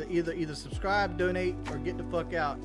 Either subscribe, donate, or get the fuck out.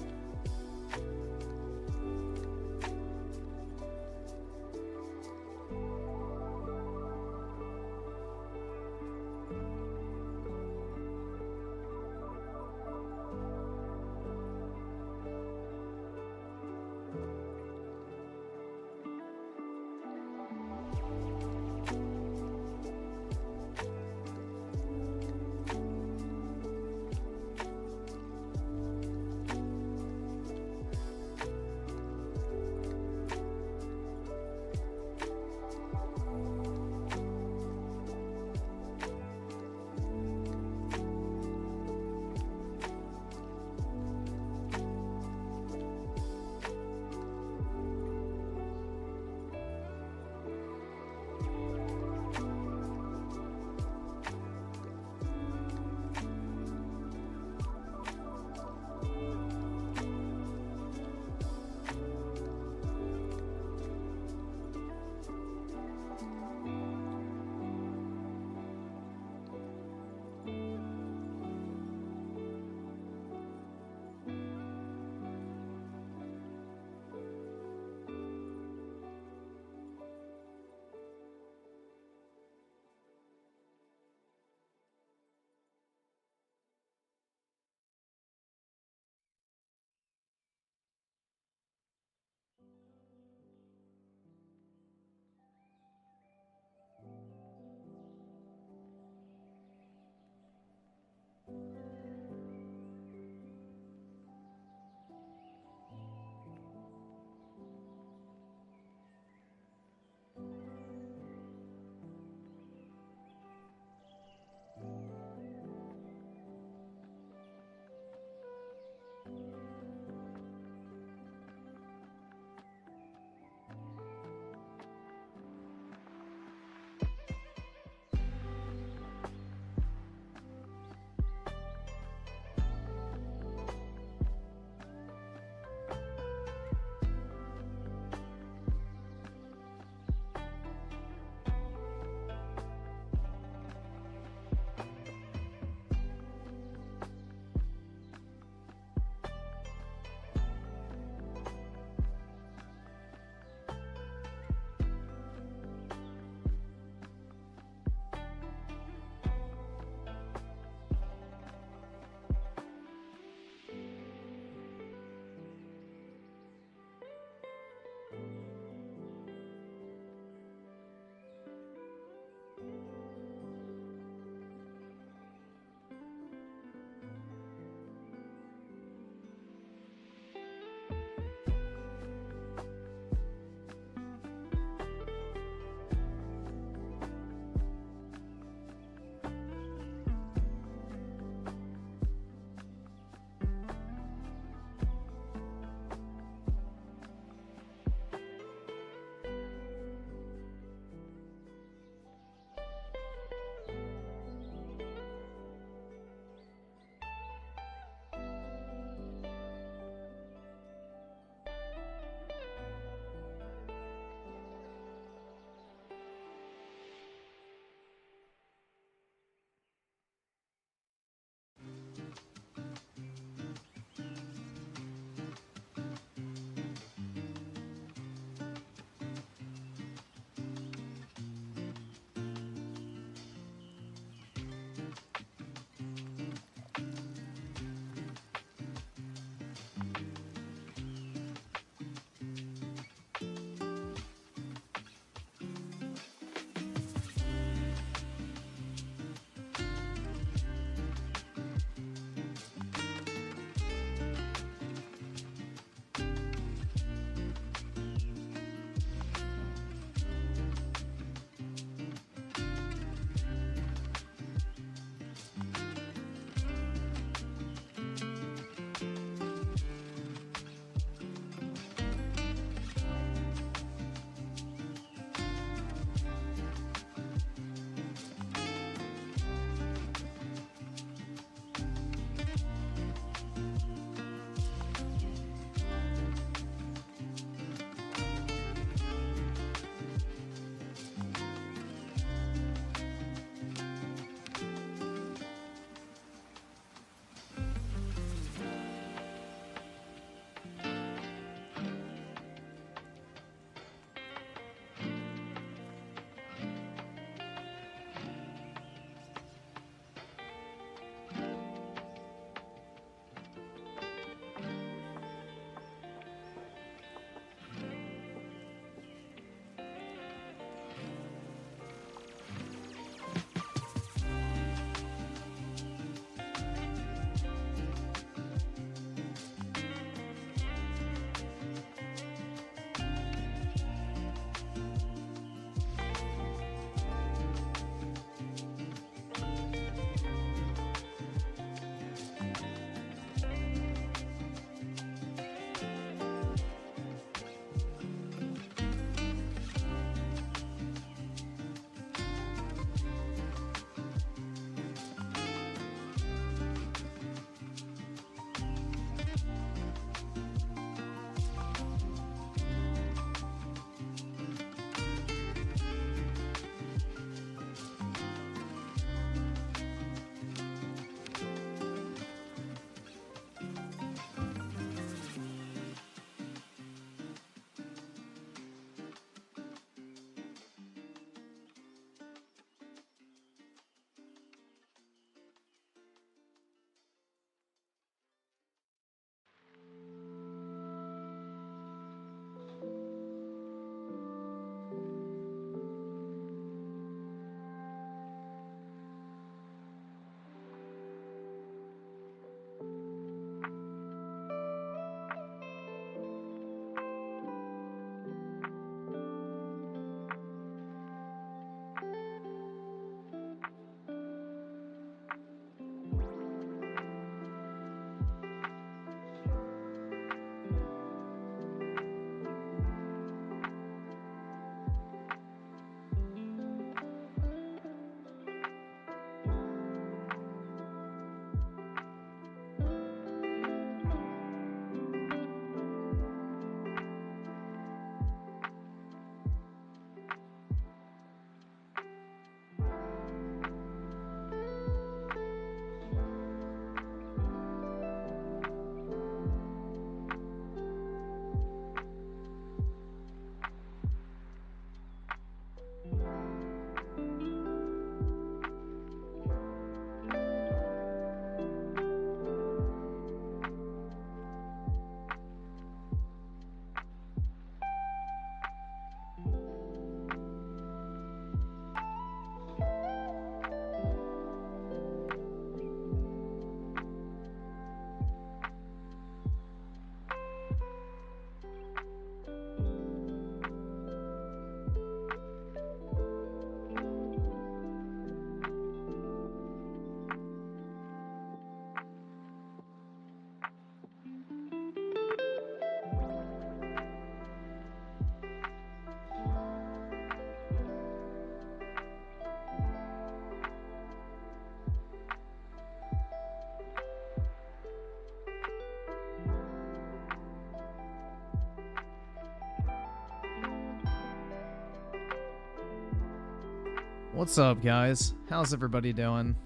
What's up, guys? How's everybody doing?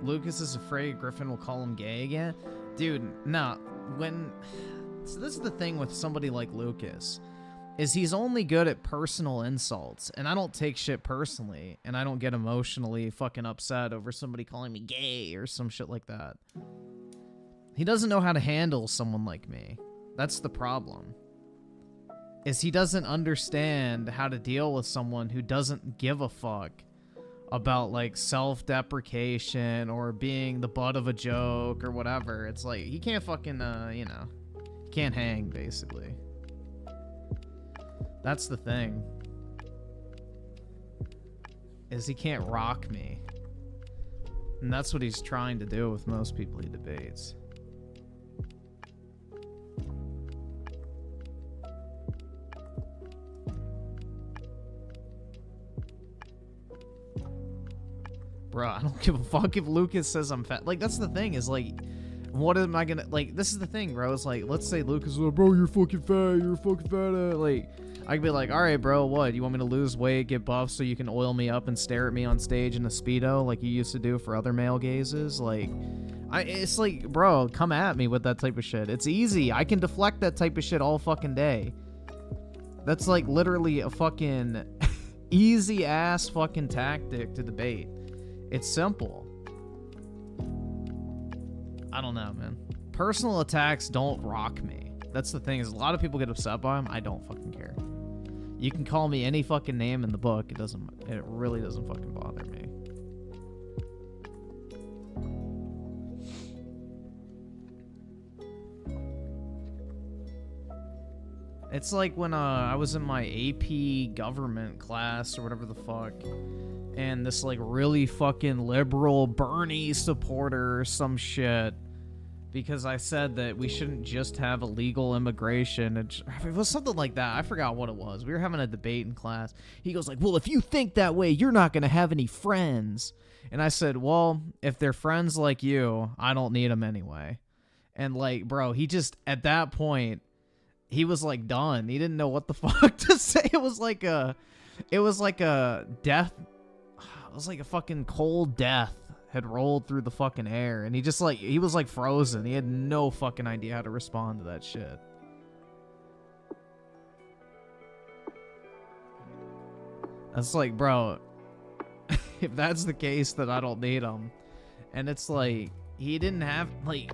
Lucas is afraid Griffin will call him gay again? Dude, nah. So this is the thing with somebody like Lucas, is he's only good at personal insults, and I don't take shit personally, and I don't get emotionally fucking upset over somebody calling me gay or some shit like that. He doesn't know how to handle someone like me. That's the problem. Is he doesn't understand how to deal with someone who doesn't give a fuck about, like, self-deprecation or being the butt of a joke or whatever. It's like, he can't fucking, you know, he can't hang, basically. That's the thing. Is he can't rock me. And that's what he's trying to do with most people he debates. Bro, I don't give a fuck if Lucas says I'm fat. Like, that's the thing, is like, what am I gonna, like, this is the thing, bro. It's like, let's say Lucas is like, bro, you're fucking fat, you're fucking fat. Like, I could be like, alright, bro, what? You want me to lose weight, get buff so you can oil me up and stare at me on stage in a Speedo like you used to do for other male gazes? Like, it's like, bro, come at me with that type of shit. It's easy. I can deflect that type of shit all fucking day. That's like literally a fucking easy ass fucking tactic to debate. It's simple. I don't know, man. Personal attacks don't rock me. That's the thing, is a lot of people get upset by them. I don't fucking care. You can call me any fucking name in the book. It really doesn't fucking bother me. It's like when I was in my AP government class or whatever the fuck, and this like really fucking liberal Bernie supporter or some shit, because I said that we shouldn't just have illegal immigration. It was something like that. I forgot what it was. We were having a debate in class. He goes like, well, if you think that way, you're not going to have any friends. And I said, well, if they're friends like you, I don't need them anyway. And like, bro, he just, at that point, he was like done. He didn't know what the fuck to say. It was like a death. It was like a fucking cold death had rolled through the fucking air, and he just like, he was like frozen. He had no fucking idea how to respond to that shit. That's like, bro, if that's the case, then I don't need him. And it's like, he didn't have, like,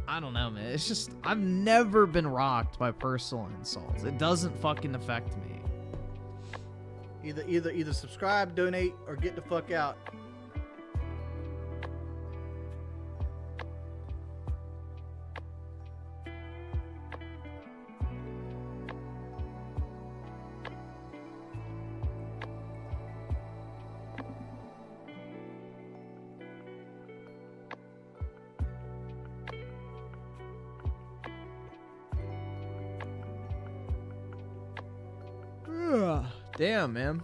I don't know, man. It's just, I've never been rocked by personal insults. It doesn't fucking affect me. Either subscribe, donate, or get the fuck out. Damn, man.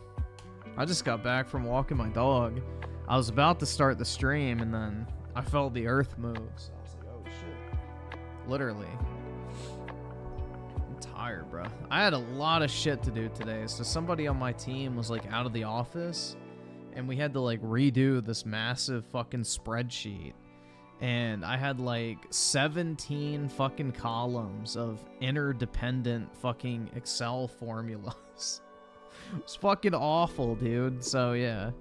I just got back from walking my dog. I was about to start the stream, and then I felt the earth move. So I was like, oh, shit. Literally. I'm tired, bro. I had a lot of shit to do today. So somebody on my team was, like, out of the office, and we had to, like, redo this massive fucking spreadsheet. And I had, like, 17 fucking columns of interdependent fucking Excel formulas. It was fucking awful, dude. So, yeah.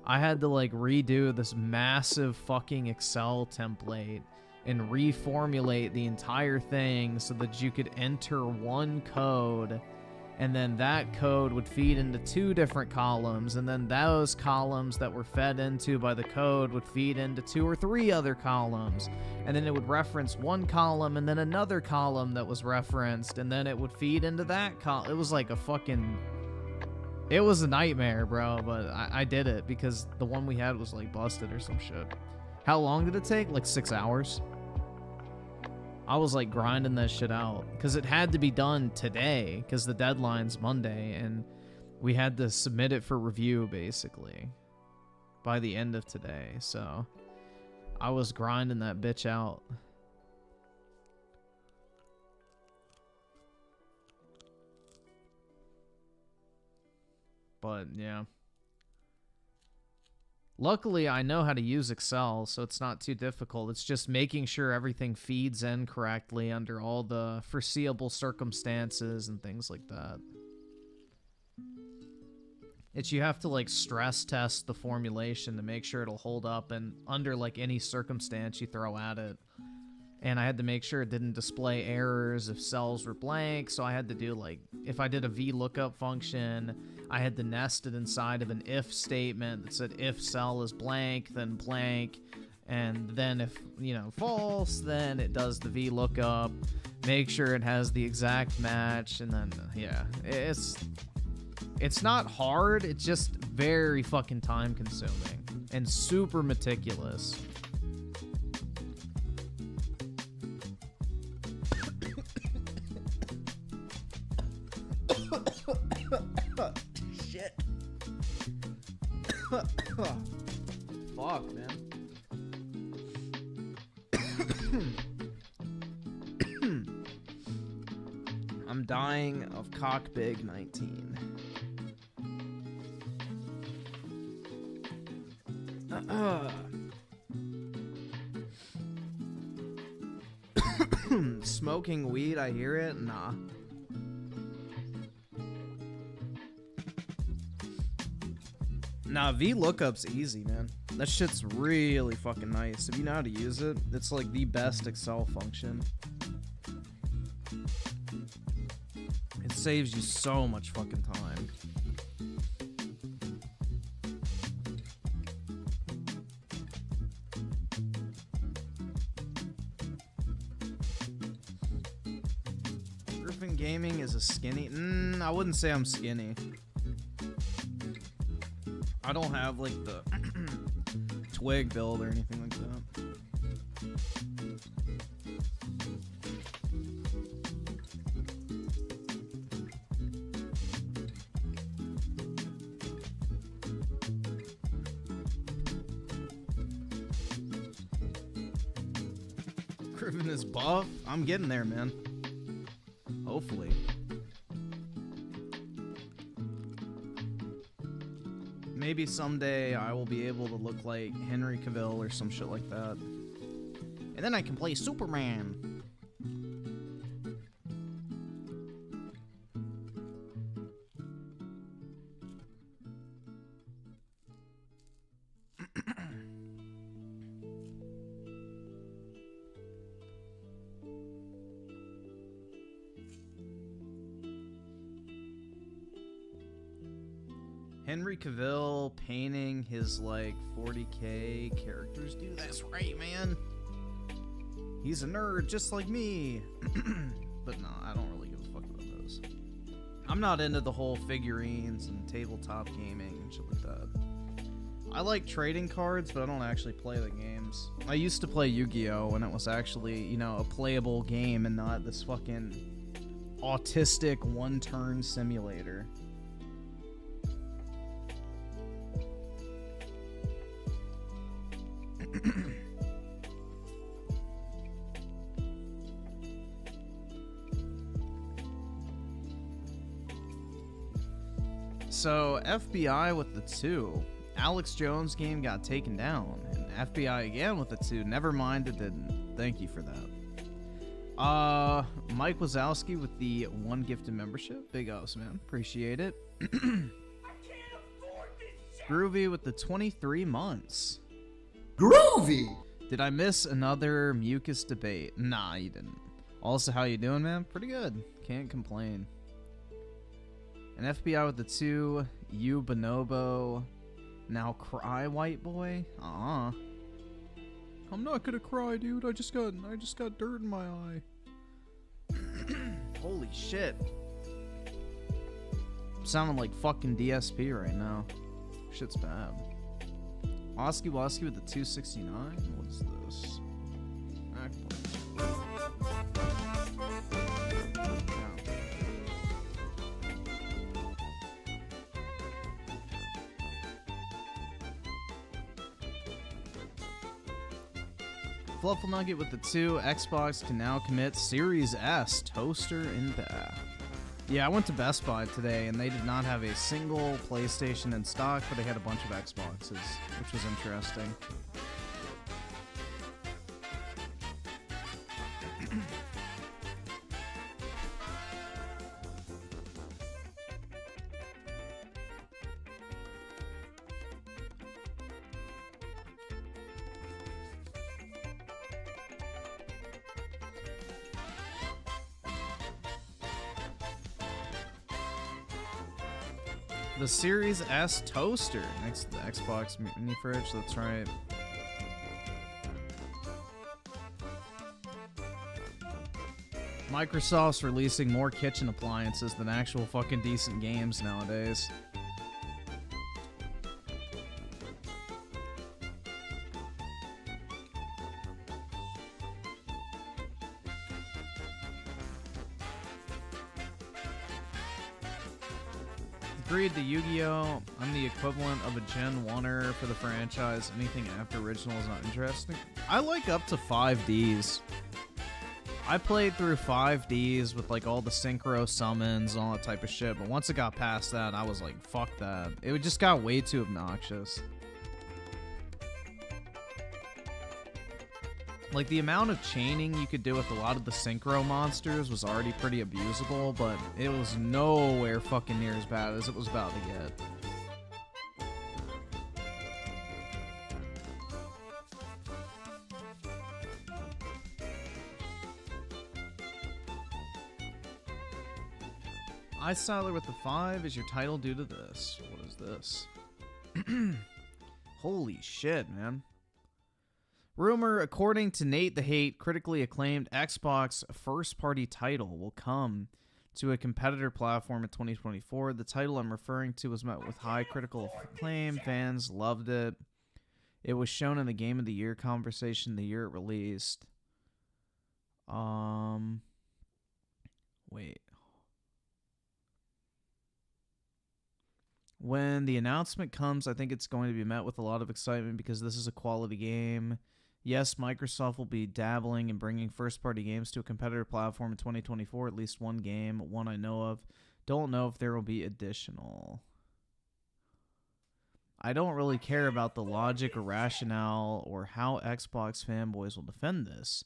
I had to, like, redo this massive fucking Excel template and reformulate the entire thing so that you could enter one code, and then that code would feed into 2 different columns, and then those columns that were fed into by the code would feed into 2 or 3 other columns, and then it would reference one column and then another column that was referenced, and then it would feed into that column. It was like a fucking... It was a nightmare, bro, but I did it because the one we had was, like, busted or some shit. How long did it take? Like 6 hours? I was, like, grinding that shit out because it had to be done today because the deadline's Monday, and we had to submit it for review, basically, by the end of today. So I was grinding that bitch out. But yeah. Luckily, I know how to use Excel, so it's not too difficult. It's just making sure everything feeds in correctly under all the foreseeable circumstances and things like that. You have to like stress test the formulation to make sure it'll hold up and under like any circumstance you throw at it. And I had to make sure it didn't display errors if cells were blank, so I had to do like, if I did a VLOOKUP function, I had to nest it inside of an if statement that said if cell is blank, then blank, and then if, you know, false, then it does the VLOOKUP, make sure it has the exact match, and then, yeah, it's not hard, it's just very fucking time consuming and super meticulous. Shit. Fuck, man. I'm dying of cock-big 19. Smoking weed, I hear it? Nah. Nah, VLOOKUP's easy, man. That shit's really fucking nice. If you know how to use it, it's like the best Excel function. It saves you so much fucking time. Griffin Gaming is a skinny... I wouldn't say I'm skinny. I don't have, like, the twig build or anything like that. Griffin is buff? I'm getting there, man. Hopefully. Maybe someday I will be able to look like Henry Cavill or some shit like that. And then I can play Superman. Henry Cavill painting his, like, 40k characters. Dude, that's right, man. He's a nerd just like me. But no, I don't really give a fuck about those. I'm not into the whole figurines and tabletop gaming and shit like that. I like trading cards, but I don't actually play the games. I used to play Yu-Gi-Oh! When it was actually, you know, a playable game and not this fucking autistic one-turn simulator. So, FBI with the 2. Alex Jones' game got taken down. And FBI again with the 2. Never mind, it didn't. Thank you for that. Mike Wazowski with the 1 gifted membership. Big ups, man. Appreciate it. I can't afford this shit. Groovy with the 23 months. Groovy! Did I miss another mucus debate? Nah, you didn't. Also, how you doing, man? Pretty good. Can't complain. An FBI with the 2, you Bonobo, now cry, white boy. I'm not gonna cry, dude. I just got dirt in my eye. Holy shit! I'm sounding like fucking DSP right now. Shit's bad. Oski Woski with the 269. What is this? Fluffle Nugget with the 2. Xbox can now commit Series S toaster in bath. Yeah, I went to Best Buy today, and they did not have a single PlayStation in stock, but they had a bunch of Xboxes, which was interesting. The Series S toaster next to the Xbox mini fridge. That's right. Microsoft's releasing more kitchen appliances than actual fucking decent games nowadays. Agreed to Yu-Gi-Oh! I'm the equivalent of a Gen 1er for the franchise. Anything after original is not interesting. I like up to 5Ds. I played through 5Ds with like all the synchro summons and all that type of shit, but once it got past that, I was like, fuck that. It just got way too obnoxious. Like, the amount of chaining you could do with a lot of the synchro monsters was already pretty abusable, but it was nowhere fucking near as bad as it was about to get. Styler with the 5 is your title due to this. What is this? Holy shit, man. Rumor, according to Nate the Hate, critically acclaimed Xbox first-party title will come to a competitor platform in 2024. The title I'm referring to was met with high critical acclaim. Fans loved it. It was shown in the Game of the Year conversation the year it released. Wait. When the announcement comes, I think it's going to be met with a lot of excitement because this is a quality game. Yes, Microsoft will be dabbling in bringing first-party games to a competitor platform in 2024, at least one game, one I know of. Don't know if there will be additional. I don't really care about the logic or rationale or how Xbox fanboys will defend this.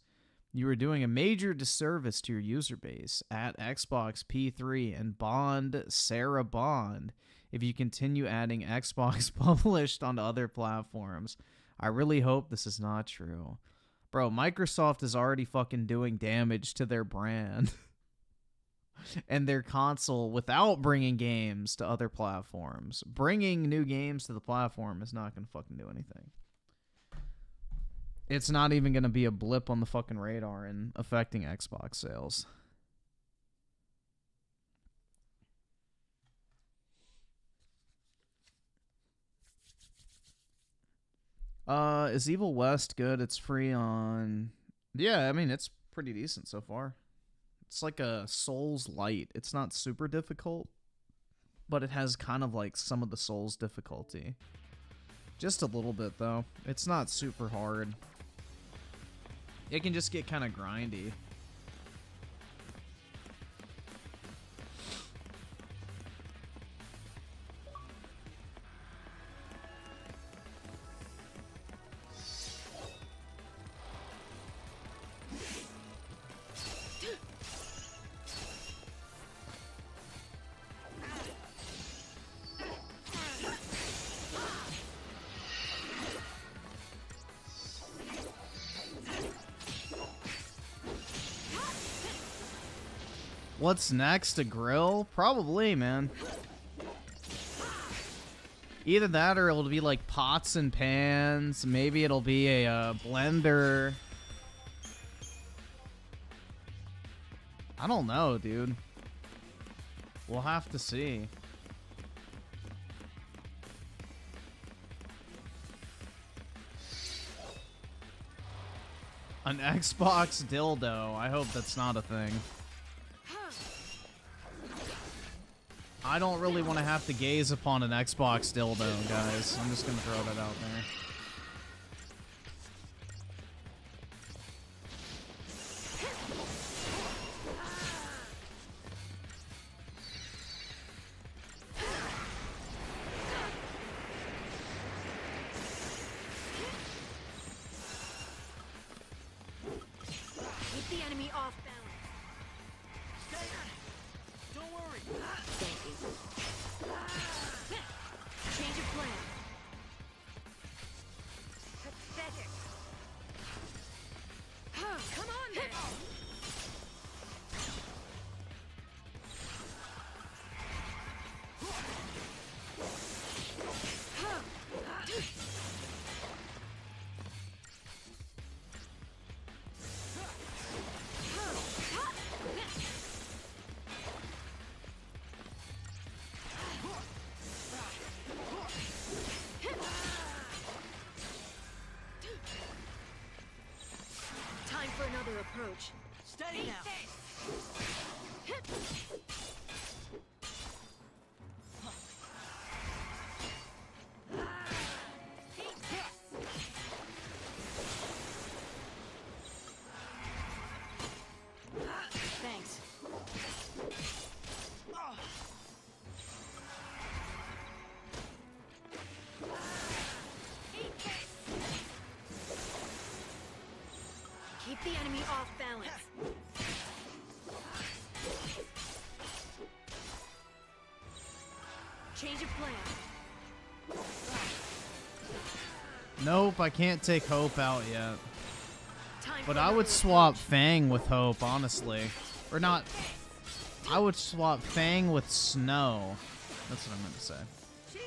You are doing a major disservice to your user base at Xbox P3 and Bond, Sarah Bond, if you continue adding Xbox published onto other platforms. I really hope this is not true. Bro, Microsoft is already fucking doing damage to their brand and their console without bringing games to other platforms. Bringing new games to the platform is not going to fucking do anything. It's not even going to be a blip on the fucking radar in affecting Xbox sales. Is Evil West good? It's free on... Yeah, I mean, it's pretty decent so far. It's like a Souls Light. It's not super difficult, but it has kind of like some of the Souls difficulty. Just a little bit, though. It's not super hard. It can just get kind of grindy. What's next? A grill? Probably, man. Either that or it'll be like pots and pans. Maybe it'll be a blender. I don't know, dude. We'll have to see. An Xbox dildo. I hope that's not a thing. I don't really want to have to gaze upon an Xbox dildo, guys. I'm just going to throw that out there. Keep the enemy off balance. Don't worry. Thank you. Change of plan. Pathetic. Come on then. Time for another approach. Steady now. Thanks. Keep the enemy off balance. Change of plan. Nope, I can't take Hope out yet. Time But for I would another swap Fang with Hope, honestly. Or not. I would swap Fang with Snow. That's what I meant to say.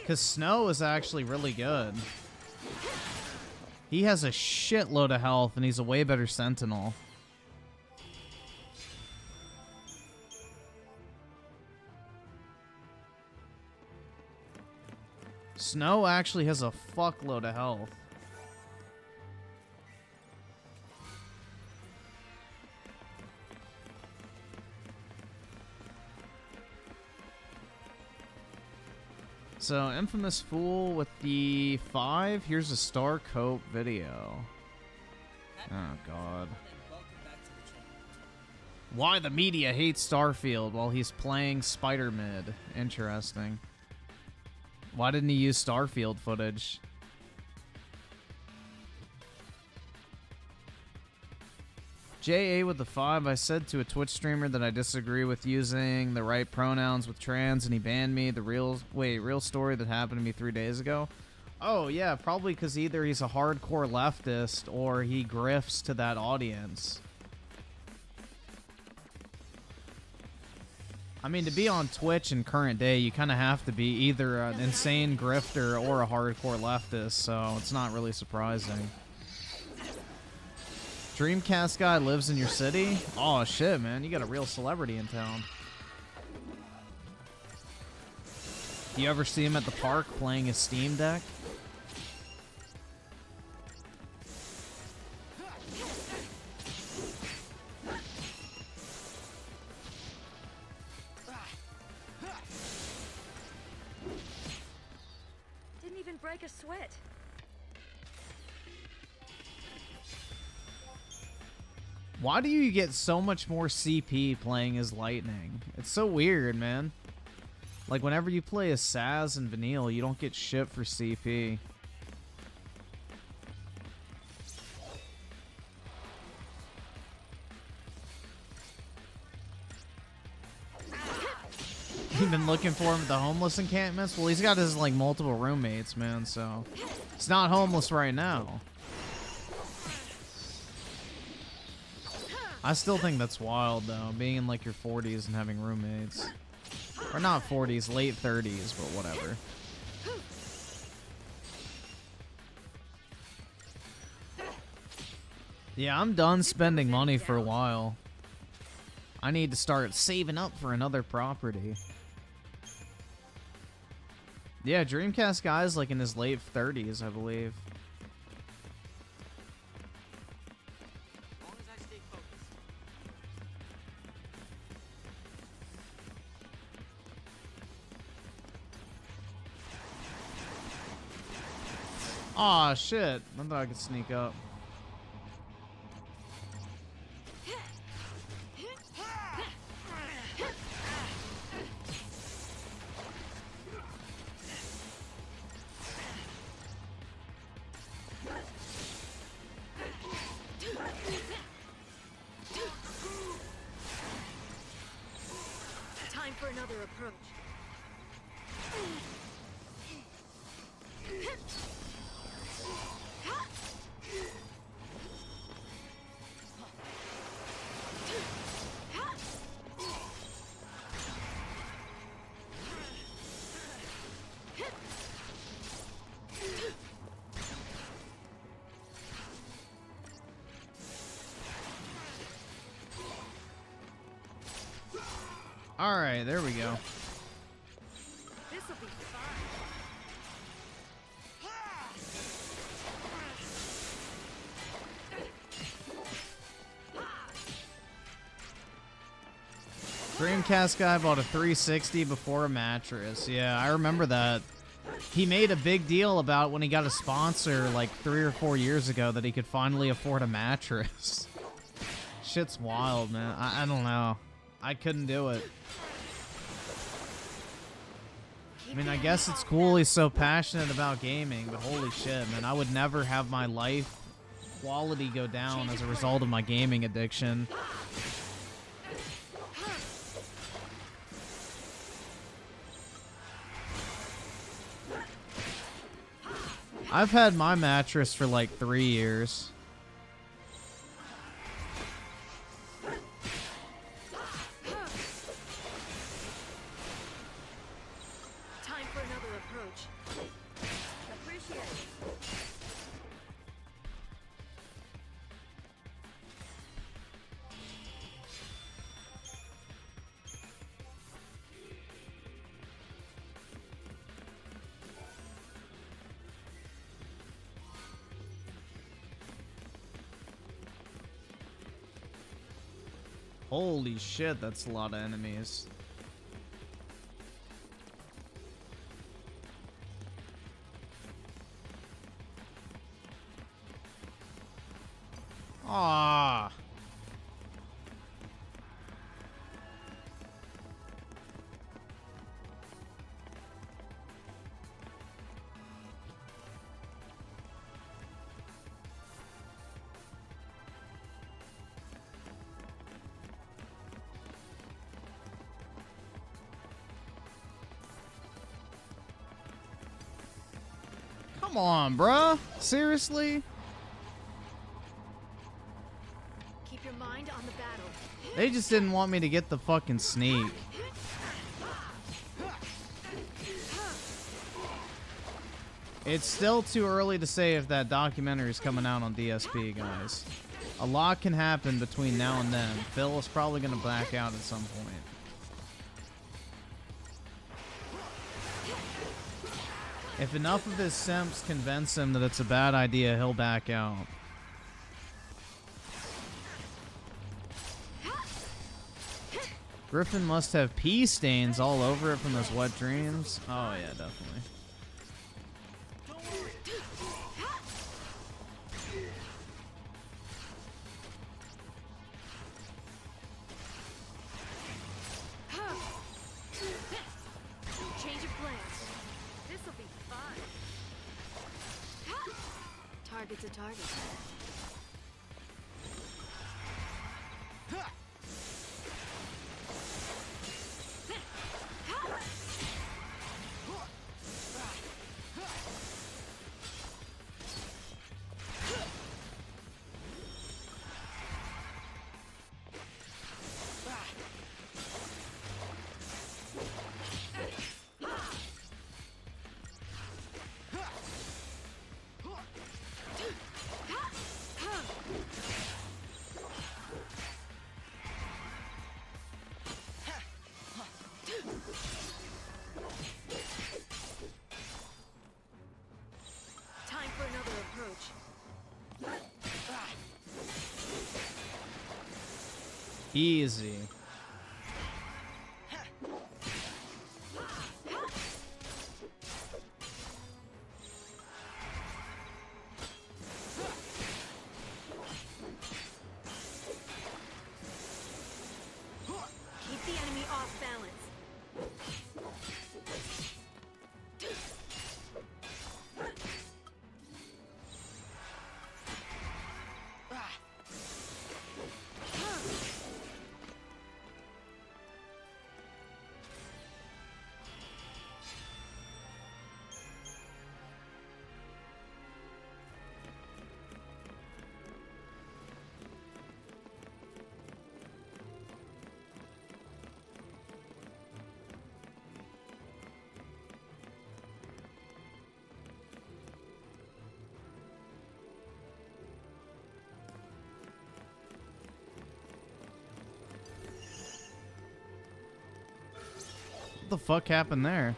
Because Snow is actually really good. He has a shitload of health, and he's a way better Sentinel. Snow actually has a fuckload of health. So, Infamous Fool with the 5. Here's a Star Cope video. Oh, God. Why the media hates Starfield while he's playing Spider-Mid. Interesting. Why didn't he use Starfield footage? JA with the 5. I said to a Twitch streamer that I disagree with using the right pronouns with trans, and he banned me. The real story that happened to me 3 days ago. Oh yeah, probably because either he's a hardcore leftist or he grifts to that audience. I mean, to be on Twitch in current day, you kind of have to be either an insane grifter or a hardcore leftist, so it's not really surprising. Dreamcast guy lives in your city? Oh shit, man, you got a real celebrity in town. Do you ever see him at the park playing his Steam Deck? Didn't even break a sweat. Why do you get so much more CP playing as Lightning? It's so weird, man. Like, whenever you play as Saz and Vanille, you don't get shit for CP. You've been looking for him at the homeless encampments? Well, he's got his, like, multiple roommates, man, so... He's not homeless right now. I still think that's wild, though, being in, like, your 40s and having roommates. Or not 40s, late 30s, but whatever. Yeah, I'm done spending money for a while. I need to start saving up for another property. Yeah, Dreamcast guy's, like, in his late 30s, I believe. Aw, shit. I thought I could sneak up. another approach. All right, there we go. This'll be fun. Dreamcast guy bought a 360 before a mattress. Yeah, I remember that. He made a big deal about when he got a sponsor like 3 or 4 years ago that he could finally afford a mattress. Shit's wild, man. I don't know. I couldn't do it. I mean, I guess it's cool he's so passionate about gaming, but holy shit, man. I would never have my life quality go down as a result of my gaming addiction. I've had my mattress for like 3 years. Time for another approach. Appreciate it. Holy shit, that's a lot of enemies. Ah. Come on, bruh. Seriously? Keep your mind on the battle. They just didn't want me to get the fucking sneak. It's still too early to say if that documentary is coming out on DSP, guys. A lot can happen between now and then. Phil is probably going to back out at some point. If enough of his simps convince him that it's a bad idea, he'll back out. Griffin must have pee stains all over it from those wet dreams. Oh yeah, definitely. Change of plans. This'll be fun. Target's a target. Time for another approach. Easy. Keep the enemy off balance. the fuck happened there?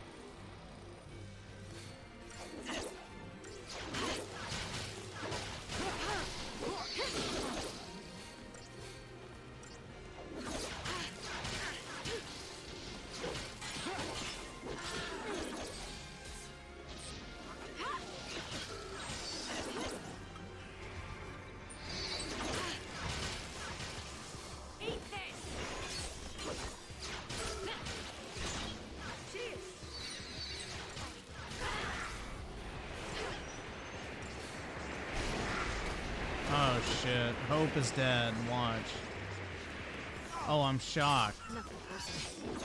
Oh shit. Hope is dead. Watch. Oh, I'm shocked. Nothing personal.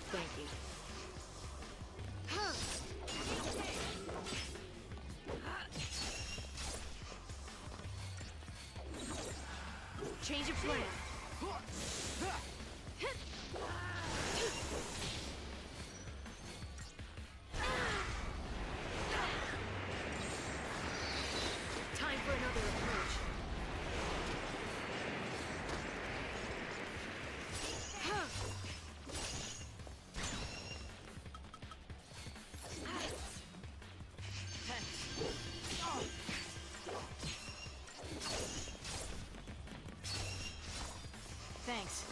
Thank you. Change of plan. Time for another approach. Thanks.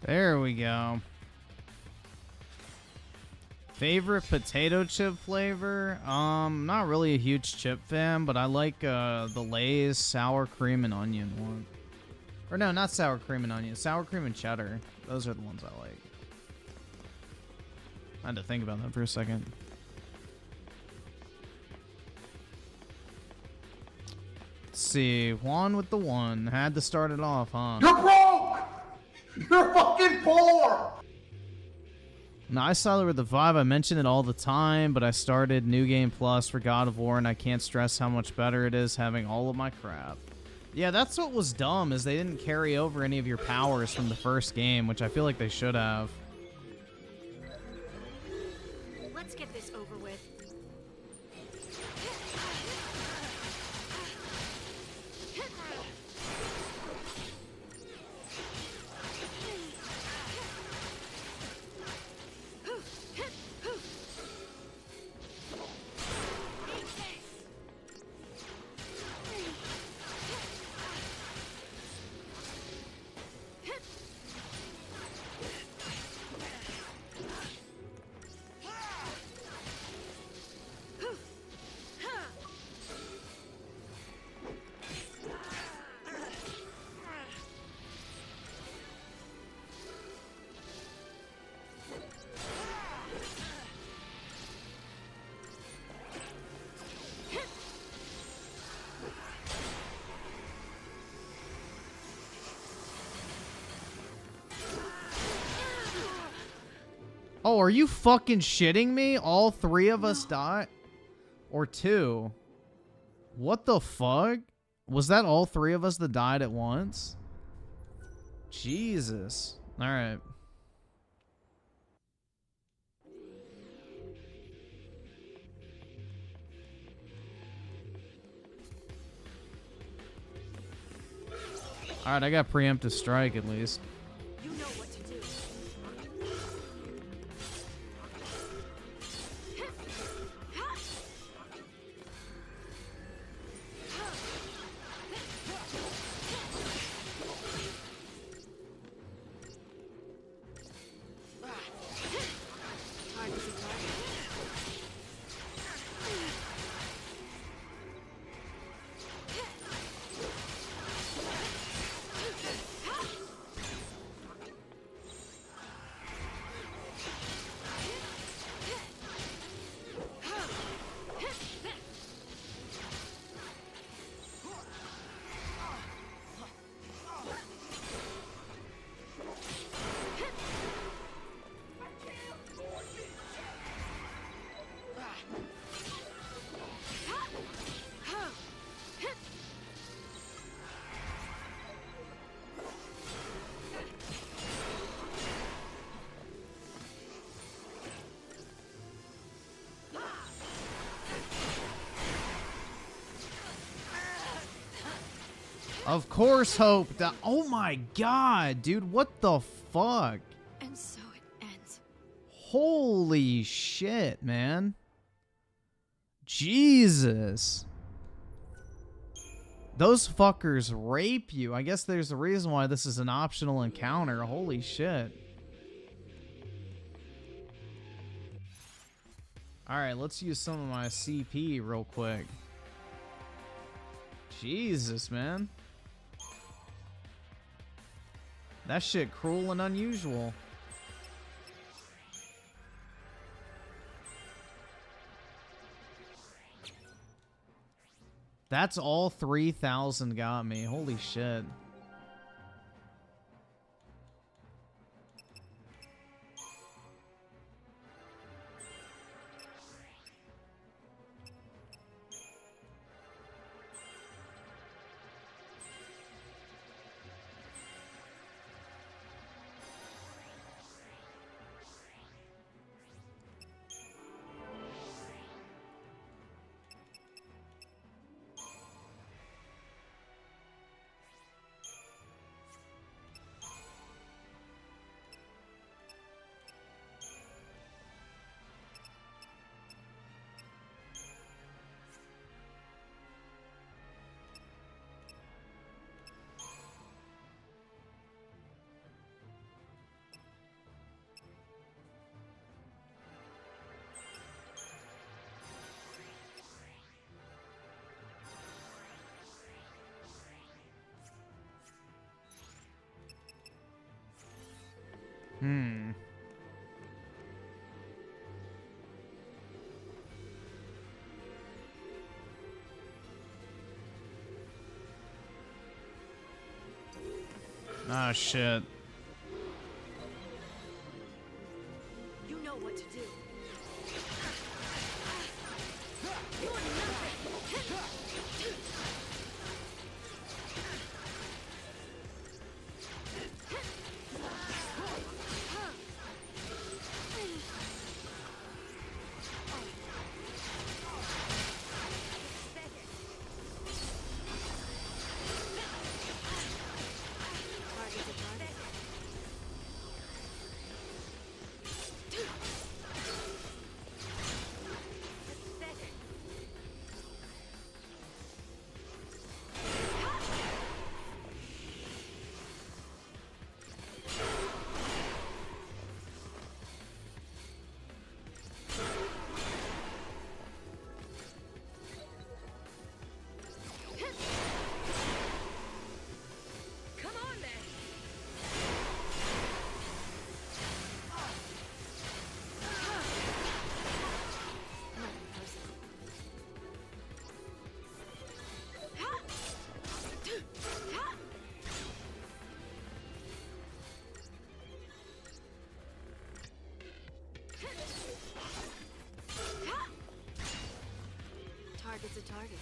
There we go. Favorite potato chip flavor? Not really a huge chip fan, but I like the Lay's sour cream and onion one. Or no, not sour cream and onion. Sour cream and cheddar. Those are the ones I like. I had to think about that for a second. Let's see. Juan with the one. Had to start it off, huh? You're broke! You're fucking poor! No, I saw it with the vibe. I mention it all the time, but I started New Game Plus for God of War, and I can't stress how much better it is having all of my crap. Yeah, that's what was dumb, is they didn't carry over any of your powers from the first game, which I feel like they should have. Let's get this over with. Oh, are you fucking shitting me? All three of us died? Or two? What the fuck? Was that all three of us that died at once? Jesus. Alright. Alright, I got preemptive strike at least. You know what to do. Target's a target. Of course, Hope. Oh my god, dude. What the fuck? And so it ends. Holy shit, man. Jesus. Those fuckers rape you. I guess there's a reason why this is an optional encounter. Holy shit. Alright, let's use some of my CP real quick. Jesus, man. That shit cruel and unusual. That's all 3,000 got me. Holy shit. Ah, shit. You know what to do. Target's a target.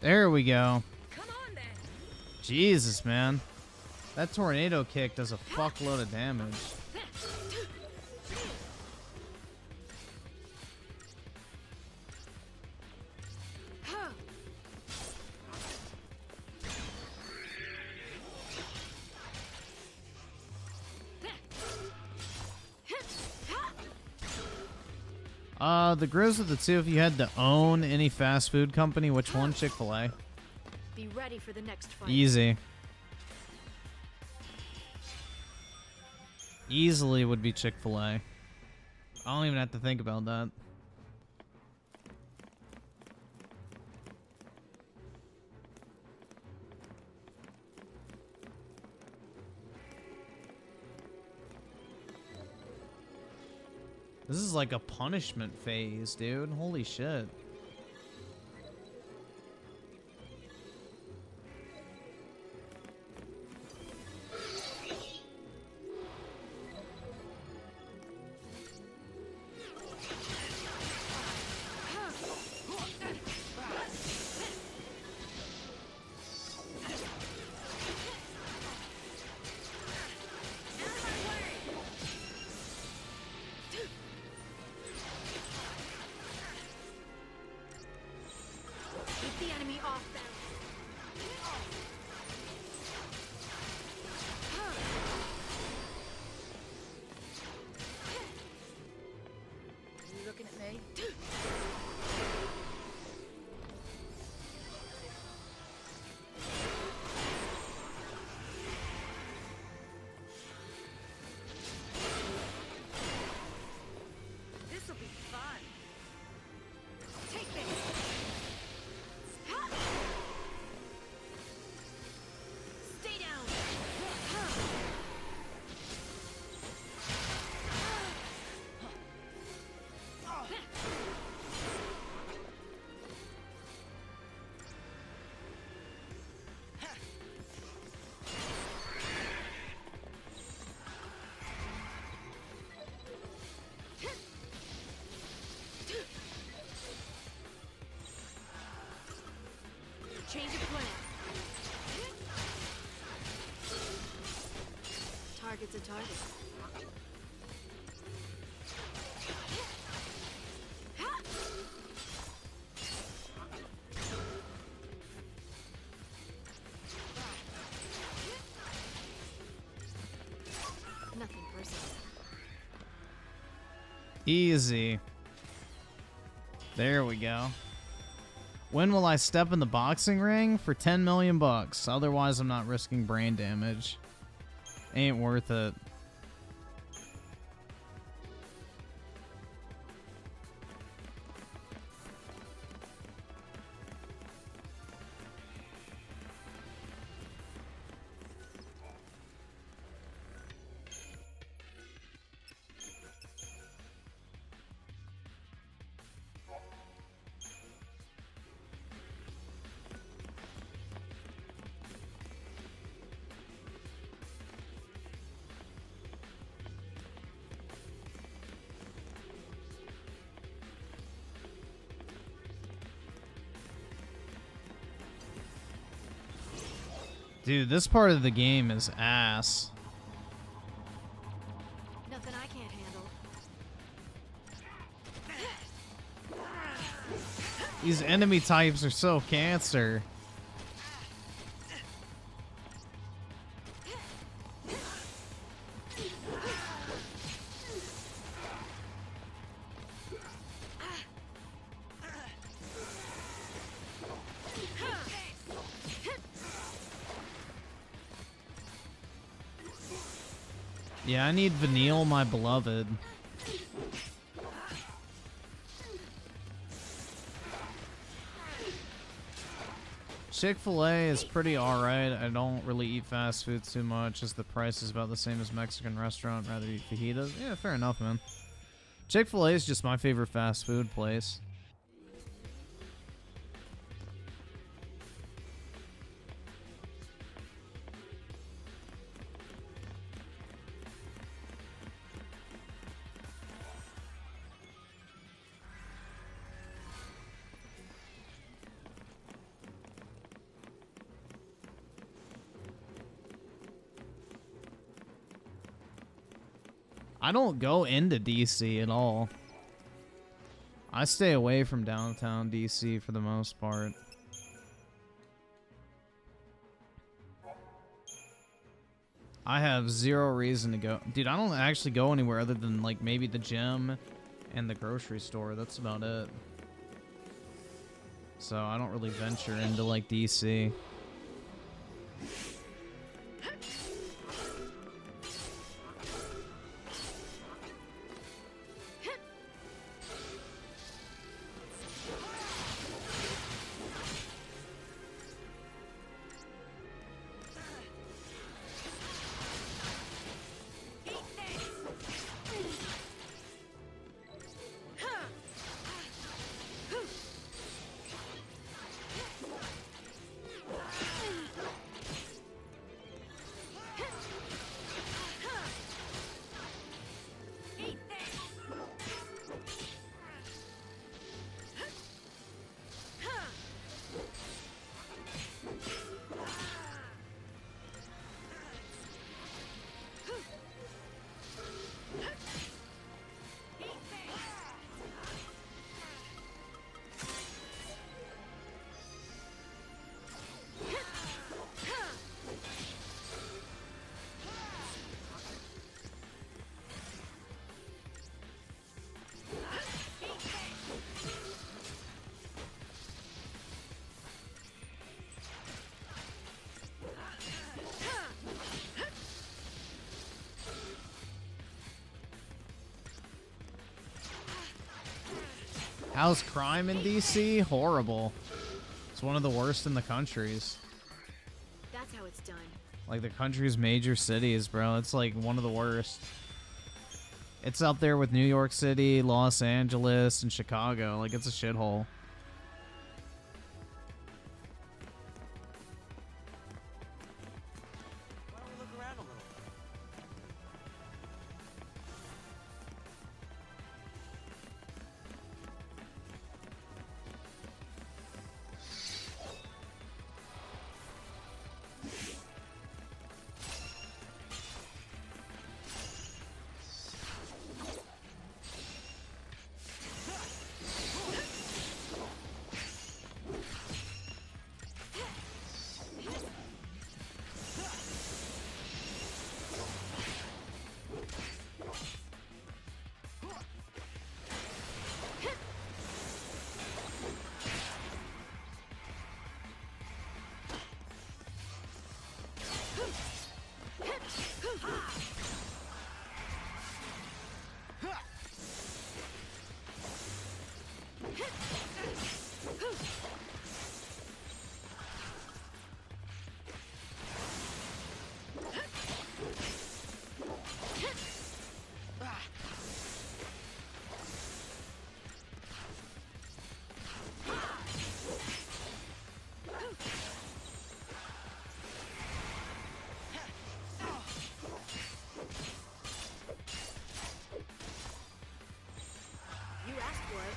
There we go. Come on then. Jesus, man. That tornado kick does a fuckload of damage. The Grizz of the two, if you had to own any fast food company, which one? Chick-fil-A. Be ready for the next fight. Easy. Easily would be Chick-fil-A. I don't even have to think about that. This is like a punishment phase, dude. Holy shit. Keep the enemy off balance. Are you looking at me? This'll be fun. Take this. Stay down. Change of plan. Target's a target. Nothing personal. Easy. There we go. When will I step in the boxing ring? For 10 million bucks. Otherwise, I'm not risking brain damage. Ain't worth it. Dude, this part of the game is ass. Nothing I can't handle. These enemy types are so cancer. Yeah, I need Vanille, my beloved. Chick-fil-A is pretty alright. I don't really eat fast food too much, as the price is about the same as Mexican restaurant. Rather eat fajitas. Yeah, fair enough, man. Chick-fil-A is just my favorite fast food place. I don't go into DC at all. I stay away from downtown DC for the most part. I have zero reason to go. Dude, I don't actually go anywhere other than like maybe the gym and the grocery store. That's about it. So I don't really venture into like DC. How's crime in DC? Horrible. It's one of the worst in the countries. That's how it's done. Like the country's major cities, bro. It's like one of the worst. It's up there with New York City, Los Angeles, and Chicago. Like it's a shithole. Why don't we look around a little? You asked for it.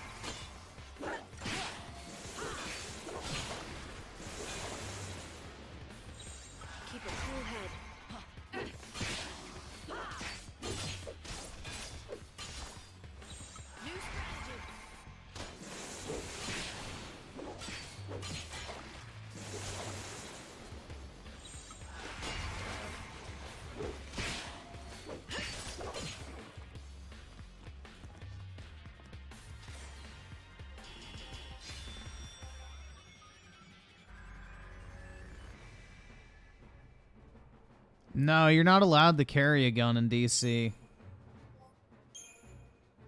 Keep a cool head. New strategy. No, you're not allowed to carry a gun in DC.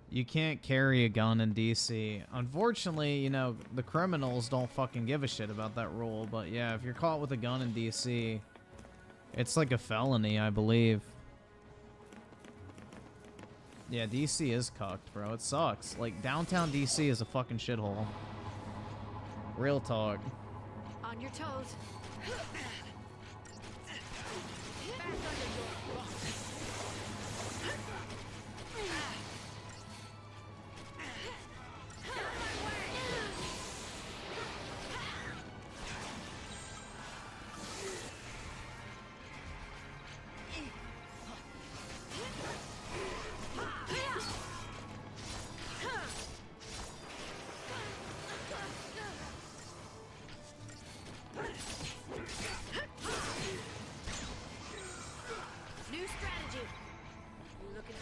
You can't carry a gun in DC. Unfortunately, you know, the criminals don't fucking give a shit about that rule. But yeah, if you're caught with a gun in DC, it's like a felony, I believe. Yeah, DC is cucked, bro. It sucks. Like, downtown DC is a fucking shithole. Real talk. On your toes. New strategy. You looking at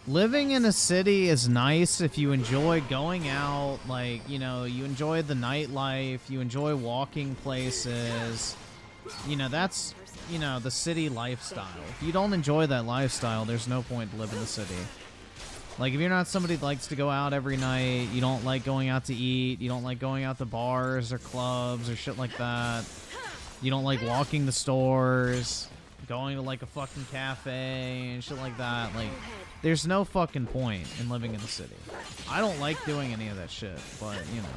me? Living in a city is nice if you enjoy going out, like, you know, you enjoy the nightlife, you enjoy walking places. You know, that's, you know, the city lifestyle. If you don't enjoy that lifestyle, there's no point to live in the city. Like, if you're not somebody that likes to go out every night, you don't like going out to eat, you don't like going out to bars or clubs or shit like that, you don't like walking the stores, going to, like, a fucking cafe and shit like that, like, there's no fucking point in living in the city. I don't like doing any of that shit, but, you know.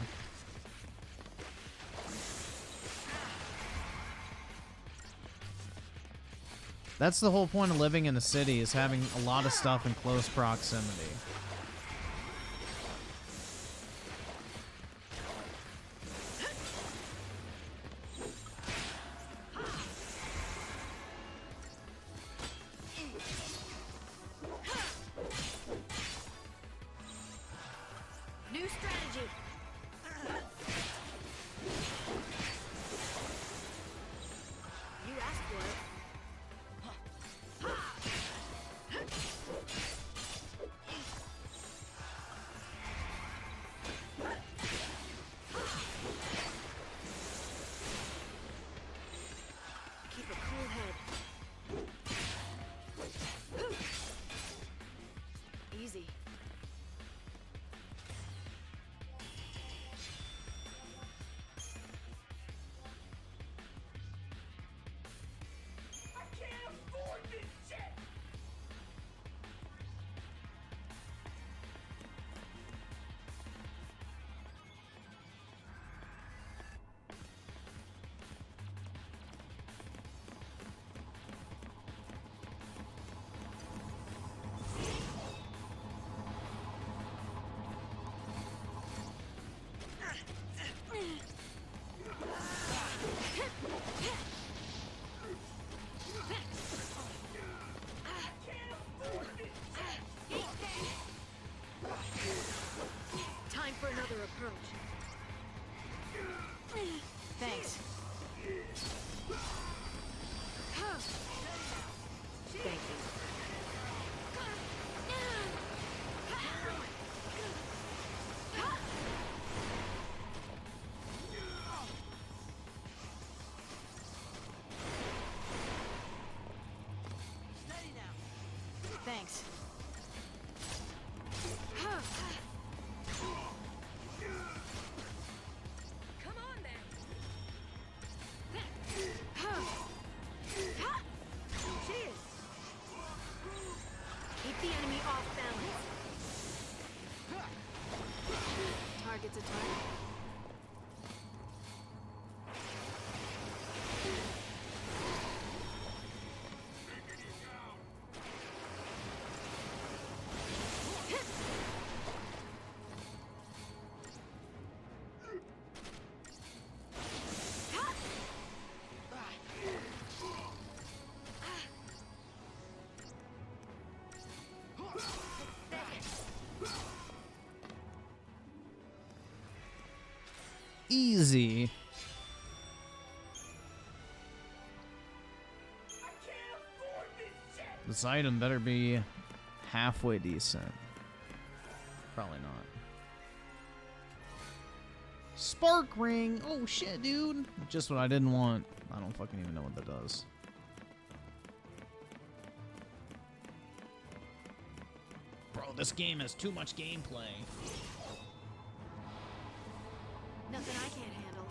That's the whole point of living in a city, is having a lot of stuff in close proximity. New strategy. You asked for it. for another approach. Thanks. Thank you. Steady now. Thanks. Come on then. Cheers. Keep the enemy off balance. Target's a target. Easy. This item better be halfway decent. Probably not. Spark ring. Oh shit, dude. Just what I didn't want. I don't fucking even know what that does. Bro, this game has too much gameplay. Nothing I can't handle.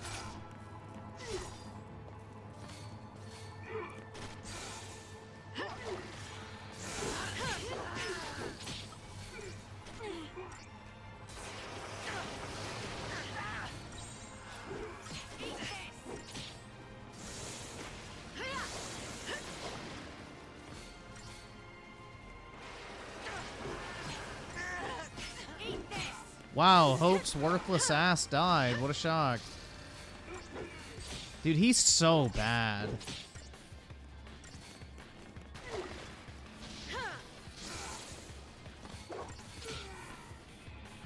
Wow, Hope's worthless ass died. What a shock. Dude, he's so bad.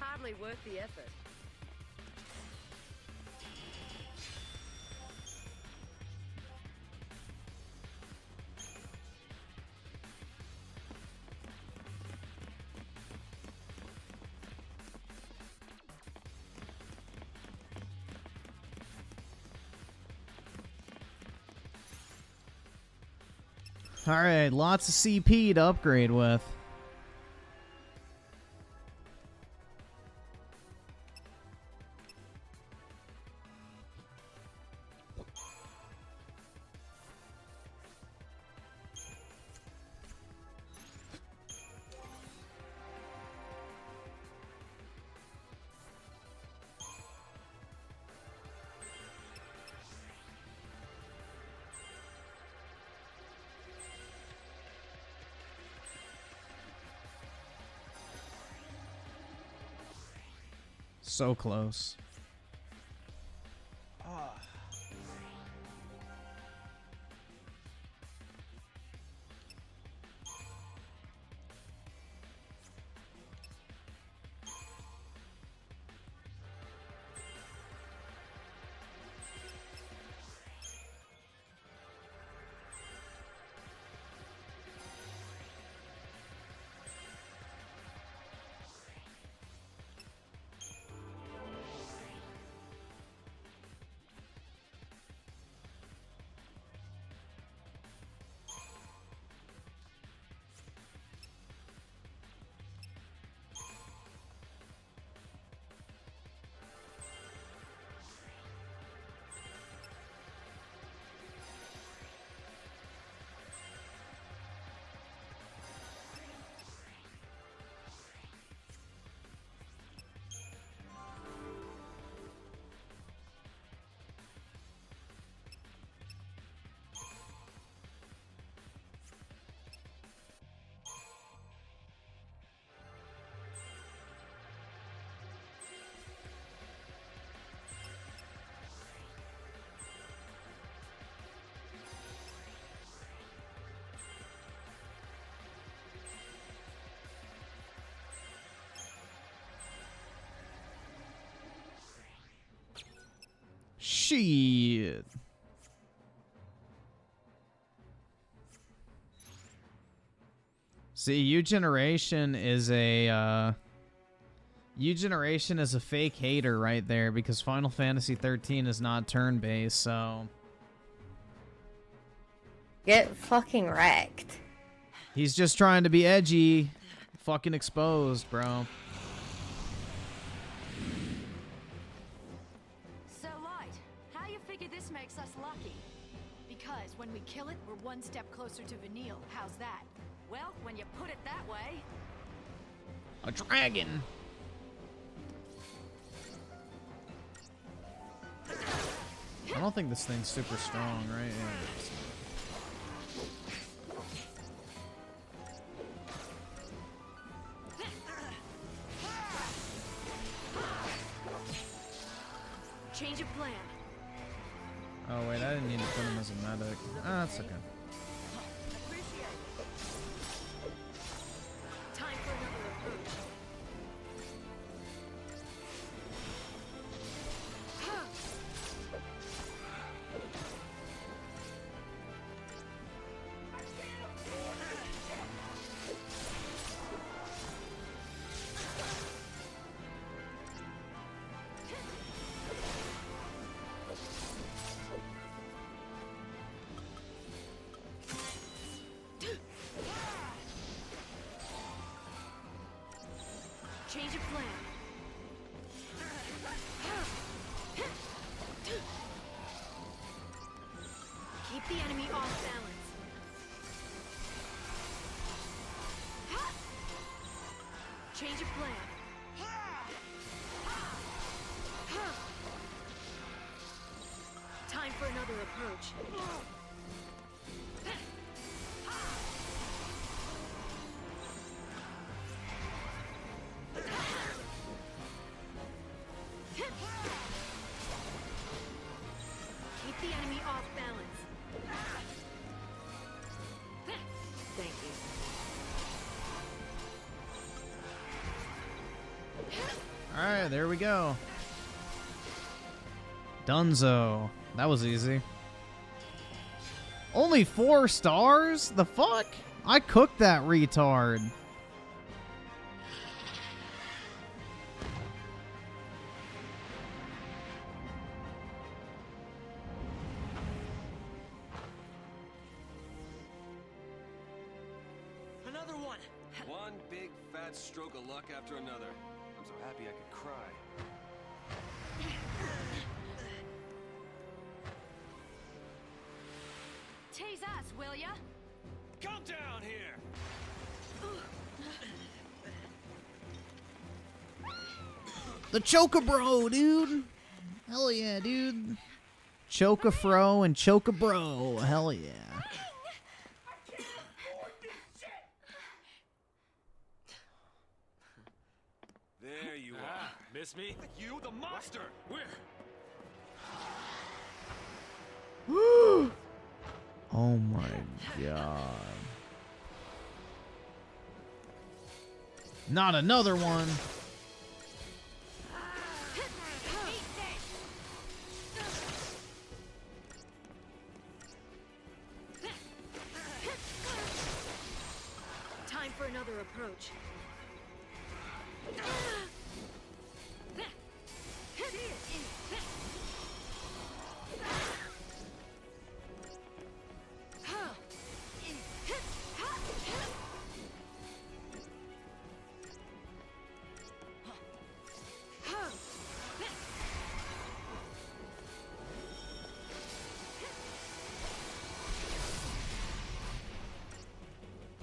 Hardly worth the effort. Alright, lots of CP to upgrade with. So close. Shit. See, U-Generation is a U-Generation is a fake hater right there because Final Fantasy 13 is not turn-based, so Get fucking wrecked. he's just trying to be edgy. Fucking exposed, bro. So, Light, how you figure this makes us lucky? Because when we kill it, we're one step closer to Vanille. How's that? Well, when you put it that way... A dragon. I don't think this thing's super strong, right? Yeah, it is. Change of plan. Oh wait, I didn't need to put him as a medic. Ah, that's okay. Appreciate it. Time for another approach. Change of plan. Keep the enemy off balance. Change of plan. Time for another approach. Keep the enemy off balance. Thank you. Alright, there we go. Dunzo. That was easy. Only 4 stars? The fuck? I cooked that retard. Another one! One big fat stroke of luck after another. I'm so happy I could cry. Tease us, will ya? Come down here! The Chocobro, dude. Hell yeah, dude. Chocafro and Chocobro. Hell yeah. There you are. Miss me? You, the monster! Where? Oh my god. Not another one. Time for another approach.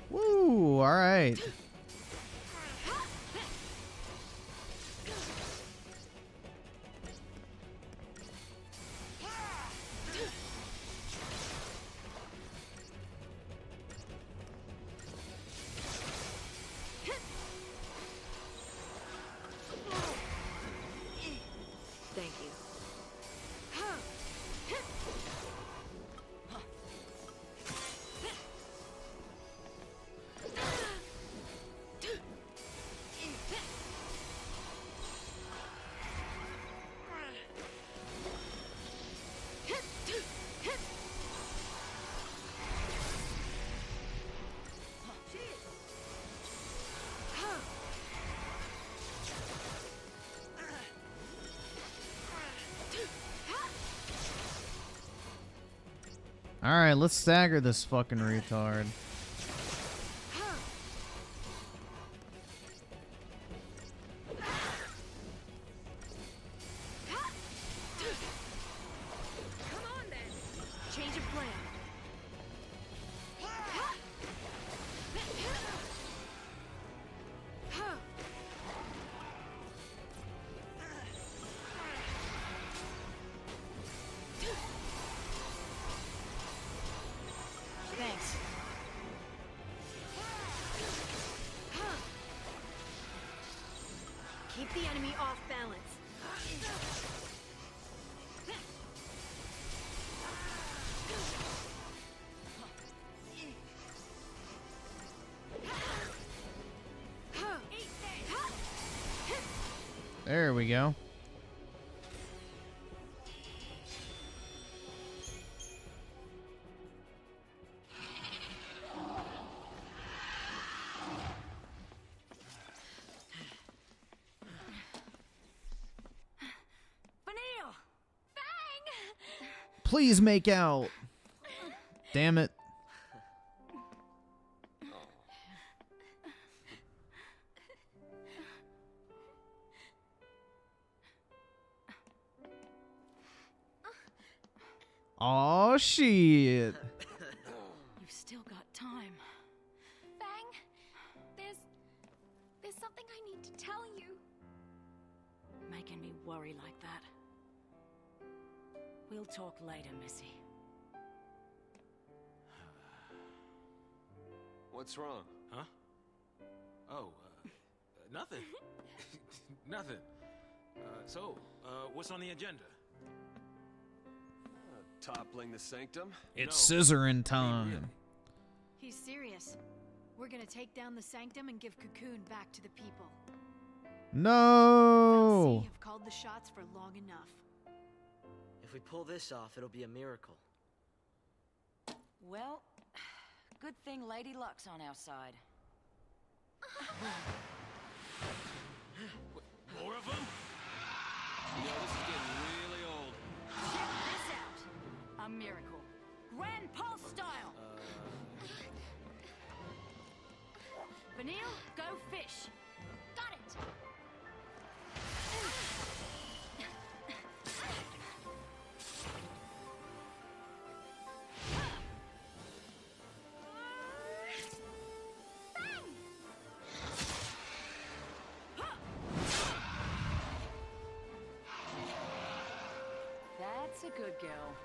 Woo, alright. Alright, let's stagger this fucking retard. Come on then. Change of plan. Thanks. Keep the enemy off balance. There we go. Vanille! Fang! Please make out. Damn it. Oh shit. You've still got time. Fang, there's something I need to tell you. Making me worry like that. We'll talk later, Missy. What's wrong? Huh? Oh, nothing. Nothing. What's on the agenda? Toppling the sanctum? It's scissoring time. He's serious. We're gonna take down the sanctum and give Cocoon back to the people. No. Felsi have called the shots for long enough. If we pull this off, it'll be a miracle. Well, good thing Lady Luck's on our side. More of them? You know, this is getting really old. Check this out. A miracle. Grand Pulse style. Vanille, go fish. Got it. That's a good girl.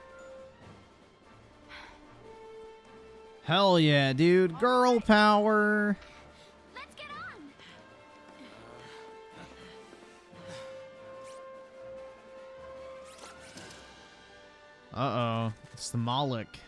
Hell yeah, dude. Girl power. Let's get on. Uh-oh. It's the Moloch.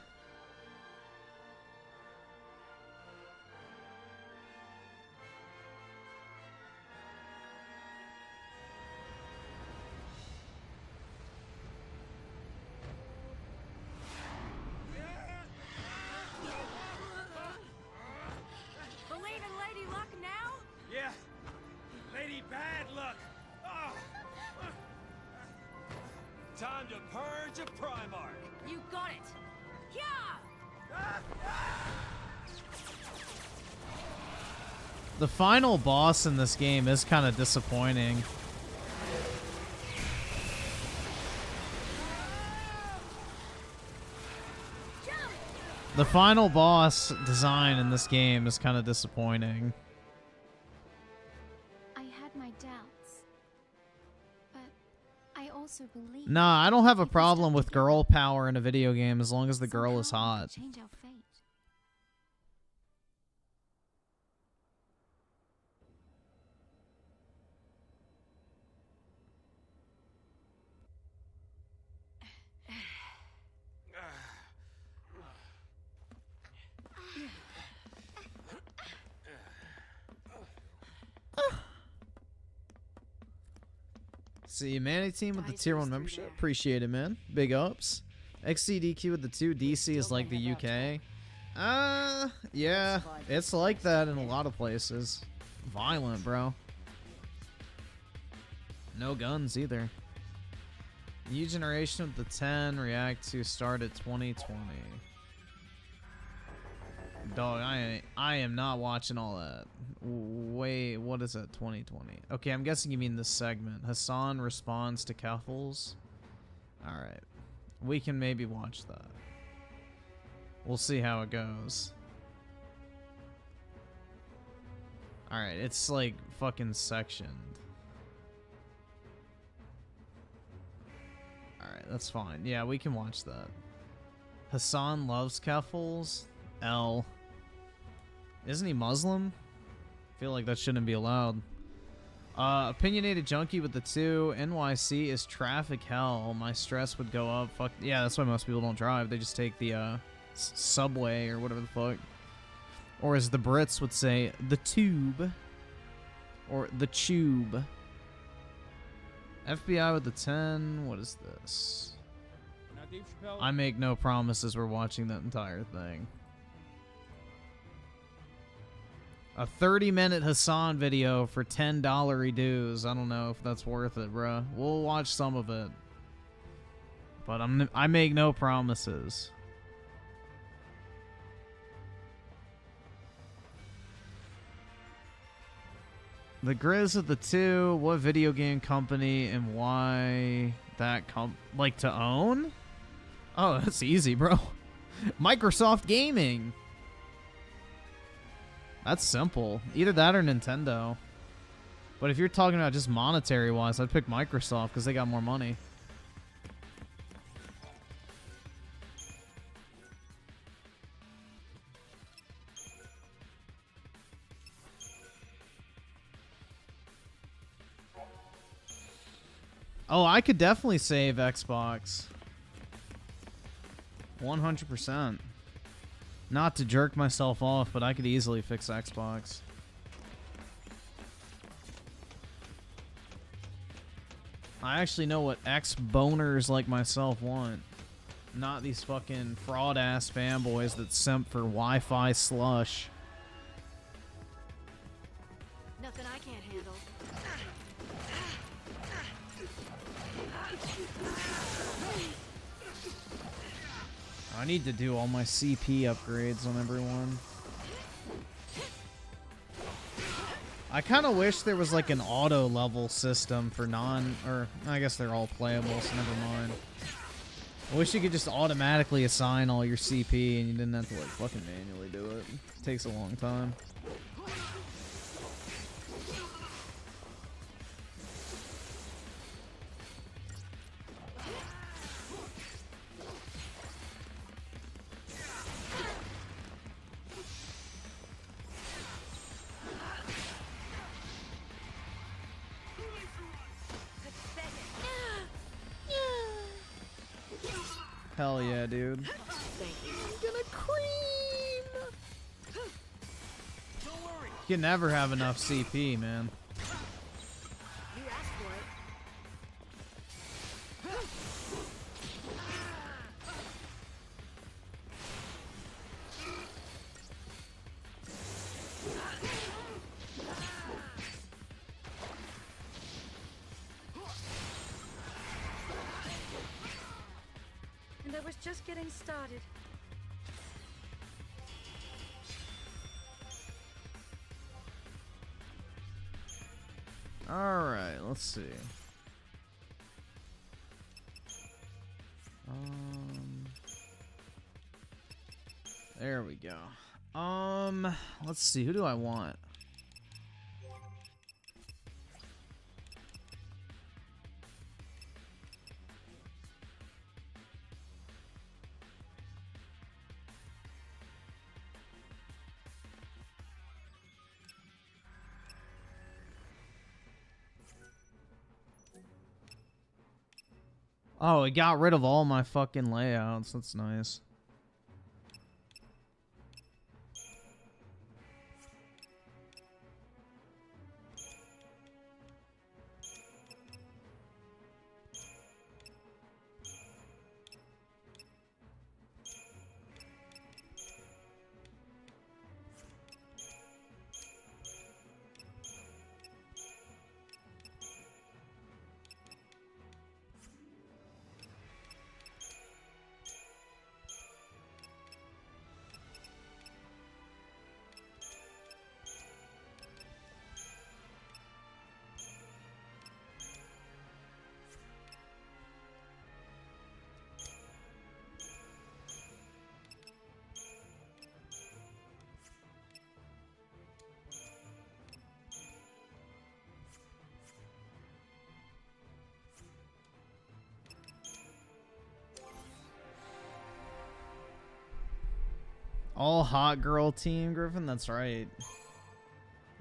Believe in Lady Luck now? Yeah. Lady Bad Luck. Oh. Time to purge a Primarch. You got it. Yeah! The final boss in this game is kind of disappointing. The final boss design in this game is kind of disappointing. I had my doubts, but I also believe. Nah, I don't have a if we problem stuck with together, girl power in a video game as long as the girl is somehow we hot. could change our fate. See, Manny team with the Dice tier was 1 through membership. there. Appreciate it, man. Big ups. XCDQ with the 2. DC is like the UK. Yeah. It's like that in a lot of places. Violent, bro. No guns either. New generation of the 10 react to start at 2020. Dog, I am not watching all that. Wait, what is that? 2020. Okay, I'm guessing you mean this segment. Hassan responds to Keffels. Alright. We can maybe watch that. We'll see how it goes. Alright, it's like fucking sectioned. Alright, that's fine. Yeah, we can watch that. Hassan loves Keffels. L. Isn't he Muslim? I feel like that shouldn't be allowed. Opinionated junkie with the 2. NYC is traffic hell. My stress would go up. Fuck. Yeah, that's why most people don't drive. They just take the subway or whatever the fuck. Or as the Brits would say, the tube. Or the tube. FBI with the 10. What is this? I make no promises we're watching that entire thing. A 30-minute Hassan video for $10 dues. I don't know if that's worth it, bruh. We'll watch some of it. But I make no promises. The Grizz of the 2. What video game company and why that like to own? Oh, that's easy, bro. Microsoft Gaming. That's simple. Either that or Nintendo. But if you're talking about just monetary-wise, I'd pick Microsoft because they got more money. Oh, I could definitely save Xbox. 100%. Not to jerk myself off, but I could easily fix Xbox. I actually know what ex-boners like myself want. Not these fucking fraud-ass fanboys that simp for Wi-Fi slush. Nothing I can't handle. I need to do all my CP upgrades on everyone. I kind of wish there was like an auto level system for or I guess they're all playable, so never mind. I wish you could just automatically assign all your CP and you didn't have to like fucking manually do it. It takes a long time. Hell yeah, dude. I'm gonna cream. You can never have enough CP, man. You asked for it. And I was just getting started. All right, let's see. There we go. Let's see. Who do I want? Oh, it got rid of all my fucking layouts. That's nice. All hot girl team, Griffin. That's right.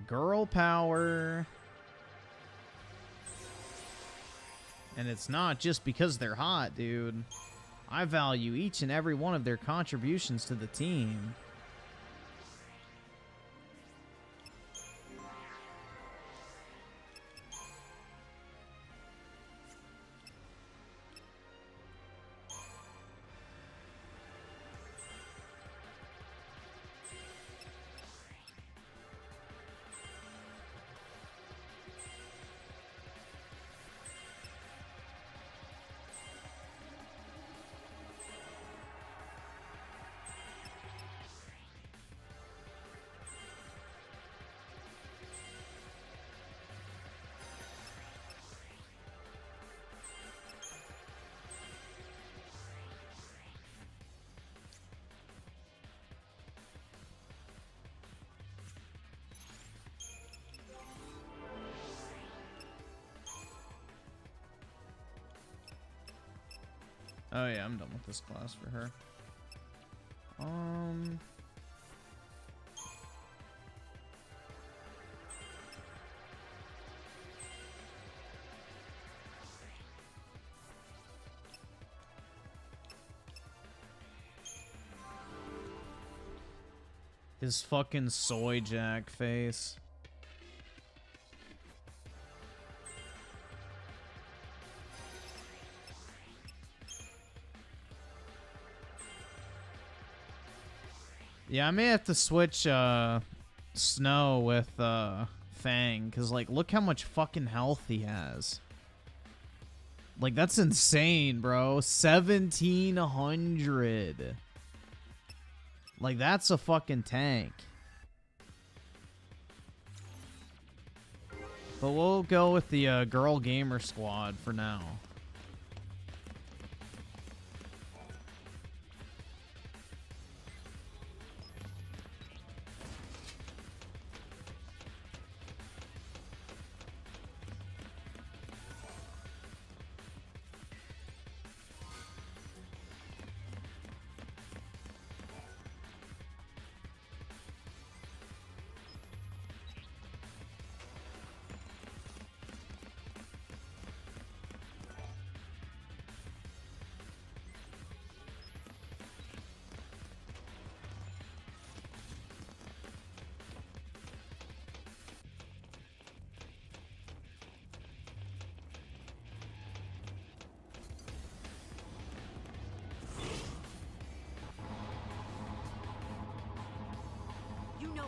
Girl power. And it's not just because they're hot, dude. I value each and every one of their contributions to the team. Oh yeah, I'm done with this class for her. His fucking soy jack face. Yeah, I may have to switch Snow with Fang, because, like, look how much fucking health he has. Like, that's insane, bro. 1,700. Like, that's a fucking tank. But we'll go with the girl gamer squad for now.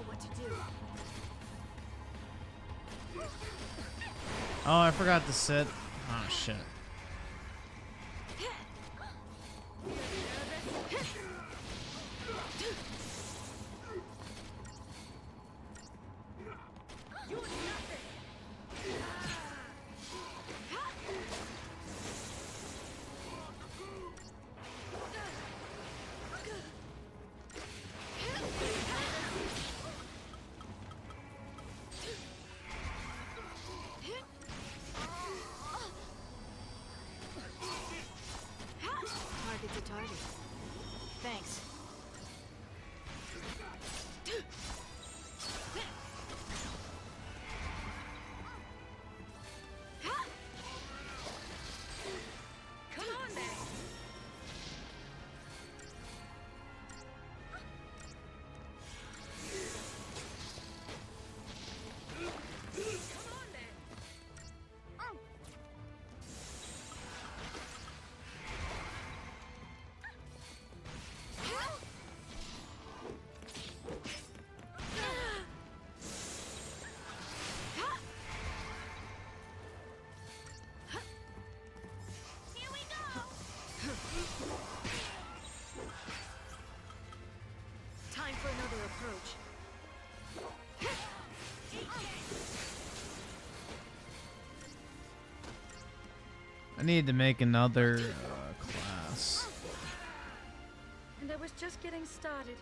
What to do. Oh, I forgot to sit. Oh, shit. Thanks. Come on then. Time for another approach. I need to make another class. And I was just getting started.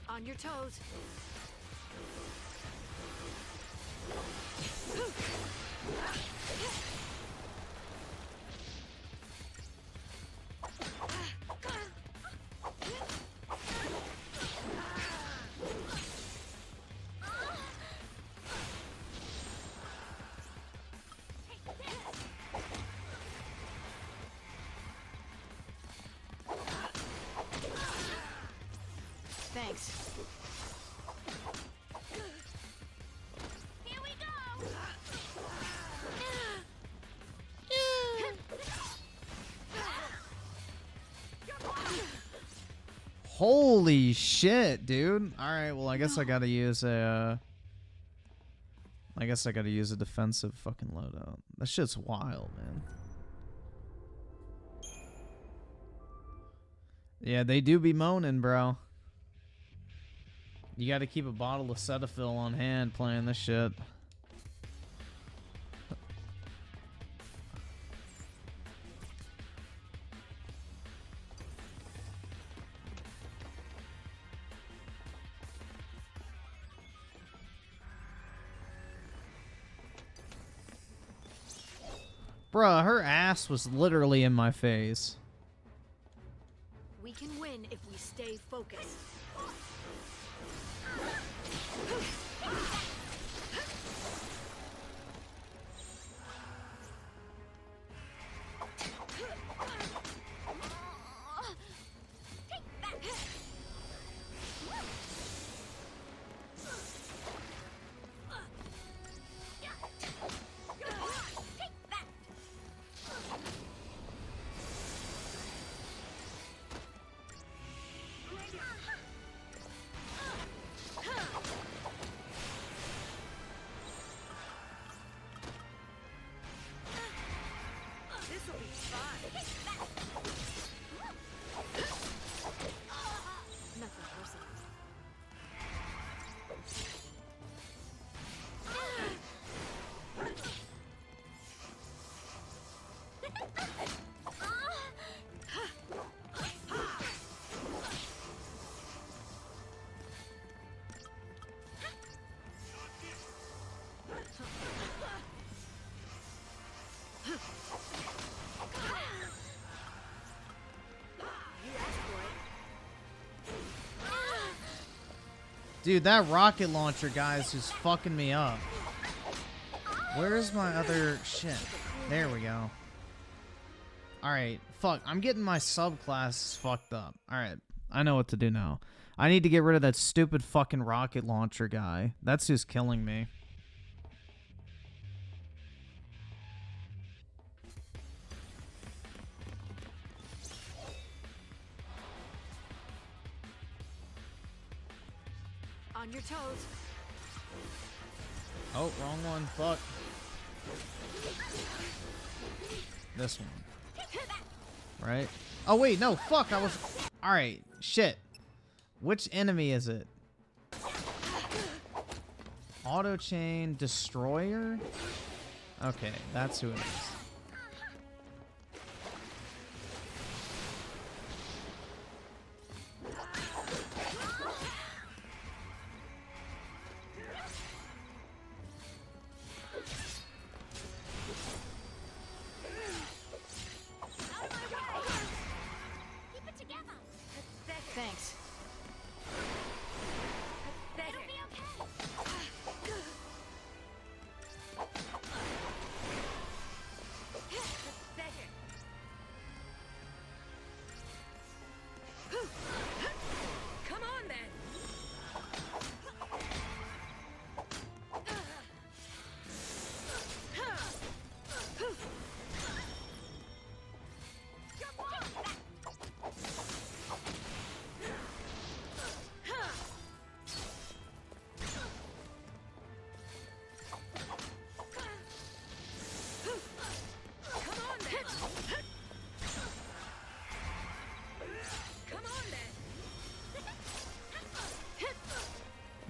On your toes. Thanks. Here we go. Holy shit, dude. Alright, well, I guess I gotta use a... I guess I gotta use a defensive fucking loadout. That shit's wild, man. Yeah, they do be moaning, bro. You gotta keep a bottle of Cetaphil on hand playing this shit. Bruh, her ass was literally in my face. We can win if we stay focused. Dude, that rocket launcher guy is just fucking me up. Where's my other shit? There we go. Alright, fuck. I'm getting my subclasses fucked up. Alright, I know what to do now. I need to get rid of that stupid fucking rocket launcher guy. That's just killing me. On your toes. Oh, wrong one. Fuck. This one. Right? Oh, wait. No, fuck. I was... Alright. Shit. Which enemy is it? Auto Chain Destroyer? Okay, that's who it is. Thanks.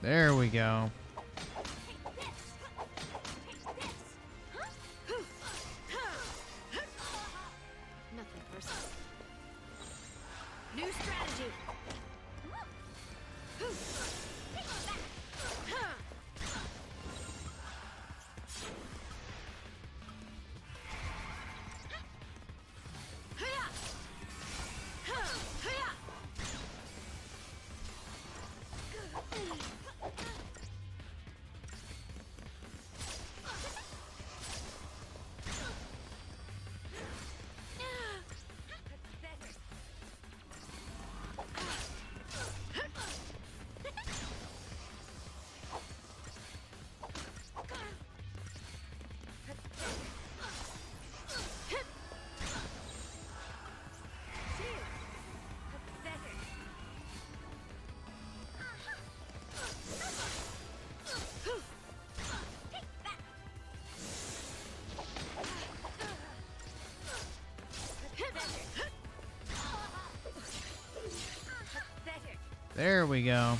There we go. Nothing personal. New strategy. There we go.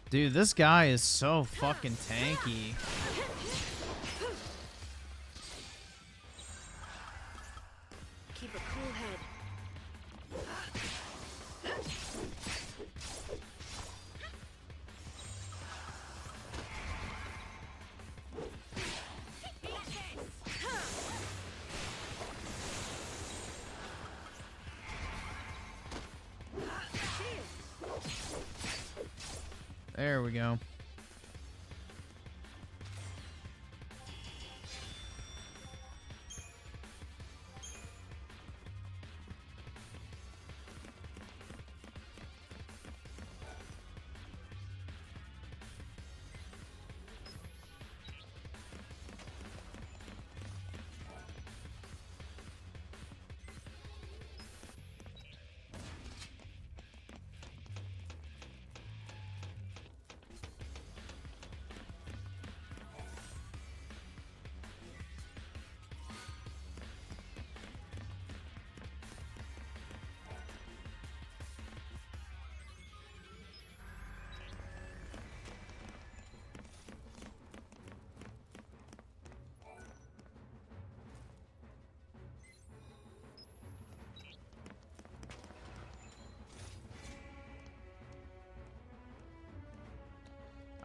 Dude, this guy is so fucking tanky. Keep a cool head. There we go.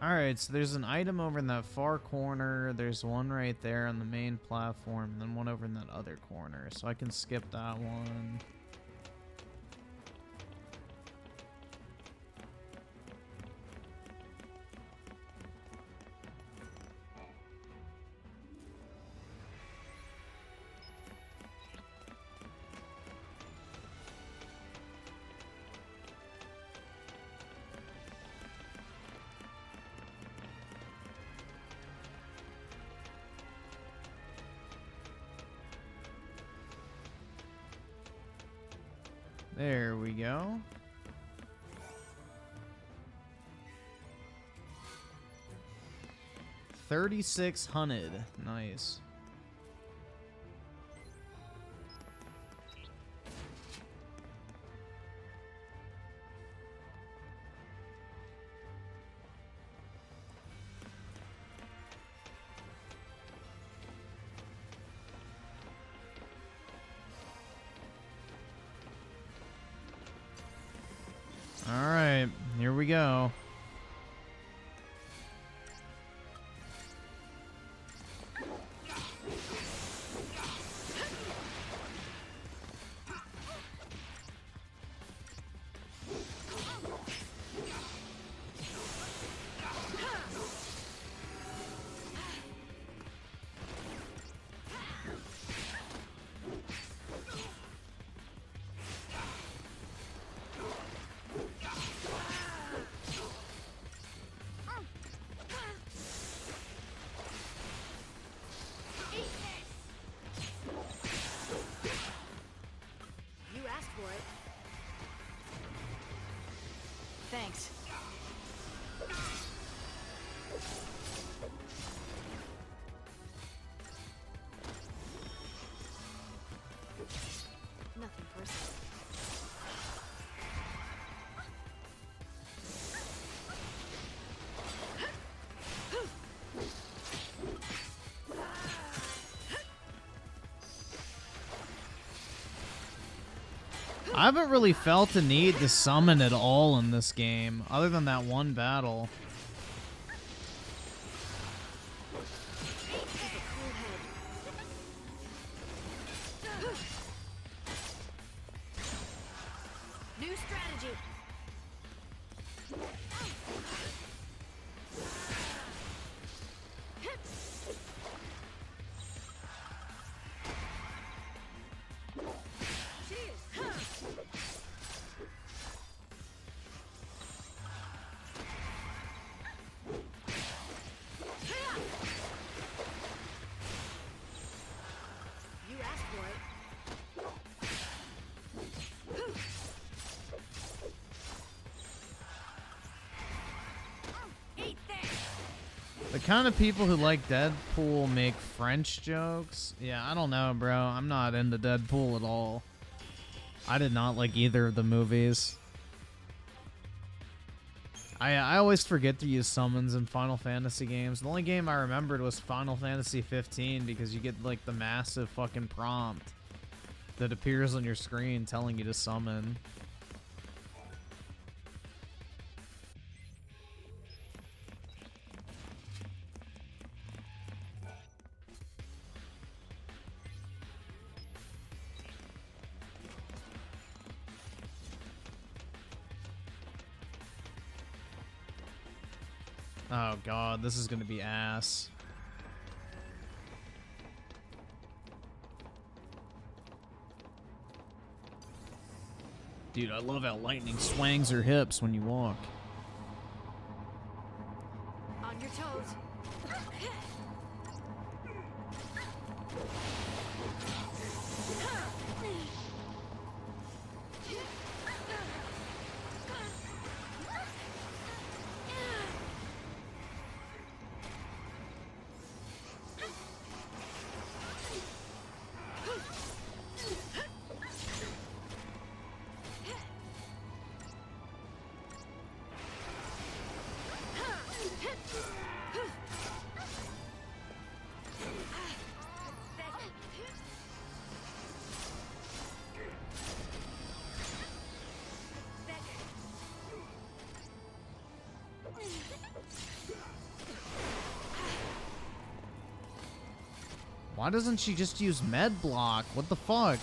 Alright, so there's an item over in that far corner, there's one right there on the main platform, and then one over in that other corner, so I can skip that one. There we go. $3,600. Nice. Alright, here we go. I haven't really felt the need to summon at all in this game, other than that one battle. New strategy. You asked for it. Eat this! The kind of people who like Deadpool make French jokes. Yeah, I don't know, bro. I'm not into Deadpool at all. I did not like either of the movies. I always forget to use summons in Final Fantasy games. The only game I remembered was Final Fantasy 15 because you get like the massive fucking prompt that appears on your screen telling you to summon. Oh god, this is gonna be ass. Dude, I love how lightning swings her hips when you walk. On your toes. Why doesn't she just use med block? What the fuck?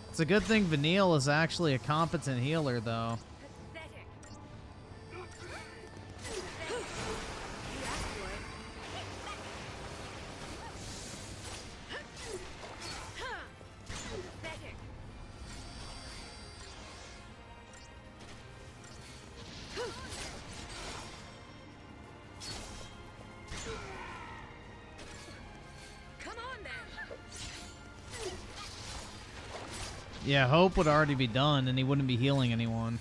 It's a good thing Vanille is actually a competent healer, though. Yeah, Hope would already be done, and he wouldn't be healing anyone.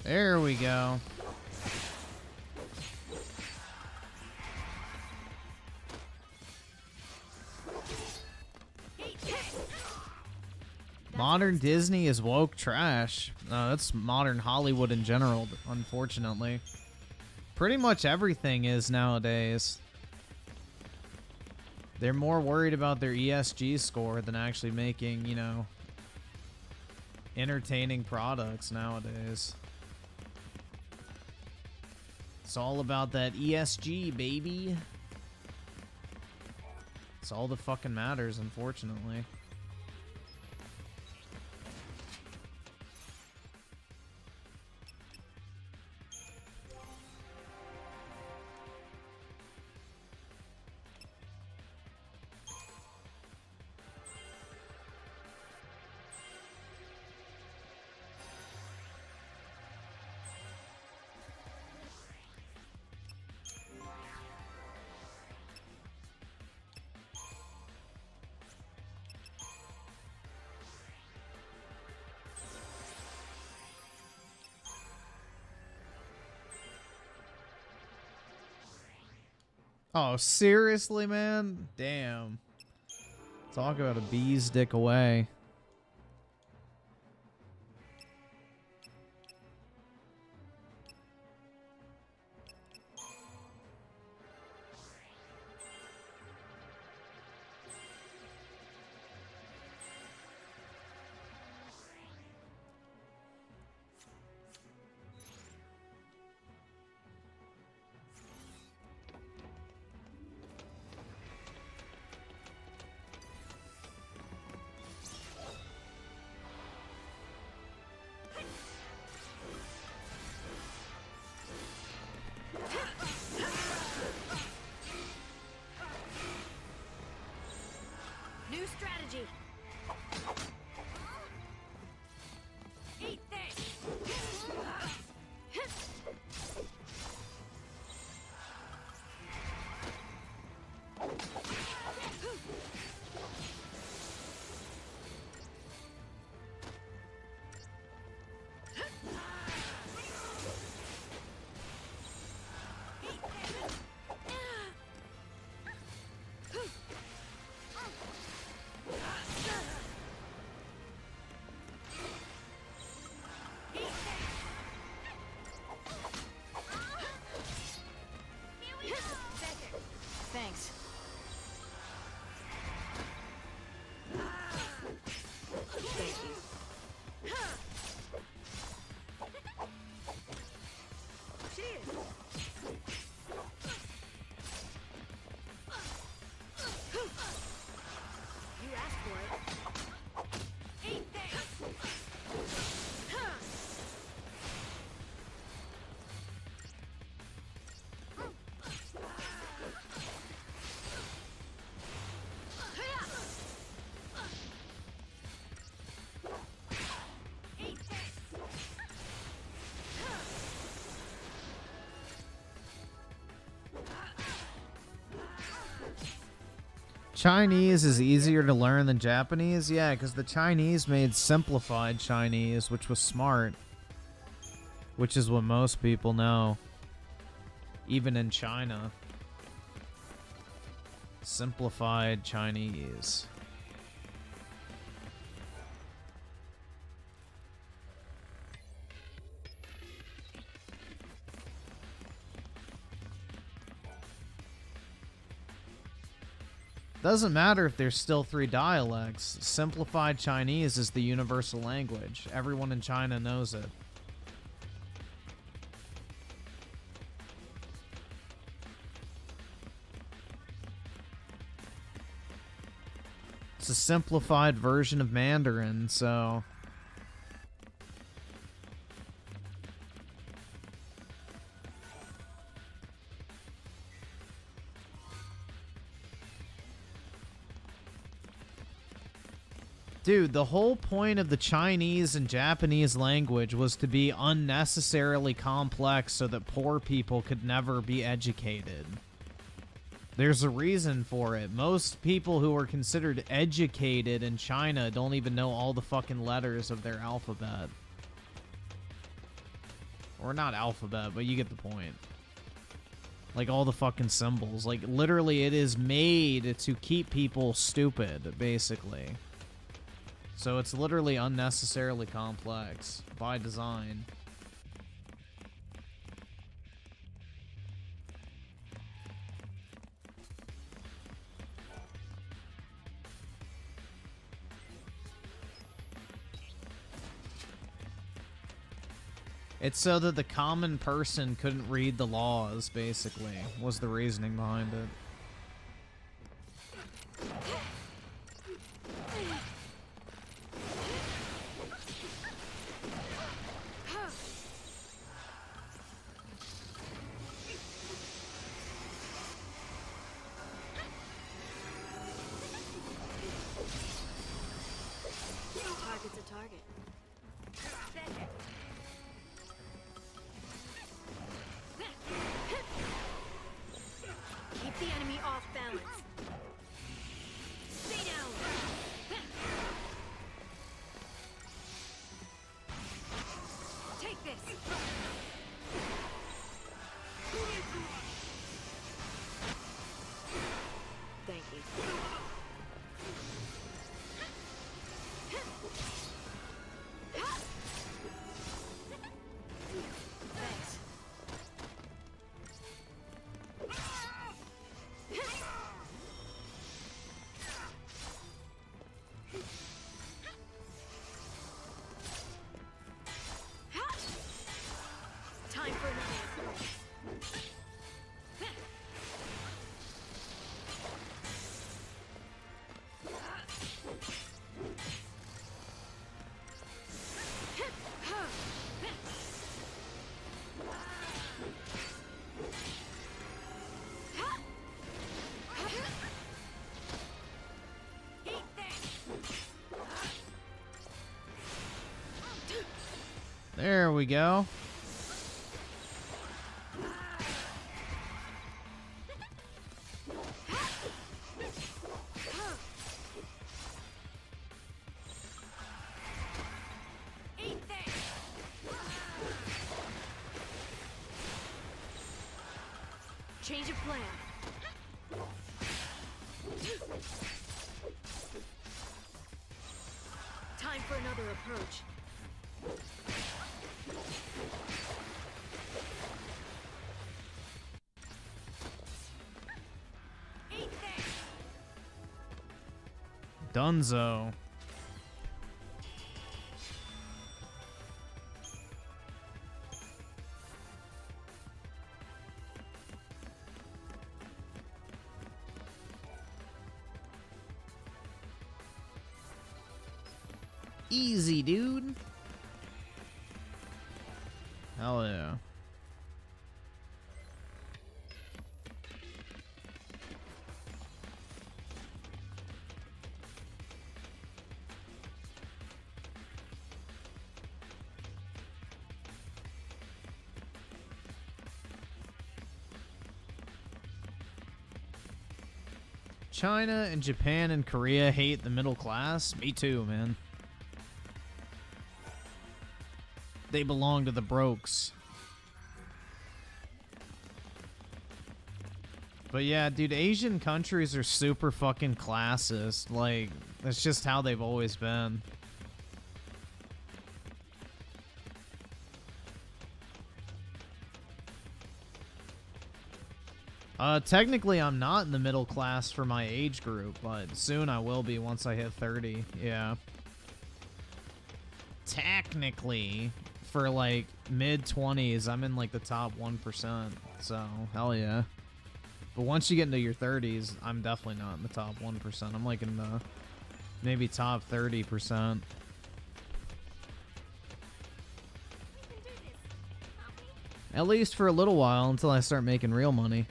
There we go. Modern Disney is woke trash. That's modern Hollywood in general, unfortunately. Pretty much everything is nowadays. They're more worried about their ESG score than actually making, you know, entertaining products nowadays. It's all about that ESG, baby. It's all that fucking matters, unfortunately. Oh, seriously, man? Damn. Talk about a bee's dick away. New strategy. Eat this. Thanks. Thank you. Cheers. You asked for it. Eat this. Chinese is easier to learn than Japanese? Yeah, because the Chinese made simplified Chinese, which was smart. Which is what most people know. Even in China. Simplified Chinese. Doesn't matter if there's still 3 dialects. Simplified Chinese is the universal language. Everyone in China knows it. It's a simplified version of Mandarin, so... Dude, the whole point of the Chinese and Japanese language was to be unnecessarily complex so that poor people could never be educated. There's a reason for it. Most people who are considered educated in China don't even know all the fucking letters of their alphabet. Or not alphabet, but you get the point. Like all the fucking symbols. Like literally it is made to keep people stupid, basically. So it's literally unnecessarily complex by design. It's so that the common person couldn't read the laws, basically, was the reasoning behind it. Target's a target. Keep the enemy off balance. Stay down. Take this. Thank you. Thanks. Time for another approach. There we go. Change of plan. Time for another approach. Dunzo. Easy, dude. Hell yeah. China and Japan and Korea hate the middle class. Me too, man. They belong to the brokes. But yeah, dude, Asian countries are super fucking classist. Like, that's just how they've always been. Technically, I'm not in the middle class for my age group, but soon I will be once I hit 30. Yeah. Technically, for like mid-20s, I'm in like the top 1%. So, hell yeah. But once you get into your 30s, I'm definitely not in the top 1%. I'm like in the maybe top 30%. At least for a little while until I start making real money.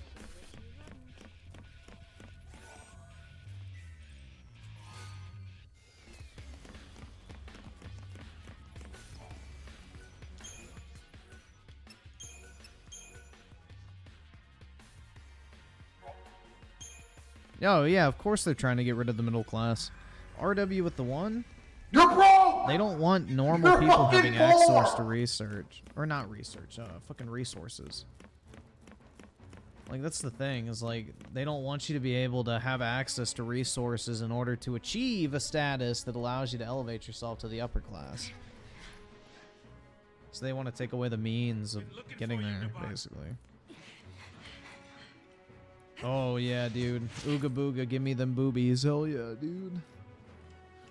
Oh, yeah, of course they're trying to get rid of the middle class. RW with the one? You're broke! They don't want normal You're people fucking having poor! access to research. Or not research, fucking resources. Like, that's the thing, is like, they don't want you to be able to have access to resources in order to achieve a status that allows you to elevate yourself to the upper class. So they want to take away the means of getting there, basically. Oh, yeah, dude. Ooga booga, give me them boobies. Hell yeah, dude.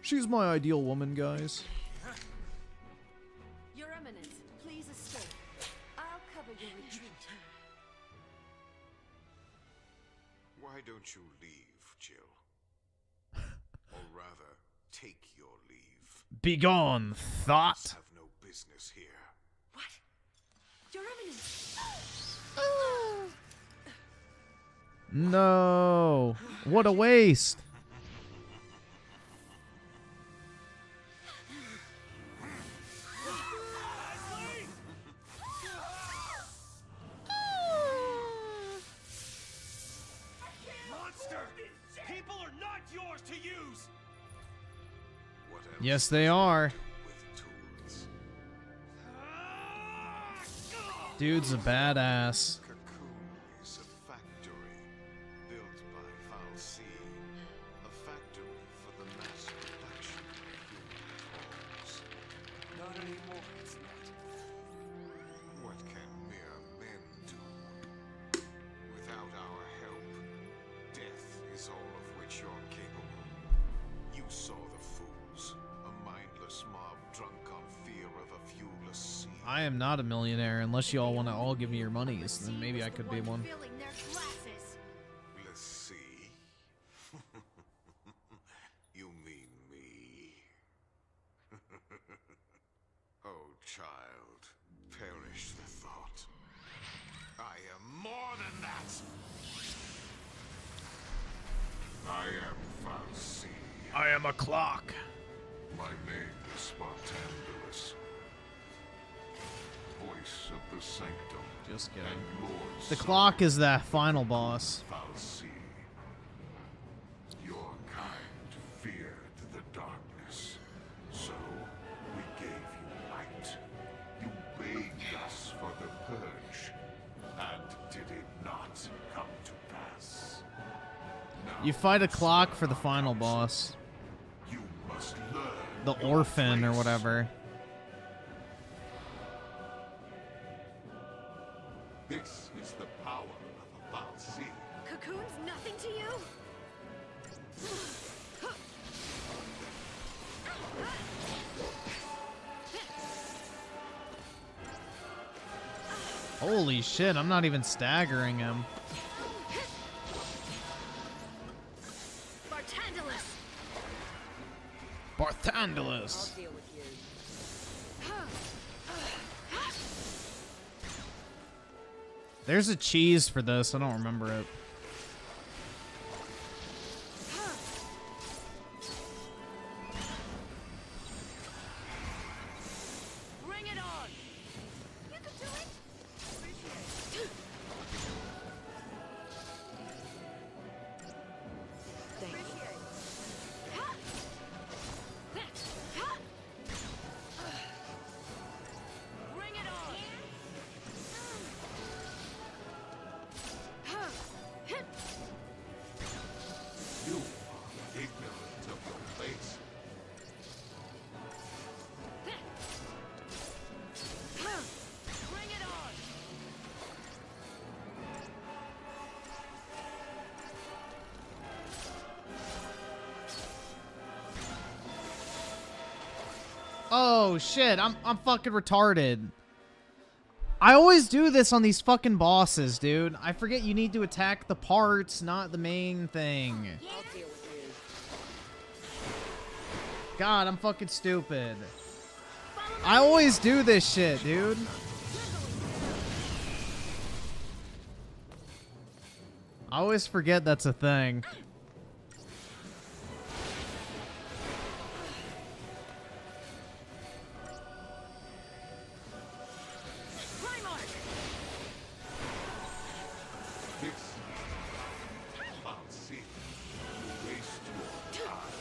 She's my ideal woman, guys. Your Eminence, please escape. Why don't you leave, Jill? Or rather, take your leave. Begone, thought. Have no business here. What? Your Eminence! No. What a waste. Monster! People are not yours to use! What else Yes, they are. with tools? Dude's a badass. Cocoon is a factory built by Falsi. A factory for the mass production of human forms. Not anymore, it's not. What can mere men do? Without our help, death is all of which you're capable. You saw the fools, a mindless mob drunk on fear of a viewless sea. I am not a millionaire unless you all want to all give me your monies. Then maybe I could be one. Filling their glasses. Let's see. You mean me? Oh, child, perish the thought. I am more than that. I am Falsi. I am a clock. My name is Spartandulus. Voice of the Sanctum. Just kidding. And Lord The Son clock is that final boss. Falsi. Your kind feared the darkness, so we gave you light. You begged us for the purge, and did it not come to pass? Now, You fight a clock for the final boss. you must learn The your orphan or place. whatever. This is the power of a Falsi. Cocoon's nothing to you? Holy shit, I'm not even staggering him. Bartandulus! Barthandulus. Deal with you. There's a cheese for this. I don't remember it. Bring it on! You can do it! Thank you. Bring it on! You are ignorant of your place. Bring it on! Oh shit, I'm fucking retarded. I always do this on these fucking bosses, dude. I forget you need to attack the parts, not the main thing. I'll deal with you. God, I'm fucking stupid. I always do this shit, dude. I always forget that's a thing. Primarch! This Falsi. You waste your time.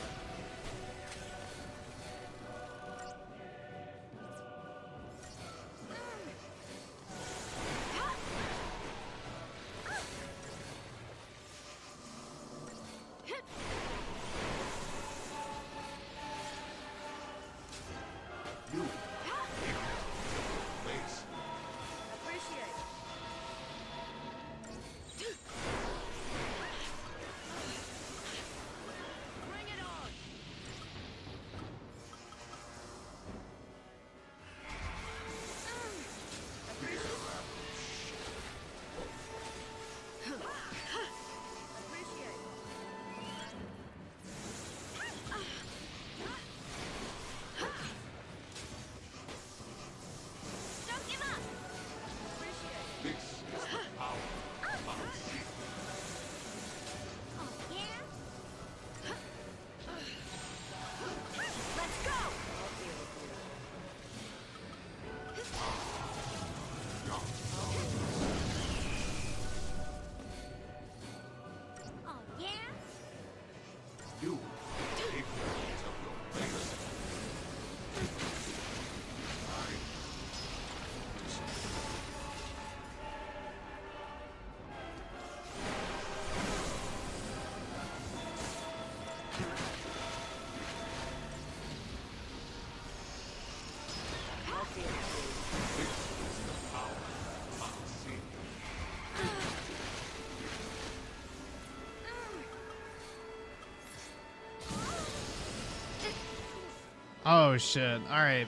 Oh shit. All right.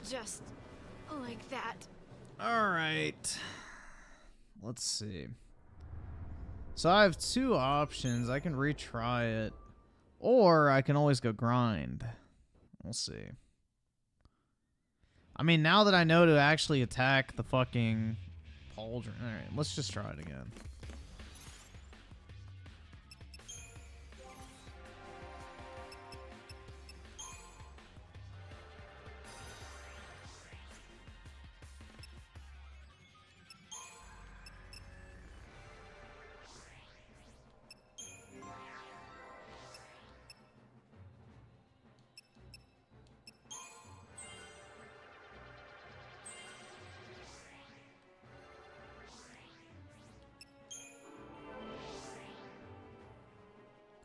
Just like that. All right. Let's see. So I have two options. I can retry it, or I can always go grind. We'll see. I mean, now that I know to actually attack the fucking pauldron. All right, let's just try it again.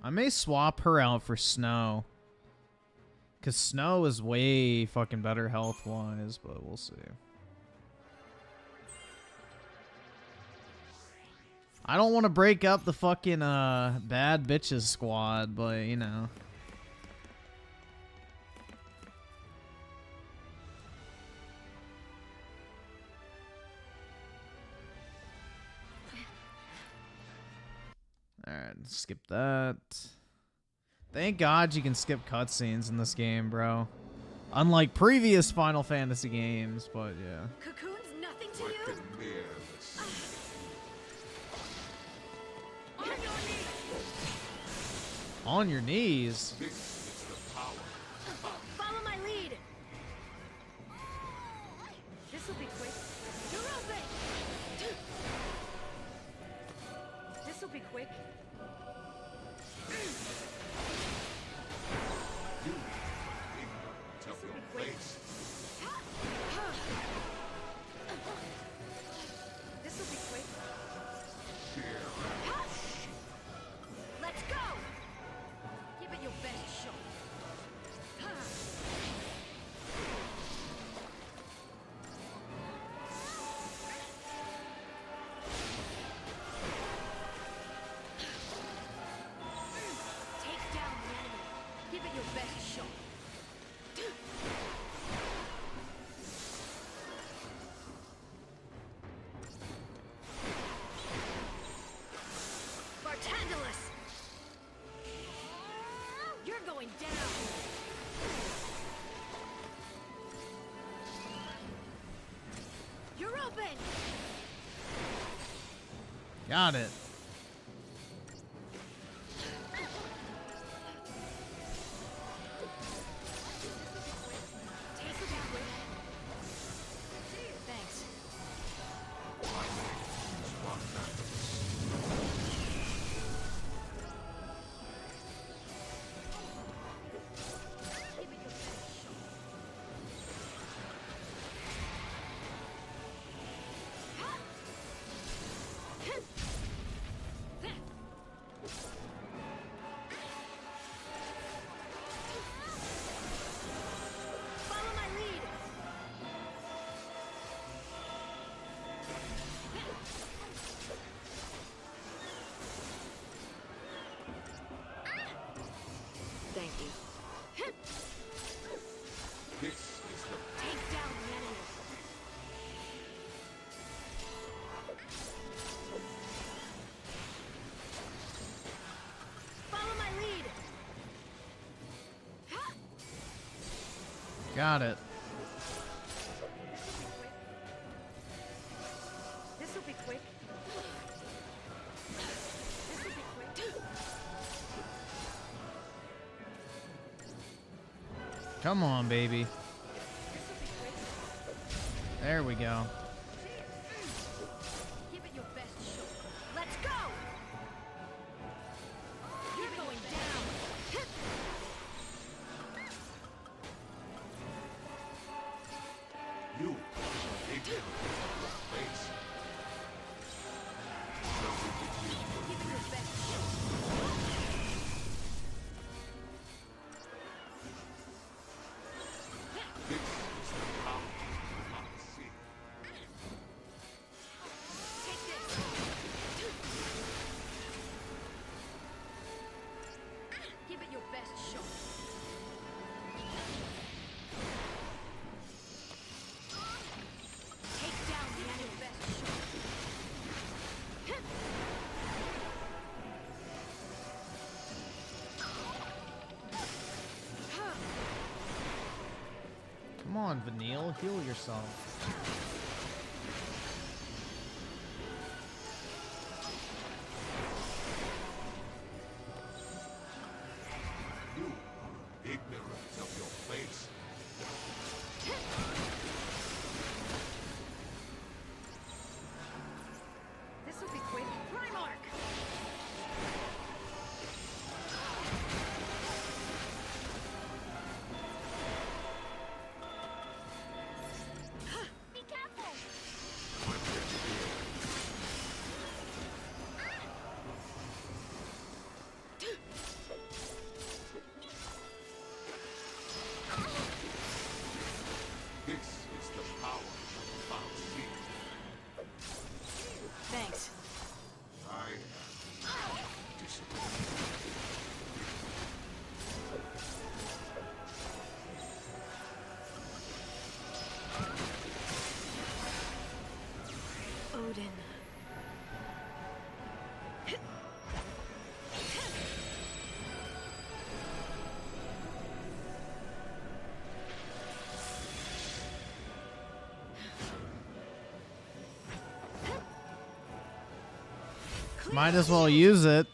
I may swap her out for Snow. Because Snow is way fucking better health-wise, but we'll see. I don't want to break up the fucking bad bitches squad, but you know. Alright, skip that. Thank God you can skip cutscenes in this game, bro. Unlike previous Final Fantasy games, but yeah. Cocoon's nothing to you? On your knees? Follow my lead. This'll be quick. This'll be quick. Let's go! Give it your best shot. Take down the enemy. Give it your best shot. Bartandalus! You're going down! You're open! Got it. Take it that way. Thanks. Give it your best shot. Follow my lead. Thank you. Take down the enemy. Follow my lead. Got it. This'll be quick. This'll be quick. Come on, baby. This'll be quick. There we go. Give it your best shot. Let's go! You're going down. You take down face. Give it your best shot. This is the power of unseen. Take this. Give it your best shot. Come on, Vanille, heal yourself. You are ignorant of your place. This will be quick. Primarch! Be careful! This is the power of foul speed. Thanks. I am disciplined. Odin. Might as well use it.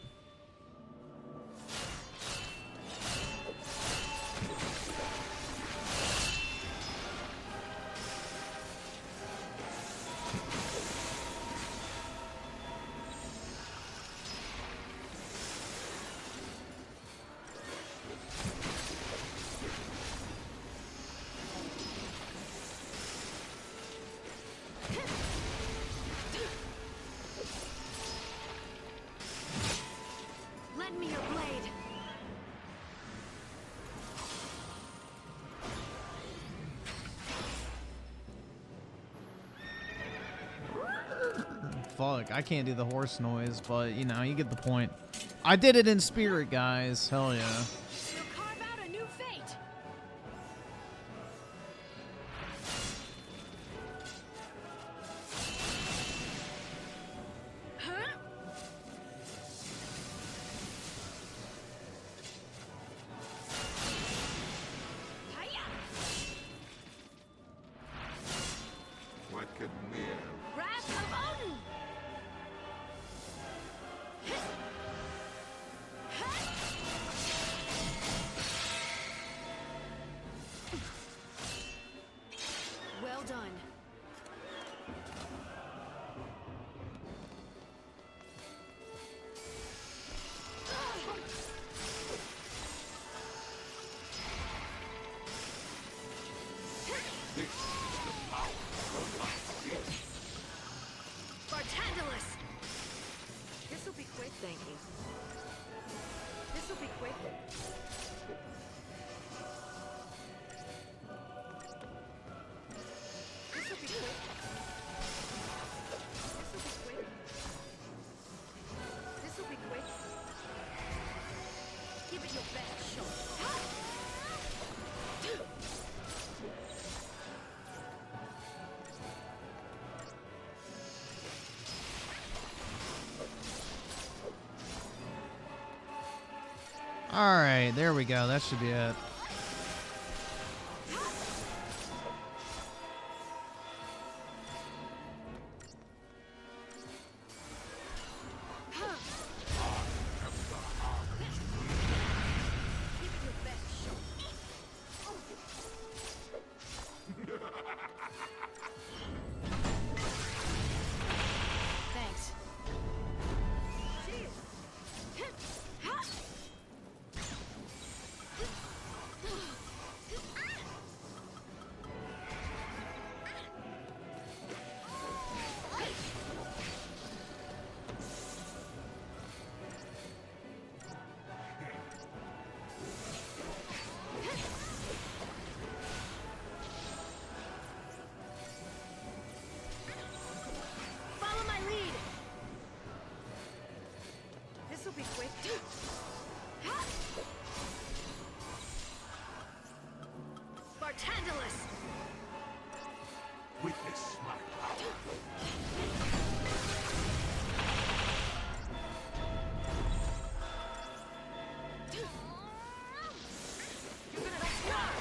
Lend me your blade. Fuck, I can't do the horse noise, but you know, you get the point. I did it in spirit, guys. Hell yeah. You'll carve out a new fate. Huh? Hiya! What could mere Wrath of Odin! Well done. this is the power of foul speed. Bartandalus! This'll be quick, thank you. This'll be quick. This'll be quick. This'll be quick. This'll be quick. Give it your best shot. Alright, there we go. That should be it. Give it your best shot. Thanks. Follow my lead. This'll be quick. Bartandalus! Witness my power. You're gonna die.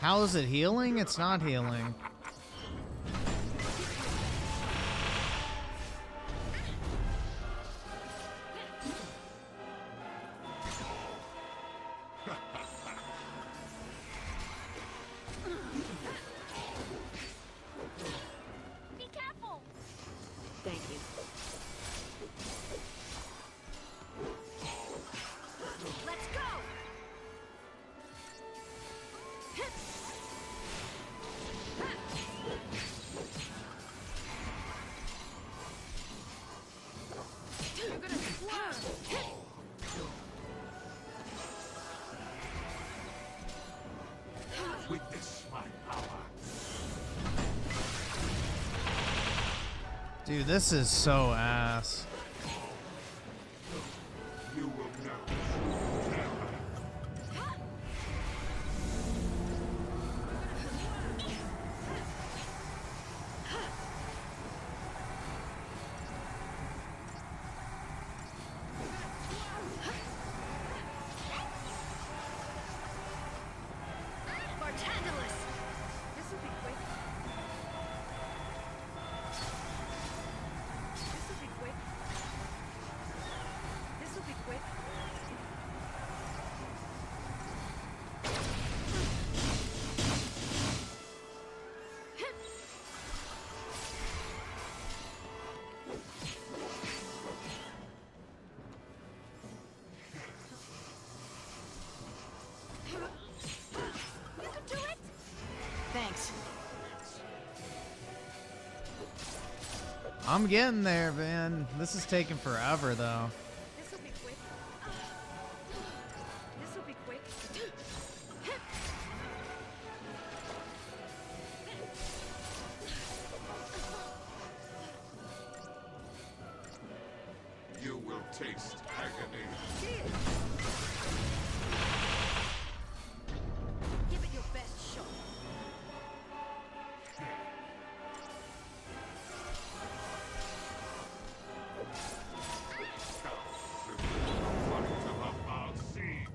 How is it healing? It's not healing. Be careful. Thank you. Let's go. You're gonna swerve. Witness my power. Dude, this is so ass. You will know. Bartandalus. This'll be quick. This'll be quick. This'll be quick. You can do it. Thanks. I'm getting there, man. This is taking forever, though. This'll be quick. This'll be quick. You will taste agony. Give it your best shot. I'll see.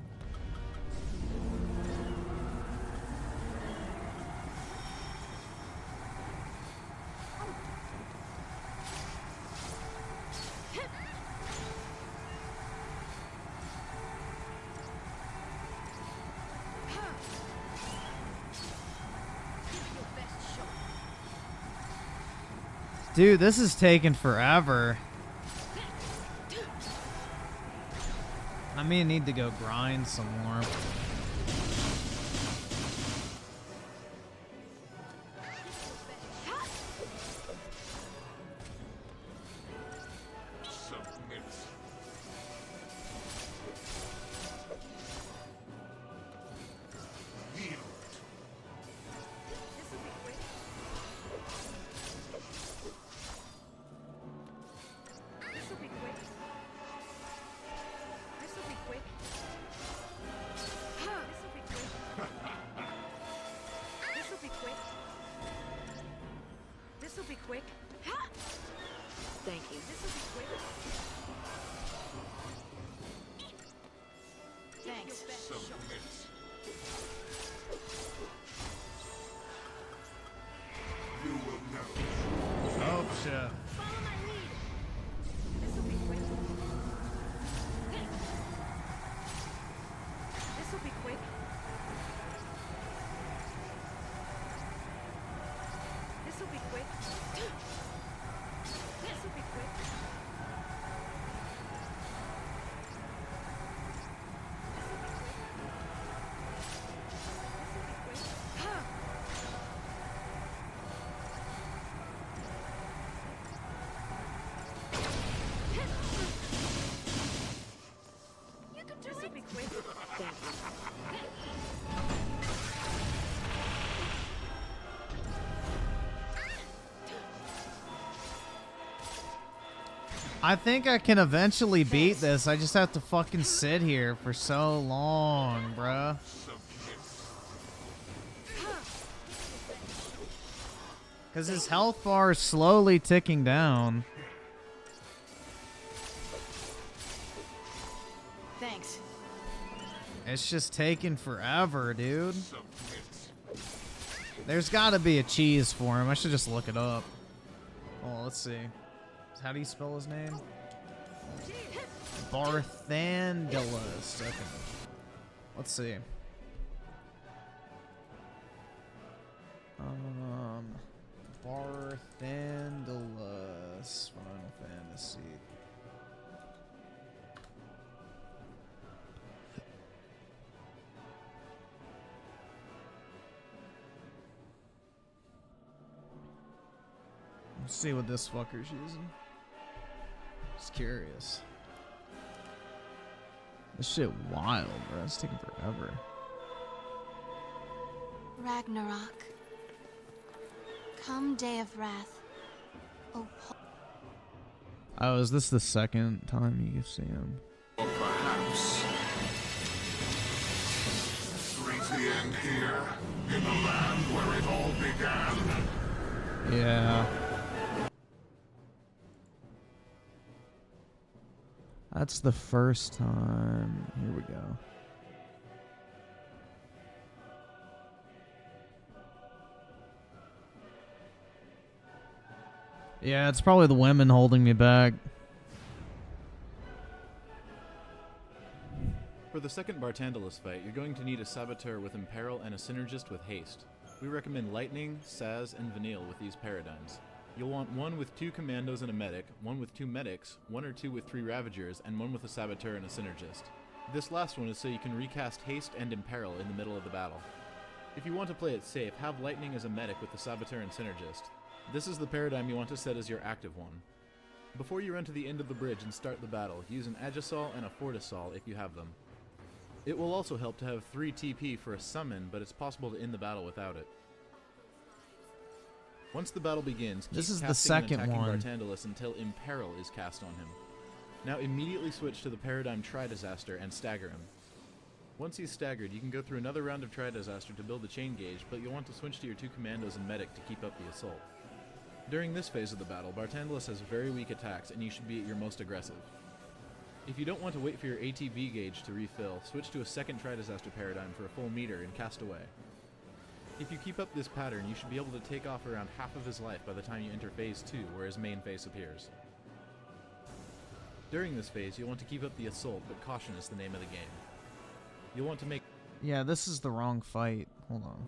Give it your best shot. Dude, this is taking forever. I may need to go grind some more. Submit. Yield. This'll be quick. This'll be quick. This'll be quick. This'll be quick. This'll be quick. This'll be quick. Thank you. This'll be quick. Thanks. Submit. You will know. Oh, shit. Follow my lead. This'll be quick. This'll be quick. This'll be quick. This'll be quick. You can do it. This'll be quick. Thank you. I think I can eventually beat this. I just have to fucking sit here for so long, bruh. Because his health bar is slowly ticking down. Thanks. It's just taking forever, dude. Submit. There's gotta be a cheese for him. I should just look it up. Oh, let's see. How do you spell his name? Barthandilus. Okay. Let's see. Barthandilus. Final Fantasy. Let's see what this fucker's using. Just curious. This shit wild, bro. It's taking forever. Ragnarok. Come day of wrath. Oh, is this the second time you see him? Or perhaps reach the end here, in the land where it all began. Yeah. That's the first time. Here we go. Yeah, it's probably the women holding me back. For the second Barthandilus fight, you're going to need a Saboteur with Imperil and a Synergist with Haste. We recommend Lightning, Saz, and Vanille with these paradigms. You'll want one with 2 Commandos and a Medic, one with 2 Medics, 1 or 2 with 3 Ravagers, and one with a Saboteur and a Synergist. This last one is so you can recast Haste and Imperil in the middle of the battle. If you want to play it safe, have Lightning as a Medic with the Saboteur and Synergist. This is the paradigm you want to set as your active one. Before you run to the end of the bridge and start the battle, use an Agisol and a Fortisol if you have them. It will also help to have 3 TP for a summon, but it's possible to end the battle without it. Once the battle begins, keep this is casting the second and attacking one. Barthandilus until Imperil is cast on him. Now immediately switch to the paradigm Tri-Disaster and stagger him. Once he's staggered, you can go through another round of Tri-Disaster to build the chain gauge, but you'll want to switch to your 2 Commandos and Medic to keep up the assault. During this phase of the battle, Barthandilus has very weak attacks and you should be at your most aggressive. If you don't want to wait for your ATB gauge to refill, switch to a second Tri-Disaster paradigm for a full meter and cast away. If you keep up this pattern, you should be able to take off around half of his life by the time you enter phase 2, where his main face appears. During this phase, you'll want to keep up the assault, but caution is the name of the game. You'll want to make... Yeah, this is the wrong fight. Hold on.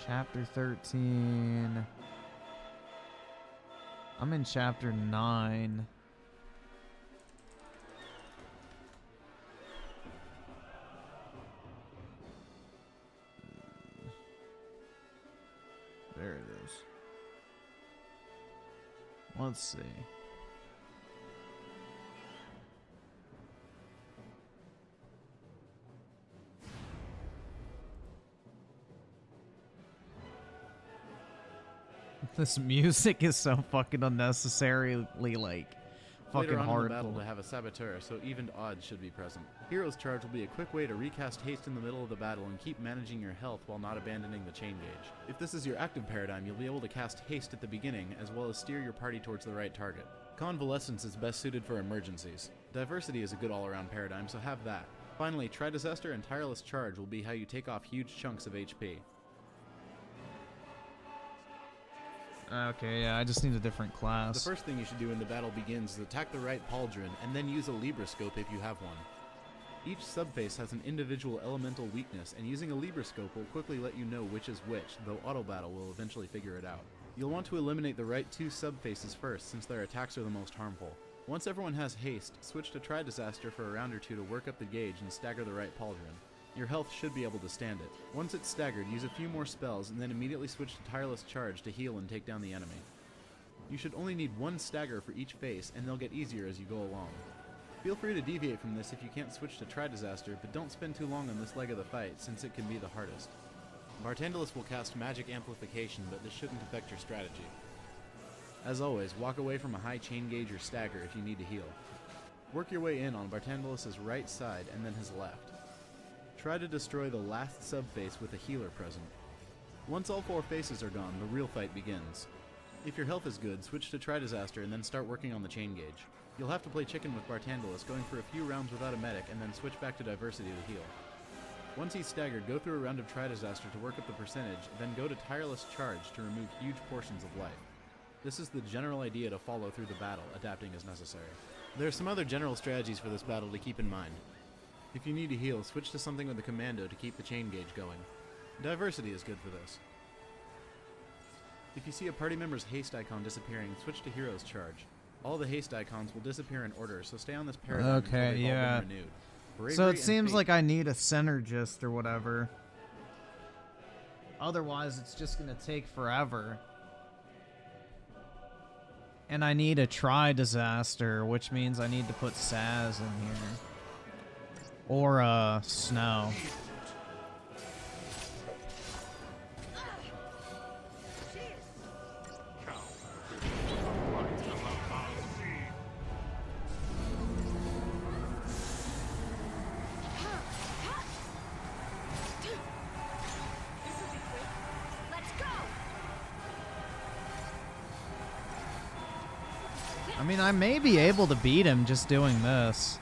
Chapter 13. I'm in chapter 9. There it is. Let's see. This music is so fucking unnecessarily like fucking Later on in hard. the battle to have a Saboteur, so evened odds should be present. Hero's Charge will be a quick way to recast Haste in the middle of the battle and keep managing your health while not abandoning the chain gauge. If this is your active paradigm, you'll be able to cast Haste at the beginning, as well as steer your party towards the right target. Convalescence is best suited for emergencies. Diversity is a good all-around paradigm, so have that. Finally, Tri-Disaster and Tireless Charge will be how you take off huge chunks of HP. Okay, yeah, I just need a different class. The first thing you should do when the battle begins is attack the right pauldron, and then use a Librascope if you have one. Each subface has an individual elemental weakness, and using a Librascope will quickly let you know which is which, though auto battle will eventually figure it out. You'll want to eliminate the right 2 subfaces first, since their attacks are the most harmful. Once everyone has haste, switch to Tri-Disaster for a round or 2 to work up the gauge and stagger the right pauldron. Your health should be able to stand it. Once it's staggered, use a few more spells and then immediately switch to Tireless Charge to heal and take down the enemy. You should only need 1 stagger for each face, and they'll get easier as you go along. Feel free to deviate from this if you can't switch to Tri-Disaster, but don't spend too long on this leg of the fight, since it can be the hardest. Barthandilus will cast Magic Amplification, but this shouldn't affect your strategy. As always, walk away from a high chain gauge or stagger if you need to heal. Work your way in on Barthandilus' right side and then his left. Try to destroy the last subface with a healer present. Once all 4 faces are gone, the real fight begins. If your health is good, switch to Tri-Disaster and then start working on the chain gauge. You'll have to play chicken with Bartandalus, going for a few rounds without a medic, and then switch back to Diversity to heal. Once he's staggered, go through a round of Tri-Disaster to work up the percentage, then go to Tireless Charge to remove huge portions of life. This is the general idea to follow through the battle, adapting as necessary. There are some other general strategies for this battle to keep in mind. If you need to heal, switch to something with a commando to keep the chain gauge going. Diversity is good for this. If you see a party member's haste icon disappearing, switch to Hero's Charge. All the haste icons will disappear in order, so stay on this paradigm until they've all been renewed. Bravery So it and seems faith- like I need a synergist or whatever. Otherwise, it's just gonna take forever. And I need a Tri-Disaster, which means I need to put Saz in here. Or, Snow. I mean, I may be able to beat him just doing this.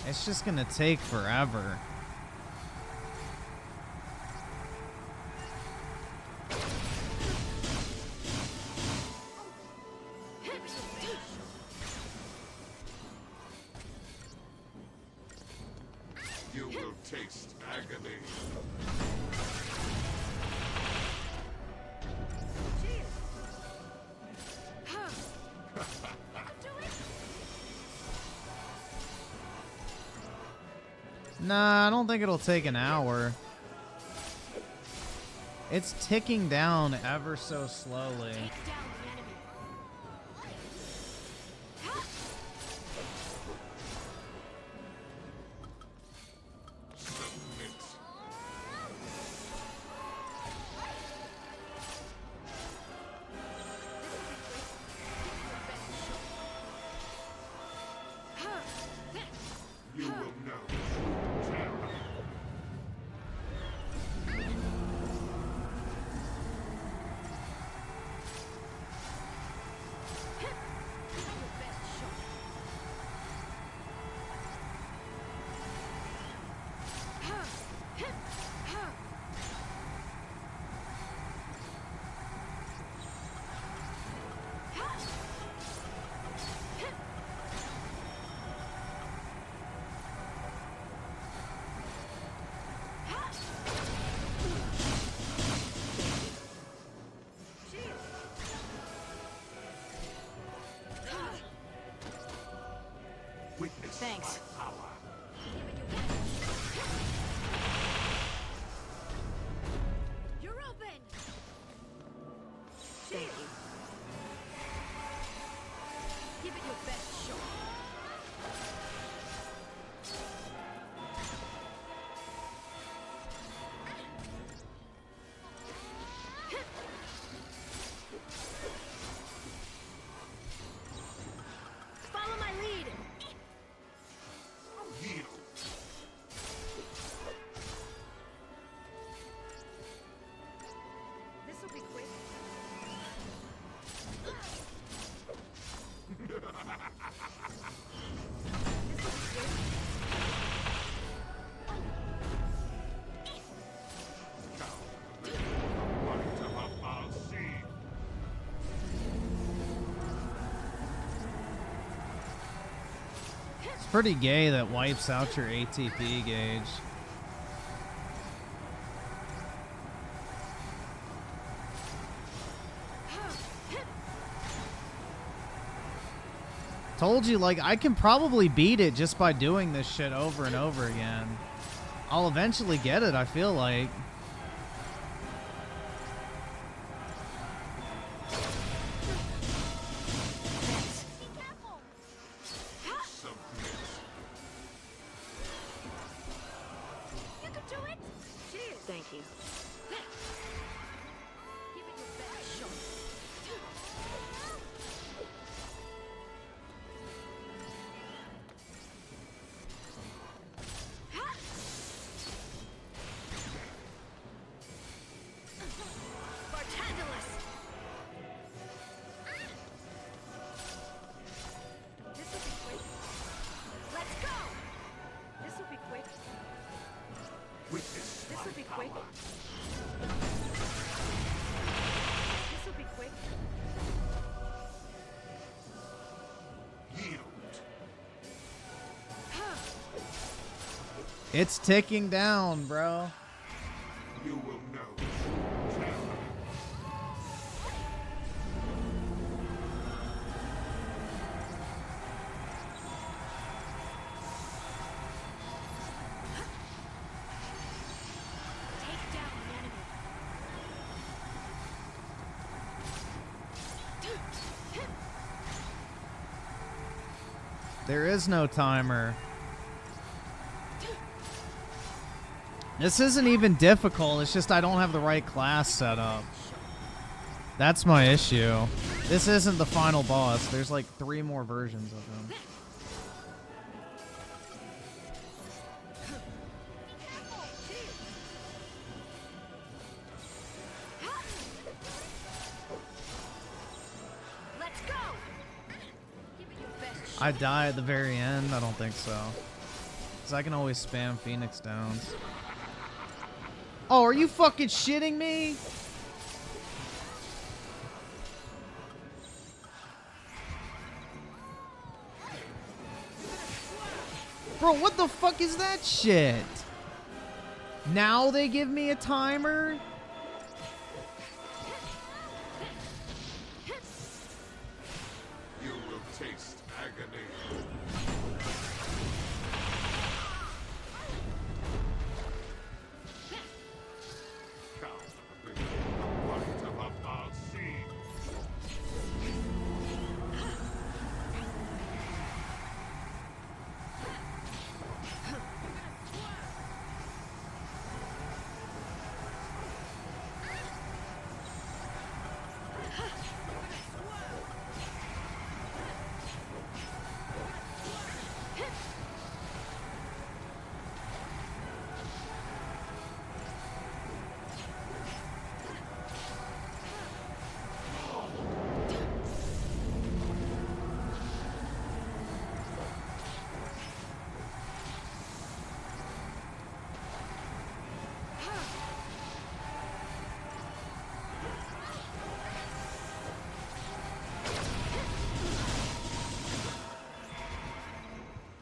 It's just gonna take forever. You will taste agony. Nah, I don't think it'll take an hour. It's ticking down ever so slowly. You will know terror. Witness Thanks. my power. You're open. Thank you. Give it your best shot. Follow my lead. Heal. This will be quick. Light of a foul seed. It's pretty gay that wipes out your ATP gauge. Told you, like, I can probably beat it just by doing this shit over and over again. I'll eventually get it, I feel like. Submit. You can do it. Cheers. Thank you. Give it your best shot. It's ticking down, bro. You will know. Take down the enemy. There is no timer. This isn't even difficult, it's just I don't have the right class set up. That's my issue. This isn't the final boss. There's like 3 more versions of him. Let's go. Give it your best shot. I die at the very end? I don't think so. Because I can always spam Phoenix Downs. Oh, are you fucking shitting me? Bro, what the fuck is that shit? Now they give me a timer? You will taste agony.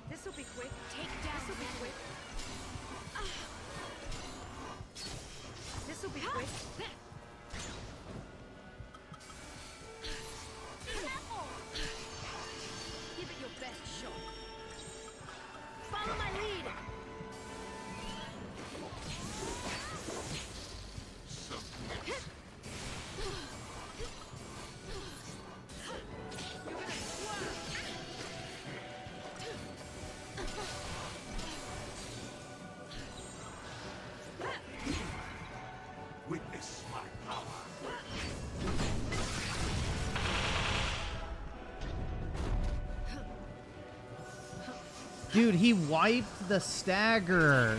This'll be quick. Take down. This'll be quick. This'll be quick. Give it your best shot. Follow my lead. Witness my power. Dude, he wiped the stagger.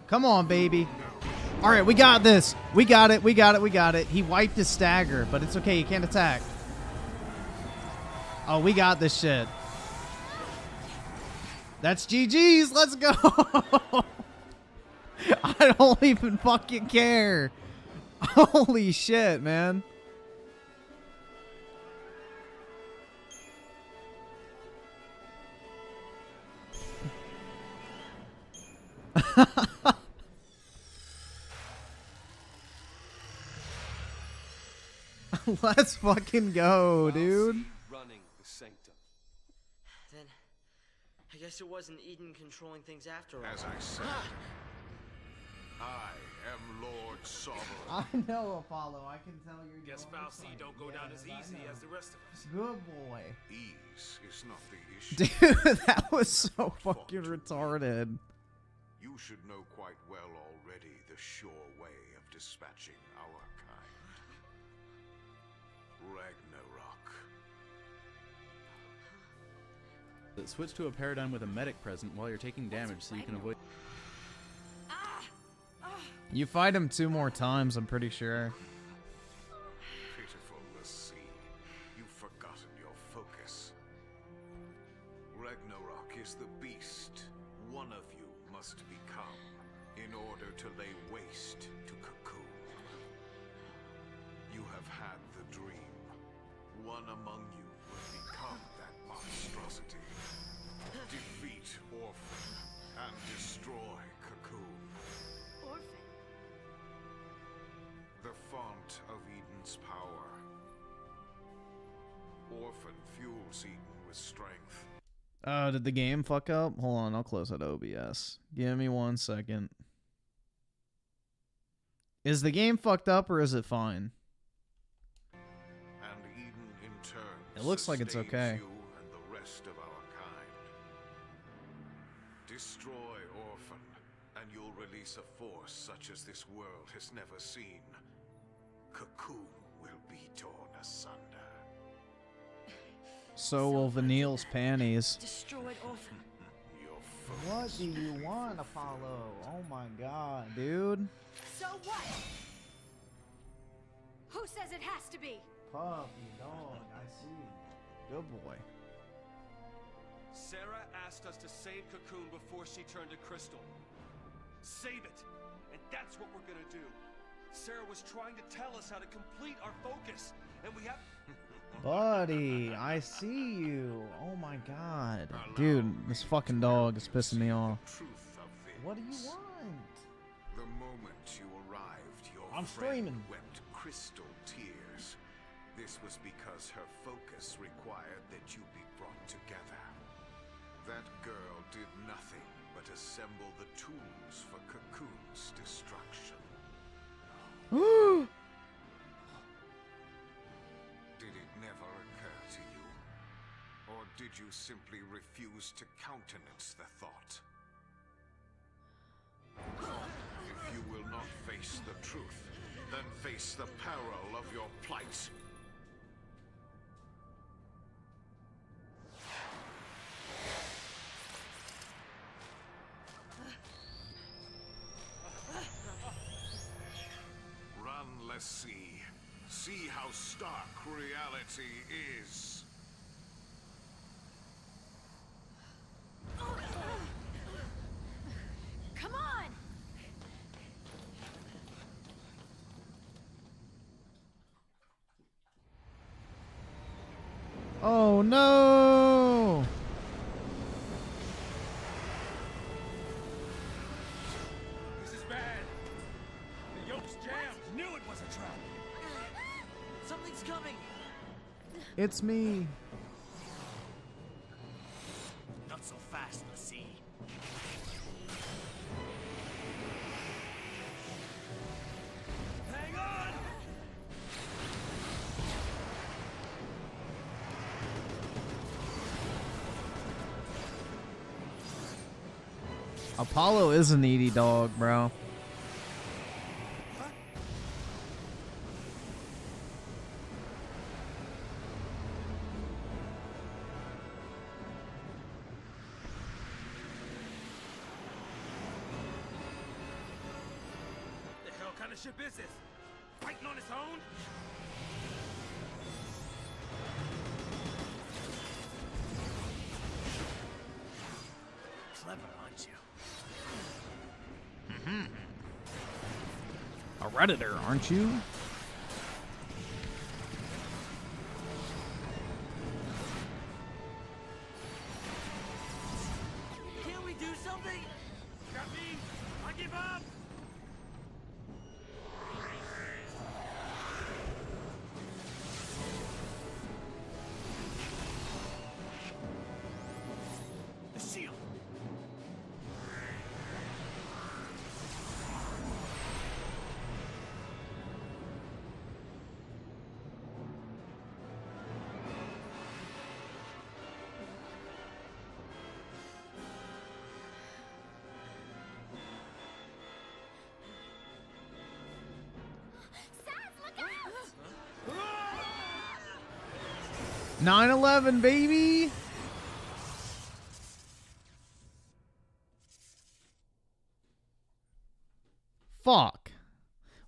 Come on, baby. All right, we got this. We got it. We got it. We got it. He wiped his stagger, but it's okay. He can't attack. Oh, we got this shit. That's GG's. Let's go. I don't even fucking care. Holy shit, man. Let's fucking go, dude. Running the sanctum. Then, I guess it wasn't Eden controlling things after all. As I said, I am Lord Sovereign. I know, Apollo. I can tell you're. Guess Foul C don't go down as easy as the rest of us. Good boy. Ease is not the issue. Dude, that was so fucking retarded. You should know quite well already the sure way of dispatching our kind. Ragnarok. Switch to a paradigm with a medic present while you're taking damage so you can avoid... You fight him 2 more times, I'm pretty sure. Pitiful the sea. You've forgotten your focus. Ragnarok is the beast one of you must become in order to lay waste to Cocoon. You have had the dream. one among you will become that monstrosity. Defeat Orphan and destroy Cocoon. Orphan? The font of Eden's power. Orphan fuels Eden with strength. Oh, did the game fuck up? Hold on, I'll close out OBS. Give me 1 second. Is the game fucked up or is it fine? And Eden in turn It looks like it's okay. you and the rest of our kind. Destroy Orphan, and you'll release a force such as this world has never seen. Cocoon will be torn asunder. So will Vanille's panties. Destroyed Orphan. What do you want, Apollo? Oh my god, dude. So what? Who says it has to be? Puppy dog, I see. Good boy. Sarah asked us to save Cocoon before she turned to Crystal. Save it! And that's what we're gonna do. Sarah was trying to tell us how to complete our focus, and we have... Buddy, I see you. Oh my god. Dude, this fucking dog is pissing me off. What do you want? The moment you arrived, your I'm friend streaming. wept crystal tears. This was because her focus required that you be brought together. That girl did nothing but assemble the tools for Cocoon's destruction. Did it never occur to you? Or did you simply refuse to countenance the thought? If you will not face the truth, then face the peril of your plight. Run, let's see. See how stark reality is. Come on! Oh no! This is bad! The yoke's jammed! Knew it was a trap! Something's coming! It's me. Not so fast, Lassie. Hang on! Apollo is a needy dog, bro. The hell kind of ship is this? Fighting on its own? Clever, aren't you? A Redditor, aren't you? Can't we do something? Got me! I give up! The shield! Saz, look out! 9/11, baby. Fuck.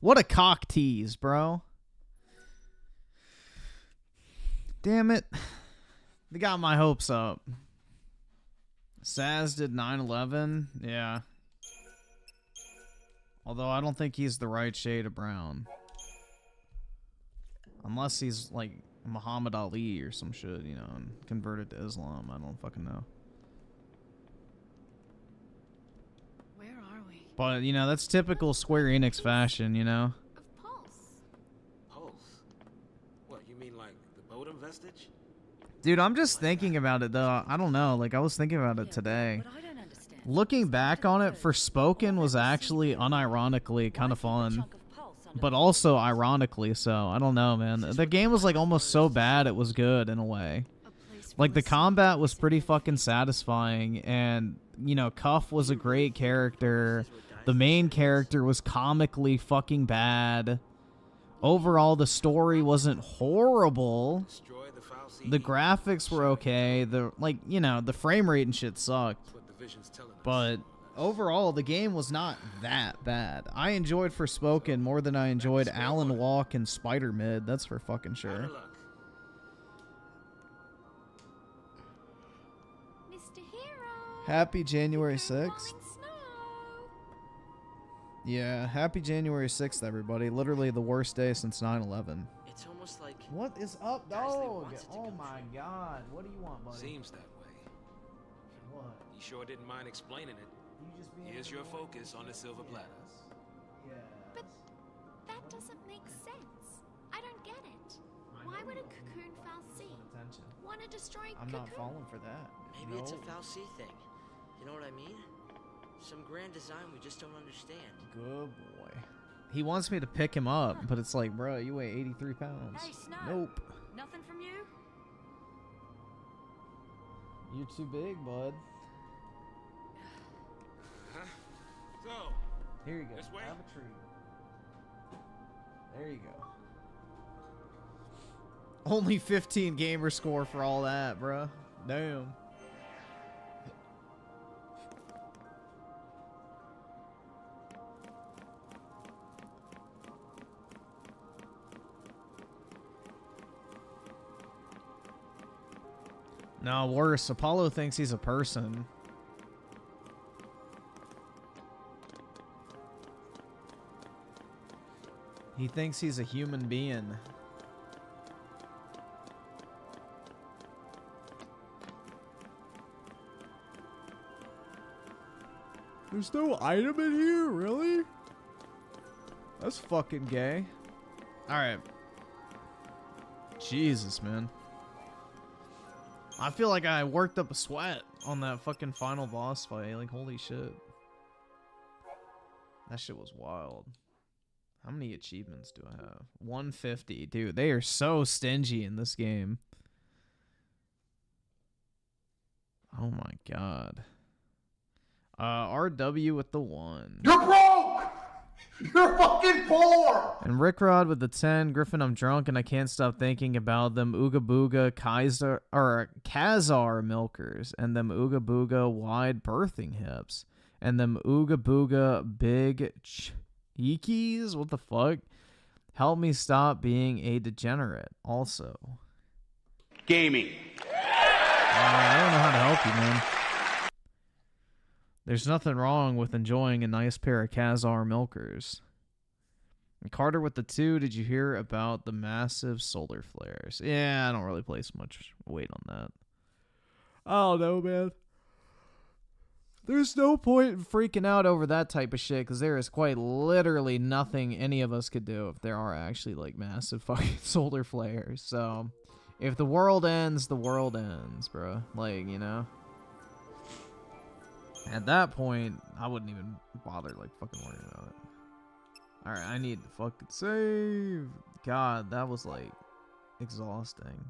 What a cock tease, bro. Damn it. They got my hopes up. Saz did 9/11. Yeah. Although I don't think he's the right shade of brown. Unless he's like Muhammad Ali or some shit, you know, and converted to Islam. I don't fucking know. Where are we? But, you know, that's typical Square Enix fashion, you know? Of Pulse. Pulse? What, you mean like the Bodum vestige? Dude, I'm just thinking about it, though. I don't know. Like, I was thinking about it today. Looking back on it, Forspoken was actually unironically kind of fun. But also ironically so. I don't know, man. The game was, like, almost so bad it was good in a way. Like, the combat was pretty fucking satisfying. And, you know, Cuff was a great character. The main character was comically fucking bad. Overall, the story wasn't horrible. The graphics were okay. The, like, you know, the frame rate and shit sucked. But overall, the game was not that bad. I enjoyed Forspoken more than I enjoyed Alan Walk and Spider-Mid. That's for fucking sure. Mr. Hero. Happy January 6th. Yeah, happy January 6th, everybody. Literally the worst day since 9/11. It's almost like... What is up, dog? Oh my god. What do you want, buddy? Seems that way. What? You sure didn't mind explaining it. Here's your focus on the silver platter. But that doesn't make sense. I don't get it. Why would a cocoon fal'Cie want to destroy I'm cocoon? not falling for that. Maybe it's a fal'Cie thing. You know what I mean? Some grand design we just don't understand. Good boy. He wants me to pick him up, but it's like, bro, you weigh 83 pounds. Hey, Snow. Nope. Nothing from you? You're too big, bud. So, here you go. This way? Have a treat. There you go. Only 15 gamer score for all that, bruh. Damn. No, worse. Apollo thinks he's a person. He thinks he's a human being. There's no item in here, really? That's fucking gay. Alright. Jesus, man. I feel like I worked up a sweat on that fucking final boss fight. Like, holy shit. That shit was wild. How many achievements do I have? 150. Dude, they are so stingy in this game. Oh my god. RW with the 1. You're broke! You're fucking poor! And Rickrod with the 10. Griffin, I'm drunk and I can't stop thinking about them Ooga Booga Khazar milkers and them Ooga Booga wide birthing hips and them Ooga Booga big cheekies. What the fuck? Help me stop being a degenerate. Also, Gaming. I don't know how to help you, man. There's nothing wrong with enjoying a nice pair of Khazar milkers. And Carter with the 2, did you hear about the massive solar flares? Yeah, I don't really place much weight on that. I don't know, man. There's no point in freaking out over that type of shit, because there is quite literally nothing any of us could do if there are actually, like, massive fucking solar flares. So, if the world ends, bro. Like, you know? At that point, I wouldn't even bother, like, fucking worrying about it. Alright, I need to fucking save. God, that was, like, exhausting.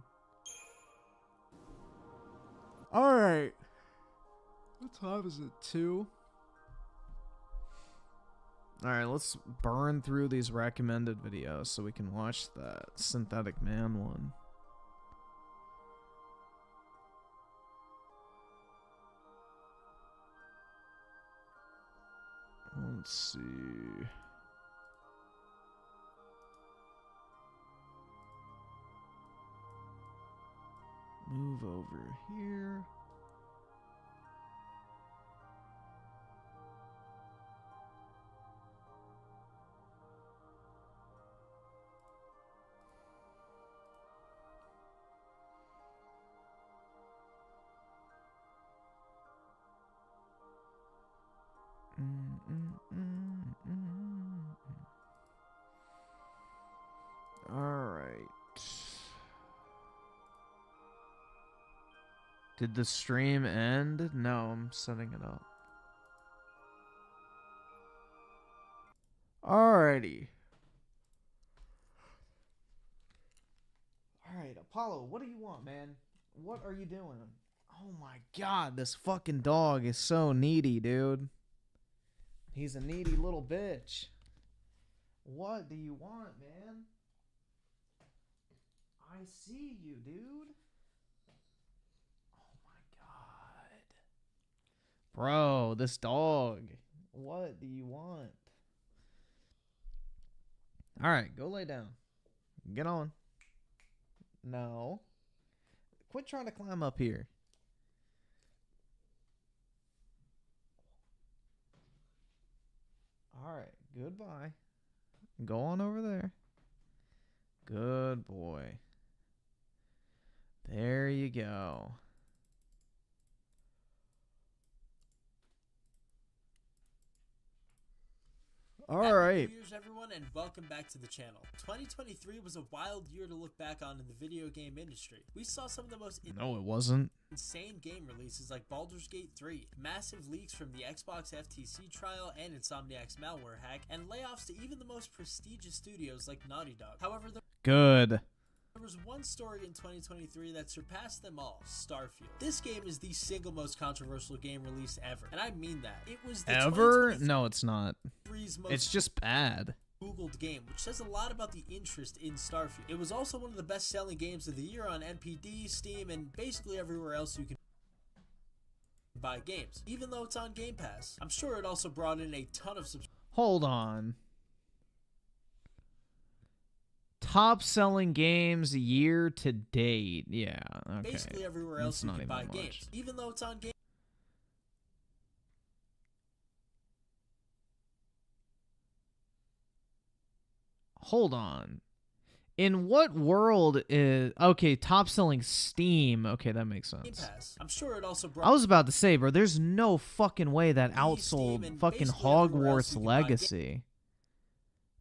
Alright. What time is it? 2? Alright, let's burn through these recommended videos so we can watch that Synthetic Man one. Let's see. Move over here. Alright. Did the stream end? No, I'm setting it up. Alrighty. Alright, Apollo, what do you want, man? What are you doing? Oh my god, this fucking dog is so needy, dude. He's a needy little bitch. What do you want, man? I see you, dude. Oh my god. Bro, this dog. What do you want? Alright, go lay down. Get on. No. Quit trying to climb up here. Alright, goodbye. Go on over there. Good boy. There you go. Alright. Happy New Year's, everyone, and welcome back to the channel. 2023 was a wild year to look back on in the video game industry. We saw some of the most No, it wasn't. insane game releases like Baldur's Gate 3, massive leaks from the Xbox FTC trial and Insomniac's malware hack, and layoffs to even the most prestigious studios like Naughty Dog. However, Good. there was one story in 2023 that surpassed them all, Starfield. This game is the single most controversial game release ever, and I mean that. It was the Ever? No, it's not. most It's just bad. Googled game, which says a lot about the interest in Starfield. It was also one of the best-selling games of the year on NPD, Steam, and basically everywhere else you can buy games. Even though it's on Game Pass, I'm sure it also brought in a ton of Hold on. Top selling games year to date. Yeah, okay. Basically everywhere else you can buy games. Even though it's on Game Hold on. In what world is... Okay, top selling Steam. Okay, that makes sense. Pass. I'm sure it also brought I was about to say, bro, there's no fucking way that outsold fucking Hogwarts Legacy.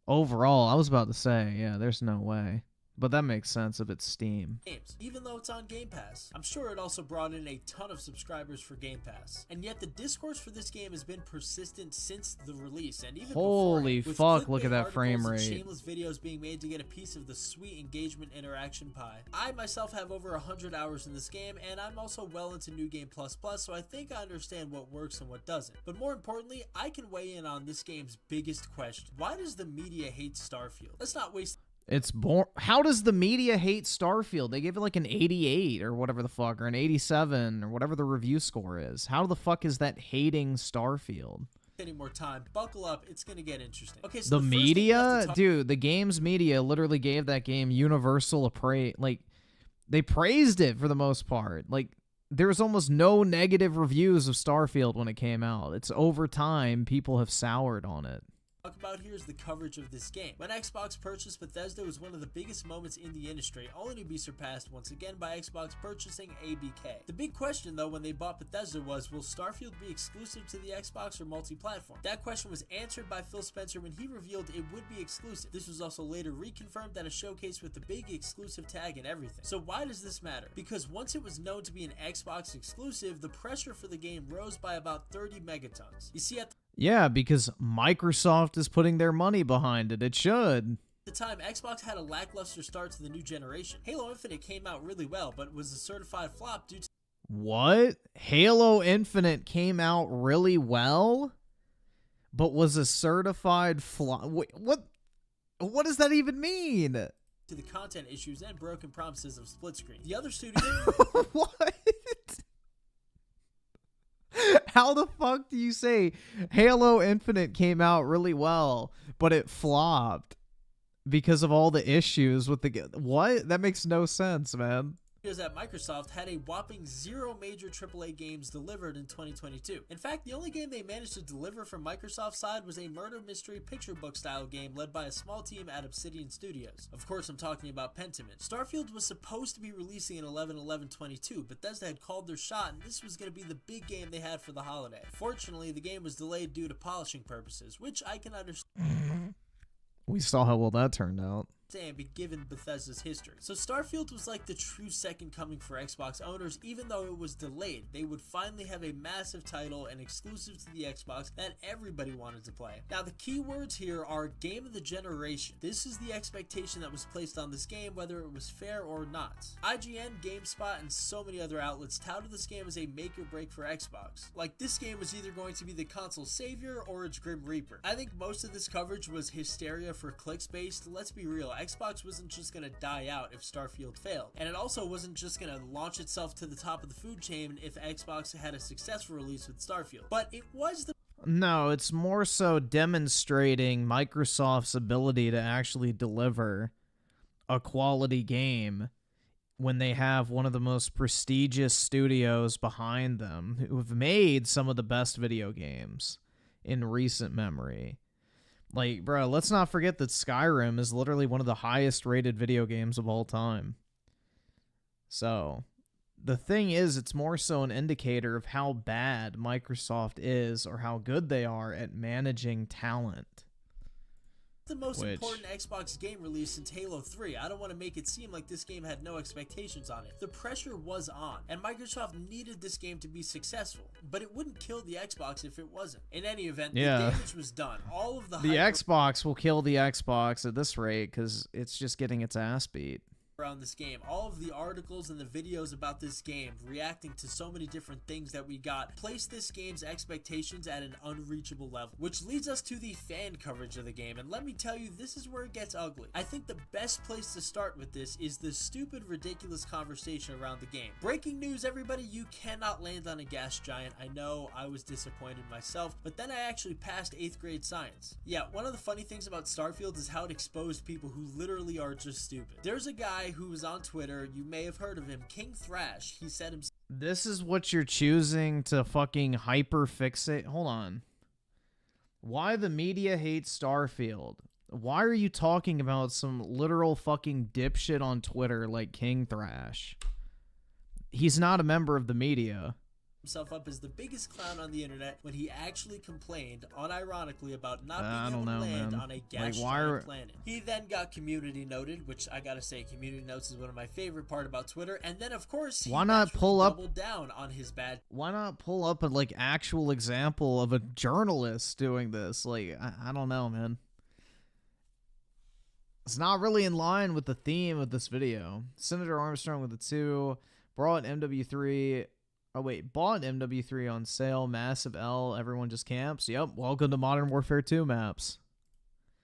Overall, I was about to say, yeah, there's no way. But that makes sense if it's Steam. games. Even though it's on Game Pass, I'm sure it also brought in a ton of subscribers for Game Pass. And yet the discourse for this game has been persistent since the release, and even Holy before, fuck, look at that frame rate. Shameless videos being made to get a piece of the sweet engagement interaction pie. I myself have over 100 hours in this game, and I'm also well into New Game Plus Plus, so I think I understand what works and what doesn't. But more importantly, I can weigh in on this game's biggest question. Why does the media hate Starfield? Let's not waste... It's How does the media hate Starfield? They gave it like an 88 or whatever the fuck, or an 87 or whatever the review score is. How the fuck is that hating Starfield? Any more time, buckle up, it's gonna get interesting. Okay, so the media, dude, the game's media literally gave that game universal appraise. Like, they praised it for the most part. Like, there's almost no negative reviews of Starfield when it came out. It's over time people have soured on it. Talk about here is the coverage of this game. When Xbox purchased Bethesda was one of the biggest moments in the industry, only to be surpassed once again by Xbox purchasing ABK. The big question though when they bought Bethesda was, will Starfield be exclusive to the Xbox or multi-platform? That question was answered by Phil Spencer when he revealed it would be exclusive. This was also later reconfirmed at a showcase with the big exclusive tag and everything. So why does this matter? Because once it was known to be an Xbox exclusive, the pressure for the game rose by about 30 megatons. You see, yeah, because Microsoft is putting their money behind it. It should. At the time, Xbox had a lackluster start to the new generation. Halo Infinite came out really well, but was a certified flop due to... What? Halo Infinite came out really well, but was a certified flop? Wait, what does that even mean? To the content issues and broken promises of split screen. The other studio... What? How the fuck do you say Halo Infinite came out really well, but it flopped because of all the issues with the... What? That makes no sense, man. at Microsoft had a whopping 0 major AAA games delivered in 2022. In fact, the only game they managed to deliver from Microsoft's side was a murder mystery picture book style game led by a small team at Obsidian Studios. Of course, I'm talking about Pentiment. Starfield was supposed to be releasing in 11/11/22, but Bethesda had called their shot and this was going to be the big game they had for the holiday. Fortunately, the game was delayed due to polishing purposes, which I can understand. We saw how well that turned out. Given Bethesda's history. So Starfield was like the true second coming for Xbox owners. Even though it was delayed, they would finally have a massive title and exclusive to the Xbox that everybody wanted to play. Now the key words here are game of the generation. This is the expectation that was placed on this game, whether it was fair or not. IGN, GameSpot, and so many other outlets touted this game as a make or break for Xbox. Like this game was either going to be the console savior or its Grim Reaper. I think most of this coverage was hysteria for clicks based. Let's be real, Xbox wasn't just going to die out if Starfield failed, and it also wasn't just going to launch itself to the top of the food chain if Xbox had a successful release with Starfield. But it was the No, it's more so demonstrating Microsoft's ability to actually deliver a quality game when they have one of the most prestigious studios behind them who have made some of the best video games in recent memory. Like, bro, let's not forget that Skyrim is literally one of the highest rated video games of all time. So, the thing is, it's more so an indicator of how bad Microsoft is or how good they are at managing talent. The most important Xbox game release since Halo 3. I don't want to make it seem like this game had no expectations on it. The pressure was on, and Microsoft needed this game to be successful, but it wouldn't kill the Xbox if it wasn't. In any event, the damage was done. All of the Xbox will kill the Xbox at this rate because it's just getting its ass beat. Around this game, all of the articles and the videos about this game reacting to so many different things that we got placed this game's expectations at an unreachable level, which leads us to the fan coverage of the game. And let me tell you, this is where it gets ugly. I think the best place to start with this is the stupid, ridiculous conversation around the game. Breaking news, everybody, you cannot land on a gas giant. I know, I was disappointed myself, but then I actually passed 8th grade science. Yeah, one of the funny things about Starfield is how it exposed people who literally are just stupid. There's a guy who was on Twitter, you may have heard of him, King Thrash. He said himself, this is what you're choosing to fucking hyper fixate. Hold on. Why the media hates Starfield? Why are you talking about some literal fucking dipshit on Twitter like King Thrash? He's not a member of the media. Himself up as the biggest clown on the internet when he actually complained unironically about not being able to land on a gas giant planet. He then got community noted, which I gotta say, community notes is one of my favorite part about Twitter. And then of course he doubled down on his bad. Why not pull up a like actual example of a journalist doing this? Like I don't know, man. It's not really in line with the theme of this video. Senator Armstrong with the 2 brought MW3. Oh, wait, bought MW3 on sale, massive L, everyone just camps. Yep, welcome to Modern Warfare 2 maps.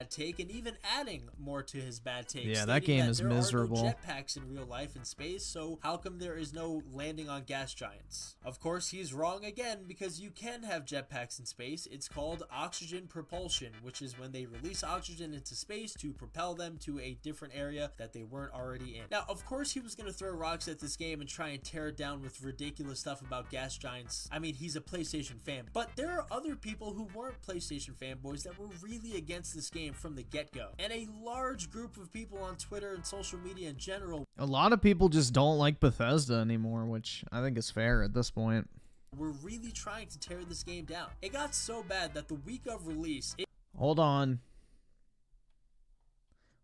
Take and even adding more to his bad takes. Yeah, that game is miserable. There are no jetpacks in real life in space, so how come there is no landing on gas giants? Of course, he's wrong again because you can have jetpacks in space. It's called oxygen propulsion, which is when they release oxygen into space to propel them to a different area that they weren't already in. Now, of course, he was going to throw rocks at this game and try and tear it down with ridiculous stuff about gas giants. I mean, he's a PlayStation fan, but there are other people who weren't PlayStation fanboys that were really against this game from the get-go, and a large group of people on Twitter and social media in general. A lot of people just don't like Bethesda anymore, which I think is fair at this point. We're really trying to tear this game down. It got so bad that the week of release... Hold on.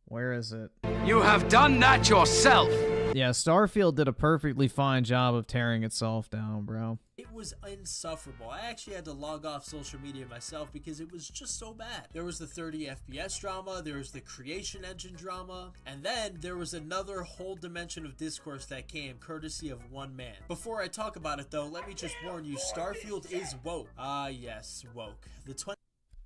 Where is it? You have done that yourself! Yeah, Starfield did a perfectly fine job of tearing itself down, bro. It was insufferable. I actually had to log off social media myself because it was just so bad. There was the 30 FPS drama, there was the creation engine drama, and then there was another whole dimension of discourse that came courtesy of one man. Before I talk about it though, let me just warn you, Starfield is woke. Ah yes, woke.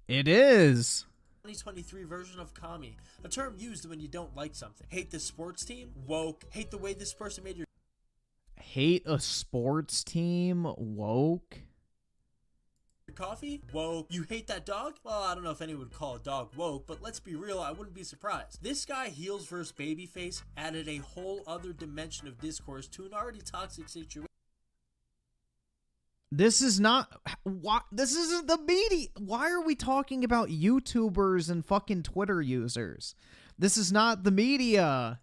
It is! 2023 version of commie, a term used when you don't like something. Hate the sports team? Woke. Hate the way this person made your... Hate a sports team? Woke? coffee? Woke. You hate that dog? Well, I don't know if anyone would call a dog woke, but let's be real, I wouldn't be surprised. This guy, heels versus babyface, added a whole other dimension of discourse to an already toxic situation. This is not why. This isn't the media. Why are we talking about YouTubers and fucking Twitter users? This is not the media.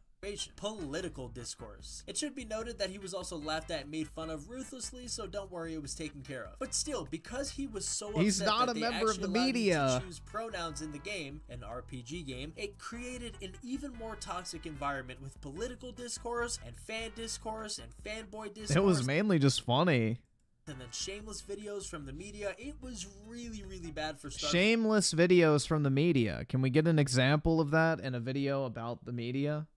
Political discourse. It should be noted that he was also laughed at and made fun of ruthlessly, so don't worry, it was taken care of. But still, because he was so upset He's not that a they member of the actually allowed him media to choose pronouns in the game, an RPG game, it created an even more toxic environment with political discourse and fan discourse and fanboy discourse. It was mainly just funny. And then shameless videos from the media. It was really, really bad for Starfield. Shameless videos from the media. Can we get an example of that in a video about the media?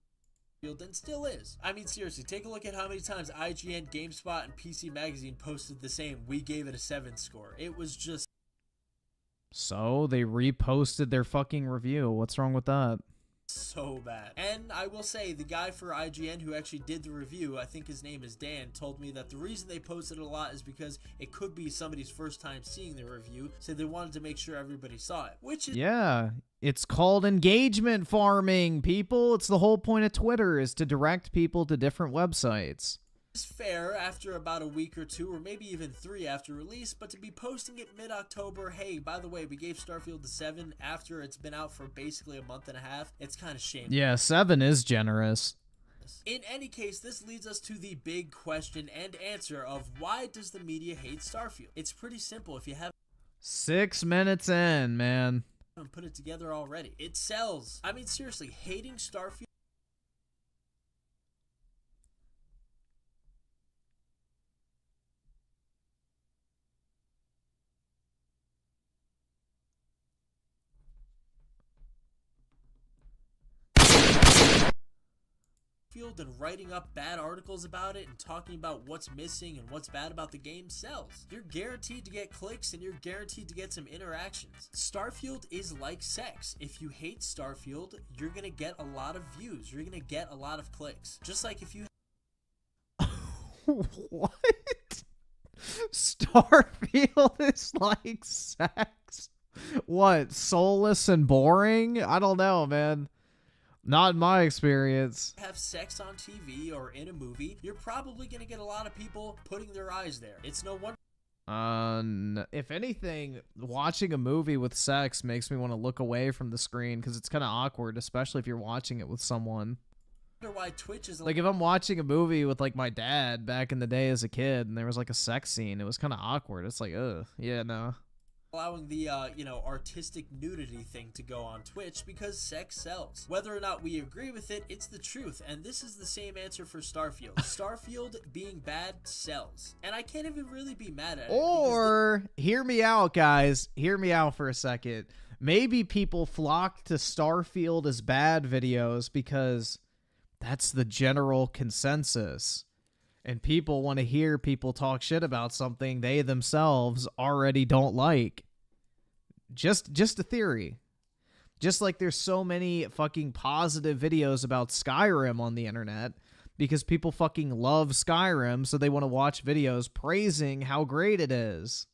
And still is. I mean, seriously, take a look at how many times IGN, GameSpot, and PC Magazine posted the same, we gave it a 7 score. It was just... So, they reposted their fucking review. What's wrong with that? So bad. And I will say, the guy for IGN who actually did the review, I think his name is Dan, told me that the reason they posted it a lot is because it could be somebody's first time seeing the review, so they wanted to make sure everybody saw it, which is... Yeah, it's called engagement farming, people. It's the whole point of Twitter, is to direct people to different websites. It's fair after about a week or 2, or maybe even 3 after release, but to be posting it mid-October, hey, by the way, we gave Starfield a 7 after it's been out for basically a month and a half, it's kind of shameful. Yeah, 7 is generous. In any case, this leads us to the big question and answer of why does the media hate Starfield? It's pretty simple if you haven't 6 minutes in, man. Put it together already. It sells. I mean, seriously, hating Starfield and writing up bad articles about it and talking about what's missing and what's bad about the game sells. You're guaranteed to get clicks and you're guaranteed to get some interactions. Starfield is like sex. If you hate Starfield, you're gonna get a lot of views. You're gonna get a lot of clicks. Just like if you... What? Starfield is like sex? What, soulless and boring? I don't know, man. Not in my experience. Have sex on TV or in a movie, you're probably going to get a lot of people putting their eyes there. It's no wonder. If anything, watching a movie with sex makes me want to look away from the screen because it's kind of awkward, especially if you're watching it with someone. Why Twitch is like if I'm watching a movie with like my dad back in the day as a kid and there was like a sex scene, it was kind of awkward. It's like, ugh, yeah, no. Allowing the, artistic nudity thing to go on Twitch because sex sells. Whether or not we agree with it, it's the truth, and this is the same answer for Starfield. Starfield being bad sells, and I can't even really be mad at it. Or, hear me out, guys. Hear me out for a second. Maybe people flock to Starfield as bad videos because that's the general consensus. And people want to hear people talk shit about something they themselves already don't like. Just a theory. Just like there's so many fucking positive videos about Skyrim on the internet because people fucking love Skyrim, so they want to watch videos praising how great it is.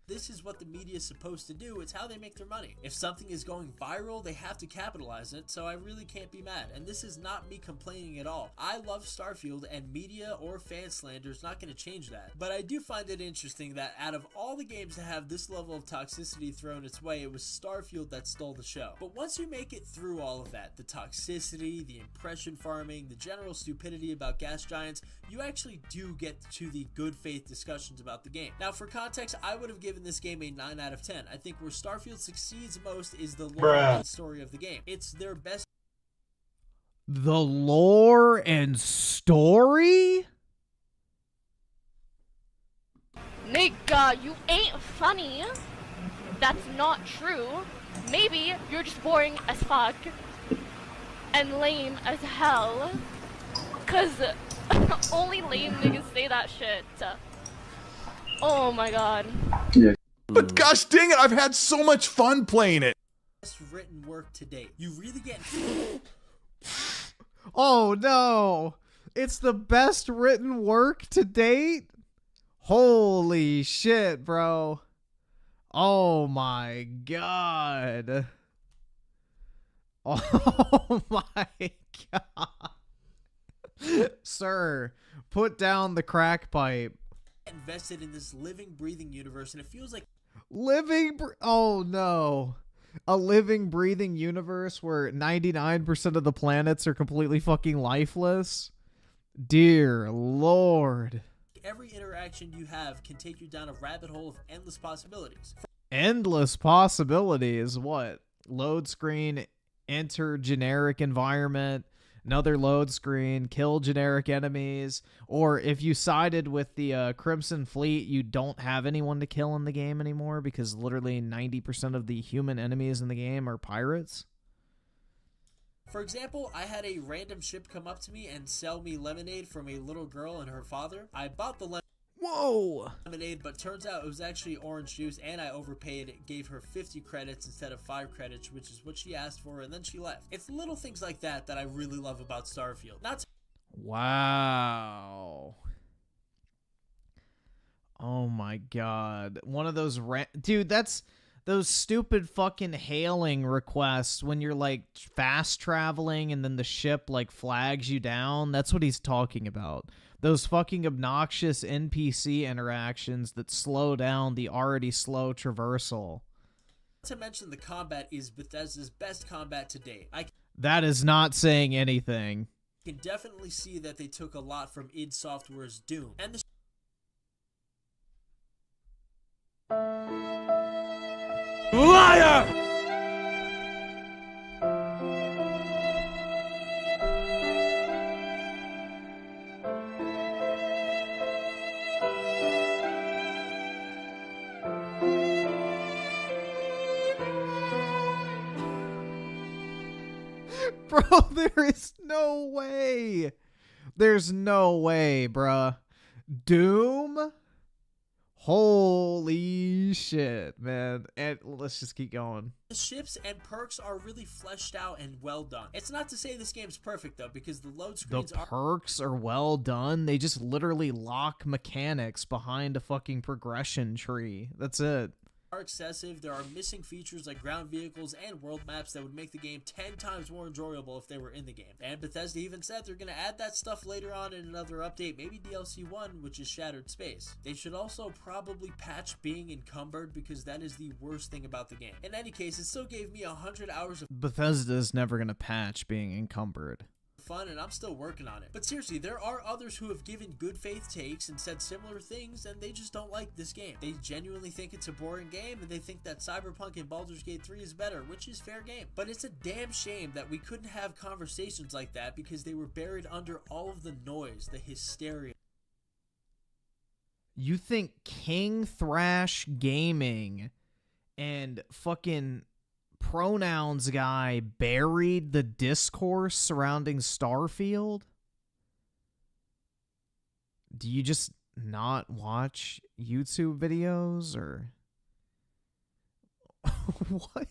This is what the media is supposed to do. It's how they make their money. If something is going viral, they have to capitalize it, so I really can't be mad. And this is not me complaining at all. I love Starfield, and media or fan slander is not going to change that. But I do find it interesting that out of all the games to have this level of toxicity thrown its way, it was Starfield that stole the show. But once you make it through all of that, the toxicity, the impression farming, the general stupidity about gas giants, you actually do get to the good faith discussions about the game. Now, for context, I would have given this game a 9 out of 10. I think where Starfield succeeds most is the lore and story of the game. It's their best. The lore and story? Nigga, you ain't funny. That's not true. Maybe you're just boring as fuck and lame as hell. Cause only lame niggas say that shit. Oh my god. Yeah. But gosh dang it, I've had so much fun playing it. Best written work to date. You really get. Oh no! It's the best written work to date? Holy shit, bro. Oh my god. Oh my god. Sir, put down the crack pipe. Invested in this living, breathing universe, and it feels like Oh no. A living, breathing universe where 99% of the planets are completely fucking lifeless? Dear Lord. every interaction you have can take you down a rabbit hole of endless possibilities. Endless possibilities? What? Load screen, enter generic environment, another load screen, kill generic enemies, or if you sided with the Crimson Fleet, you don't have anyone to kill in the game anymore because literally 90% of the human enemies in the game are pirates. For example, I had a random ship come up to me and sell me lemonade from a little girl and her father. I bought the lemonade, but turns out it was actually orange juice, and I overpaid, gave her 50 credits instead of 5 credits, which is what she asked for, and then she left. It's little things like that that I really love about Starfield. Wow. Oh my god. One of those dude, that's those stupid fucking hailing requests when you're like fast traveling and then the ship like flags you down. That's what he's talking about. Those fucking obnoxious NPC interactions that slow down the already slow traversal. Not to mention the combat is Bethesda's best combat to date. That is not saying anything. You can definitely see that they took a lot from id Software's Doom. And the Liar! Bro, there is no way. There's no way, bruh. Doom? Holy shit, man. And let's just keep going. The ships and perks are really fleshed out and well done. It's not to say this game's perfect, though, because the load screens The perks are well done. They just literally lock mechanics behind a fucking progression tree. That's it. Are excessive. There are missing features like ground vehicles and world maps that would make the game 10 times more enjoyable if they were in the game. And Bethesda even said they're going to add that stuff later on in another update, maybe DLC 1, which is Shattered Space. They should also probably patch being encumbered because that is the worst thing about the game. In any case, it still gave me 100 hours of Bethesda's never going to patch being encumbered. Fun, and I'm still working on it. But seriously, there are others who have given good faith takes and said similar things, and they just don't like this game. They genuinely think it's a boring game, and they think that Cyberpunk and Baldur's Gate 3 is better, which is fair game. But it's a damn shame that we couldn't have conversations like that because they were buried under all of the noise, the hysteria. You think King Thrash Gaming and fucking pronouns guy buried the discourse surrounding Starfield? Do you just not watch YouTube videos or what?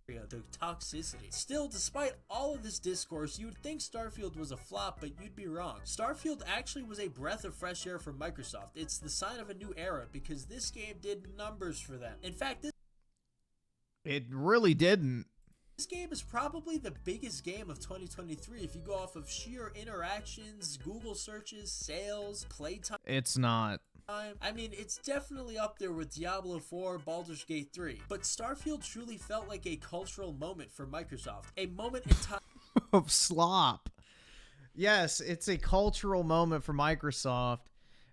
The toxicity. Still, despite all of this discourse, you would think Starfield was a flop, but you'd be wrong. Starfield actually was a breath of fresh air for Microsoft. It's the sign of a new era because this game did numbers for them. In fact, It really didn't. This game is probably the biggest game of 2023 if you go off of sheer interactions, Google searches, sales, playtime. It's not. I mean, it's definitely up there with Diablo 4, Baldur's Gate 3, but Starfield truly felt like a cultural moment for Microsoft. A moment in time of slop. Yes, it's a cultural moment for Microsoft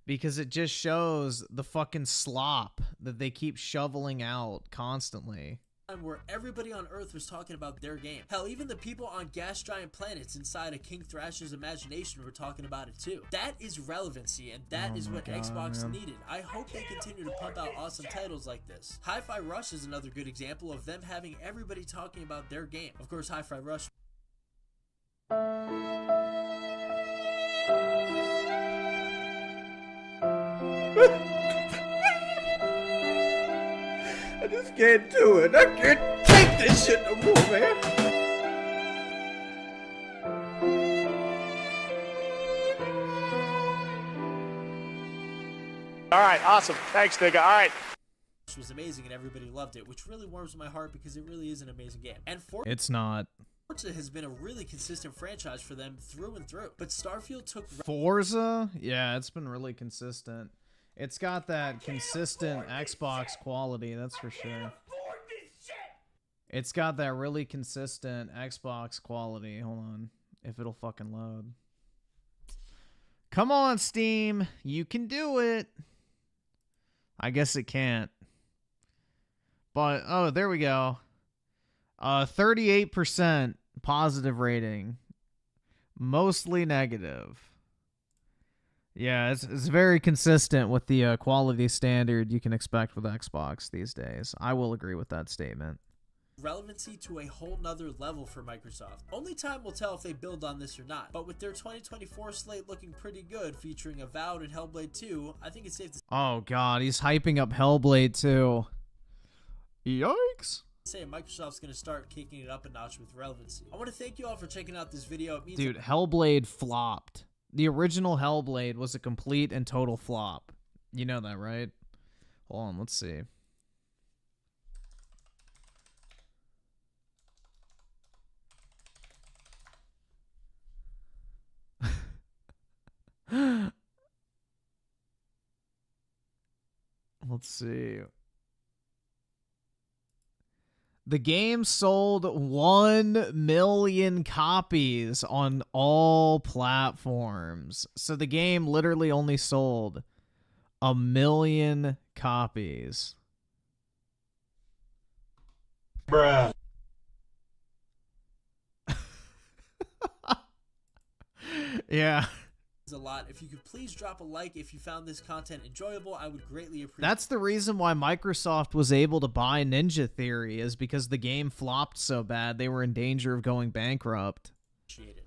because it just shows the fucking slop that they keep shoveling out constantly. Where everybody on Earth was talking about their game. Hell, even the people on gas giant planets inside of King Thrash's imagination were talking about it too. That is relevancy, and that is what Xbox needed. I hope they continue to pump out awesome titles like this. Hi-Fi Rush is another good example of them having everybody talking about their game. Of course, Hi-Fi Rush I just can't do it. I can't take this shit no more, man. All right, awesome. Thanks, nigga. All right. was amazing and everybody loved it, which really warms my heart because it really is an amazing game. And It's not. Forza has been a really consistent franchise for them through and through. But Starfield took... Forza? Yeah, it's been really consistent. It's got that consistent Xbox quality, that's for sure. It's got that really consistent Xbox quality. Hold on. If it'll fucking load. Come on, Steam. You can do it. I guess it can't. But, oh, there we go. 38% positive rating. Mostly negative. Yeah, it's very consistent with the quality standard you can expect with Xbox these days. I will agree with that statement. Relevancy to a whole nother level for Microsoft. Only time will tell if they build on this or not, but with their 2024 slate looking pretty good, featuring Avowed and Hellblade 2, I think it's safe to Oh god, he's hyping up Hellblade 2. Yikes. say Microsoft's going to start kicking it up a notch with relevancy. I want to thank you all for checking out this video. It means Dude, Hellblade flopped. The original Hellblade was a complete and total flop. You know that, right? Hold on, let's see. Let's see. The game sold 1 million copies on all platforms. So the game literally only sold 1 million copies. Bruh. Yeah. a lot. If you could please drop a like if you found this content enjoyable, I would greatly appreciate it. That's the reason why Microsoft was able to buy Ninja Theory, is because the game flopped so bad they were in danger of going bankrupt.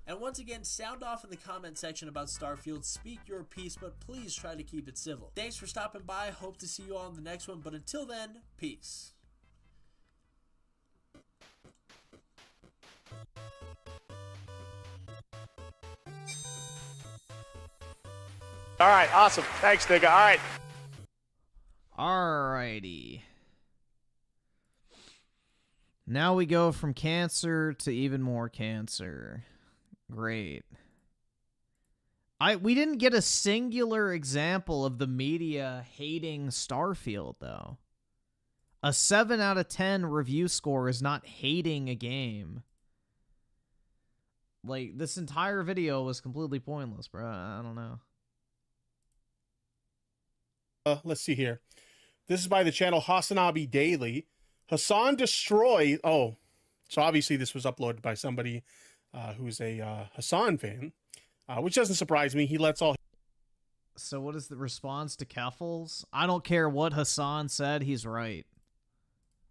And once again, sound off in the comment section about Starfield. Speak your piece, but please try to keep it civil. Thanks for stopping by. Hope to see you all in the next one, but until then, peace. All right, awesome. Thanks, nigga. All right. Alrighty. Now we go from cancer to even more cancer. Great. We didn't get a singular example of the media hating Starfield, though. A 7 out of 10 review score is not hating a game. Like, this entire video was completely pointless, bro. I don't know. Let's see here. This is by the channel Hasanabi Daily. Hassan destroys... Oh, so obviously this was uploaded by somebody who's a Hassan fan, which doesn't surprise me. He lets all... So what is the response to Keffels? I don't care what Hassan said, he's right.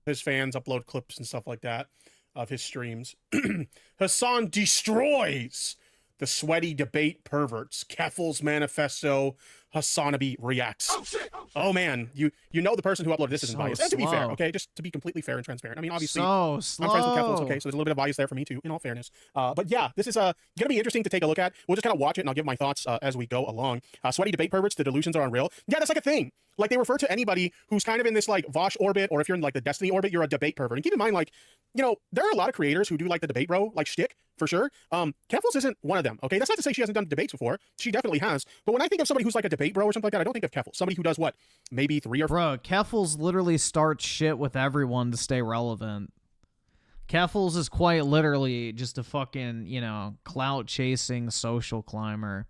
His fans upload clips and stuff like that of his streams. Hassan destroys the sweaty debate perverts. Keffels manifesto. Hasanabi reacts. Oh man, you know the person who uploaded this isn't biased. And to be fair, okay, just to be completely fair and transparent. I mean, obviously, I'm friends with Keffels, okay, so there's a little bit of bias there for me too, in all fairness. But yeah, this is gonna be interesting to take a look at. We'll just kind of watch it, and I'll give my thoughts as we go along. Sweaty debate perverts, the delusions are unreal. Yeah, that's like a thing. Like, they refer to anybody who's kind of in this, like, Vosh orbit, or if you're in, like, the Destiny orbit, you're a debate pervert. And keep in mind, like, you know, there are a lot of creators who do, like, the debate bro, like, shtick, for sure. Keffels isn't one of them, okay? That's not to say she hasn't done debates before. She definitely has. But when I think of somebody who's, like, a debate bro or something like that, I don't think of Keffels. Somebody who does, what, maybe 3 or 4... Bro, Keffels literally starts shit with everyone to stay relevant. Keffels is quite literally just a fucking, you know, clout-chasing social climber.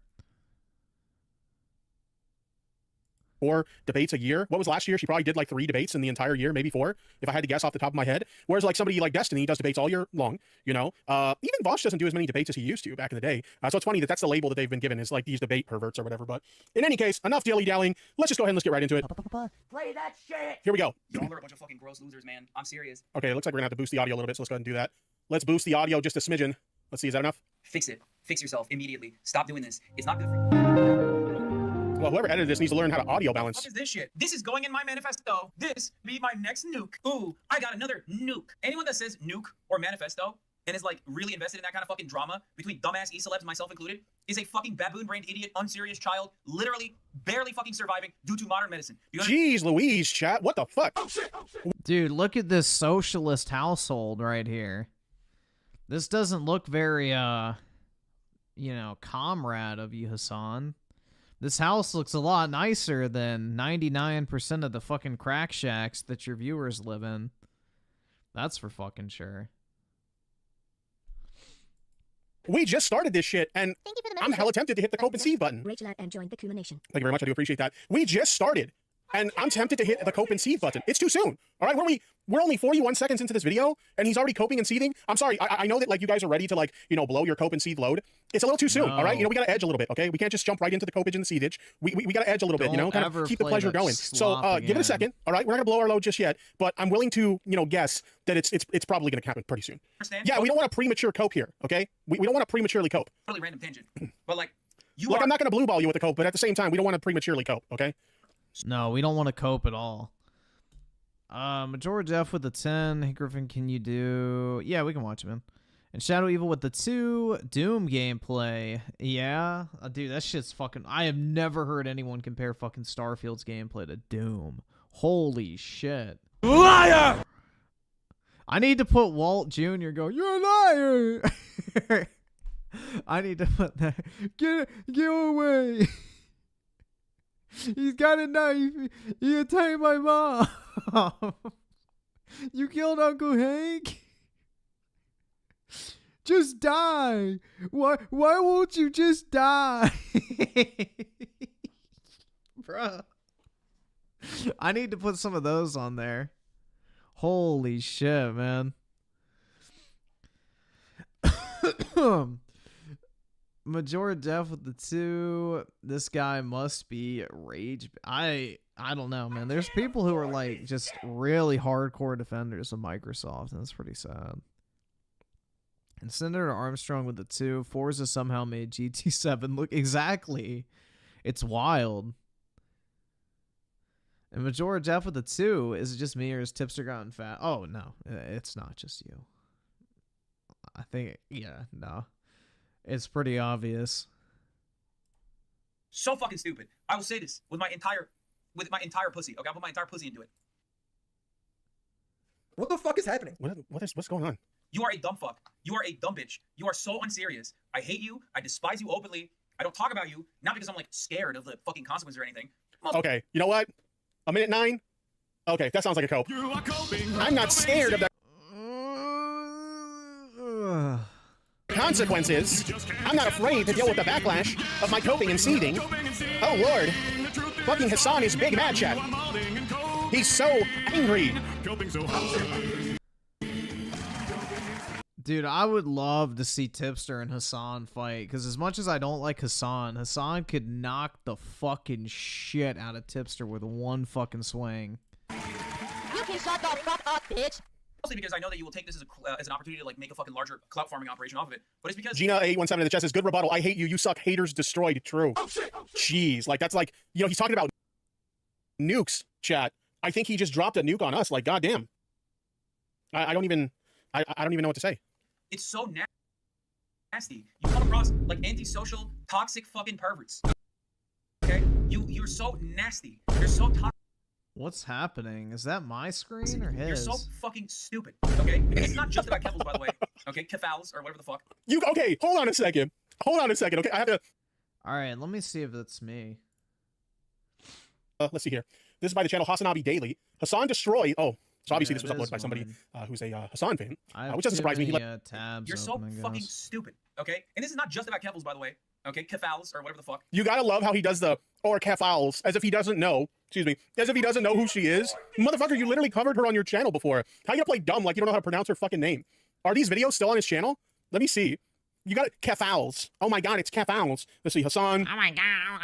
4 debates a year. What was last year? She probably did like 3 debates in the entire year, maybe 4, if I had to guess off the top of my head. Whereas like somebody like Destiny does debates all year long, you know? Even Vosh doesn't do as many debates as he used to back in the day. So it's funny that that's the label that they've been given, is like these debate perverts or whatever. But in any case, enough dilly-dallying. Let's just go ahead and let's get right into it. Play that shit! Here we go. Y'all are a bunch of fucking gross losers, man. I'm serious. Okay, it looks like we're gonna have to boost the audio a little bit, so let's go ahead and do that. Let's boost the audio just a smidgen. Let's see, is that enough? Fix it. Fix yourself immediately. Stop doing this. It's not good for you. Well, whoever edited this needs to learn how to audio balance. What is this shit? This is going in my manifesto. This be my next nuke. Ooh, I got another nuke. Anyone that says nuke or manifesto and is like really invested in that kind of fucking drama between dumbass e-celebs, myself included, is a fucking baboon-brained idiot, unserious child, literally barely fucking surviving due to modern medicine. Jeez Louise, chat. What the fuck? Dude, look at this socialist household right here. This doesn't look very, you know, comrade of you, Hassan. This house looks a lot nicer than 99% of the fucking crack shacks that your viewers live in. That's for fucking sure. We just started this shit, and I'm hella tempted to hit the cope and see button. Rachel and joined the Q&A nation. Thank you very much. I do appreciate that. We just started, and I'm tempted to hit the cope and seethe button. It's too soon. All right, we're only 41 seconds into this video, and he's already coping and seething. I'm sorry. I know that like you guys are ready to like, you know, blow your cope and seethe load. It's a little too soon. No. All right, you know, we gotta edge a little bit. Okay, we can't just jump right into the copage and the seethage. We gotta edge a little bit. You know, kind of keep the pleasure going. So give it a second. All right, we're not gonna blow our load just yet, but I'm willing to, you know, guess that it's probably gonna happen pretty soon. Yeah, we don't want a premature cope here. Okay, we don't want to prematurely cope. Totally random tangent, but like I'm not gonna blue ball you with the cope, but at the same time, we don't want to prematurely cope. Okay. No, we don't want to cope at all. Majority F with the 10. Hey, Griffin, can you do... Yeah, we can watch him, man. And Shadow Evil with the 2. Doom gameplay. Yeah. Dude, that shit's fucking... I have never heard anyone compare fucking Starfield's gameplay to Doom. Holy shit. Liar! I need to put Walt Jr. go, you're a liar! I need to put that... Get away! He's got a knife. He attacked my mom. You killed Uncle Hank? Just die. Why won't you just die? Bruh. I need to put some of those on there. Holy shit, man. Major Def with the 2. This guy must be rage. I don't know, man. There's people who are like just really hardcore defenders of Microsoft, and it's pretty sad. And Senator Armstrong with the 2. Forza somehow made GT7 look exactly. It's wild. And Major Jeff with the 2. Is it just me or has Tipster gotten fat? Oh no, it's not just you. I think no. It's pretty obvious. So fucking stupid. I will say this with my entire pussy. Okay, I'll put my entire pussy into it. What the fuck is happening? What's going on? You are a dumb fuck. You are a dumb bitch. You are so unserious. I hate you. I despise you openly. I don't talk about you, not because I'm like scared of the fucking consequences or anything. Okay, you know what? A minute 9? Okay, that sounds like a cope. I'm not scared of that. Consequences. I'm not afraid to deal with the backlash of my coping and seething. Oh lord. Fucking Hassan is big mad chat. He's so angry. Dude, I would love to see Tipster and Hassan fight, because as much as I don't like Hassan, Hassan could knock the fucking shit out of Tipster with one fucking swing. You can shut the fuck up, bitch. Mostly because I know that you will take this as an opportunity to like make a fucking larger clout farming operation off of it. But it's because Gina 817 in the chest says good rebuttal. I hate you. You suck. Haters destroyed. True. Jeez, like that's like, you know, he's talking about nukes. Chat. I think he just dropped a nuke on us. Like goddamn. I don't even know what to say. It's so nasty. You come across like antisocial, toxic fucking perverts. Okay? You're so nasty. You're so toxic. What's happening? Is that my screen or his? You're so fucking stupid. Okay? And it's not just about Keffals, by the way. Okay? Keffals or whatever the fuck. Okay, hold on a second. Okay, I have to. All right, let me see if it's me. Let's see here. This is by the channel Hasanabi Daily. Hassan destroyed. Oh, so obviously this was uploaded by somebody who's a Hassan fan, which doesn't surprise me. You're so fucking stupid. Okay? And this is not just about Keffals, by the way. Okay? Keffals or whatever the fuck. You gotta love how he does the or Keffals as if he doesn't know. Excuse me, as if he doesn't know who she is. Motherfucker, you literally covered her on your channel before. How you gonna play dumb like you don't know how to pronounce her fucking name? Are these videos still on his channel? Let me see. You got Keffals. Oh my god, it's Keffals. Let's see, Hassan. Oh my god.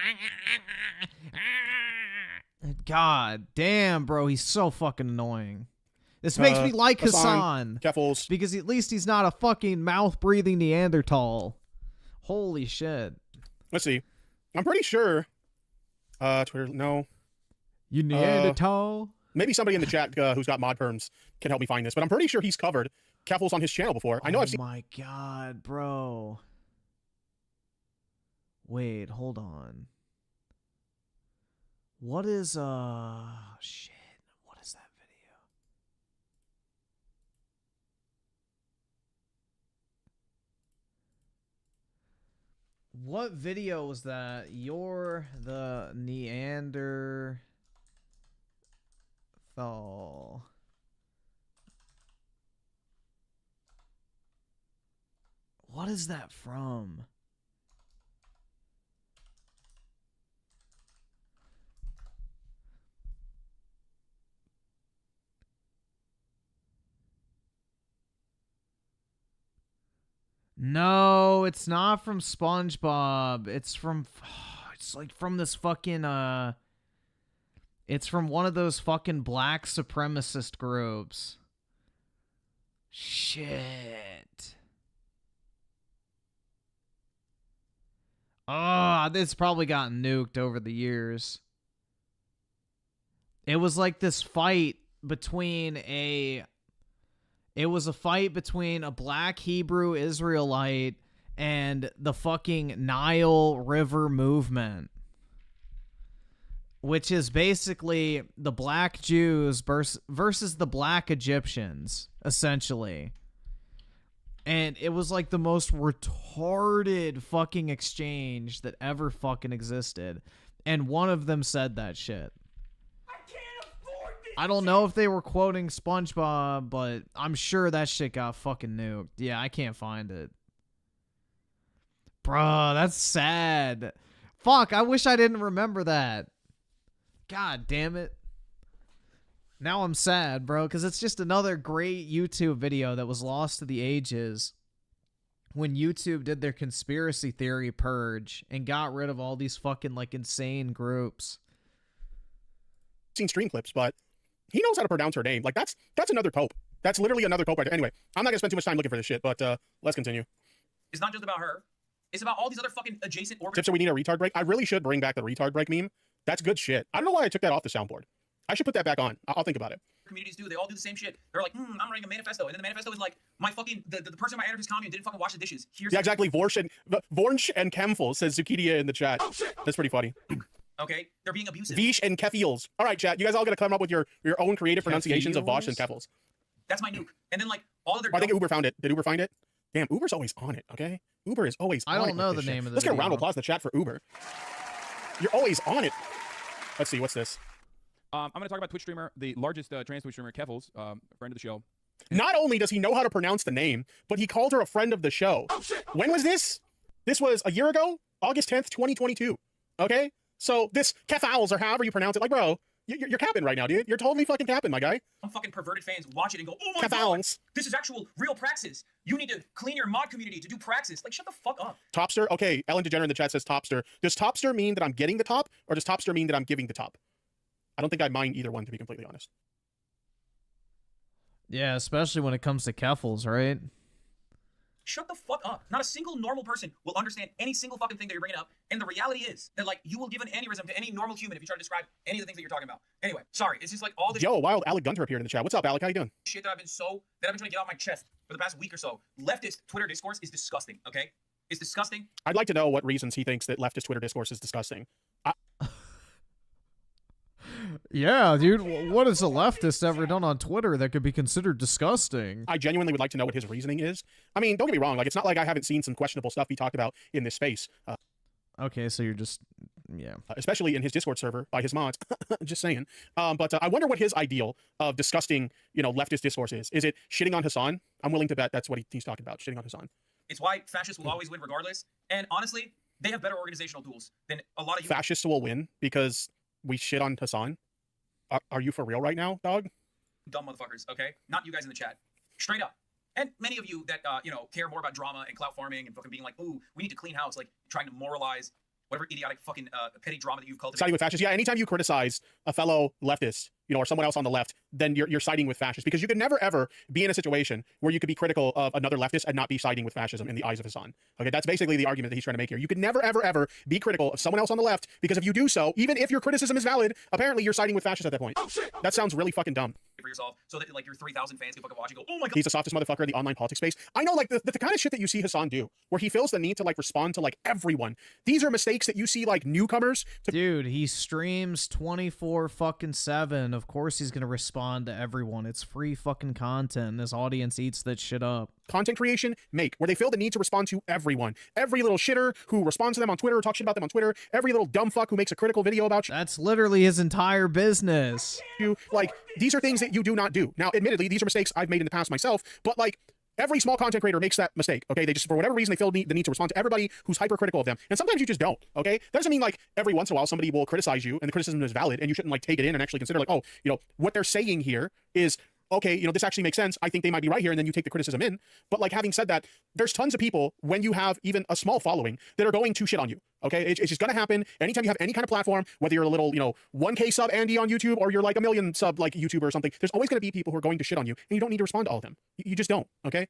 God damn, bro, he's so fucking annoying. This makes me like Hassan. Keffals. Because at least he's not a fucking mouth-breathing Neanderthal. Holy shit. Let's see. I'm pretty sure. Twitter, no. You Neanderthal? Maybe somebody in the chat who's got mod perms can help me find this, but I'm pretty sure he's covered Keffels on his channel before. I know I've seen. Oh my god, bro. Wait, hold on. What is shit. What is that video? What video was that? You're the Neanderthal. What is that from? No, it's not from SpongeBob. It's from, it's like from this fucking, it's from one of those fucking black supremacist groups. Shit. Oh, this probably got nuked over the years. It was like this fight between a... It was a fight between a black Hebrew Israelite and the fucking Nile River movement, which is basically the black Jews versus the black Egyptians, essentially. And it was like the most retarded fucking exchange that ever fucking existed. And one of them said that shit. I don't know if they were quoting SpongeBob, but I'm sure that shit got fucking nuked. Yeah, I can't find it. Bruh, that's sad. Fuck, I wish I didn't remember that. God damn it. Now I'm sad, bro, because it's just another great YouTube video that was lost to the ages when YouTube did their conspiracy theory purge and got rid of all these fucking, like, insane groups. Seen stream clips, but he knows how to pronounce her name. Like, that's another pope. That's literally another pope right there. Anyway, I'm not gonna spend too much time looking for this shit, but let's continue. It's not just about her. It's about all these other fucking adjacent orbits. Tipster, we need a retard break. I really should bring back the retard break meme. That's good shit. I don't know why I took that off the soundboard. I should put that back on. I'll think about it. Communities do. They all do the same shit. They're like, I'm writing a manifesto. And then the manifesto is like, my fucking, the person in my anarchist commune didn't fucking wash the dishes. Here's yeah, exactly. Vorsh and Kemfel says Zukidia in the chat. Oh, shit. That's pretty funny. Okay, they're being abusive. Vish and Keffiels. All right, chat. You guys all got to come up with your own creative pronunciations of Vosh and Keffels. That's my nuke. And then like all of their. I think Uber found it. Did Uber find it? Damn, Uber's always on it. Okay, Uber is always. I don't know the name of the. Let's get a round of applause in the chat for Uber. You're always on it. Let's see. What's this? I'm going to talk about Twitch streamer, the largest trans Twitch streamer, Keffels, friend of the show. Not only does he know how to pronounce the name, but he called her a friend of the show. Oh, shit. When was this? This was a year ago, August 10th, 2022. Okay. So this Keffels or however you pronounce it, like, bro, you're capping right now, dude. You're totally fucking capping, my guy. Some fucking perverted fans watch it and go, oh my god, this is actual real praxis. You need to clean your mod community to do praxis. Like, shut the fuck up. Topster? Okay, Ellen DeGeneres in the chat says Topster. Does Topster mean that I'm getting the top, or does Topster mean that I'm giving the top? I don't think I mind either one, to be completely honest. Yeah, especially when it comes to Keffels, right? Shut the fuck up. Not a single normal person will understand any single fucking thing that you're bringing up. And the reality is that, like, you will give an aneurysm to any normal human if you try to describe any of the things that you're talking about. Anyway, sorry. It's just like all this. Yo, wild Alec Gunter appeared in the chat. What's up, Alec? How you doing? Shit that I've been trying to get off my chest for the past week or so. Leftist Twitter discourse is disgusting, okay? It's disgusting. I'd like to know what reasons he thinks that leftist Twitter discourse is disgusting. Yeah, dude, what has a leftist ever done on Twitter that could be considered disgusting? I genuinely would like to know what his reasoning is. I mean, don't get me wrong, like, it's not like I haven't seen some questionable stuff he talked about in this space. Okay, so you're just, yeah. Especially in his Discord server by his mods, just saying. But I wonder what his ideal of disgusting, leftist discourse is. Is it shitting on Hassan? I'm willing to bet that's what he's talking about, shitting on Hassan. It's why fascists will always win regardless. And honestly, they have better organizational tools than a lot of you. Fascists will win because we shit on Hassan? Are you for real right now, dog? Dumb motherfuckers, okay? Not you guys in the chat. Straight up. And many of you that, care more about drama and clout farming and fucking being like, ooh, we need to clean house, like trying to moralize whatever idiotic fucking petty drama that you've cultivated. Siding with fascists. Yeah, anytime you criticize a fellow leftist, you know, or someone else on the left, then you're siding with fascists, because you could never ever be in a situation where you could be critical of another leftist and not be siding with fascism in the eyes of Hassan. Okay, that's basically the argument that he's trying to make here. You could never ever be critical of someone else on the left, because if you do so, even if your criticism is valid, apparently you're siding with fascists at that point. Oh shit! That sounds really fucking dumb. For yourself, so that like your 3,000 fans can fucking watch and go, oh my god. He's the softest motherfucker in the online politics space. I know, like the kind of shit that you see Hassan do, where he feels the need to like respond to like everyone. These are mistakes that you see like newcomers. Dude, he streams 24/7. Of course he's gonna respond to everyone. It's free fucking content, and his audience eats that shit up. Content creation where they feel the need to respond to everyone. Every little shitter who responds to them on Twitter or talks shit about them on Twitter. Every little dumb fuck who makes a critical video about you. That's literally his entire business. Like, these are things that you do not do. Now, admittedly, these are mistakes I've made in the past myself, but like, every small content creator makes that mistake, okay? They just, for whatever reason, they feel the need to respond to everybody who's hypercritical of them. And sometimes you just don't, okay? That doesn't mean, like, every once in a while somebody will criticize you and the criticism is valid and you shouldn't, like, take it in and actually consider, like, oh, you know, what they're saying here is, okay, you know, this actually makes sense. I think they might be right here, and then you take the criticism in. But, like, having said that, there's tons of people, when you have even a small following, that are going to shit on you, okay? It's just gonna happen. Anytime you have any kind of platform, whether you're a little, you know, 1K sub Andy on YouTube or you're like a million sub, like, YouTuber or something, there's always gonna be people who are going to shit on you, and you don't need to respond to all of them. You just don't, okay?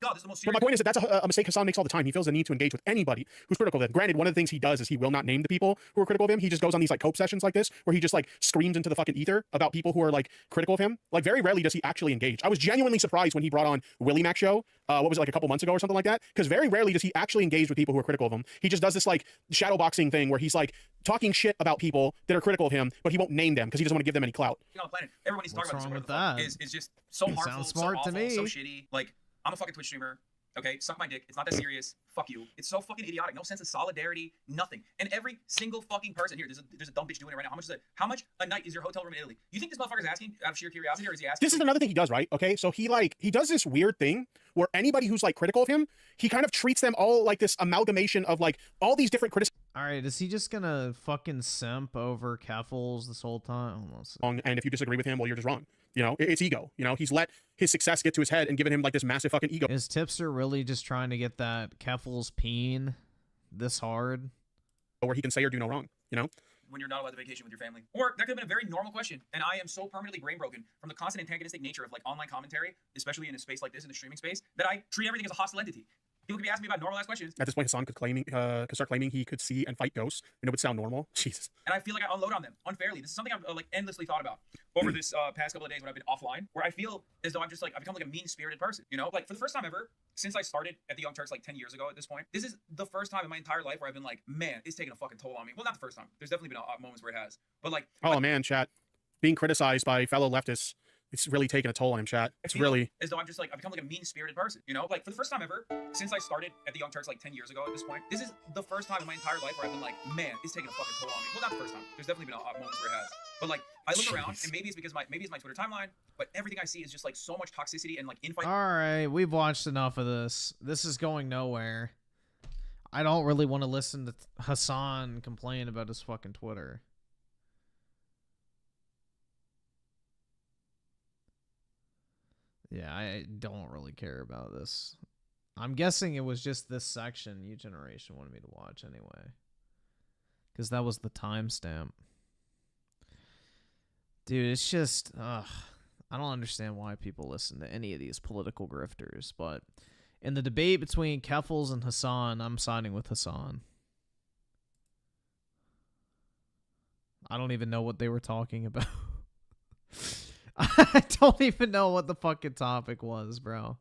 God, this is the most but my point is that that's a mistake Hassan makes all the time. He feels the need to engage with anybody who's critical of him. Granted, one of the things he does is he will not name the people who are critical of him. He just goes on these like cope sessions like this, where he just like screams into the fucking ether about people who are like critical of him. Like, very rarely does he actually engage. I was genuinely surprised when he brought on Willie Mac show. What was it, like a couple months ago or something like that? Because very rarely does he actually engage with people who are critical of him. He just does this like shadow boxing thing where he's like talking shit about people that are critical of him, but he won't name them because he doesn't want to give them any clout. On the planet, everyone needs to talk What's about wrong this. with that? Is just so harmful, Sounds smart so awful, to me. so shitty. Like, I'm a fucking Twitch streamer. Okay, suck my dick. It's not that serious. Fuck you. It's so fucking idiotic. No sense of solidarity. Nothing. And every single fucking person here. There's a dumb bitch doing it right now. How much a night is your hotel room in Italy? You think this motherfucker's asking out of sheer curiosity, or is he asking? This is another thing he does, right? Okay, so he does this weird thing where anybody who's like critical of him, he kind of treats them all like this amalgamation of like all these different criticisms. All right, is he just gonna fucking simp over Keffels this whole time? Almost. And if you disagree with him, well, you're just wrong. You know, it's ego. You know, he's let his success get to his head and given him like this massive fucking ego. Is Tipster really just trying to get that Keffels peen this hard? Where he can say or do no wrong, you know? When you're not allowed to vacation with your family. Or that could have been a very normal question. And I am so permanently brain broken from the constant antagonistic nature of like online commentary, especially in a space like this, in the streaming space, that I treat everything as a hostile entity. People could be asking me about normalized questions. At this point, Hassan could start claiming he could see and fight ghosts, and it would sound normal. Jesus. And I feel like I unload on them unfairly. This is something I've like endlessly thought about over this past couple of days when I've been offline, where I feel as though I've become like a mean-spirited person. You know, like for the first time ever since I started at the Young Turks like 10 years ago. At this point, this is the first time in my entire life where I've been like, man, it's taking a fucking toll on me. Well, not the first time. There's definitely been moments where it has, but like, oh man, chat, being criticized by fellow leftists. It's really taking a toll on him, chat. It's really as though I've become like a mean-spirited person, you know? Like for the first time ever since I started at the Young Turks like 10 years ago at this point, this is the first time in my entire life where I've been like, man, it's taking a fucking toll on me. Well, not the first time. There's definitely been moments where it has. But like I look around and maybe it's because my Twitter timeline, but everything I see is just like so much toxicity and like infight. All right, we've watched enough of this. This is going nowhere. I don't really want to listen to Hassan complain about his fucking Twitter. Yeah, I don't really care about this. I'm guessing it was just this section U Generation wanted me to watch anyway. Because that was the timestamp. Dude, it's just... I don't understand why people listen to any of these political grifters. But in the debate between Keffels and Hassan, I'm siding with Hassan. I don't even know what they were talking about. I don't even know what the fucking topic was, bro.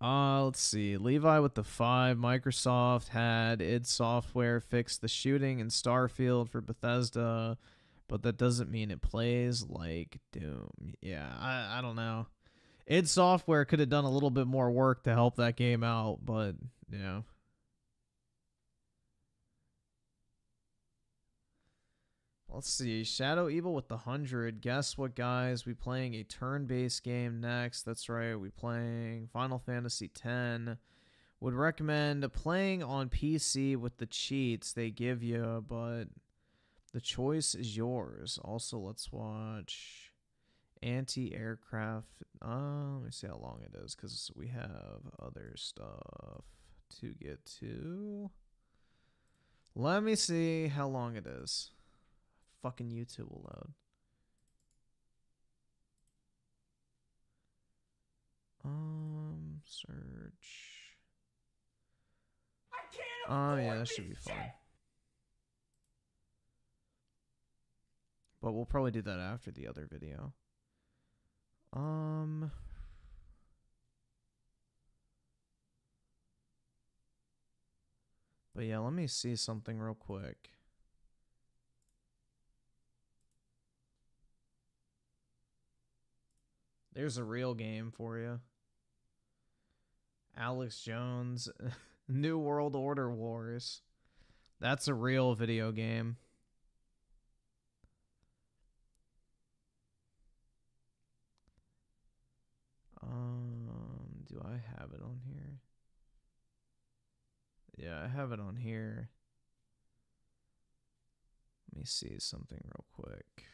Let's see. Levi with the 5. Microsoft had id Software fix the shooting in Starfield for Bethesda, but that doesn't mean it plays like Doom. Yeah, I don't know. id Software could have done a little bit more work to help that game out, but, yeah. Let's see. Shadow Evil with the 100. Guess what, guys? We playing a turn-based game next. That's right. We playing Final Fantasy X. Would recommend playing on PC with the cheats they give you, but the choice is yours. Also, let's watch Anti-aircraft. Let me see how long it is, because we have other stuff to get to. Let me see how long it is. Fucking YouTube will load. Search. Oh yeah, that should be fine. But we'll probably do that after the other video. But yeah, let me see something real quick. There's a real game for you. Alex Jones, New World Order Wars. That's a real video game. Do I have it on here? Yeah, I have it on here. Let me see something real quick.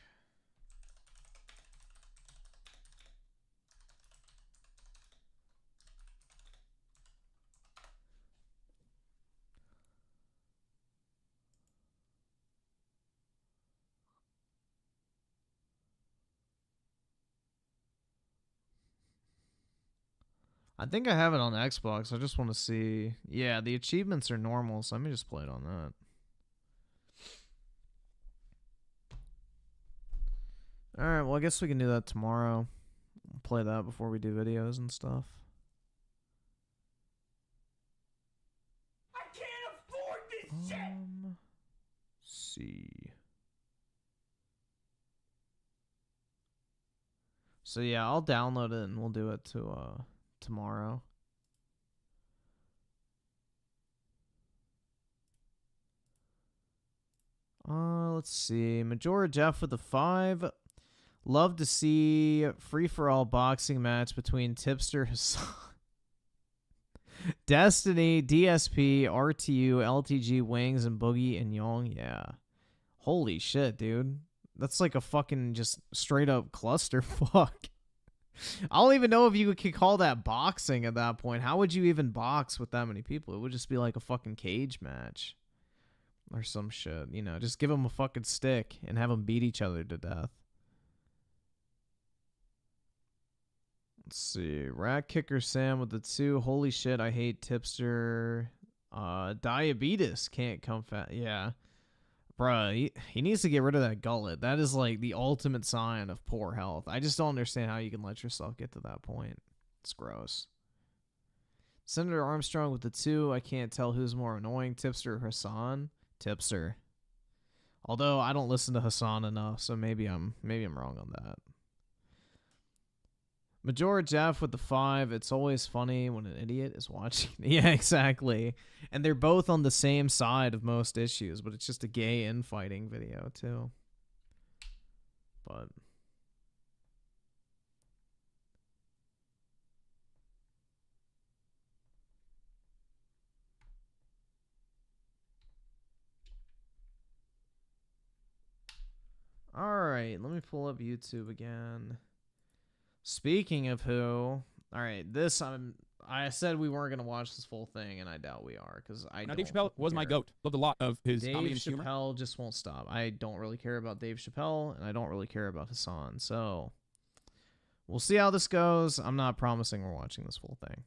I think I have it on Xbox. I just want to see. Yeah, the achievements are normal, so let me just play it on that. Alright, well, I guess we can do that tomorrow. Play that before we do videos and stuff. I can't afford this shit! See. So yeah, I'll download it and we'll do it to tomorrow. Let's see. Majora Jeff with the 5. Love to see free-for-all boxing match between Tipster, Hassan, Destiny, DSP, RTU, LTG, Wings, and Boogie and Young. Yeah. Holy shit, dude. That's like a fucking just straight-up clusterfuck. I don't even know if you could call that boxing at that point. How would you even box with that many people? It would just be like a fucking cage match. Or some shit, you know. Just give them a fucking stick and have them beat each other to death. Let's see. Rat Kicker Sam with the 2. Holy shit, I hate Tipster. Diabetes can't come fast. Yeah. Bruh, he needs to get rid of that gullet. That is like the ultimate sign of poor health. I just don't understand how you can let yourself get to that point. It's gross. Senator Armstrong with the 2. I can't tell who's more annoying, Tipster or Hassan. Tipster. Although I don't listen to Hassan enough, so maybe I'm wrong on that. Majora Jeff with the 5. It's always funny when an idiot is watching. Yeah, exactly. And they're both on the same side of most issues, but it's just a gay infighting video too. But all right, let me pull up YouTube again. Speaking of who, all right, this I said we weren't gonna watch this full thing, and I doubt we are because I. Now, don't Dave Chappelle was my goat. Loved a lot of his comedy and humor. Dave Chappelle just won't stop. I don't really care about Dave Chappelle, and I don't really care about Hassan. So we'll see how this goes. I'm not promising we're watching this full thing.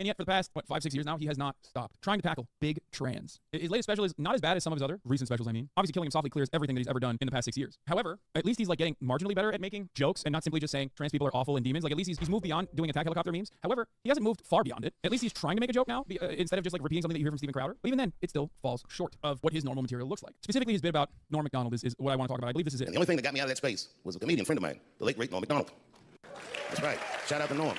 And yet, for the past, 5-6 years now, he has not stopped trying to tackle big trans. His latest special is not as bad as some of his other recent specials, I mean. Obviously, Killing Him Softly clears everything that he's ever done in the past 6 years. However, at least he's like getting marginally better at making jokes and not simply just saying trans people are awful and demons. Like, at least he's moved beyond doing attack helicopter memes. However, he hasn't moved far beyond it. At least he's trying to make a joke now, instead of just like repeating something that you hear from Steven Crowder. But even then, it still falls short of what his normal material looks like. Specifically, his bit about Norm Macdonald is what I want to talk about. I believe this is it. And the only thing that got me out of that space was a comedian friend of mine, the late, great Norm Macdonald. That's right. Shout out to Norm.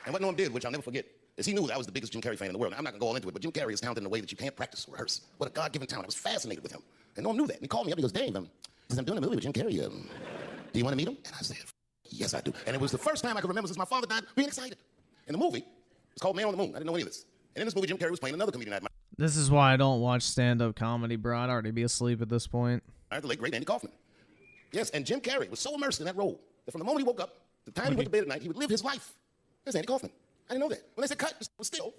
And what Norm did, which I'll never forget, is he knew that I was the biggest Jim Carrey fan in the world. Now, I'm not going to go all into it, but Jim Carrey is talented in a way that you can't practice or rehearse. What a God-given talent. I was fascinated with him. And Norm knew that. And he called me up. He goes, Dave, I'm doing a movie with Jim Carrey. Do you want to meet him? And I said, yes, I do. And it was the first time I could remember since my father died being excited. And the movie was called Man on the Moon. I didn't know any of this. And in this movie, Jim Carrey was playing another comedian. This is why I don't watch stand-up comedy, bro. I'd already be asleep at this point. The late, great Andy Kaufman. Yes, and Jim Carrey was so immersed in that role that from the moment he woke up to the time he went to bed at night, he would live his life. There's Andy Kaufman. I didn't know that. When they said cut, it was still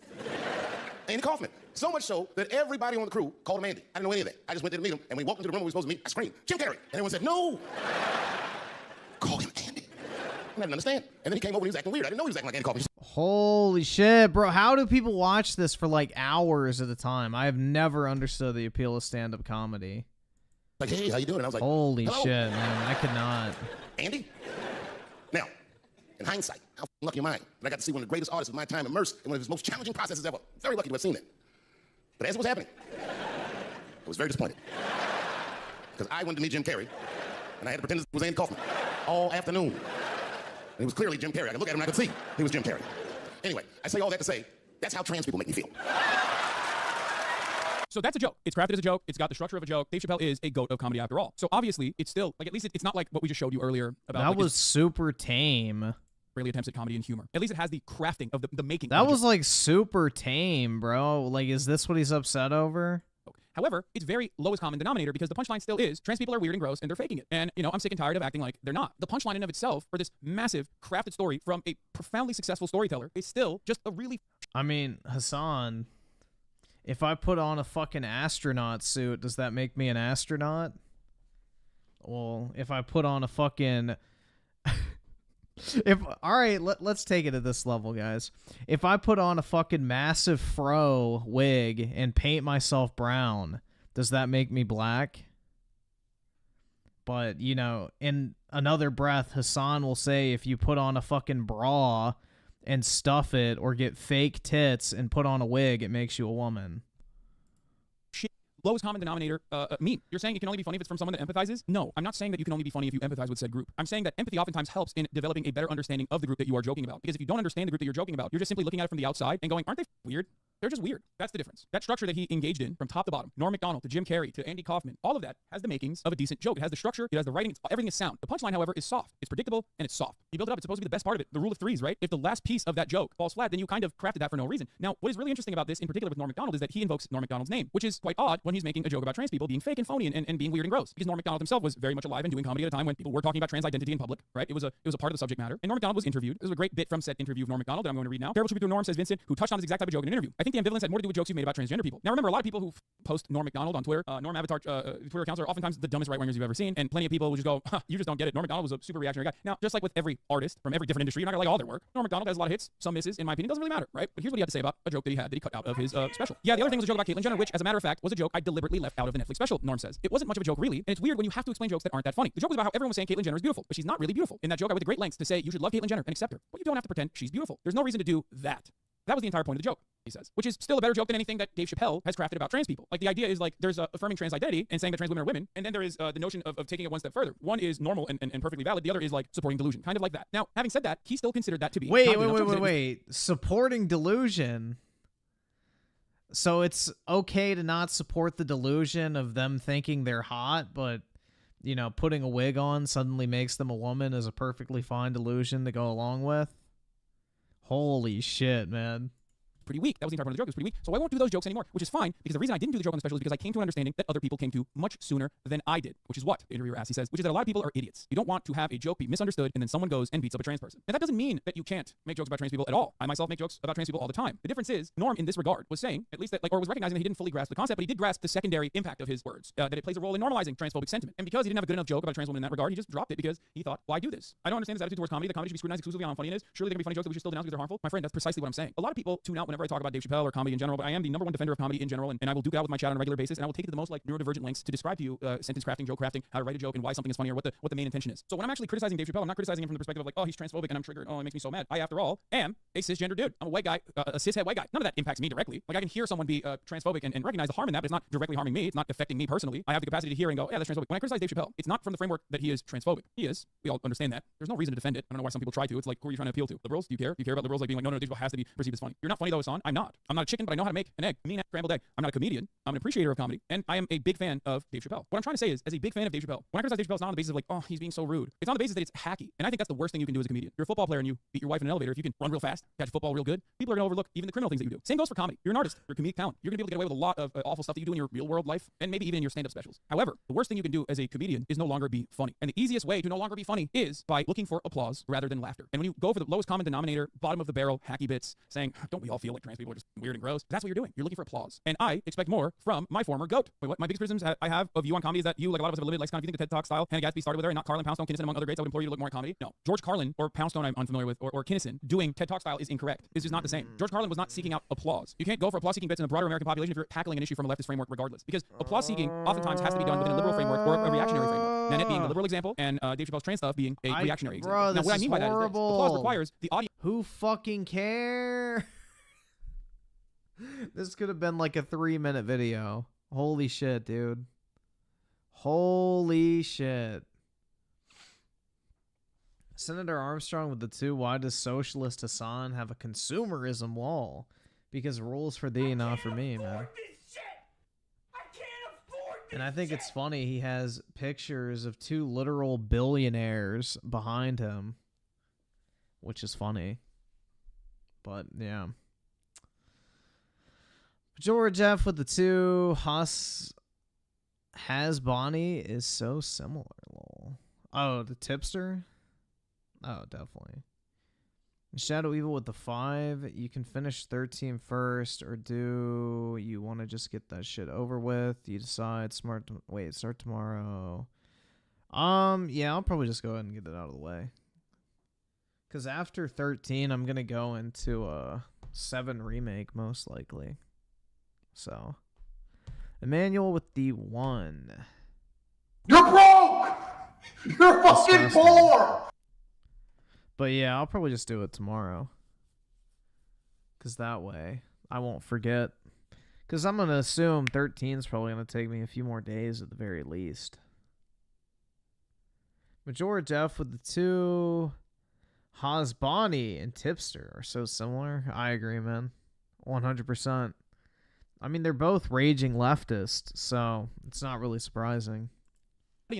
Andy Kaufman. So much so that everybody on the crew called him Andy. I didn't know any of that. I just went there to meet him, and when we walked into the room we were supposed to meet, I screamed, Jim Carrey. And everyone said, no. Call him Andy. I didn't understand. And then he came over and he was acting weird. I didn't know he was acting like Andy Kaufman. Holy shit, bro. How do people watch this for like hours at a time? I have never understood the appeal of stand-up comedy. Like, hey, how you doing? And I was like, holy hello? shit, man. I could not. Andy? Now, in hindsight, how lucky am I? And I got to see one of the greatest artists of my time immersed in one of his most challenging processes ever. Very lucky to have seen that. But as it was happening, I was very disappointed. Because I went to meet Jim Carrey, and I had to pretend it was Andy Kaufman all afternoon. And it was clearly Jim Carrey. I could look at him and I could see he was Jim Carrey. Anyway, I say all that to say, that's how trans people make me feel. So that's a joke. It's crafted as a joke. It's got the structure of a joke. Dave Chappelle is a goat of comedy after all. So obviously, it's still, like, at least it's not like what we just showed you earlier about. That like, was super tame. Really attempts at comedy and humor. At least it has the crafting of the making. That was like super tame, bro. Like, is this what he's upset over? However, it's very lowest common denominator because the punchline still is trans people are weird and gross and they're faking it. And, you know, I'm sick and tired of acting like they're not. The punchline in of itself for this massive crafted story from a profoundly successful storyteller is still just a really... I mean, Hassan, if I put on a fucking astronaut suit, does that make me an astronaut? Well, if I put on a fucking... All right, let's take it to this level, guys. If I put on a fucking massive fro wig and paint myself brown, does that make me black? But, you know, in another breath, Hassan will say if you put on a fucking bra and stuff it or get fake tits and put on a wig, it makes you a woman. Lowest common denominator meme. You're saying it can only be funny if it's from someone that empathizes? No, I'm not saying that you can only be funny if you empathize with said group. I'm saying that empathy oftentimes helps in developing a better understanding of the group that you are joking about. Because if you don't understand the group that you're joking about, you're just simply looking at it from the outside and going, aren't they weird? They're just weird. That's the difference. That structure that he engaged in from top to bottom, Norm Macdonald to Jim Carrey to Andy Kaufman, all of that has the makings of a decent joke. It has the structure, it has the writing, everything is sound. The punchline, however, is soft. It's predictable and it's soft. You build it up, it's supposed to be the best part of it. The rule of threes, right? If the last piece of that joke falls flat, then you kind of crafted that for no reason. Now, what is really interesting about this, in particular with Norm Macdonald, is that he invokes Norm Macdonald's name, which is quite odd when he's making a joke about trans people being fake and phony and being weird and gross. Because Norm Macdonald himself was very much alive and doing comedy at a time when people were talking about trans identity in public, right? It was a part of the subject matter. And Norm Macdonald was interviewed. This was a great bit from said interview of Norm Macdonald that I'm going to read now. Terrible tribute to Norm, says Vincent, who touched on this exact type of joke in an interview. I think the ambivalence had more to do with jokes you made about transgender people. Now remember, a lot of people who post Norm Macdonald on Twitter, Norm Avatar Twitter accounts are oftentimes the dumbest right-wingers you've ever seen, and plenty of people will just go, you just don't get it. Norm Macdonald was a super reactionary guy. Now, just like with every artist from every different industry, you're not gonna like all their work. Norm Macdonald has a lot of hits, some misses, in my opinion. Doesn't really matter, right? But here's what he had to say about a joke that he cut out of his special. Yeah, the other thing was a joke about Caitlyn Jenner, which, as a matter of fact, was a joke I deliberately left out of the Netflix special, Norm says. It wasn't much of a joke, really, and it's weird when you have to explain jokes that aren't that funny. The joke was about how everyone was saying Caitlyn Jenner is beautiful, but she's not really beautiful. In that joke, I went to great lengths to say you should love Caitlyn Jenner and accept her, but you don't have to pretend she's beautiful. There's no reason to do that. That was the entire point of the joke, he says, which is still a better joke than anything that Dave Chappelle has crafted about trans people. Like, the idea is, like, there's affirming trans identity and saying that trans women are women, and then there is the notion of taking it one step further. One is normal and perfectly valid. The other is, like, supporting delusion, kind of like that. Now, having said that, he still considered that to be... Wait. Supporting delusion? So it's okay to not support the delusion of them thinking they're hot, but, you know, putting a wig on suddenly makes them a woman is a perfectly fine delusion to go along with? Holy shit, man. Pretty weak. That was the entire point of the joke. It was pretty weak. So I won't do those jokes anymore, which is fine, because the reason I didn't do the joke on the special is because I came to an understanding that other people came to much sooner than I did, which is what the interviewer asks, he says, which is that a lot of people are idiots. You don't want to have a joke be misunderstood and then someone goes and beats up a trans person. And that doesn't mean that you can't make jokes about trans people at all. I myself make jokes about trans people all the time. The difference is, Norm in this regard was saying, at least that, like, or was recognizing that he didn't fully grasp the concept, but he did grasp the secondary impact of his words, that it plays a role in normalizing transphobic sentiment. And because he didn't have a good enough joke about a trans woman in that regard, he just dropped it because he thought, why do this? I don't understand this attitude towards comedy. The comedy should be scrutinized exclusively on how funny it is. Surely there can be funny jokes that we should still denounce because they're harmful. My friend, that's precisely what I'm saying. A lot of people tune out whenever I talk about Dave Chappelle or comedy in general, but I am the number one defender of comedy in general, and I will duke it out with my chat on a regular basis, and I will take it to the most, like, neurodivergent lengths to describe to you sentence crafting, joke crafting, how to write a joke, and why something is funny, or what the main intention is. So when I'm actually criticizing Dave Chappelle, I'm not criticizing him from the perspective of, like, oh, he's transphobic and I'm triggered, oh, it makes me so mad. I, after all, am a cisgender dude. I'm a white guy, a cishet white guy. None of that impacts me directly. Like, I can hear someone be transphobic and recognize the harm in that, but it's not directly harming me. It's not affecting me personally. I have the capacity to hear and go, yeah, that's transphobic. When I criticize Dave Chappelle, it's not from the framework that he is transphobic. He is. We all understand that. There's no reason to defend it. I don't know why some people try to. It's like, who are you trying to appeal to? Liberals? Do you care? Do you care about liberals, like, being like, no, Dave Chappelle has to be perceived as funny? You're not funny, though, Hassan. I'm not. I'm not a chicken, but I know how to make an egg. Mean scrambled egg. I'm not a comedian. I'm an appreciator of comedy, and I am a big fan of Dave Chappelle. What I'm trying to say is, as a big fan of Dave Chappelle, when I criticize Dave Chappelle, it's not on the basis of like, oh, he's being so rude. It's on the basis that it's hacky, and I think that's the worst thing you can do as a comedian. You're a football player and you beat your wife in an elevator. If you can run real fast, catch football real good, people are gonna overlook even the criminal things that you do. Same goes for comedy. You're an artist. You're a comedic talent. You're gonna be able to get away with a lot of awful stuff that you do in your real world life, and maybe even in your stand-up specials. However, the worst thing you can do as a comedian is no longer be funny. And the easiest way to no longer be funny is by looking for applause rather than laughter. And when you go for the lowest common denominator, bottom of the barrel, hacky bits, saying, don't we all feel like trans people are just weird and gross? That's what you're doing. You're looking for applause. And I expect more from my former goat. Wait, what? My biggest criticisms I have of you on comedy is that you, like a lot of us, have a limited lexicon. If you think the TED Talk style, Hannah Gatsby started with her and not Carlin, Poundstone, Kinnison, among other greats, I would implore you to look more at comedy. No. George Carlin or Poundstone, I'm unfamiliar with, or Kinnison, doing TED Talk style is incorrect. It's just not the same. George Carlin was not seeking out applause. You can't go for applause-seeking bits in the broader American population if you're tackling an issue from a leftist framework regardless. Because applause-seeking oftentimes has to be done within a liberal framework or a reactionary framework. Nanette being the liberal example and Dave Chappelle's trans stuff being a reactionary example. Now, what I mean by that is that applause requires the audience. Who fucking care? This could have been like a 3-minute video. Holy shit, dude. Holy shit. Senator Armstrong with the 2. Why does socialist Hassan have a consumerism wall? Because rules for thee, not for me, man. And I think it's funny he has pictures of 2 literal billionaires behind him, which is funny. But yeah. George F with the 2. Has Bonnie is so similar. Lol. Oh, the tipster? Oh, definitely. Shadow Evil with the 5. You can finish 13 first, or do you want to just get that shit over with? You decide. Start tomorrow. Yeah, I'll probably just go ahead and get it out of the way. Because after 13, I'm going to go into a 7 remake, most likely. So, Emmanuel with the 1. You're broke! You're fucking poor! But yeah, I'll probably just do it tomorrow. Because that way, I won't forget. Because I'm going to assume 13 is probably going to take me a few more days at the very least. Majora Jeff with the 2. Hasbani and Tipster are so similar. I agree, man. 100%. I mean, they're both raging leftists, so it's not really surprising.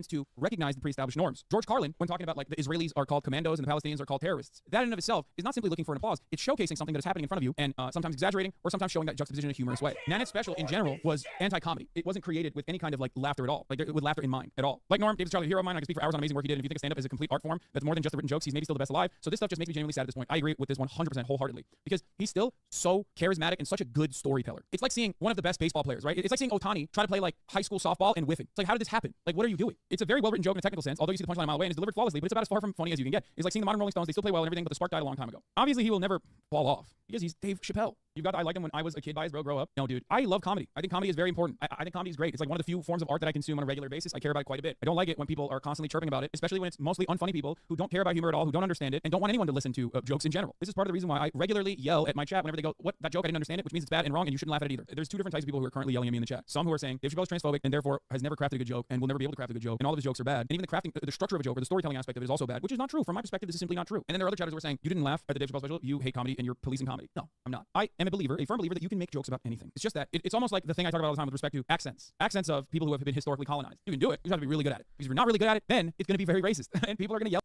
To recognize the pre-established norms. George Carlin, when talking about like the Israelis are called commandos and the Palestinians are called terrorists, that in and of itself is not simply looking for an applause. It's showcasing something that is happening in front of you and sometimes exaggerating or sometimes showing that juxtaposition in a humorous way. Nanette's special in general was anti-comedy. It wasn't created with any kind of like laughter at all, like with laughter in mind at all. Like Norm, David's Charlie, a hero of mine. I can speak for hours on amazing work he did. And if you think stand-up is a complete art form that's more than just the written jokes, he's maybe still the best alive. So this stuff just makes me genuinely sad at this point. I agree with this 100% wholeheartedly because he's still so charismatic and such a good storyteller. It's like seeing one of the best baseball players, right? It's like seeing Ohtani try to play like high school softball and whiffing. It's like, how did this happen? Like, what are you doing? It's a very well-written joke in a technical sense, although you see the punchline a mile away and it's delivered flawlessly, but it's about as far from funny as you can get. It's like seeing the modern Rolling Stones. They still play well and everything, but the spark died a long time ago. Obviously, he will never fall off because he's Dave Chappelle. I liked him when I was a kid by his bro, grow up. No, dude. I love comedy. I think comedy is very important. I think comedy is great. It's like one of the few forms of art that I consume on a regular basis. I care about it quite a bit. I don't like it when people are constantly chirping about it, especially when it's mostly unfunny people who don't care about humor at all, who don't understand it, and don't want anyone to listen to jokes in general. This is part of the reason why I regularly yell at my chat whenever they go, what, that joke, I didn't understand it, which means it's bad and wrong and you shouldn't laugh at it either. There's 2 different types of people who are currently yelling at me in the chat. Some who are saying Dave Chappelle is transphobic and therefore has never crafted a good joke and will never be able to craft a good joke, and all of his jokes are bad. And even the crafting, the structure of a joke or the storytelling aspect of it is also bad, which is not true. From my perspective, this is simply not true. And then there are other chatters who are saying, you didn't laugh at the Dave Chappelle special, you hate comedy and you're policing comedy. No, I'm not. I am a believer, a firm believer that you can make jokes about anything. It's just that it's almost like the thing I talk about all the time with respect to accents. Accents of people who have been historically colonized. You can do it. You just have to be really good at it. Because if you're not really good at it, then it's going to be very racist. And people are going to yell.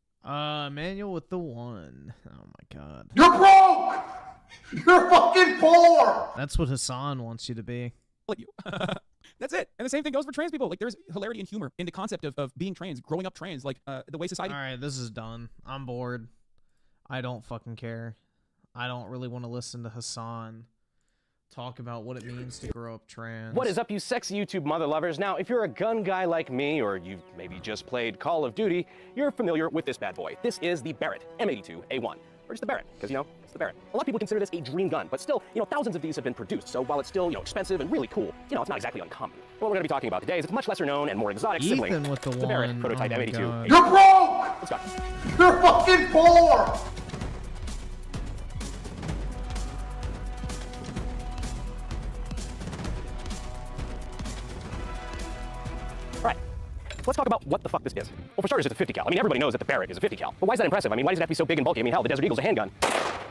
Manuel with the 1. Oh my god. You're broke! You're fucking poor! That's what Hassan wants you to be. You. That's it. And the same thing goes for trans people. Like, there's hilarity and humor in the concept of being trans, growing up trans, like the way society... Alright, this is done. I'm bored. I don't fucking care. I don't really want to listen to Hassan talk about what it means to grow up trans. What is up, you sexy YouTube mother lovers? Now, if you're a gun guy like me, or you've maybe just played Call of Duty, you're familiar with this bad boy. This is the Barrett M82A1. Or just the Barrett, because, you know, it's the Barrett. A lot of people consider this a dream gun, but still, you know, thousands of these have been produced, so while it's still, you know, expensive and really cool, you know, it's not exactly uncommon. What we're going to be talking about today is its much lesser known and more exotic sibling, with the Barrett Prototype M82. You're broke! Let's go. You're fucking poor! Let's talk about what the fuck this is. Well, for starters, it's a 50 cal. I mean, everybody knows that the Barrett is a 50 cal. But why is that impressive? I mean, why does it have to be so big and bulky? I mean, hell, the Desert Eagle's a handgun.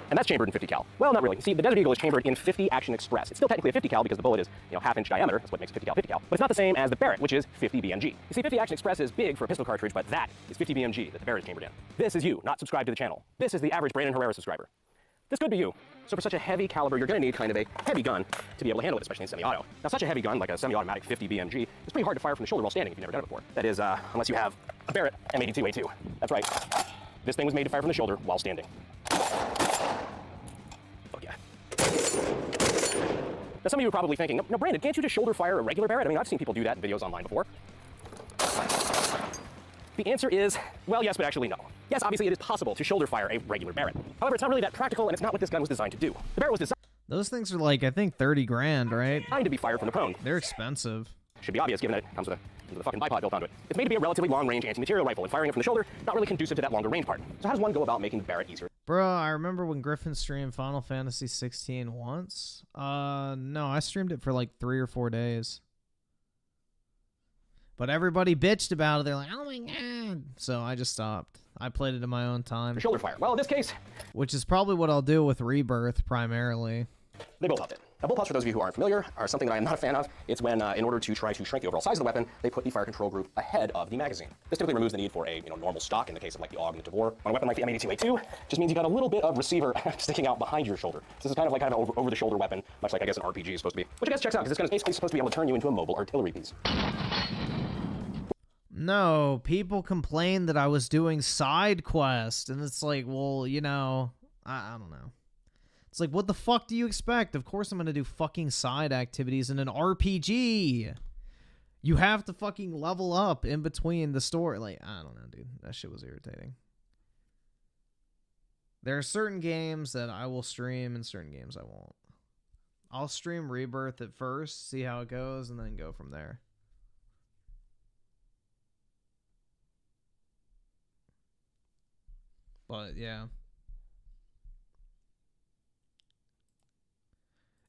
And that's chambered in 50 cal. Well, not really. See, the Desert Eagle is chambered in 50 Action Express. It's still technically a 50 cal because the bullet is, half-inch diameter. That's what makes 50 cal 50 cal. But it's not the same as the Barrett, which is 50 BMG. You see, 50 Action Express is big for a pistol cartridge, but that is 50 BMG that the Barrett is chambered in. This is you, not subscribed to the channel. This is the average Branden Herrera subscriber. This could be you. So for such a heavy caliber, you're going to need kind of a heavy gun to be able to handle it, especially in semi-auto. Now, such a heavy gun, like a semi-automatic 50 BMG, is pretty hard to fire from the shoulder while standing if you've never done it before. That is, unless you have a Barrett M82A2. That's right. This thing was made to fire from the shoulder while standing. Oh, yeah. Now, some of you are probably thinking, no, Branden, can't you just shoulder fire a regular Barrett? I mean, I've seen people do that in videos online before. The answer is, well, yes, but actually no. Yes, obviously it is possible to shoulder fire a regular Barrett. However, it's not really that practical, and it's not what this gun was designed to do. The Barrett was designed... Those things are like, I think, 30 grand, right? ...to be fired from the prone. They're expensive. Should be obvious, given that it comes with a fucking bipod built onto it. It's made to be a relatively long-range anti-material rifle, and firing it from the shoulder, not really conducive to that longer range part. So how does one go about making the Barrett easier? Bro, I remember when Griffin streamed Final Fantasy 16 once. No, I streamed it for like 3 or 4 days. But everybody bitched about it. They're like, oh my god. So I just stopped. I played it in my own time. Shoulder fire. Well, in this case... Which is probably what I'll do with Rebirth, primarily. They both helped it. Now, bullpups, for those of you who aren't familiar, are something that I am not a fan of. It's when, in order to try to shrink the overall size of the weapon, they put the fire control group ahead of the magazine. This typically removes the need for a normal stock in the case of like the AUG and the Tavor. On a weapon like the M82A2, just means you got a little bit of receiver sticking out behind your shoulder. So this is kind of like an over-the-shoulder weapon, much like I guess an RPG is supposed to be. Which I guess checks out, because this gun is basically supposed to be able to turn you into a mobile artillery piece. No, people complained that I was doing side quests, and it's like, well, I don't know. It's like, what the fuck do you expect? Of course I'm gonna do fucking side activities in an RPG. You have to fucking level up in between the story. Like, I don't know, dude. That shit was irritating. There are certain games that I will stream and certain games I won't. I'll stream Rebirth at first, see how it goes, and then go from there. But, yeah.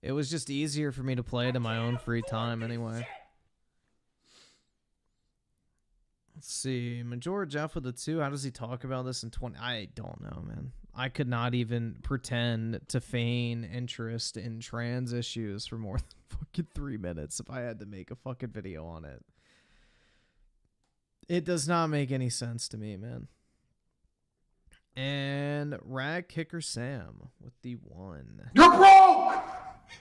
It was just easier for me to play it in my own free time anyway. Let's see. Major Jeff with a 2. How does he talk about this in 20? I don't know, man. I could not even pretend to feign interest in trans issues for more than fucking 3 minutes if I had to make a fucking video on it. It does not make any sense to me, man. And Rag Kicker Sam with the 1. You're broke!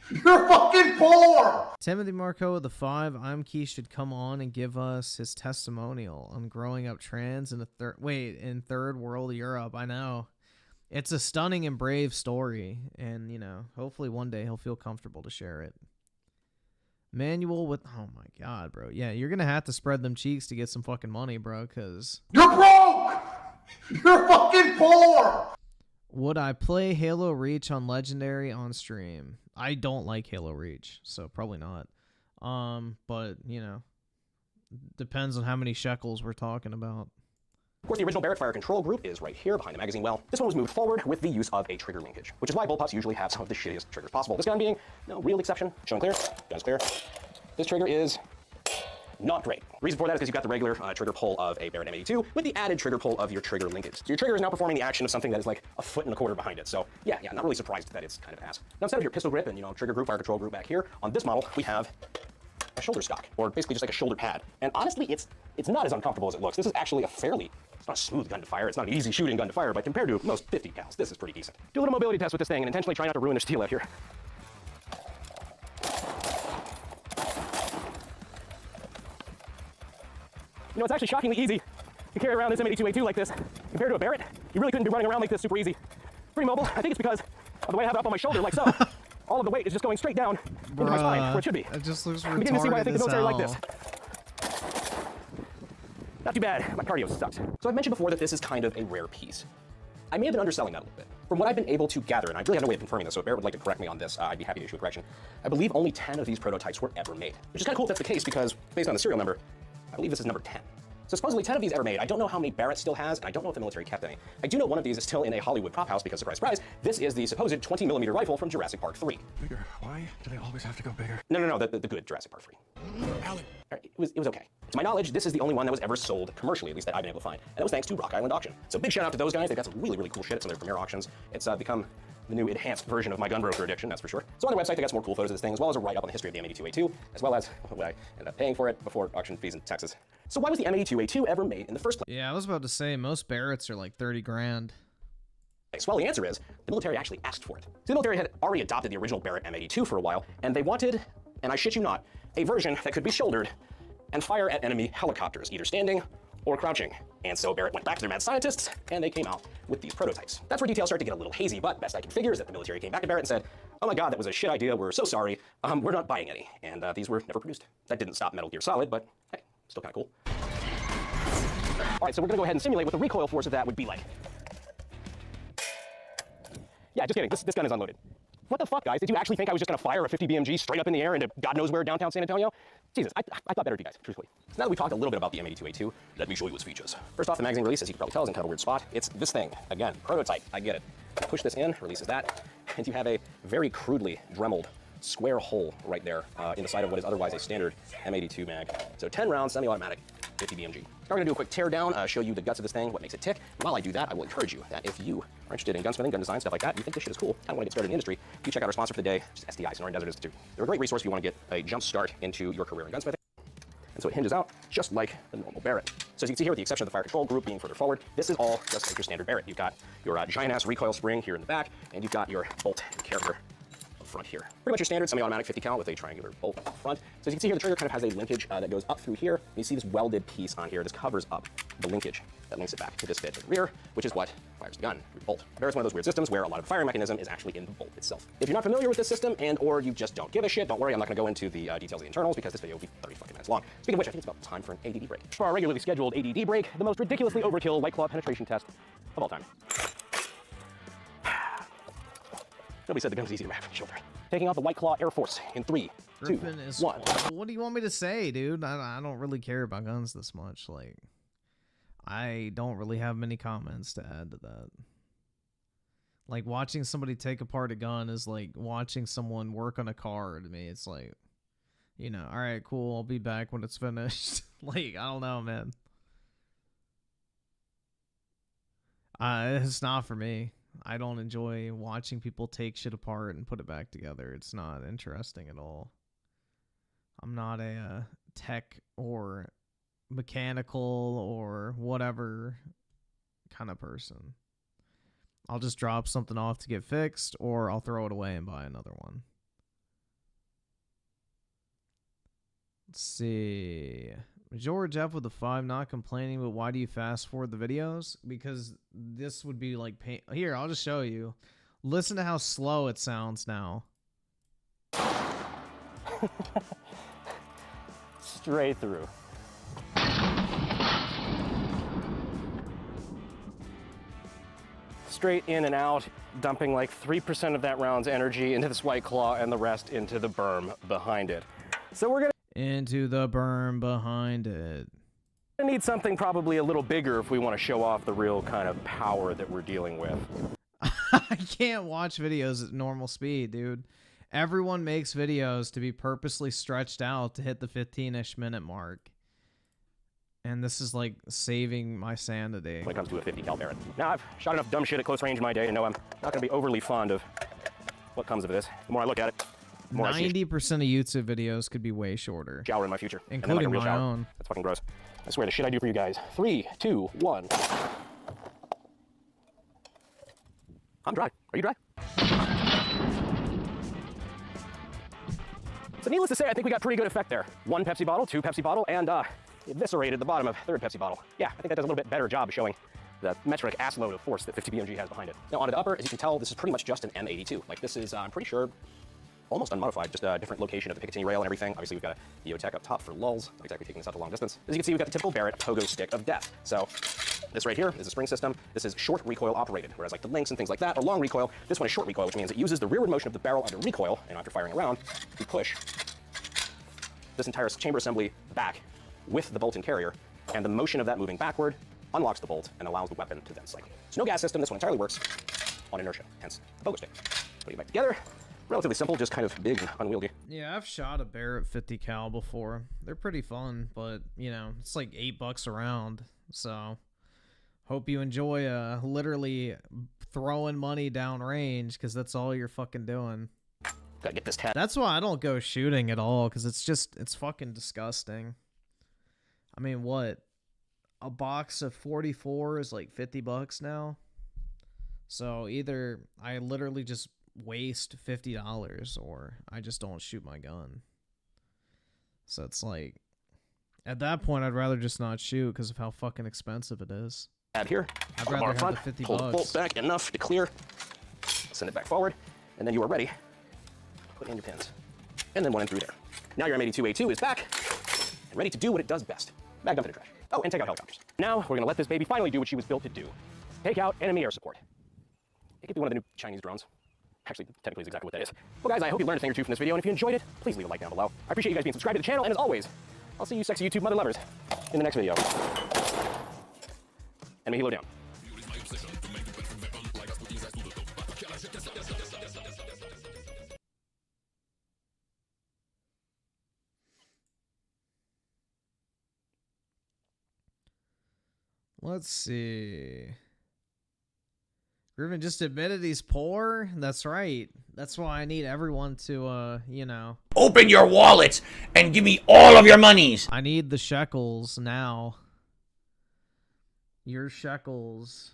You're fucking poor! Timothy Marco with the 5. Imkey should come on and give us his testimonial on growing up trans in in third world Europe. I know. It's a stunning and brave story, and hopefully one day he'll feel comfortable to share it. Manual with oh my god, bro. Yeah, you're gonna have to spread them cheeks to get some fucking money, bro, cause you're broke! You're fucking poor! Would I play Halo Reach on Legendary on stream? I don't like Halo Reach, so probably not. But, depends on how many shekels we're talking about. Of course, the original Barrett fire control group is right here behind the magazine well. This one was moved forward with the use of a trigger linkage, which is why bullpups usually have some of the shittiest triggers possible. This gun being no real exception. Shown clear, gun's clear. This trigger is not great. The reason for that is because you've got the regular trigger pull of a Barrett M82 with the added trigger pull of your trigger linkage. So your trigger is now performing the action of something that is like a 1.25 feet behind it. So yeah, not really surprised that it's kind of ass. Now instead of your pistol grip and trigger group, fire control group back here, on this model we have a shoulder stock, or basically just like a shoulder pad. And honestly, it's not as uncomfortable as it looks. This is actually it's not a smooth gun to fire. It's not an easy shooting gun to fire, but compared to most 50 cals, this is pretty decent. Do a little mobility test with this thing and intentionally try not to ruin their steel out here. It's actually shockingly easy to carry around this M82A2 like this. Compared to a Barrett, you really couldn't be running around like this super easy. Pretty mobile. I think it's because of the way I have it up on my shoulder like so. All of the weight is just going straight down into my spine, where it should be. It just looks retarded. I'm beginning to see why I think the military like this. Not too bad. My cardio sucks. So I've mentioned before that this is kind of a rare piece. I may have been underselling that a little bit. From what I've been able to gather, and I really have no way of confirming this, so if Barrett would like to correct me on this, I'd be happy to issue a correction. I believe only 10 of these prototypes were ever made, which is kind of cool if that's the case because, based on the serial number, I believe this is number 10. So supposedly 10 of these ever made. I don't know how many Barrett still has, and I don't know if the military kept any. I do know one of these is still in a Hollywood prop house because, surprise, surprise, this is the supposed 20mm rifle from Jurassic Park 3. Bigger. Why do they always have to go bigger? No, the good Jurassic Park 3. Alec. It was okay. To my knowledge, this is the only one that was ever sold commercially, at least that I've been able to find. And that was thanks to Rock Island Auction. So big shout out to those guys. They've got some really, really cool shit at some of their premier auctions. It's become the new enhanced version of my gun broker addiction, that's for sure. So on their website, they got some more cool photos of this thing, as well as a write-up on the history of the M82A2, as well as what I ended up paying for it before auction fees in Texas. So why was the M82A2 ever made in the first place? Yeah, I was about to say, most Barretts are like 30 grand. Well, the answer is the military actually asked for it. So the military had already adopted the original Barrett M82 for a while, and they wanted, and I shit you not, a version that could be shouldered and fire at enemy helicopters, either standing or crouching. And so Barrett went back to their mad scientists, and they came out with these prototypes. That's where details start to get a little hazy, but best I can figure is that the military came back to Barrett and said, oh my god, that was a shit idea, we're so sorry, we're not buying any. And these were never produced. That didn't stop Metal Gear Solid, but hey, still kind of cool. All right, so we're gonna go ahead and simulate what the recoil force of that would be like. Yeah, just kidding, this gun is unloaded. What the fuck, guys? Did you actually think I was just gonna fire a 50 BMG straight up in the air into God knows where downtown San Antonio? Jesus, I thought better of you guys, truthfully. So now that we talked a little bit about the M82A2, let me show you its features. First off, the magazine release, as you can probably tell, is in kind of a weird spot. It's this thing. Again, prototype, I get it. Push this in, releases that, and you have a very crudely dremeled square hole right there in the side of what is otherwise a standard M82 mag. So 10 rounds, semi-automatic, 50 BMG. Now we're gonna do a quick tear down, show you the guts of this thing, what makes it tick. While I do that, I will encourage you that if you are interested in gunsmithing, gun design, stuff like that, you think this shit is cool, kind of want to get started in the industry, you check out our sponsor for the day, which is SDI, Sonoran Desert Institute. They're a great resource if you want to get a jump start into your career in gunsmithing. And so it hinges out just like the normal Barrett. So as you can see here, with the exception of the fire control group being further forward, this is all just like your standard Barrett. You've got your giant-ass recoil spring here in the back, and you've got your bolt and carrier front here. Pretty much your standard semi-automatic 50 cal with a triangular bolt up front. So as you can see here, the trigger kind of has a linkage that goes up through here. You see this welded piece on here. This covers up the linkage that links it back to this bit at the rear, which is what fires the gun through the bolt. Barrett's one of those weird systems where a lot of the firing mechanism is actually in the bolt itself. If you're not familiar with this system and or you just don't give a shit, don't worry, I'm not going to go into the details of the internals because this video will be 30 fucking minutes long. Speaking of which, I think it's about time for an ADD break. For our regularly scheduled ADD break, the most ridiculously overkill White Claw penetration test of all time. Nobody said the gun was easy to wrap from the shoulder. Taking out the White Claw Air Force in 3, Griffin 2, is 1. What do you want me to say, dude? I don't really care about guns this much. Like, I don't really have many comments to add to that. Like, watching somebody take apart a gun is like watching someone work on a car to me. It's like, you know, all right, cool, I'll be back when it's finished. Like, I don't know, man. It's not for me. I don't enjoy watching people take shit apart and put it back together. It's not interesting at all. I'm not a tech or mechanical or whatever kind of person. I'll just drop something off to get fixed, or I'll throw it away and buy another one. Let's see. George F with a 5, not complaining, but why do you fast forward the videos? Because this would be like pain. Here, I'll just show you. Listen to how slow it sounds now. Straight through. Straight in and out, dumping like 3% of that round's energy into this White Claw and the rest into the berm behind it. So we're gonna into the berm behind it. We need something probably a little bigger if we want to show off the real kind of power that we're dealing with. I can't watch videos at normal speed, dude. Everyone makes videos to be purposely stretched out to hit the 15-ish minute mark. And this is like saving my sanity. When it comes to a 50 cal Barrett. Now, I've shot enough dumb shit at close range in my day to know I'm not going to be overly fond of what comes of this. The more I look at it, 90% of YouTube videos could be way shorter. Shower in my future. Including like my own. That's fucking gross. I swear, the shit I do for you guys. 3, 2, 1. I'm dry. Are you dry? So needless to say, I think we got pretty good effect there. 1 Pepsi bottle, 2 Pepsi bottle, and eviscerated the bottom of 3rd Pepsi bottle. Yeah, I think that does a little bit better job showing the metric ass load of force that 50 BMG has behind it. Now onto the upper, as you can tell, this is pretty much just an M82. Like this is, I'm pretty sure, almost unmodified, just a different location of the Picatinny rail and everything. Obviously, we've got a EOTech up top for lulls, not exactly taking this out to long distance. As you can see, we've got the typical Barrett pogo stick of death. So this right here is a spring system. This is short recoil operated, whereas like the links and things like that are long recoil. This one is short recoil, which means it uses the rearward motion of the barrel under recoil, and after firing around, you push this entire chamber assembly back with the bolt and carrier, and the motion of that moving backward unlocks the bolt and allows the weapon to then cycle. So no gas system, this one entirely works on inertia, hence the pogo stick. Put it back together. Relatively simple, just kind of big and unwieldy. Yeah, I've shot a Barrett 50 cal before. They're pretty fun, but, you know, it's like $8 a round. So, Hope you enjoy literally throwing money down range, because that's all you're fucking doing. Gotta get this tat. That's why I don't go shooting at all, because it's fucking disgusting. I mean, what? A box of 44 is like $50 now. So either I literally just waste $50 or I just don't shoot my gun. So it's like, at that point, I'd rather just not shoot because of how fucking expensive it is. Add here. I'd rather have the 50 Pull the bucks. bolt back enough to clear. Send it back forward, and then you are ready. Put in your pins, and then one in through there. Now your M82A2 is back and ready to do what it does best. Mag dump in the trash. Oh, and take out helicopters. Now we're gonna let this baby finally do what she was built to do. Take out enemy air support. It could be one of the new Chinese drones. Actually, technically is exactly what that is. Well guys, I hope you learned a thing or two from this video, and if you enjoyed it, please leave a like down below. I appreciate you guys being subscribed to the channel, and as always, I'll see you sexy YouTube mother lovers in the next video. And may he low down. Let's see. Griffin just admitted he's poor. That's right. That's why I need everyone to, you know. Open your wallet and give me all of your monies. I need the shekels now. Your shekels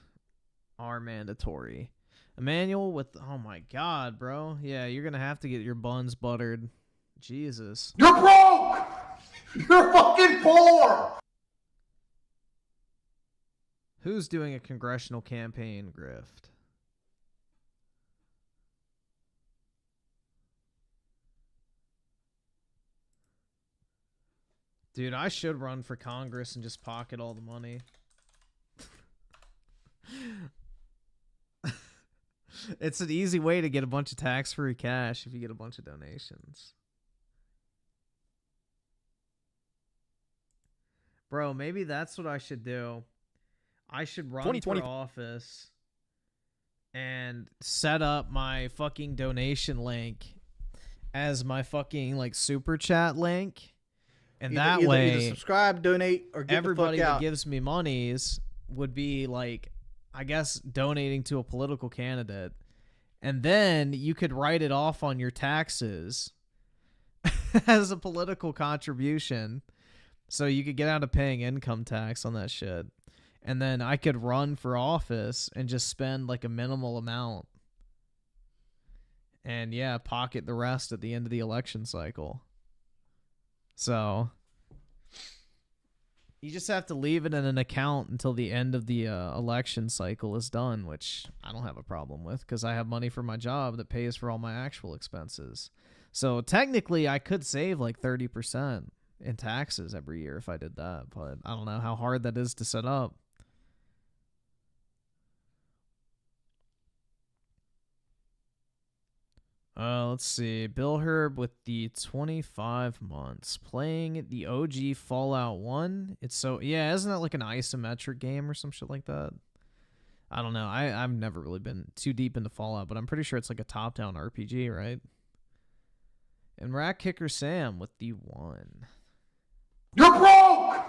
are mandatory. Emmanuel with, oh my god, bro. Yeah, you're gonna have to get your buns buttered. Jesus. You're broke! You're fucking poor! Who's doing a congressional campaign grift? Dude, I should run for Congress and just pocket all the money. It's an easy way to get a bunch of tax-free cash if you get a bunch of donations. Bro, maybe that's what I should do. I should run for office and set up my fucking donation link as my fucking like super chat link. And that way, either subscribe, donate, or get everybody the fuck out. that gives me monies would be like, I guess, donating to a political candidate. And then you could write it off on your taxes as a political contribution. So you could get out of paying income tax on that shit. And then I could run for office and just spend like a minimal amount. And yeah, pocket the rest at the end of the election cycle. So you just have to leave it in an account until the end of the election cycle is done, which I don't have a problem with because I have money for my job that pays for all my actual expenses. So technically I could save like 30% in taxes every year if I did that, but I don't know how hard that is to set up. Let's see. Bill Herb with the 25 months. Playing the OG Fallout 1. It's so... Yeah, isn't that like an isometric game or some shit like that? I don't know. I've never really been too deep into Fallout, but I'm pretty sure it's like a top-down RPG, right? And Rat Kicker Sam with the 1. You're broke!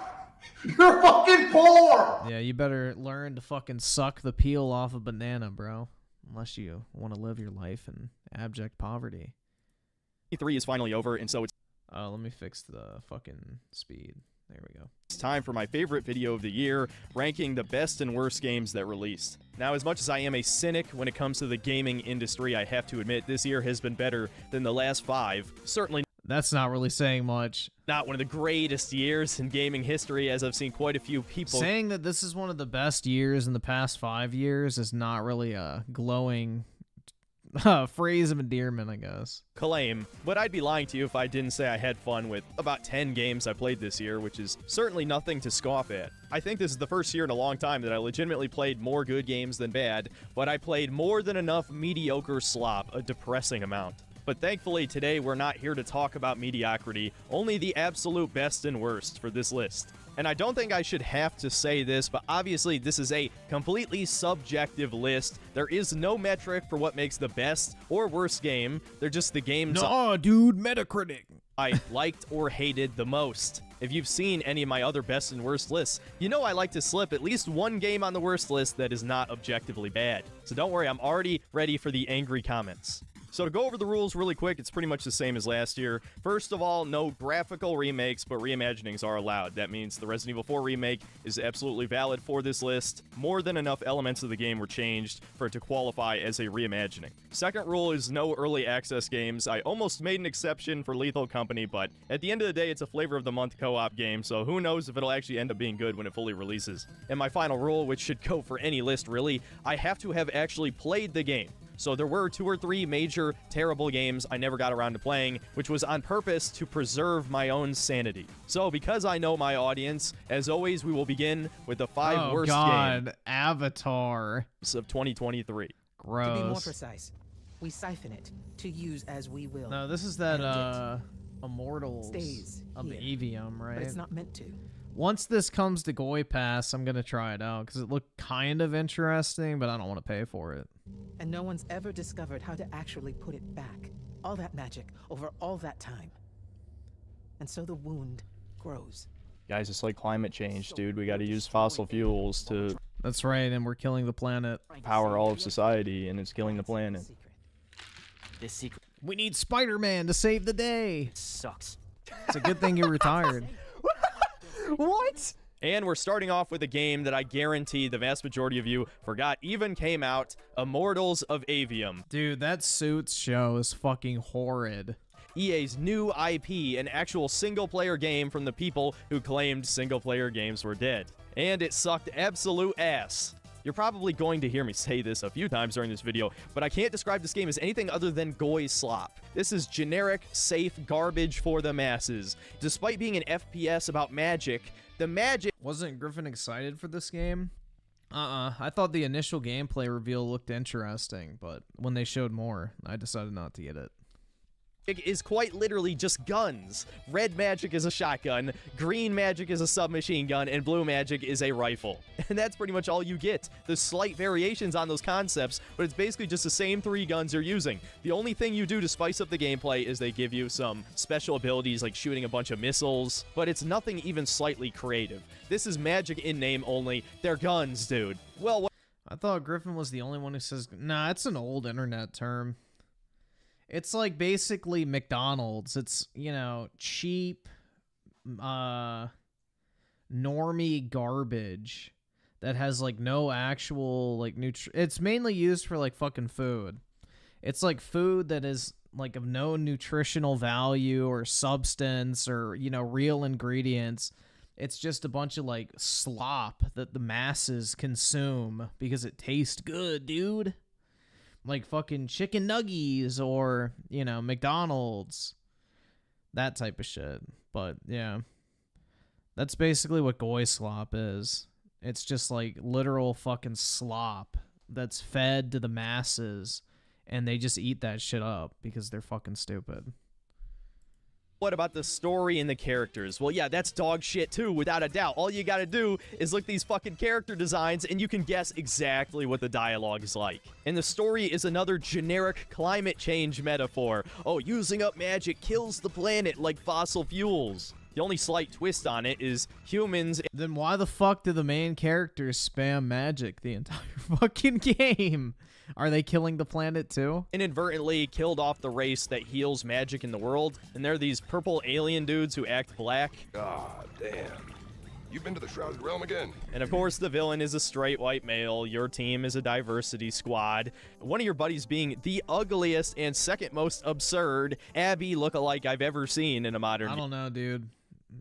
You're fucking poor! Yeah, you better learn to fucking suck the peel off a banana, bro. Unless you want to live your life in abject poverty. E3 is finally over, and so it's... Let me fix the fucking speed. There we go. It's time for my favorite video of the year, ranking the best and worst games that released. Now, as much as I am a cynic when it comes to the gaming industry, I have to admit this year has been better than the last 5. Certainly that's not really saying much. Not one of the greatest years in gaming history, as I've seen quite a few people... Saying that this is one of the best years in the past 5 years is not really a glowing phrase of endearment, I guess. Claim, but I'd be lying to you if I didn't say I had fun with about 10 games I played this year, which is certainly nothing to scoff at. I think this is the first year in a long time that I legitimately played more good games than bad, but I played more than enough mediocre slop, a depressing amount. But thankfully today we're not here to talk about mediocrity, only the absolute best and worst for this list. And I don't think I should have to say this, but obviously this is a completely subjective list. There is no metric for what makes the best or worst game. They're just the games dude, Metacritic. I liked or hated the most. If you've seen any of my other best and worst lists, you know I like to slip at least one game on the worst list that is not objectively bad. So don't worry, I'm already ready for the angry comments. So to go over the rules really quick, it's pretty much the same as last year. First of all, no graphical remakes, but reimaginings are allowed. That means the Resident Evil 4 remake is absolutely valid for this list. More than enough elements of the game were changed for it to qualify as a reimagining. Second rule is no early access games. I almost made an exception for Lethal Company, but at the end of the day, it's a flavor of the month co-op game, so who knows if it'll actually end up being good when it fully releases. And my final rule, which should go for any list really, I have to have actually played the game. So there were 2 or 3 major terrible games I never got around to playing, which was on purpose to preserve my own sanity. So because I know my audience, as always, we will begin with the 5 worst games Avatar of 2023. Gross. To be more precise, we siphon it to use as we will. No, this is that Immortals stays of the here, Evium, right? But it's not meant to. Once this comes to Goi Pass, I'm gonna try it out because it looked kind of interesting, but I don't want to pay for it. And no one's ever discovered how to actually put it back. All that magic over all that time. And so the wound grows. Guys, it's like climate change, dude. We got to use fossil fuels to... That's right, and we're killing the planet. Power all of society, and it's killing the planet. This secret. We need Spider-Man to save the day. Sucks. It's a good thing you retired. What? And we're starting off with a game that I guarantee the vast majority of you forgot even came out, Immortals of Avium. Dude, that Suits show is fucking horrid. EA's new IP, an actual single-player game from the people who claimed single-player games were dead. And it sucked absolute ass. You're probably going to hear me say this a few times during this video, but I can't describe this game as anything other than Goi slop. This is generic, safe garbage for the masses. Despite being an FPS about magic, the magic... Wasn't Griffin excited for this game? I thought the initial gameplay reveal looked interesting, but when they showed more, I decided not to get it. Is quite literally just guns. Red magic is a shotgun, green magic is a submachine gun, and blue magic is a rifle. And that's pretty much all you get. There's slight variations on those concepts, but it's basically just the same 3 guns you're using. The only thing you do to spice up the gameplay is they give you some special abilities like shooting a bunch of missiles, but it's nothing even slightly creative. This is magic in name only. They're guns, dude. Well, I thought Griffin was the only one who says, nah, it's an old internet term. It's like basically McDonald's. It's, you know, cheap, normie garbage that has like no actual like it's mainly used for like fucking food. It's like food that is like of no nutritional value or substance or, you know, real ingredients. It's just a bunch of like slop that the masses consume because it tastes good, dude. Like fucking chicken nuggies or, you know, McDonald's. That type of shit. But, yeah. That's basically what Goi slop is. It's just like literal fucking slop that's fed to the masses. And they just eat that shit up because they're fucking stupid. what about the story and the characters? Well, yeah, that's dog shit too, without a doubt. All you gotta do is look at these fucking character designs and you can guess exactly what the dialogue is like. And the story is another generic climate change metaphor. Oh, using up magic kills the planet like fossil fuels. The only slight twist on it is humans. Then why the fuck do the main characters spam magic the entire fucking game? Are they killing the planet too? Inadvertently killed off the race that heals magic in the world, and they're these purple alien dudes who act black. God damn. You've been to the Shrouded Realm again. And of course, the villain is a straight white male. Your team is a diversity squad. One of your buddies being the ugliest and second most absurd Abby lookalike I've ever seen in a modern I don't know, dude.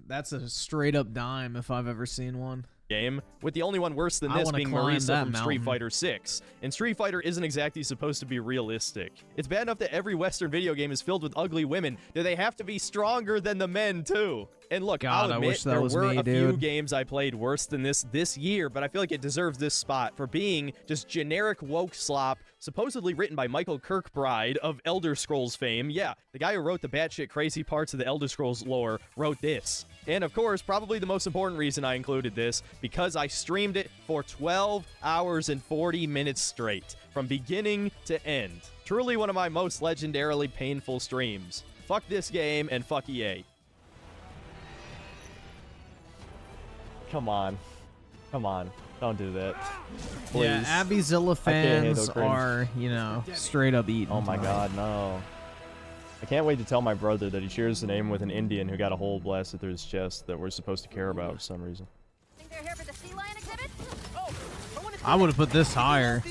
That's a straight up dime if I've ever seen one. Game, with the only one worse than this being Marisa from Street Fighter 6. And Street Fighter isn't exactly supposed to be realistic. It's bad enough that every Western video game is filled with ugly women. Do they have to be stronger than the men too? And look, God, I'll admit there were a few games I played worse than this year, but I feel like it deserves this spot for being just generic woke slop, supposedly written by Michael Kirkbride of Elder Scrolls fame. Yeah, the guy who wrote the batshit crazy parts of the Elder Scrolls lore wrote this. And of course, probably the most important reason I included this, because I streamed it for 12 hours and 40 minutes straight, from beginning to end. Truly one of my most legendarily painful streams. Fuck this game and fuck EA. Come on. Come on. Don't do that. Please. Yeah, Abbyzilla I can't handle fans cringe. are, you know, straight up eating. Oh my tonight. god, no. I can't wait to tell my brother that he shares the name with an Indian who got a hole blasted through his chest that we're supposed to care about for some reason. Think they're here for the sea lion exhibit? I would have put this higher.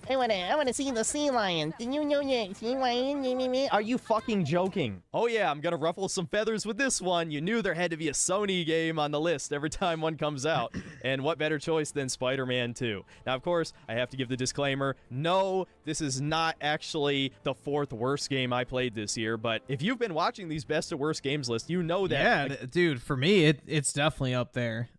I wanna see the sea lion. Do you know the sea lion? Are you fucking joking? Oh yeah, I'm gonna ruffle some feathers with this one. You knew there had to be a Sony game on the list every time one comes out. And what better choice than Spider-Man 2? Now, of course, I have to give the disclaimer. No, this is not actually the 4th worst game I played this year. But if you've been watching these best of worst games lists, you know that. Yeah, like, dude, for me, it's definitely up there.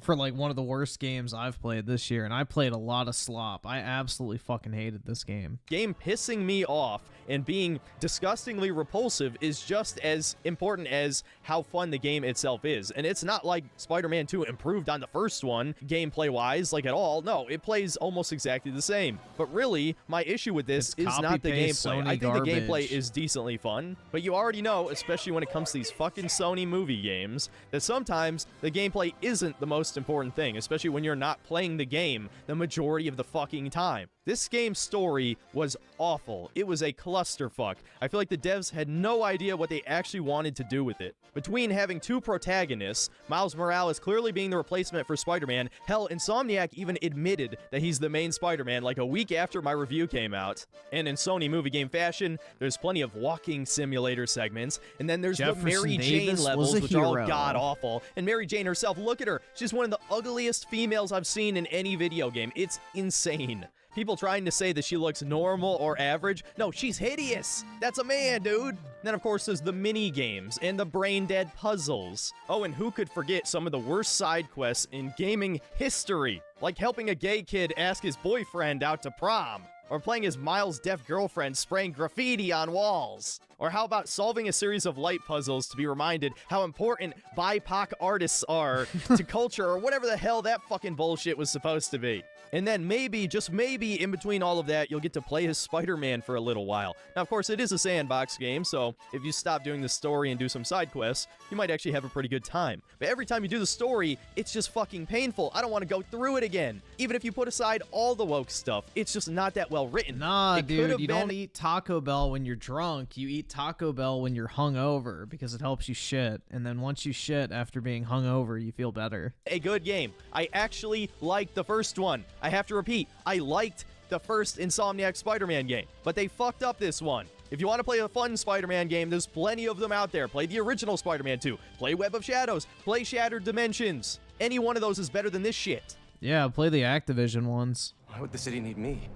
For like one of the worst games I've played this year, and I played a lot of slop. I absolutely fucking hated this game. game pissing me off and being disgustingly repulsive is just as important as how fun the game itself is. And it's not like Spider-Man 2 improved on the first one, gameplay-wise, like at all. No, it plays almost exactly the same. But really, my issue with this is not the copy-paste gameplay. Sony I think the gameplay garbage. is decently fun, but you already know, especially when it comes to these fucking Sony movie games, that sometimes the gameplay isn't the most important thing, especially when you're not playing the game the majority of the fucking time. This game's story was awful. It was a clusterfuck. I feel like the devs had no idea what they actually wanted to do with it. Between having 2 protagonists, Miles Morales clearly being the replacement for Spider-Man, hell, Insomniac even admitted that he's the main Spider-Man like a week after my review came out. And in Sony movie game fashion, there's plenty of walking simulator segments, and then there's Jefferson the Mary Jane Davis was levels, a which are all hero. god-awful. And Mary Jane herself, look at her. She's one of the ugliest females I've seen in any video game. It's insane. People trying to say that she looks normal or average. No, she's hideous. That's a man, dude. Then, of course, there's the mini games and the brain-dead puzzles. Oh, and who could forget some of the worst side quests in gaming history? Like helping a gay kid ask his boyfriend out to prom. Or playing his Miles' deaf girlfriend spraying graffiti on walls. Or how about solving a series of light puzzles to be reminded how important BIPOC artists are to culture, or whatever the hell that fucking bullshit was supposed to be. And then maybe, just maybe, in between all of that, you'll get to play as Spider-Man for a little while. Now, of course, it is a sandbox game, so if you stop doing the story and do some side quests, you might actually have a pretty good time. But every time you do the story, it's just fucking painful. I don't want to go through it again. Even if you put aside all the woke stuff, it's just not that well written. Nah, It could dude, have you been- don't eat Taco Bell when you're drunk. You eat Taco Bell when you're hungover because it helps you shit. And then once you shit after being hungover, you feel better. A good game. I actually liked the first one. I have to repeat, I liked the first Insomniac Spider-Man game, but they fucked up this one. If you want to play a fun Spider-Man game, there's plenty of them out there. Play the original Spider-Man 2. Play Web of Shadows. Play Shattered Dimensions. Any one of those is better than this shit. Yeah, play the Activision ones. Why would the city need me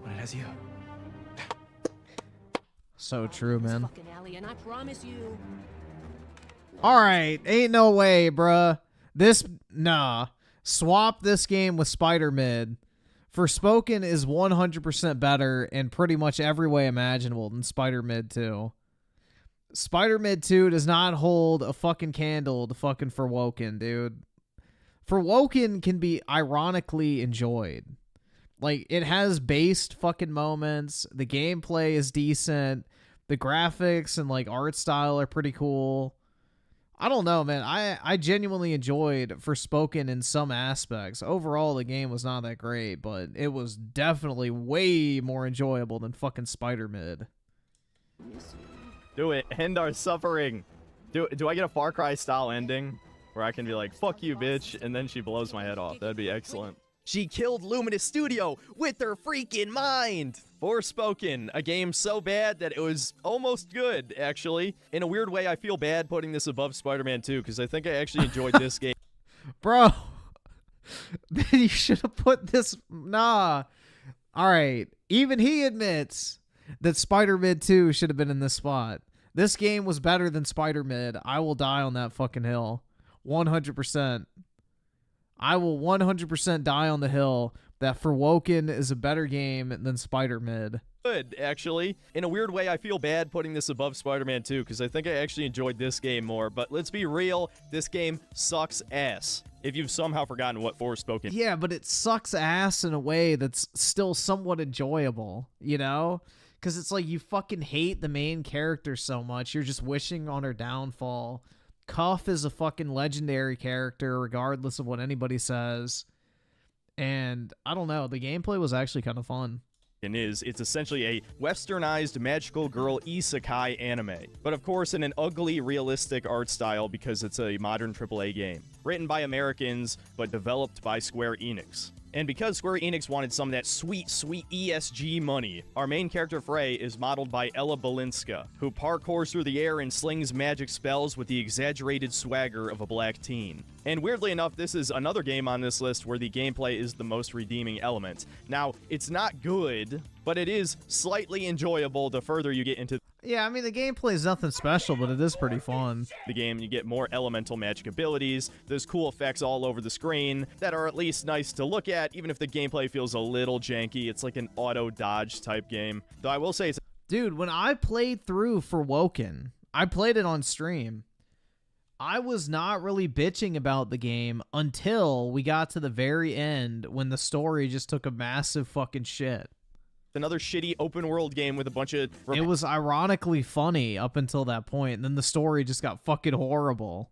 when it has you? So true, man. Fucking alley, and I promise you. Alright, ain't no way, bruh. Nah. Swap this game with Spider-Mid. Forspoken is 100% better in pretty much every way imaginable than Spider-Mid 2. Spider-Mid 2 does not hold a fucking candle to fucking Forwoken, dude. Forwoken can be ironically enjoyed. Like, it has based fucking moments. The gameplay is decent. The graphics and, like, art style are pretty cool. I don't know, man. I genuinely enjoyed Forspoken in some aspects. Overall, the game was not that great, but it was definitely way more enjoyable than fucking Spider-Mid. Do it. End our suffering. Do I get a Far Cry style ending where I can be like, fuck you, bitch, and then she blows my head off? That'd be excellent. She killed Luminous Studio with her freaking mind. Forspoken, a game so bad that it was almost good, actually. In a weird way, I feel bad putting this above Spider-Man 2 because I think I actually enjoyed this game. Bro, you should have put this. Nah. All right. Even he admits that Spider-Mid 2 should have been in this spot. This game was better than Spider-Mid. I will die on that fucking hill. 100%. I will 100% die on the hill that Forwoken is a better game than Spider-Mid. Good, actually. In a weird way, I feel bad putting this above Spider-Man 2 because I think I actually enjoyed this game more. But let's be real, this game sucks ass. If you've somehow forgotten what Forspoken. Yeah, but it sucks ass in a way that's still somewhat enjoyable, you know? Because it's like you fucking hate the main character so much. You're just wishing on her downfall Cuff is a fucking legendary character, regardless of what anybody says. And I don't know, the gameplay was actually kind of fun. It's essentially a westernized magical girl isekai anime, but of course in an ugly, realistic art style because it's a modern AAA game. Written by Americans, but developed by Square Enix. And because Square Enix wanted some of that sweet, sweet ESG money, our main character Frey is modeled by Ella Balinska, who parkours through the air and slings magic spells with the exaggerated swagger of a black teen. And weirdly enough, this is another game on this list where the gameplay is the most redeeming element. Now, it's not good, but it is slightly enjoyable the further you get into Yeah, I mean, the gameplay is nothing special, but it is pretty fun. the game. You get more elemental magic abilities. There's cool effects all over the screen that are at least nice to look at, even if the gameplay feels a little janky. It's like an auto-dodge type game. Though I will say it's... Dude, when I played through for Woken, I played it on stream. I was not really bitching about the game until we got to the very end when the story just took a massive fucking shit. Another shitty open world game with a bunch of... It was ironically funny up until that point, and then the story just got fucking horrible.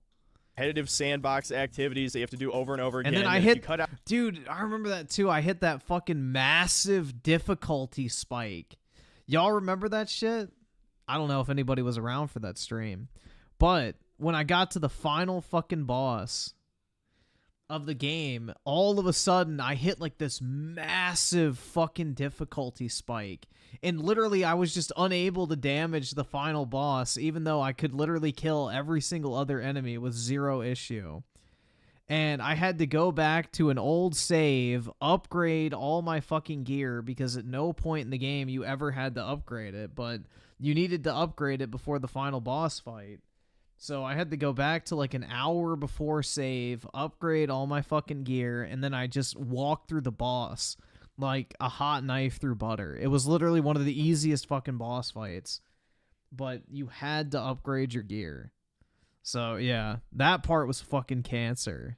Repetitive sandbox activities that you have to do over and over again. And then I if you hit... cut out... Dude, I remember that too. I hit that fucking massive difficulty spike. Y'all remember that shit? I don't know if anybody was around for that stream. But when I got to the final fucking boss of the game, all of a sudden I hit like this massive fucking difficulty spike, and literally I was just unable to damage the final boss, even though I could literally kill every single other enemy with zero issue. And I had to go back to an old save, upgrade all my fucking gear, because at no point in the game you ever had to upgrade it, but you needed to upgrade it before the final boss fight. So I had to go back to like an hour before save, upgrade all my fucking gear, and then I just walked through the boss like a hot knife through butter. It was literally one of the easiest fucking boss fights, but you had to upgrade your gear. So yeah, that part was fucking cancer.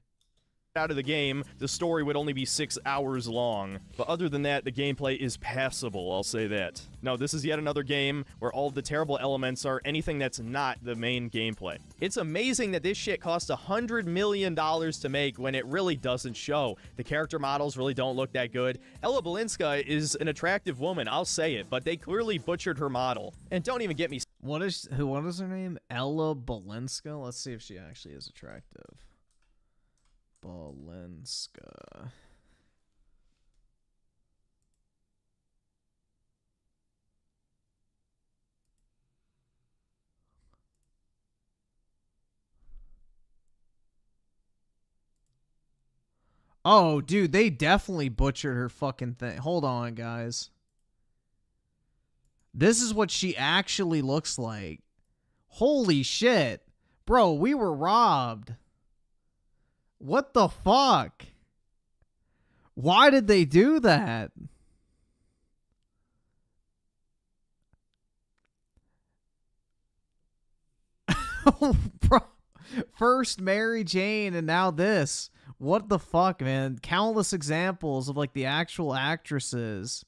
Out of the game, the story would only be 6 hours long. But other than that, the gameplay is passable, I'll say that. No, this is yet another game where all of the terrible elements are anything that's not the main gameplay. It's amazing that this shit cost $100 million to make when it really doesn't show. The character models really don't look that good. Ella Balinska is an attractive woman, I'll say it, but they clearly butchered her model. And don't even get me... What is her name? Ella Balinska? Let's see if she actually is attractive. Balinska. Oh, dude, they definitely butchered her fucking thing. Hold on, guys. This is what she actually looks like. Holy shit. Bro, we were robbed. What the fuck? Why did they do that? Bro. First Mary Jane and now this. What the fuck, man? Countless examples of like the actual actresses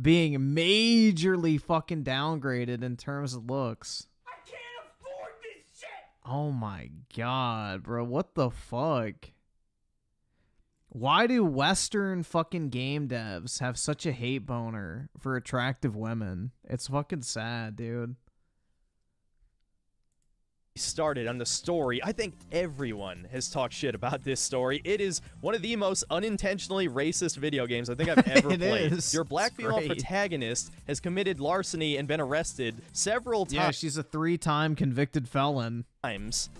being majorly fucking downgraded in terms of looks. Oh my god, bro. What the fuck? Why do Western fucking game devs have such a hate boner for attractive women? It's fucking sad, dude. Started on the story. I think everyone has talked shit about this story. It is one of the most unintentionally racist video games I think I've ever played. Is. Your black It's female great. protagonist has committed larceny and been arrested several times. Yeah, she's a 3-time convicted felon.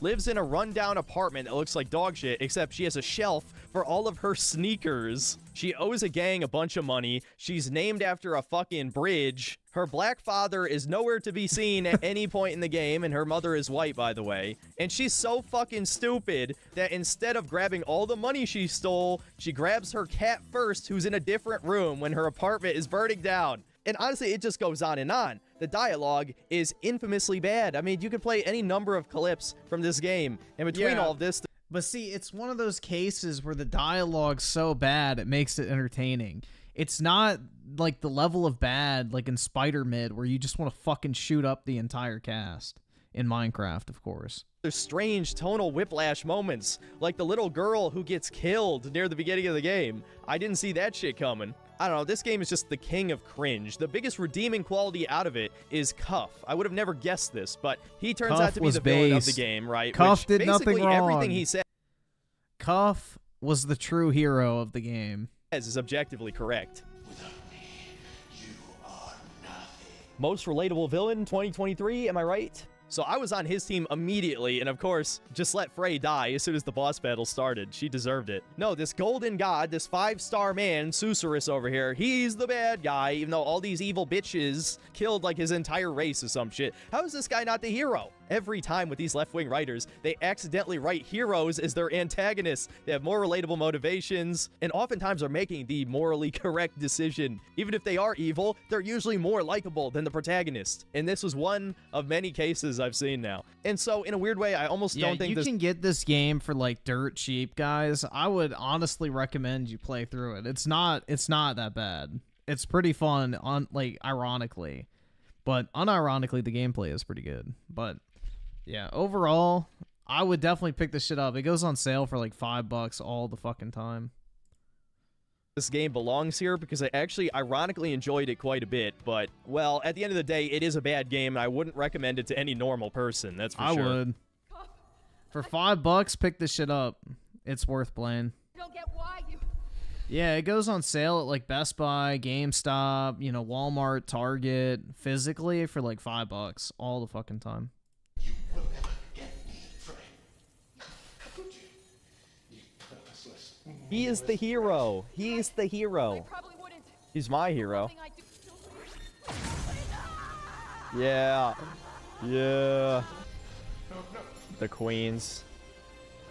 Lives in a rundown apartment that looks like dog shit, except she has a shelf for all of her sneakers. She owes a gang a bunch of money. She's named after a fucking bridge. Her black father is nowhere to be seen at any point in the game, and her mother is white, by the way. And she's so fucking stupid that instead of grabbing all the money she stole, she grabs her cat first, who's in a different room when her apartment is burning down. And honestly, it just goes on and on. The dialogue is infamously bad. I mean, you can play any number of clips from this game, and between all of this... But see, it's one of those cases where the dialogue's so bad, it makes it entertaining. It's not like the level of bad like in Spider-Mid where you just want to fucking shoot up the entire cast. in Minecraft, of course. There's strange tonal whiplash moments, like the little girl who gets killed near the beginning of the game. I didn't see that shit coming. I don't know, this game is just the king of cringe. The biggest redeeming quality out of it is Cuff. I would have never guessed this, but he turns out to be the villain of the game, right? Cuff Which did nothing basically wrong. everything he said Cuff was the true hero of the game. is objectively correct. Most relatable villain 2023, am I right? So I was on his team immediately, and of course, just let Frey die as soon as the boss battle started. She deserved it. No, this golden god, this 5-star man, Susurrus over here, he's the bad guy, even though all these evil bitches killed like his entire race or some shit. How is this guy not the hero? Every time with these left-wing writers, they accidentally write heroes as their antagonists. They have more relatable motivations, and oftentimes are making the morally correct decision. Even if they are evil, they're usually more likable than the protagonist. And this was one of many cases I've seen now. And so, in a weird way, I almost don't think you can get this game for like dirt cheap, guys. I would honestly recommend you play through it. It's not that bad. It's pretty fun, ironically. But unironically, the gameplay is pretty good. But yeah, overall, I would definitely pick this shit up. It goes on sale for like $5 all the fucking time. This game belongs here because I actually ironically enjoyed it quite a bit, but, well, at the end of the day, it is a bad game, and I wouldn't recommend it to any normal person, that's for sure. I would. For $5, pick this shit up. It's worth playing. Don't get why you. Yeah, it goes on sale at like Best Buy, GameStop, Walmart, Target, physically for like $5 all the fucking time. He is the hero. He's the hero. He's my hero. Yeah. Yeah. The queens.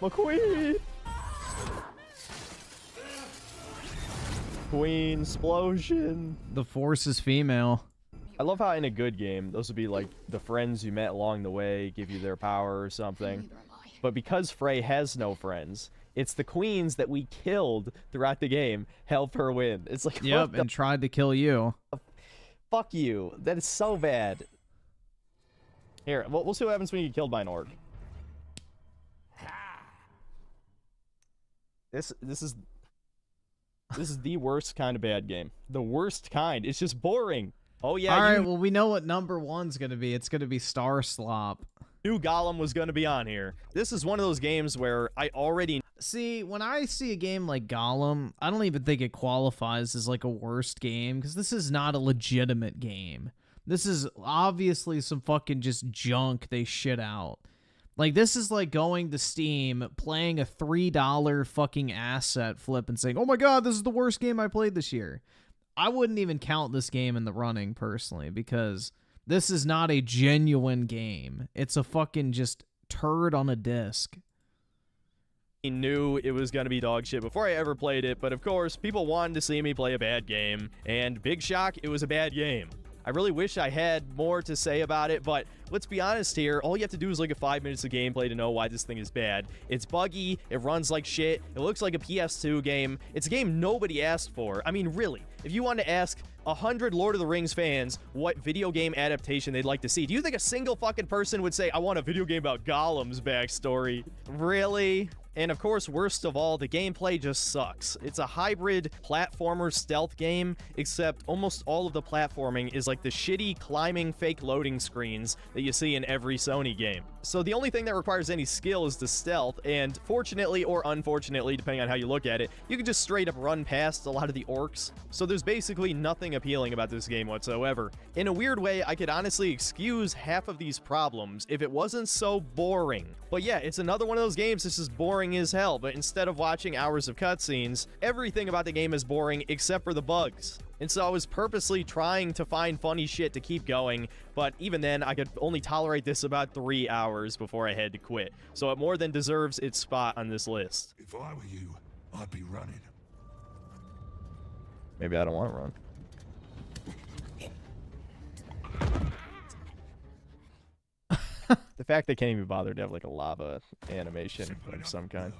McQueen! Queen explosion. The force is female. I love how in a good game, those would be like the friends you met along the way, give you their power or something. But because Frey has no friends, it's the queens that we killed throughout the game help her win. It's like, yep, and tried to kill you. Fuck you. That is so bad. Here, we'll see what happens when you get killed by an orc. This is the worst kind of bad game. The worst kind. It's just boring. Oh yeah. All right. Well, we know what number one's gonna be. It's gonna be Star Slop. Knew Gollum was gonna be on here. This is one of those games where I already see. When I see a game like Gollum, I don't even think it qualifies as like a worst game because this is not a legitimate game. This is obviously some fucking just junk they shit out. Like, this is like going to Steam, playing a $3 fucking asset flip and saying, oh my god, this is the worst game I played this year. I wouldn't even count this game in the running, personally, because this is not a genuine game. It's a fucking just turd on a disc. I knew it was going to be dog shit before I ever played it, but of course, people wanted to see me play a bad game, and big shock, it was a bad game. I really wish I had more to say about it, but let's be honest here, all you have to do is look at 5 minutes of gameplay to know why this thing is bad. It's buggy, it runs like shit, it looks like a PS2 game. It's a game nobody asked for. I mean, really, if you want to ask 100 Lord of the Rings fans what video game adaptation they'd like to see, do you think a single fucking person would say, I want a video game about Gollum's backstory? Really? And of course, worst of all, the gameplay just sucks. It's a hybrid platformer stealth game, except almost all of the platforming is like the shitty climbing fake loading screens that you see in every Sony game. So the only thing that requires any skill is the stealth, and fortunately or unfortunately, depending on how you look at it, you can just straight up run past a lot of the orcs. So there's basically nothing appealing about this game whatsoever. In a weird way, I could honestly excuse half of these problems if it wasn't so boring. But yeah, it's another one of those games that's just boring as hell, but instead of watching hours of cutscenes, everything about the game is boring except for the bugs. And so I was purposely trying to find funny shit to keep going, but even then, I could only tolerate this about 3 hours before I had to quit. So it more than deserves its spot on this list. If I were you, I'd be running. Maybe I don't want to run. The fact they can't even bother to have like a lava animation of some kind.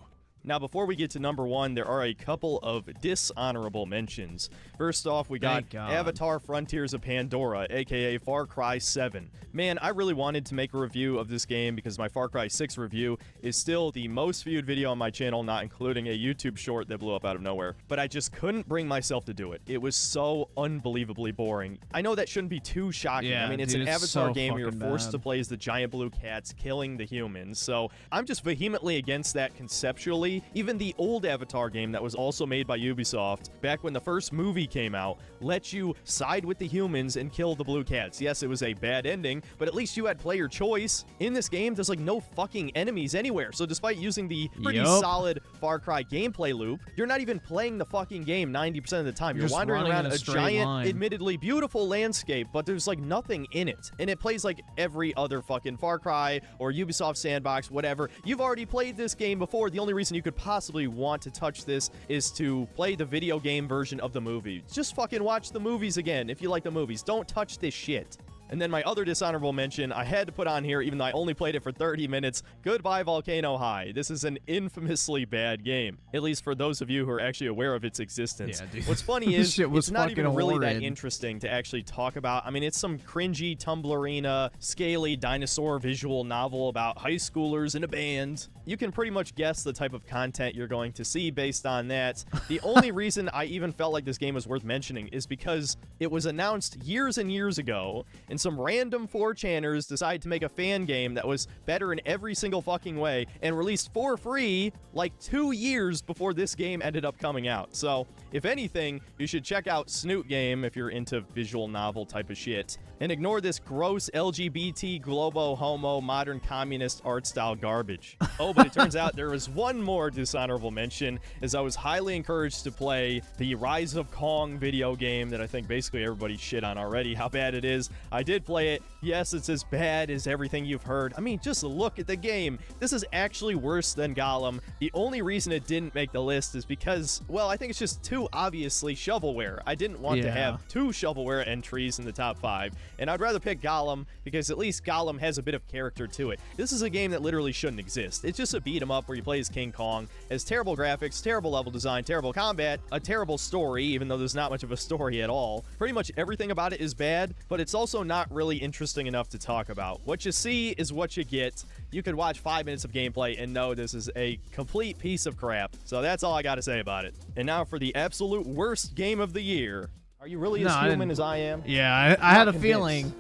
Now, before we get to number 1, there are a couple of dishonorable mentions. First off, we got Thank God. Avatar Frontiers of Pandora, aka Far Cry 7. Man, I really wanted to make a review of this game because my Far Cry 6 review is still the most viewed video on my channel, not including a YouTube short that blew up out of nowhere. But I just couldn't bring myself to do it. It was so unbelievably boring. I know that shouldn't be too shocking. Yeah, I mean, it's dude, an it's Avatar so game where you're fucking forced bad. to play as the giant blue cats killing the humans. So I'm just vehemently against that conceptually. Even the old Avatar game that was also made by Ubisoft, back when the first movie came out, let you side with the humans and kill the blue cats. Yes, it was a bad ending, but at least you had player choice. In this game, there's like no fucking enemies anywhere. So despite using the pretty Yup. solid Far Cry gameplay loop, you're not even playing the fucking game 90% of the time. You're just wandering running around in a a straight giant, line. admittedly beautiful landscape, but there's like nothing in it. And it plays like every other fucking Far Cry or Ubisoft sandbox, whatever. You've already played this game before. The only reason you could possibly want to touch this is to play the video game version of the movie. Just fucking watch the movies again if you like the movies. Don't touch this shit. And then my other dishonorable mention I had to put on here, even though I only played it for 30 minutes, Goodbye Volcano High. This is an infamously bad game, at least for those of you who are actually aware of its existence. Yeah, dude. What's funny This is shit was it's not even fucking really that horrid. interesting to actually talk about. I mean, it's some cringy Tumblerina, scaly dinosaur visual novel about high schoolers in a band. You can pretty much guess the type of content you're going to see based on that. The only reason I even felt like this game was worth mentioning is because it was announced years and years ago, and some random 4chaners decided to make a fan game that was better in every single fucking way and released for free like 2 years before this game ended up coming out. So, if anything, you should check out Snoot Game if you're into visual novel type of shit, and ignore this gross LGBT, globo, homo, modern communist art style garbage. Oh, but it turns out there was one more dishonorable mention, as I was highly encouraged to play the Rise of Kong video game that I think basically everybody shit on already, how bad it is. I did play it. Yes, it's as bad as everything you've heard. I mean, just look at the game. This is actually worse than Gollum. The only reason it didn't make the list is because, well, I think it's just too obviously shovelware. I didn't want to have 2 shovelware entries in the top 5, and I'd rather pick Gollum because at least Gollum has a bit of character to it. This is a game that literally shouldn't exist. It's just a beat 'em up where you play as King Kong. Has terrible graphics, terrible level design, terrible combat, a terrible story, even though there's not much of a story at all. Pretty much everything about it is bad, but it's also not really interesting enough to talk about. What you see is what you get. You could watch 5 minutes of gameplay and know this is a complete piece of crap. So that's all I gotta say about it. And now for the absolute worst game of the year. Are you really as human as I am? Yeah, I had a feeling.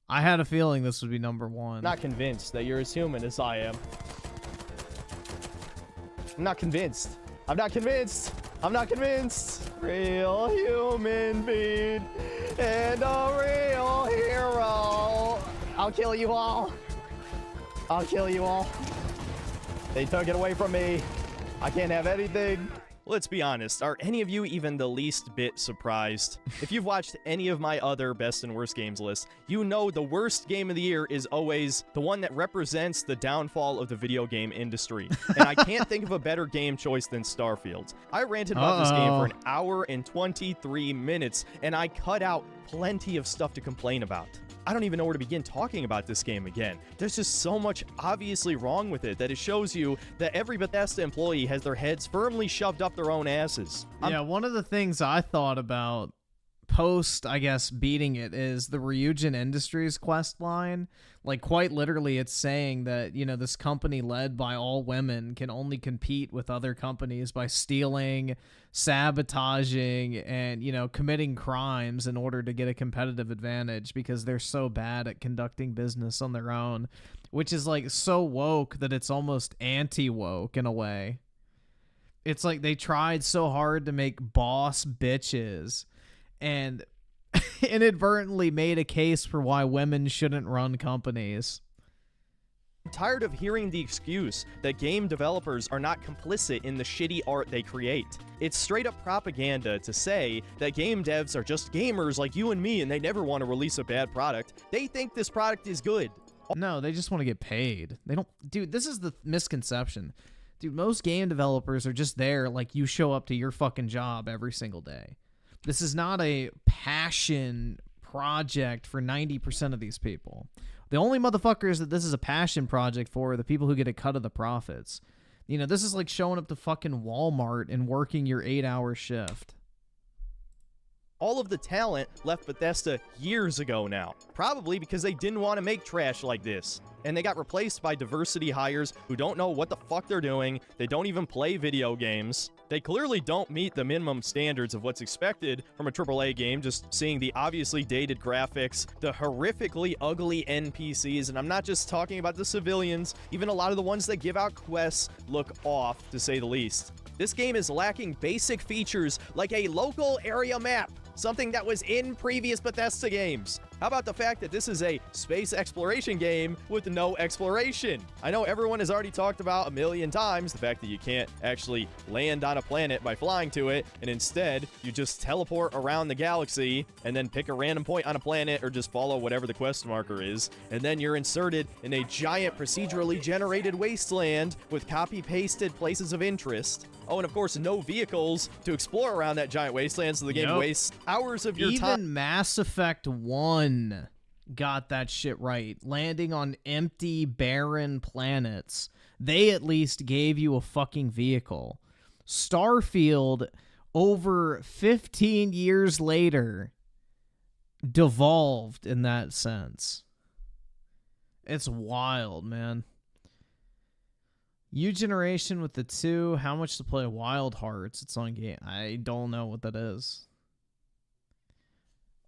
I had a feeling this would be number 1. Not convinced that you're as human as I am. I'm not convinced. I'm not convinced. I'm not convinced. Real human being and a real hero. I'll kill you all. I'll kill you all. They took it away from me. I can't have anything. Let's be honest, are any of you even the least bit surprised? If you've watched any of my other best and worst games lists, you know the worst game of the year is always the one that represents the downfall of the video game industry. And I can't think of a better game choice than Starfield. I ranted about this game for an hour and 23 minutes, and I cut out plenty of stuff to complain about. I don't even know where to begin talking about this game again. There's just so much obviously wrong with it that it shows you that every Bethesda employee has their heads firmly shoved up their own asses. Yeah, one of the things I thought about post, I guess, beating it is the Ryujin Industries quest line. Like, quite literally, it's saying that, you know, this company led by all women can only compete with other companies by stealing, sabotaging, and, you know, committing crimes in order to get a competitive advantage because they're so bad at conducting business on their own, which is, like, so woke that it's almost anti-woke in a way. It's like they tried so hard to make boss bitches and inadvertently made a case for why women shouldn't run companies. I'm tired of hearing the excuse that game developers are not complicit in the shitty art they create. It's straight up propaganda to say that game devs are just gamers like you and me and they never want to release a bad product. They think this product is good. No, they just want to get paid. They don't... Dude, this is the misconception. Dude, most game developers are just there like you show up to your fucking job every single day. This is not a passion project for 90% of these people. The only motherfuckers that this is a passion project for are the people who get a cut of the profits. You know, this is like showing up to fucking Walmart and working your 8-hour shift. All of the talent left Bethesda years ago now, probably because they didn't want to make trash like this. And they got replaced by diversity hires who don't know what the fuck they're doing. They don't even play video games. They clearly don't meet the minimum standards of what's expected from a AAA game, just seeing the obviously dated graphics, the horrifically ugly NPCs, and I'm not just talking about the civilians, even a lot of the ones that give out quests look off, to say the least. This game is lacking basic features like a local area map, something that was in previous Bethesda games. How about the fact that this is a space exploration game with no exploration? I know everyone has already talked about a million times the fact that you can't actually land on a planet by flying to it, and instead you just teleport around the galaxy and then pick a random point on a planet or just follow whatever the quest marker is, and then you're inserted in a giant procedurally generated wasteland with copy-pasted places of interest. Oh, and of course, no vehicles to explore around that giant wasteland, so the game wastes hours of your time. Even Mass Effect 1 got that shit right. Landing on empty, barren planets. They at least gave you a fucking vehicle. Starfield, over 15 years later, devolved in that sense. It's wild, man. U-Generation with the 2, how much to play Wild Hearts? It's on game. I don't know what that is.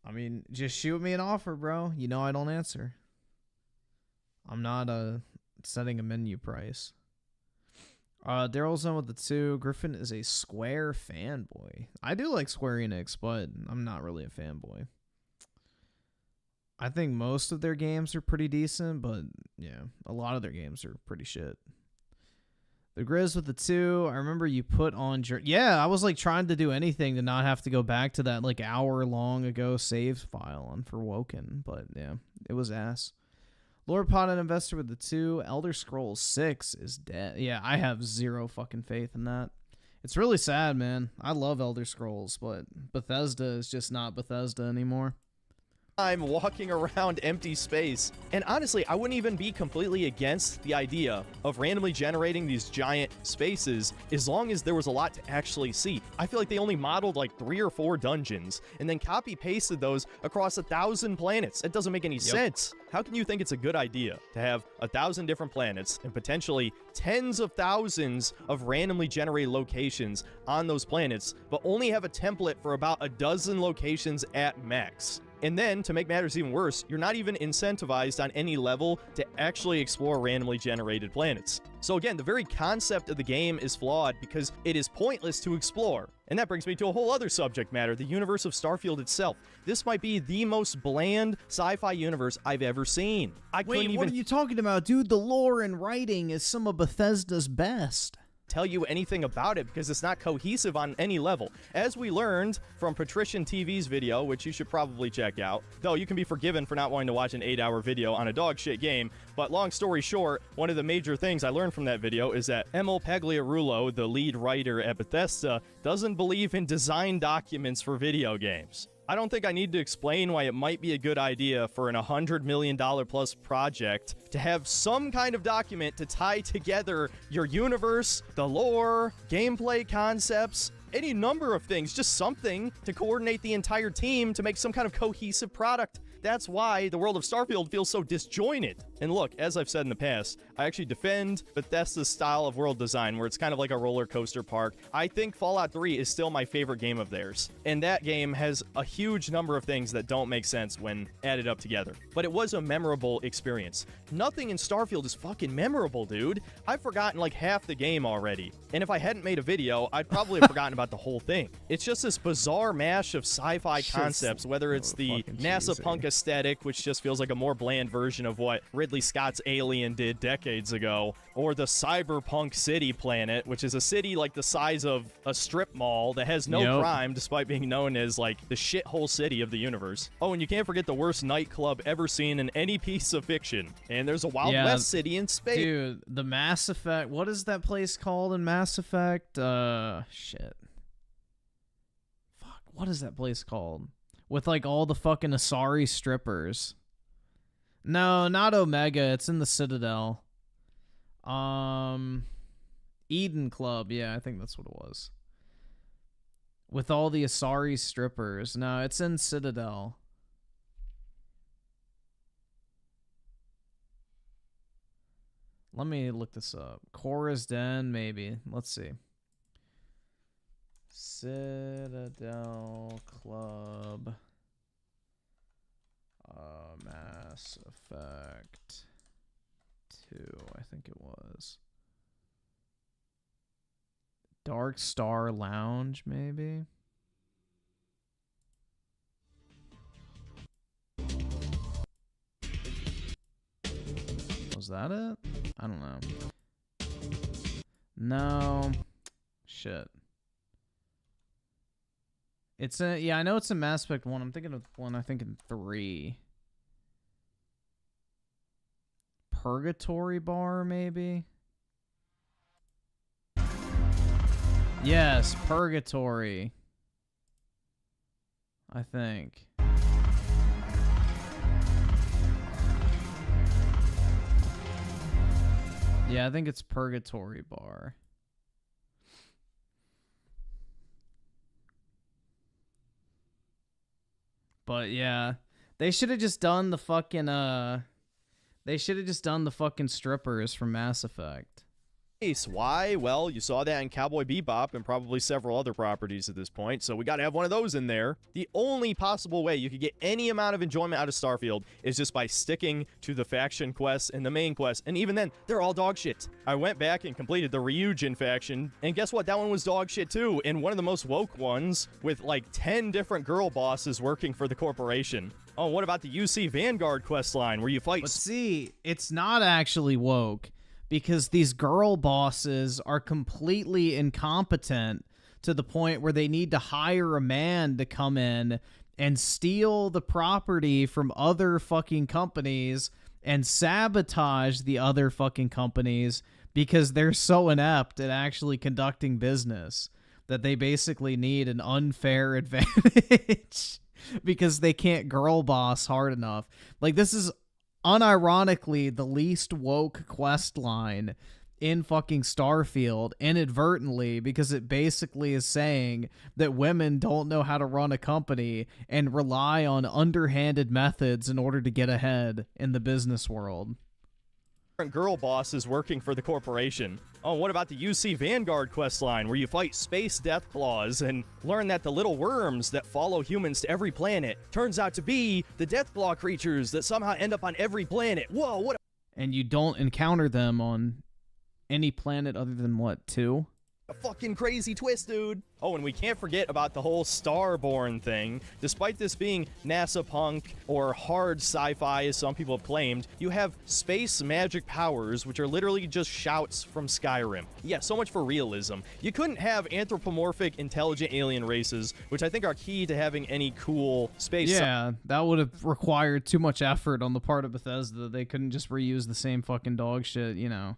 I mean, just shoot me an offer, bro. You know I don't answer. I'm not setting a menu price. Daryl's on with the 2. Griffin is a Square fanboy. I do like Square Enix, but I'm not really a fanboy. I think most of their games are pretty decent, but yeah, a lot of their games are pretty shit. The Grizz with the 2. I remember you put on... Yeah, I was like trying to do anything to not have to go back to that like hour long ago save file on Forwoken. But yeah, it was ass. Lord Pot and Investor with the 2. Elder Scrolls 6 is dead. Yeah, I have zero fucking faith in that. It's really sad, man. I love Elder Scrolls, but Bethesda is just not Bethesda anymore. I'm walking around empty space. And honestly, I wouldn't even be completely against the idea of randomly generating these giant spaces as long as there was a lot to actually see. I feel like they only modeled like 3 or 4 dungeons and then copy-pasted those across 1,000 planets. It doesn't make any sense. How can you think it's a good idea to have 1,000 different planets and potentially tens of thousands of randomly generated locations on those planets, but only have a template for about a dozen locations at max? And then, to make matters even worse, you're not even incentivized on any level to actually explore randomly generated planets. So again, the very concept of the game is flawed because it is pointless to explore. And that brings me to a whole other subject matter, the universe of Starfield itself. This might be the most bland sci-fi universe I've ever seen. Wait, what are you talking about, dude? The lore and writing is some of Bethesda's best. Tell you anything about it because it's not cohesive on any level. As we learned from Patrician TV's video, which you should probably check out, though you can be forgiven for not wanting to watch an 8-hour video on a dog shit game, but long story short, one of the major things I learned from that video is that Emil Pagliarulo, the lead writer at Bethesda, doesn't believe in design documents for video games. I don't think I need to explain why it might be a good idea for an $100 million plus project to have some kind of document to tie together your universe, the lore, gameplay concepts, any number of things, just something to coordinate the entire team to make some kind of cohesive product. That's why the world of Starfield feels so disjointed. And look, as I've said in the past, I actually defend Bethesda's style of world design where it's kind of like a roller coaster park. I think Fallout 3 is still my favorite game of theirs. And that game has a huge number of things that don't make sense when added up together. But it was a memorable experience. Nothing in Starfield is fucking memorable, dude. I've forgotten like half the game already. And if I hadn't made a video, I'd probably have forgotten about the whole thing. It's just this bizarre mash of sci-fi concepts, whether it's the NASA punk aesthetic, which just feels like a more bland version of what Ridley Scott's Alien did decades ago, or the cyberpunk city planet, which is a city like the size of a strip mall that has no crime despite being known as like the shithole city of the universe. Oh, and you can't forget the worst nightclub ever seen in any piece of fiction. And there's a Wild West city in space. Dude, the Mass Effect, what is that place called in Mass Effect? Shit. Fuck, what is that place called? With like all the fucking Asari strippers. No, not Omega. It's in the Citadel. Eden Club, yeah, I think that's what it was. With all the Asari strippers. No, it's in Citadel. Let me look this up. Cora's Den, maybe. Let's see. Citadel Club. Mass Effect 2, I think it was. Dark Star Lounge, maybe? Was that it? I don't know. No. Shit. It's a, yeah, I know it's a Mass Effect 1. I'm thinking of one, I think in 3. Purgatory Bar, maybe? Yes, Purgatory. I think. Yeah, I think it's Purgatory Bar. But yeah, they should have just done the fucking they should have just done the fucking strippers from Mass Effect. Why? Well, you saw that in Cowboy Bebop and probably several other properties at this point, so we gotta have one of those in there. The only possible way you could get any amount of enjoyment out of Starfield is just by sticking to the faction quests and the main quests, and even then, they're all dog shit. I went back and completed the Ryujin faction, and guess what? That one was dog shit too, and one of the most woke ones, with like 10 different girl bosses working for the corporation. Oh, what about the UC Vanguard quest line where you fight? But see, it's not actually woke. Because these girl bosses are completely incompetent to the point where they need to hire a man to come in and steal the property from other fucking companies and sabotage the other fucking companies because they're so inept at actually conducting business that they basically need an unfair advantage because they can't girl boss hard enough. Like, this is unironically the least woke quest line in fucking Starfield, inadvertently, because it basically is saying that women don't know how to run a company and rely on underhanded methods in order to get ahead in the business world. Girl bosses working for the corporation. Oh, what about the UC Vanguard questline where you fight space death claws and learn that the little worms that follow humans to every planet turns out to be the Deathclaw creatures that somehow end up on every planet. Whoa, what? And you don't encounter them on any planet other than what, 2? A fucking crazy twist, dude. Oh, and we can't forget about the whole Starborn thing. Despite this being NASA punk or hard sci-fi, as some people have claimed, you have space magic powers, which are literally just shouts from Skyrim. Yeah, so much for realism. You couldn't have anthropomorphic intelligent alien races, which I think are key to having any cool space. Yeah, that would have required too much effort on the part of Bethesda. They couldn't just reuse the same fucking dog shit, you know,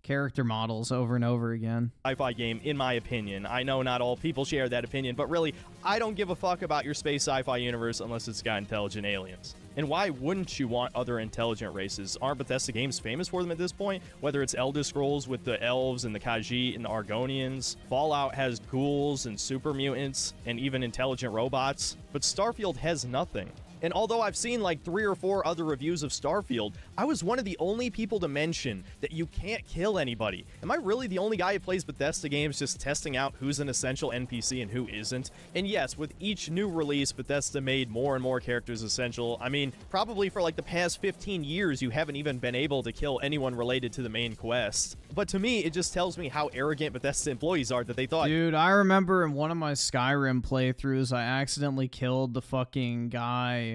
character models over and over again. Sci-fi game, in my opinion. I know not all people share that opinion, but really, I don't give a fuck about your space sci-fi universe unless it's got intelligent aliens. And why wouldn't you want other intelligent races? Aren't Bethesda games famous for them at this point? Whether it's Elder Scrolls with the elves and the Khajiit and the Argonians, Fallout has ghouls and super mutants and even intelligent robots, but Starfield has nothing. And although I've seen like 3 or 4 other reviews of Starfield, I was one of the only people to mention that you can't kill anybody. Am I really the only guy who plays Bethesda games just testing out who's an essential NPC and who isn't? And yes, with each new release, Bethesda made more and more characters essential. I mean, probably for like the past 15 years, you haven't even been able to kill anyone related to the main quest. But to me, it just tells me how arrogant Bethesda employees are that they thought... Dude, I remember in one of my Skyrim playthroughs, I accidentally killed the fucking guy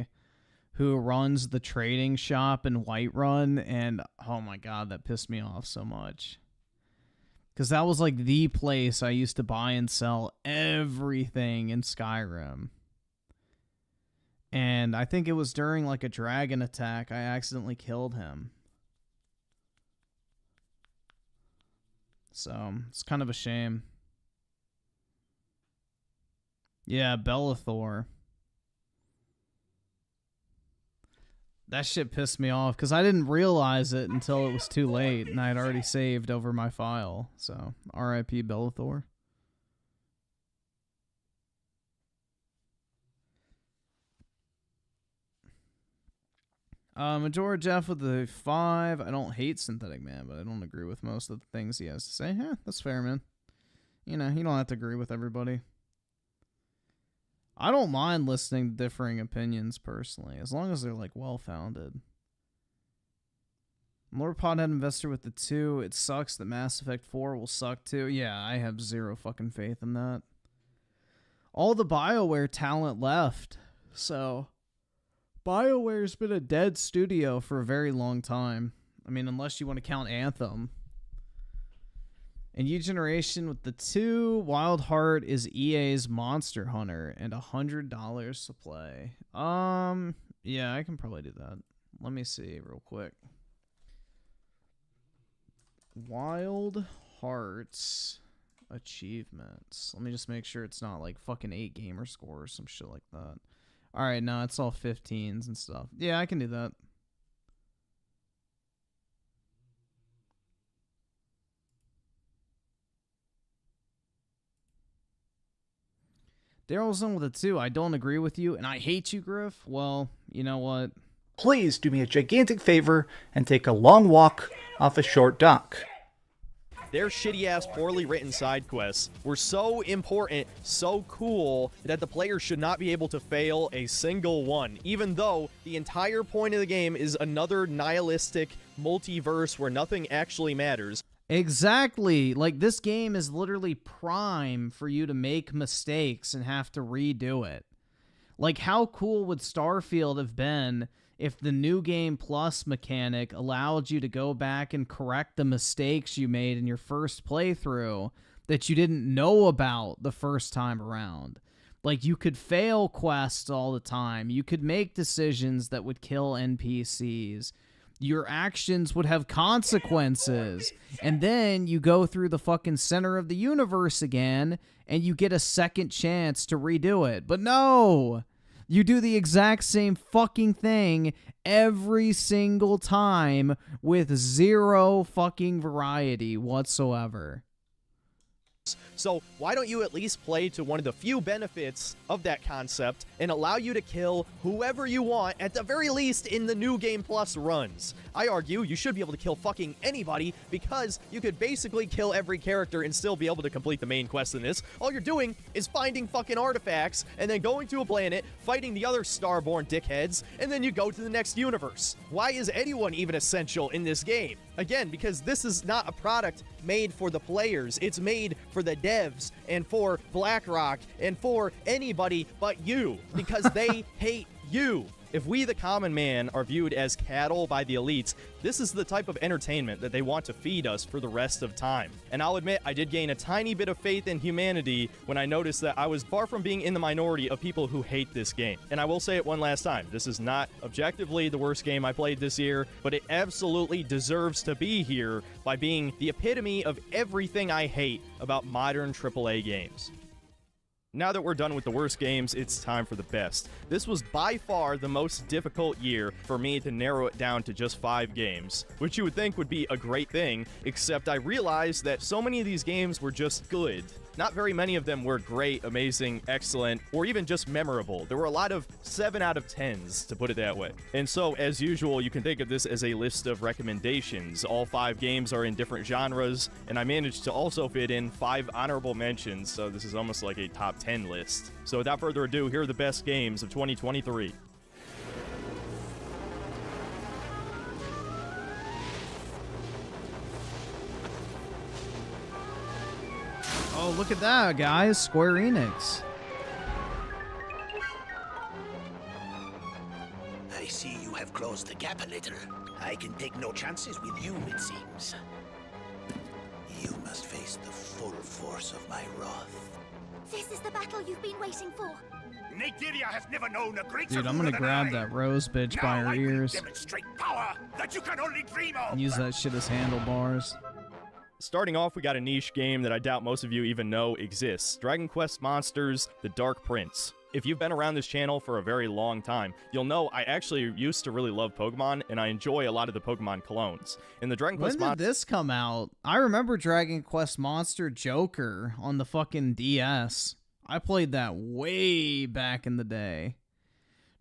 who runs the trading shop in Whiterun, and oh my god, that pissed me off so much. Because that was like the place I used to buy and sell everything in Skyrim. And I think it was during like a dragon attack, I accidentally killed him. So, it's kind of a shame. Yeah, Bellathor. That shit pissed me off because I didn't realize it until it was too late, and I had already saved over my file. So, R.I.P. Bellathor. Majora Jeff with the 5. I don't hate Synthetic Man, but I don't agree with most of the things he has to say. That's fair, man. You know, you don't have to agree with everybody. I don't mind listening to differing opinions, personally, as long as they're, like, well-founded. Lord Podhead Investor with the 2. It sucks that Mass Effect 4 will suck, too. Yeah, I have zero fucking faith in that. All the BioWare talent left, so... BioWare's been a dead studio for a very long time. I mean, unless you want to count Anthem. And U-Generation with the 2. Wild Heart is EA's Monster Hunter and $100 to play. Yeah, I can probably do that. Let me see real quick. Wild Hearts achievements. Let me just make sure it's not like fucking 8 gamer score or some shit like that. Alright, no, it's all 15s and stuff. Yeah, I can do that. Daryl's in with a 2. I don't agree with you, and I hate you, Griff. Well, you know what? Please do me a gigantic favor and take a long walk off a short dock. Their shitty-ass, poorly written side quests were so important, so cool, that the player should not be able to fail a single one, even though the entire point of the game is another nihilistic multiverse where nothing actually matters. Exactly. Like, this game is literally prime for you to make mistakes and have to redo it. Like, how cool would Starfield have been if the New Game Plus mechanic allowed you to go back and correct the mistakes you made in your first playthrough that you didn't know about the first time around? Like, you could fail quests all the time. You could make decisions that would kill NPCs. Your actions would have consequences. And then you go through the fucking center of the universe again, and you get a second chance to redo it. But no! You do the exact same fucking thing every single time with zero fucking variety whatsoever. So why don't you at least play to one of the few benefits of that concept and allow you to kill whoever you want, at the very least in the New Game Plus runs? I argue you should be able to kill fucking anybody because you could basically kill every character and still be able to complete the main quest in this. All you're doing is finding fucking artifacts and then going to a planet, fighting the other starborn dickheads, and then you go to the next universe. Why is anyone even essential in this game? Again, because this is not a product made for the players. It's made for the devs and for BlackRock and for anybody but you, because they hate you. If we, the common man, are viewed as cattle by the elites, this is the type of entertainment that they want to feed us for the rest of time. And I'll admit, I did gain a tiny bit of faith in humanity when I noticed that I was far from being in the minority of people who hate this game. And I will say it one last time, this is not objectively the worst game I played this year, but it absolutely deserves to be here by being the epitome of everything I hate about modern AAA games. Now that we're done with the worst games, it's time for the best. This was by far the most difficult year for me to narrow it down to just 5 games, which you would think would be a great thing, except I realized that so many of these games were just good. Not very many of them were great, amazing, excellent, or even just memorable. There were a lot of 7 out of 10s, to put it that way. And so, as usual, you can think of this as a list of recommendations. All 5 games are in different genres, and I managed to also fit in 5 honorable mentions, so this is almost like a top 10 list. So without further ado, here are the best games of 2023. Oh, look at that, guys. Square Enix. I see you have closed the gap a little. I can take no chances with you, it seems. You must face the full force of my wrath. This is the battle you've been waiting for. Nagiria has never known a greater Dude, I'm gonna grab that rose bitch by her ears demonstrate power that you can only dream of. and use that shit as handlebars. Starting off, we got a niche game that I doubt most of you even know exists. Dragon Quest Monsters: The Dark Prince. If you've been around this channel for a very long time, you'll know I actually used to really love Pokemon, and I enjoy a lot of the Pokemon clones. In the Dragon Quest When did this come out? I remember Dragon Quest Monster Joker on the fucking DS. I played that way back in the day.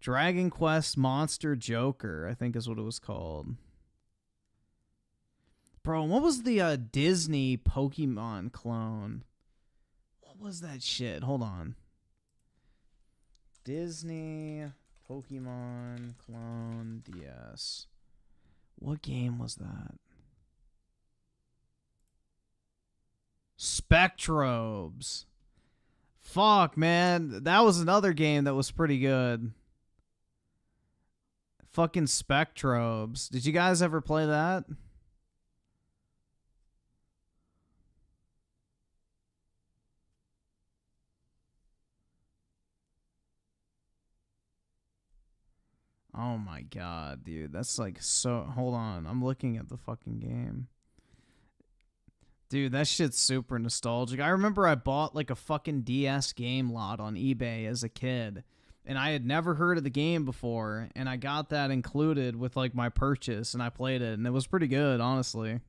Dragon Quest Monster Joker, I think is what it was called. Bro, what was the Disney Pokemon clone? What was that shit? Hold on. Disney Pokemon clone DS. What game was that? Spectrobes. Fuck, man. That was another game that was pretty good. Fucking Spectrobes. Did you guys ever play that? Oh my god, dude. That's like so... Hold on. I'm looking at the fucking game. Dude, that shit's super nostalgic. I remember I bought like a fucking DS game lot on eBay as a kid. And I had never heard of the game before. And I got that included with like my purchase. And I played it. And it was pretty good, honestly.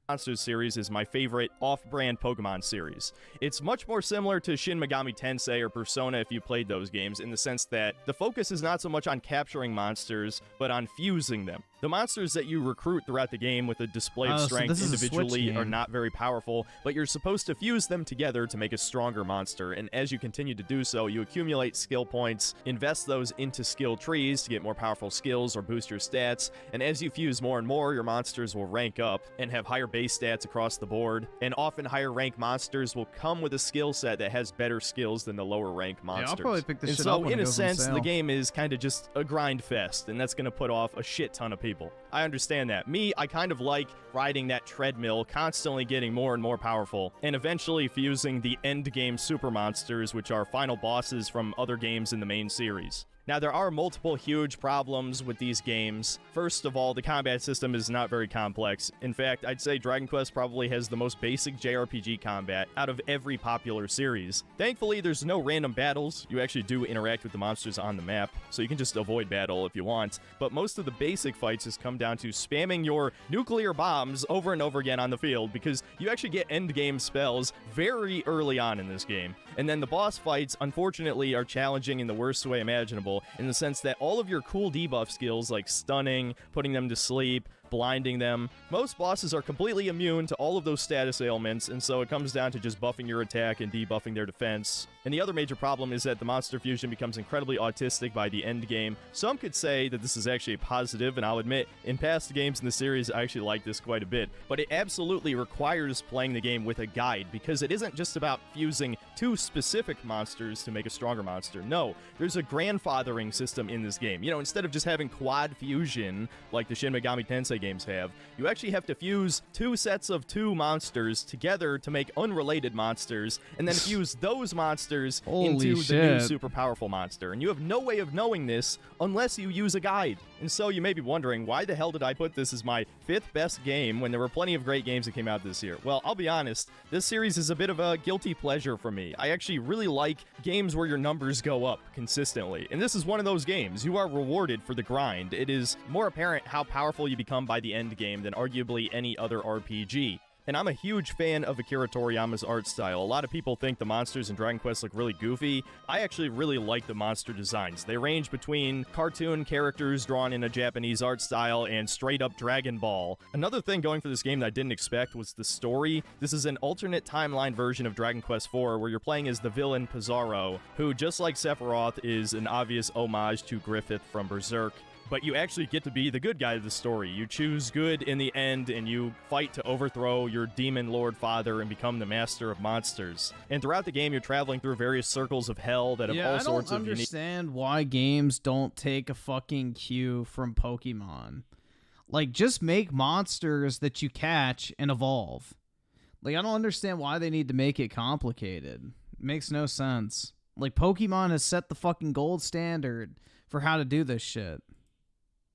Monsters series is my favorite off-brand Pokemon series. It's much more similar to Shin Megami Tensei or Persona if you played those games, in the sense that the focus is not so much on capturing monsters, but on fusing them. The monsters that you recruit throughout the game with a display of strength individually are not very powerful, but you're supposed to fuse them together to make a stronger monster, and as you continue to do so, you accumulate skill points, invest those into skill trees to get more powerful skills or boost your stats, and as you fuse more and more, your monsters will rank up and have higher base stats across the board, and often higher rank monsters will come with a skill set that has better skills than the lower rank monsters. Yeah, I'll probably pick this and shit so, up when in it a goes on sense, sale. the game is kind of just a grind fest, and that's going to put off a shit ton of people. I understand that. Me, I kind of like riding that treadmill, constantly getting more and more powerful, and eventually fusing the end game super monsters, which are final bosses from other games in the main series. Now, there are multiple huge problems with these games. First of all, the combat system is not very complex. In fact, I'd say Dragon Quest probably has the most basic JRPG combat out of every popular series. Thankfully, there's no random battles. You actually do interact with the monsters on the map, so you can just avoid battle if you want. But most of the basic fights just come down to spamming your nuclear bombs over and over again on the field, because you actually get endgame spells very early on in this game. And then the boss fights, unfortunately, are challenging in the worst way imaginable, in the sense that all of your cool debuff skills like stunning, putting them to sleep, blinding them, most bosses are completely immune to all of those status ailments, and so it comes down to just buffing your attack and debuffing their defense. And the other major problem is that the monster fusion becomes incredibly autistic by the end game. Some could say that this is actually a positive, and I'll admit, in past games in the series, I actually like this quite a bit. But it absolutely requires playing the game with a guide, because it isn't just about fusing two specific monsters to make a stronger monster. No, there's a grandfathering system in this game. You know, instead of just having quad fusion, like the Shin Megami Tensei games have, you actually have to fuse two sets of two monsters together to make unrelated monsters, and then fuse those monsters into the new super powerful monster. And you have no way of knowing this unless you use a guide. And so you may be wondering, why the hell did I put this as my 5th best game when there were plenty of great games that came out this year? Well, I'll be honest, this series is a bit of a guilty pleasure for me. I actually really like games where your numbers go up consistently, and this is one of those games. You are rewarded for the grind. It is more apparent how powerful you become by the end game than arguably any other RPG. And I'm a huge fan of Akira Toriyama's art style. A lot of people think the monsters in Dragon Quest look really goofy. I actually really like the monster designs. They range between cartoon characters drawn in a Japanese art style and straight-up Dragon Ball. Another thing going for this game that I didn't expect was the story. This is an alternate timeline version of Dragon Quest IV, where you're playing as the villain Pizarro, who, just like Sephiroth, is an obvious homage to Griffin from Berserk. But you actually get to be the good guy of the story. You choose good in the end, and you fight to overthrow your demon lord father and become the master of monsters. And throughout the game, you're traveling through various circles of hell that have all sorts of unique... I don't understand why games don't take a fucking cue from Pokemon. Like, just make monsters that you catch and evolve. Like, I don't understand why they need to make it complicated. It makes no sense. Like, Pokemon has set the fucking gold standard for how to do this shit.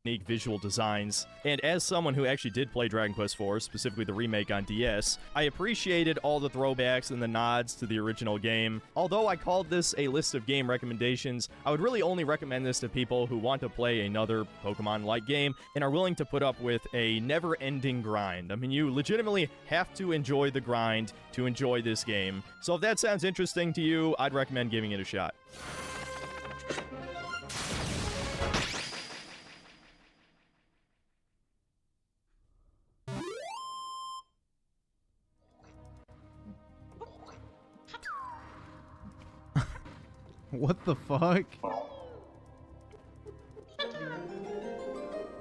unique visual designs. And as someone who actually did play Dragon Quest IV, specifically the remake on DS, I appreciated all the throwbacks and the nods to the original game. Although I called this a list of game recommendations, I would really only recommend this to people who want to play another Pokemon-like game and are willing to put up with a never-ending grind. I mean, you legitimately have to enjoy the grind to enjoy this game. So if that sounds interesting to you, I'd recommend giving it a shot. What the fuck?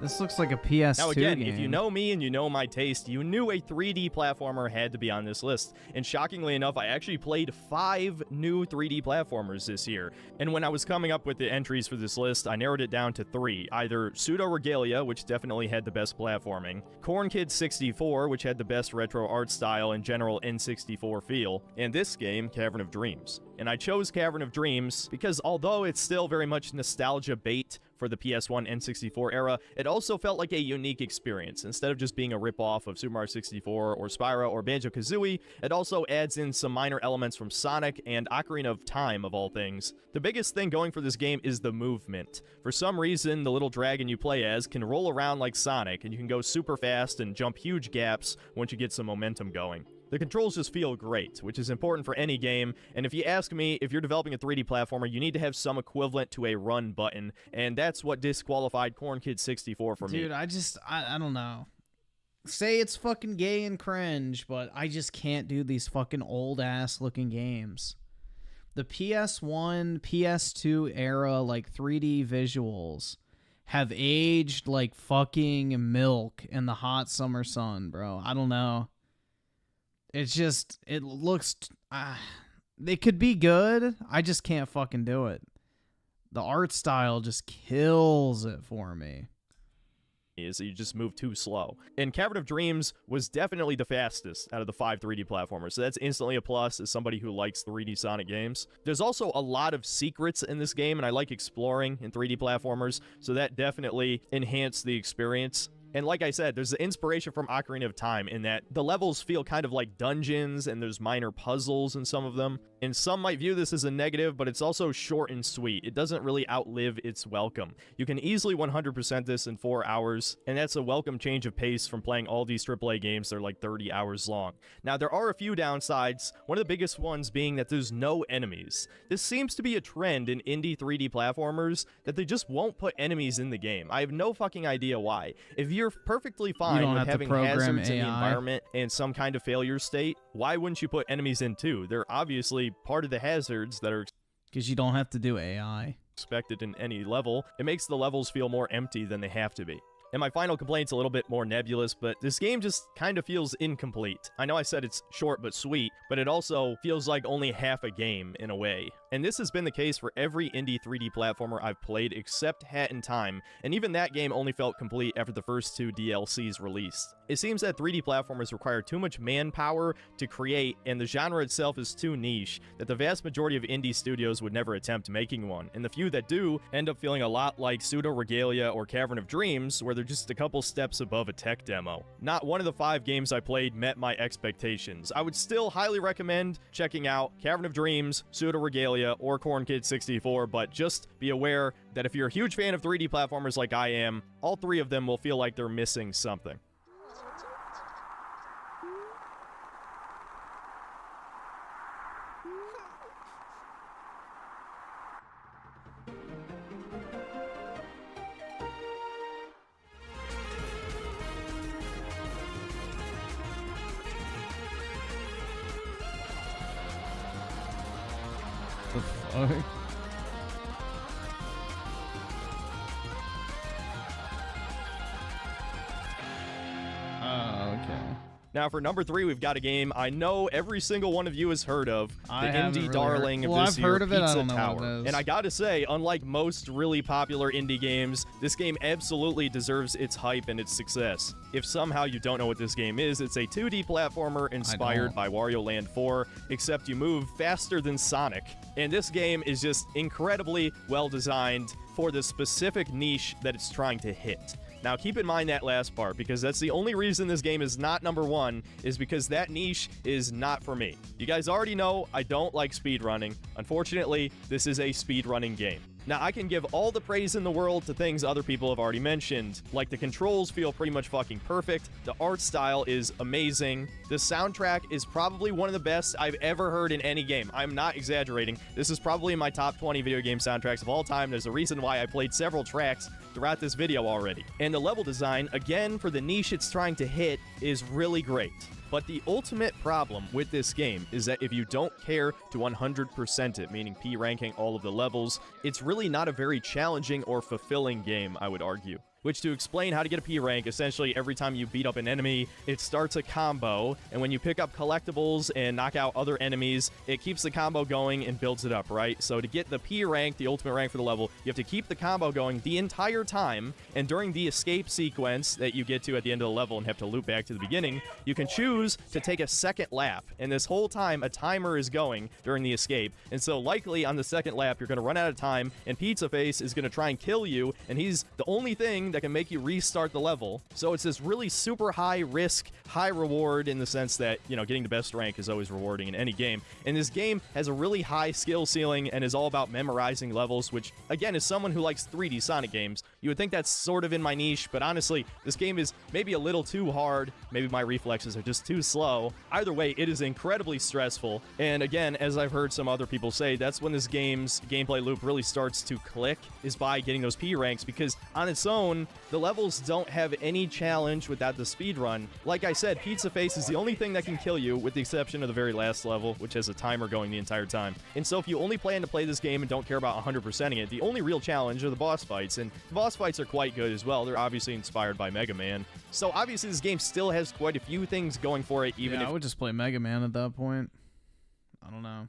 This looks like a PS2 Now again, game. if you know me and you know my taste, you knew a 3D platformer had to be on this list. And shockingly enough, I actually played 5 new 3D platformers this year. And when I was coming up with the entries for this list, I narrowed it down to 3. Either Pseudo Regalia, which definitely had the best platforming, Kontent 64, which had the best retro art style and general N64 feel, and this game, Cavern of Dreams. And I chose Cavern of Dreams because although it's still very much nostalgia bait for the PS1 N64 era, it also felt like a unique experience. Instead of just being a rip-off of Super Mario 64 or Spyro or Banjo-Kazooie, it also adds in some minor elements from Sonic and Ocarina of Time, of all things. The biggest thing going for this game is the movement. For some reason, the little dragon you play as can roll around like Sonic, and you can go super fast and jump huge gaps once you get some momentum going. The controls just feel great, which is important for any game, and if you ask me, if you're developing a 3D platformer, you need to have some equivalent to a run button, and that's what disqualified Kontent 64 for me. Dude, I don't know. Say it's fucking gay and cringe, but I just can't do these fucking old-ass looking games. The PS1, PS2 era, like, 3D visuals have aged like fucking milk in the hot summer sun, bro. I don't know. It's just, it looks, they could be good. I just can't fucking do it. The art style just kills it for me. Is you just move too slow. And Cavern of Dreams was definitely the fastest out of the 5 3D platformers, so that's instantly a plus as somebody who likes 3D Sonic games. There's also a lot of secrets in this game, and I like exploring in 3D platformers, so that definitely enhanced the experience. And like I said, there's the inspiration from Ocarina of Time in that the levels feel kind of like dungeons and there's minor puzzles in some of them. And some might view this as a negative, but it's also short and sweet. It doesn't really outlive its welcome. You can easily 100% this in 4 hours, and that's a welcome change of pace from playing all these AAA games that are like 30 hours long. Now, there are a few downsides, one of the biggest ones being that there's no enemies. This seems to be a trend in indie 3D platformers that they just won't put enemies in the game. I have no fucking idea why. If you're perfectly fine with having hazards in the environment and some kind of failure state, why wouldn't you put enemies in too? They're obviously part of the hazards that are because you don't have to do AI expected in any level. It makes the levels feel more empty than they have to be. And my final complaint's a little bit more nebulous, but this game just kind of feels incomplete. I know I said it's short but sweet, but it also feels like only half a game in a way. And this has been the case for every indie 3D platformer I've played except Hat in Time, and even that game only felt complete after the first 2 DLCs released. It seems that 3D platformers require too much manpower to create, and the genre itself is too niche, that the vast majority of indie studios would never attempt making one, and the few that do end up feeling a lot like Pseudo Regalia or Cavern of Dreams, where they're just a couple steps above a tech demo. Not one of the 5 games I played met my expectations. I would still highly recommend checking out Cavern of Dreams, Pseudo Regalia, or Kontent 64, but just be aware that if you're a huge fan of 3D platformers like I am, all 3 of them will feel like they're missing something. The fuck? Oh, okay. Now for number 3, we've got a game I know every single one of you has heard of, the indie darling of this year, Pizza Tower. And I gotta say, unlike most really popular indie games, this game absolutely deserves its hype and its success. If somehow you don't know what this game is, it's a 2D platformer inspired by Wario Land 4, except you move faster than Sonic. And this game is just incredibly well designed. for the specific niche that it's trying to hit. Now, keep in mind that last part, because that's the only reason this game is not #1, is because that niche is not for me. You guys already know I don't like speedrunning. Unfortunately, this is a speedrunning game. Now, I can give all the praise in the world to things other people have already mentioned, like the controls feel pretty much fucking perfect, the art style is amazing, the soundtrack is probably one of the best I've ever heard in any game. I'm not exaggerating. This is probably in my top 20 video game soundtracks of all time. There's a reason why I played several tracks throughout this video already. And the level design, again, for the niche it's trying to hit, is really great. But the ultimate problem with this game is that if you don't care to 100% it, meaning P ranking all of the levels, it's really not a very challenging or fulfilling game, I would argue. Which, to explain how to get a P rank, essentially every time you beat up an enemy, it starts a combo, and when you pick up collectibles and knock out other enemies, it keeps the combo going and builds it up, right? So to get the P rank, the ultimate rank for the level, you have to keep the combo going the entire time, and during the escape sequence that you get to at the end of the level and have to loop back to the beginning, you can choose to take a second lap, and this whole time a timer is going during the escape, and so likely on the second lap you're going to run out of time, and Pizza Face is going to try and kill you, and he's the only thing that can make you restart the level. So it's this really super high risk, high reward in the sense that, you know, getting the best rank is always rewarding in any game. And this game has a really high skill ceiling and is all about memorizing levels, which, again, as someone who likes 3D Sonic games, you would think that's sort of in my niche, but honestly, this game is maybe a little too hard. Maybe my reflexes are just too slow. Either way, it is incredibly stressful. And again, as I've heard some other people say, that's when this game's gameplay loop really starts to click, is by getting those P ranks, because on its own, the levels don't have any challenge without the speed run. Like I said, Pizza Face is the only thing that can kill you, with the exception of the very last level, which has a timer going the entire time. And so if you only plan to play this game and don't care about 100%ing it, the only real challenge are the boss fights, and the boss fights are quite good as well. They're obviously inspired by Mega Man. So obviously this game still has quite a few things going for it, even if... I would just play Mega Man at that point. I don't know.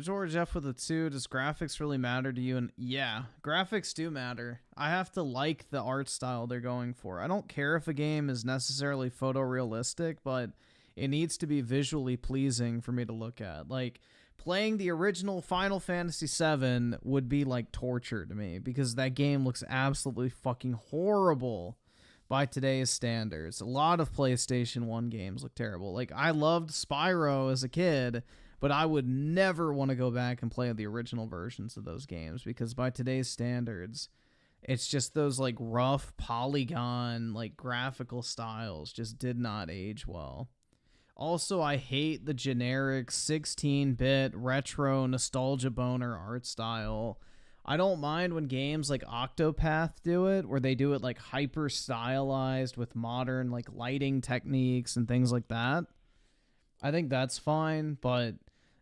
George F with a 2, does graphics really matter to you? And yeah, graphics do matter. I have to like the art style they're going for. I don't care if a game is necessarily photorealistic, but it needs to be visually pleasing for me to look at. Like, playing the original Final Fantasy VII would be like torture to me, because that game looks absolutely fucking horrible by today's standards. A lot of PlayStation 1 games look terrible. Like, I loved Spyro as a kid, but I would never want to go back and play the original versions of those games, because by today's standards, it's just those like rough polygon, like graphical styles just did not age well. Also, I hate the generic 16-bit retro nostalgia boner art style. I don't mind when games like Octopath do it, where they do it like hyper stylized with modern like lighting techniques and things like that. I think that's fine, but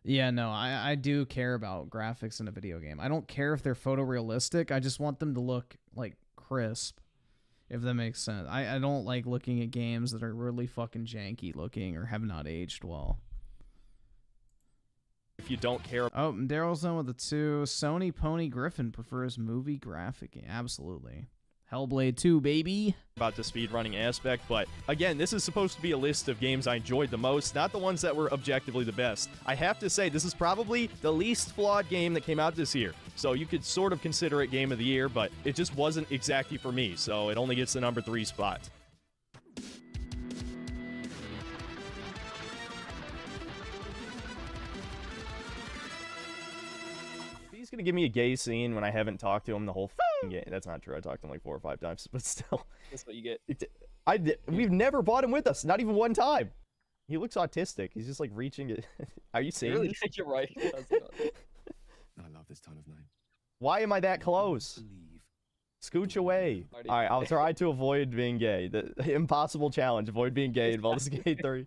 yeah, no, I do care about graphics in a video game. I don't care if they're photorealistic. I just want them to look like crisp, if that makes sense. I don't like looking at games that are really fucking janky looking or have not aged well. If you don't care... Oh, Daryl's on with the 2. Sony Pony Griffin prefers movie graphic game. Absolutely. Hellblade 2, baby. About the speedrunning aspect, but again, this is supposed to be a list of games I enjoyed the most, not the ones that were objectively the best. I have to say, this is probably the least flawed game that came out this year, so you could sort of consider it Game of the Year, but it just wasn't exactly for me, so it only gets the number 3 spot. He's gonna give me a gay scene when I haven't talked to him the whole game. That's not true. I talked to him like 4 or 5 times, but still. That's what you get. We've never brought him with us, not even one time. He looks autistic. He's just like reaching it. Are you seeing Really this? think you're right. I love this time of night. Why am I that close? Scooch away. All right, I'll try to avoid being gay. The impossible challenge: avoid being gay in Baldur's Gate 3.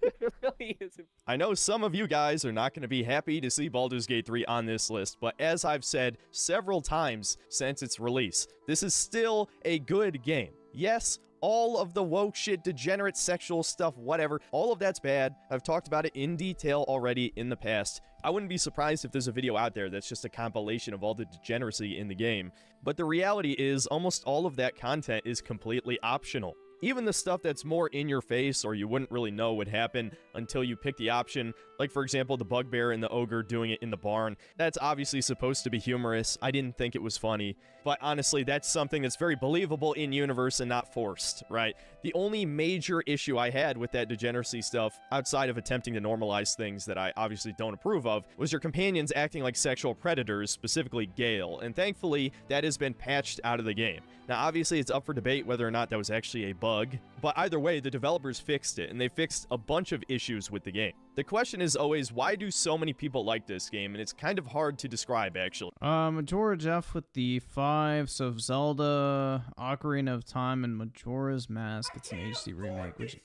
It really is. I know some of you guys are not going to be happy to see Baldur's Gate 3 on this list, but as I've said several times since its release, this is still a good game. Yes, all of the woke shit, degenerate sexual stuff, whatever, all of that's bad. I've talked about it in detail already in the past. I wouldn't be surprised if there's a video out there that's just a compilation of all the degeneracy in the game. But the reality is, almost all of that content is completely optional. Even the stuff that's more in your face or you wouldn't really know would happen until you pick the option, like for example the bugbear and the ogre doing it in the barn, that's obviously supposed to be humorous. I didn't think it was funny, but honestly that's something that's very believable in universe and not forced, right? The only major issue I had with that degeneracy stuff, outside of attempting to normalize things that I obviously don't approve of, was your companions acting like sexual predators, specifically Gale, and thankfully that has been patched out of the game. Now obviously it's up for debate whether or not that was actually a bug, but either way the developers fixed it, and they fixed a bunch of issues with the game. The question is always, why do so many people like this game? And it's kind of hard to describe, actually. Majora Jeff with the 5, so Zelda, Ocarina of Time, and Majora's Mask. It's an HD remake, which,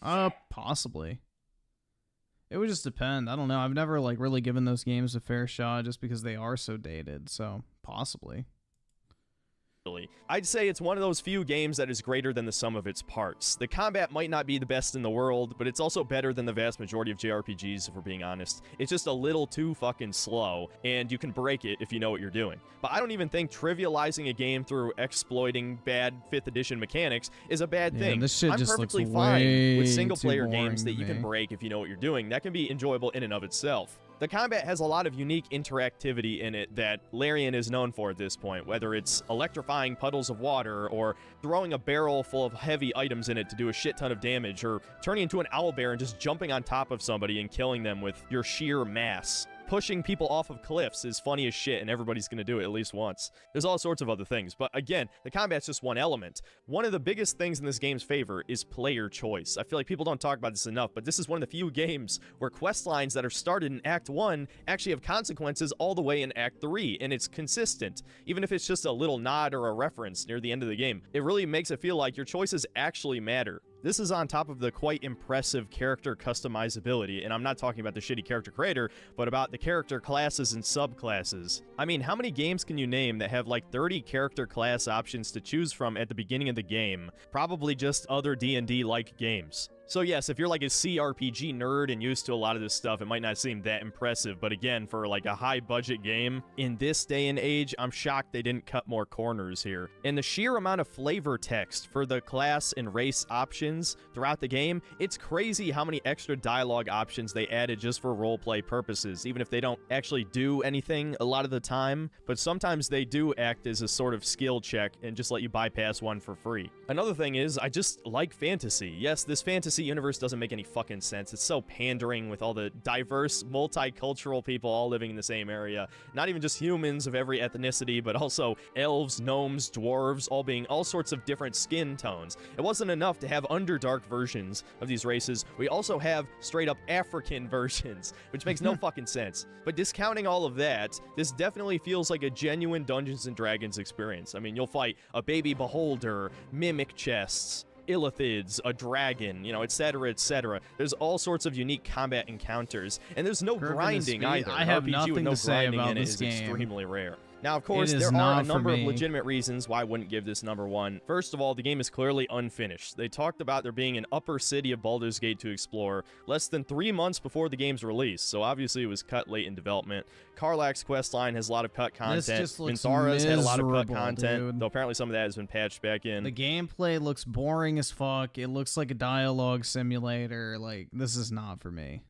possibly. It would just depend. I don't know. I've never, like, really given those games a fair shot just because they are so dated, so possibly. I'd say it's one of those few games that is greater than the sum of its parts. The combat might not be the best in the world, but it's also better than the vast majority of JRPGs, if we're being honest. It's just a little too fucking slow, and you can break it if you know what you're doing. But I don't even think trivializing a game through exploiting bad 5th edition mechanics is a bad thing. This shit I'm just perfectly looks fine way with single-player too boring games that to you can me. break if you know what you're doing. That can be enjoyable in and of itself. The combat has a lot of unique interactivity in it that Larian is known for at this point, whether it's electrifying puddles of water, or throwing a barrel full of heavy items in it to do a shit ton of damage, or turning into an owlbear and just jumping on top of somebody and killing them with your sheer mass. Pushing people off of cliffs is funny as shit, and everybody's gonna do it at least once. There's all sorts of other things, but again, the combat's just one element. One of the biggest things in this game's favor is player choice. I feel like people don't talk about this enough, but this is one of the few games where quest lines that are started in Act 1 actually have consequences all the way in Act 3, and it's consistent. Even if it's just a little nod or a reference near the end of the game, it really makes it feel like your choices actually matter. This is on top of the quite impressive character customizability, and I'm not talking about the shitty character creator, but about the character classes and subclasses. I mean, how many games can you name that have like 30 character class options to choose from at the beginning of the game? Probably just other D&D-like games. So yes, if you're like a CRPG nerd and used to a lot of this stuff, it might not seem that impressive, but again, for like a high-budget game, in this day and age, I'm shocked they didn't cut more corners here. And the sheer amount of flavor text for the class and race options throughout the game, it's crazy how many extra dialogue options they added just for roleplay purposes, even if they don't actually do anything a lot of the time, but sometimes they do act as a sort of skill check and just let you bypass one for free. Another thing is, I just like fantasy. Yes, this fantasy universe doesn't make any fucking sense. It's so pandering with all the diverse, multicultural people all living in the same area. Not even just humans of every ethnicity, but also elves, gnomes, dwarves, all being all sorts of different skin tones. It wasn't enough to have underdark versions of these races. We also have straight up African versions, which makes no fucking sense. But discounting all of that, this definitely feels like a genuine Dungeons & Dragons experience. I mean, you'll fight a baby beholder, mimic chests, illithids, a dragon, you know, etc., etc. There's all sorts of unique combat encounters, and there's no grinding either. I have RPG nothing with no to say grinding about in it this is game. extremely rare. Now, of course, It is there are not a for number of me. legitimate reasons why I wouldn't give this number 1. First of all, the game is clearly unfinished. They talked about there being an upper city of Baldur's Gate to explore less than 3 months before the game's release, so obviously it was cut late in development. Karlach's questline has a lot of cut content. just looks Minthara's had a lot of cut miserable, content, dude. though apparently some of that has been patched back in. The gameplay looks boring as fuck. It looks like a dialogue simulator. Like, this is not for me.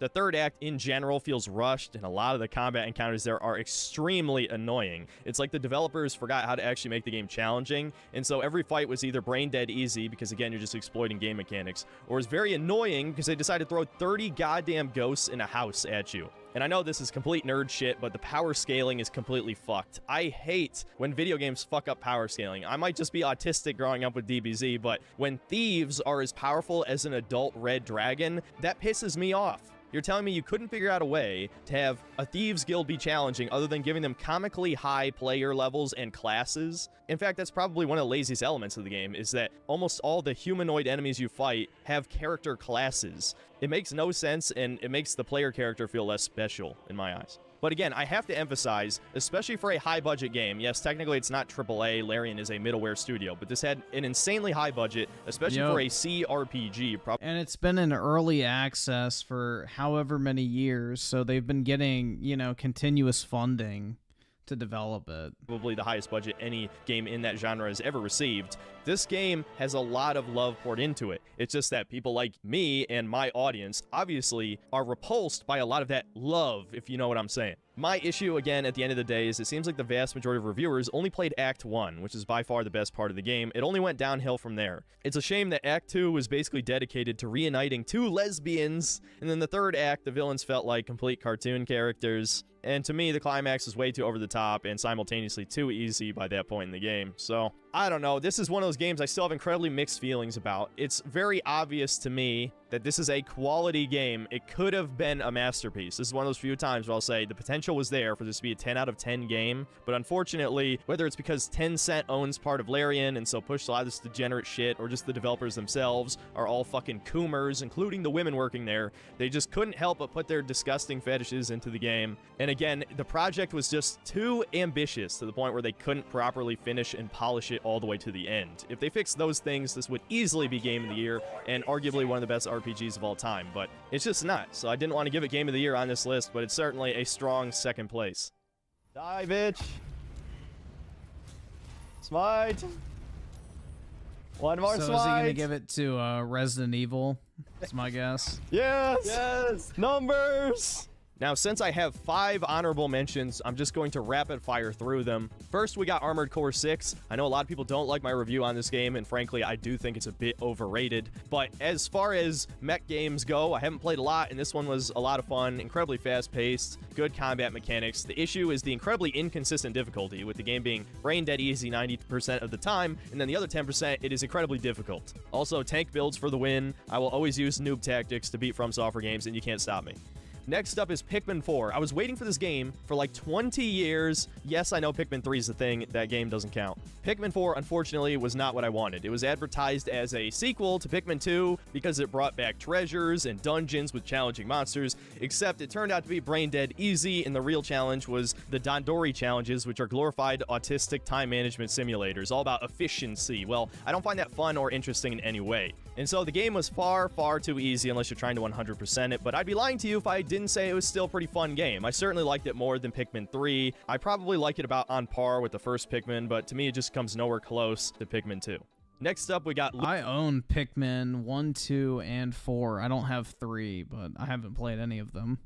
The third act in general feels rushed, and a lot of the combat encounters there are extremely annoying. It's like the developers forgot how to actually make the game challenging, and so every fight was either brain dead easy, because again, you're just exploiting game mechanics, or is very annoying because they decided to throw 30 goddamn ghosts in a house at you. And I know this is complete nerd shit, but the power scaling is completely fucked. I hate when video games fuck up power scaling. I might just be autistic growing up with DBZ, but when thieves are as powerful as an adult red dragon, that pisses me off. You're telling me you couldn't figure out a way to have a Thieves Guild be challenging other than giving them comically high player levels and classes? In fact, that's probably one of the laziest elements of the game, is that almost all the humanoid enemies you fight have character classes. It makes no sense, and it makes the player character feel less special, in my eyes. But again, I have to emphasize, especially for a high-budget game, yes, technically it's not AAA, Larian is a middleware studio, but this had an insanely high budget, especially for a CRPG. And it's been in early access for however many years, so they've been getting, you know, continuous funding to develop it. Probably the highest budget any game in that genre has ever received. This game has a lot of love poured into it. It's just that people like me and my audience obviously are repulsed by a lot of that love, if you know what I'm saying. My issue, again, at the end of the day, is it seems like the vast majority of reviewers only played Act 1, which is by far the best part of the game. It only went downhill from there. It's a shame that Act 2 was basically dedicated to reuniting two lesbians, and then the third act, the villains felt like complete cartoon characters. And to me, the climax is way too over the top and simultaneously too easy by that point in the game. So, I don't know. This is one of those games I still have incredibly mixed feelings about. It's very obvious to me that this is a quality game. It could have been a masterpiece. This is one of those few times where I'll say the potential was there for this to be a 10 out of 10 game. But unfortunately, whether it's because Tencent owns part of Larian and so pushed a lot of this degenerate shit, or just the developers themselves are all fucking coomers, including the women working there, they just couldn't help but put their disgusting fetishes into the game. And again, the project was just too ambitious to the point where they couldn't properly finish and polish it all the way to the end. If they fixed those things, this would easily be Game of the Year and arguably one of the best RPGs of all time, but it's just not. So I didn't want to give it Game of the Year on this list, but it's certainly a strong second place. Die, bitch. Smite. One more so smite. Is he gonna give it to Resident Evil? That's my guess. Yes! Yes! Numbers! Now, since I have 5 honorable mentions, I'm just going to rapid fire through them. First, we got Armored Core 6. I know a lot of people don't like my review on this game, and frankly, I do think it's a bit overrated. But as far as mech games go, I haven't played a lot, and this one was a lot of fun, incredibly fast-paced, good combat mechanics. The issue is the incredibly inconsistent difficulty, with the game being brain dead easy 90% of the time, and then the other 10%, it is incredibly difficult. Also, tank builds for the win. I will always use noob tactics to beat From Software games, and you can't stop me. Next up is Pikmin 4. I was waiting for this game for like 20 years. Yes, I know Pikmin 3 is the thing. That game doesn't count. Pikmin 4, unfortunately, was not what I wanted. It was advertised as a sequel to Pikmin 2 because it brought back treasures and dungeons with challenging monsters, except it turned out to be brain dead easy, and the real challenge was the Dandori challenges, which are glorified autistic time management simulators, all about efficiency. Well, I don't find that fun or interesting in any way. And so the game was far, far too easy unless you're trying to 100% it, but I'd be lying to you if I didn't say it was still a pretty fun game. I certainly liked it more than Pikmin 3. I probably like it about on par with the first Pikmin, but to me it just comes nowhere close to Pikmin 2. Next up, we got... I own Pikmin 1, 2, and 4. I don't have 3, but I haven't played any of them.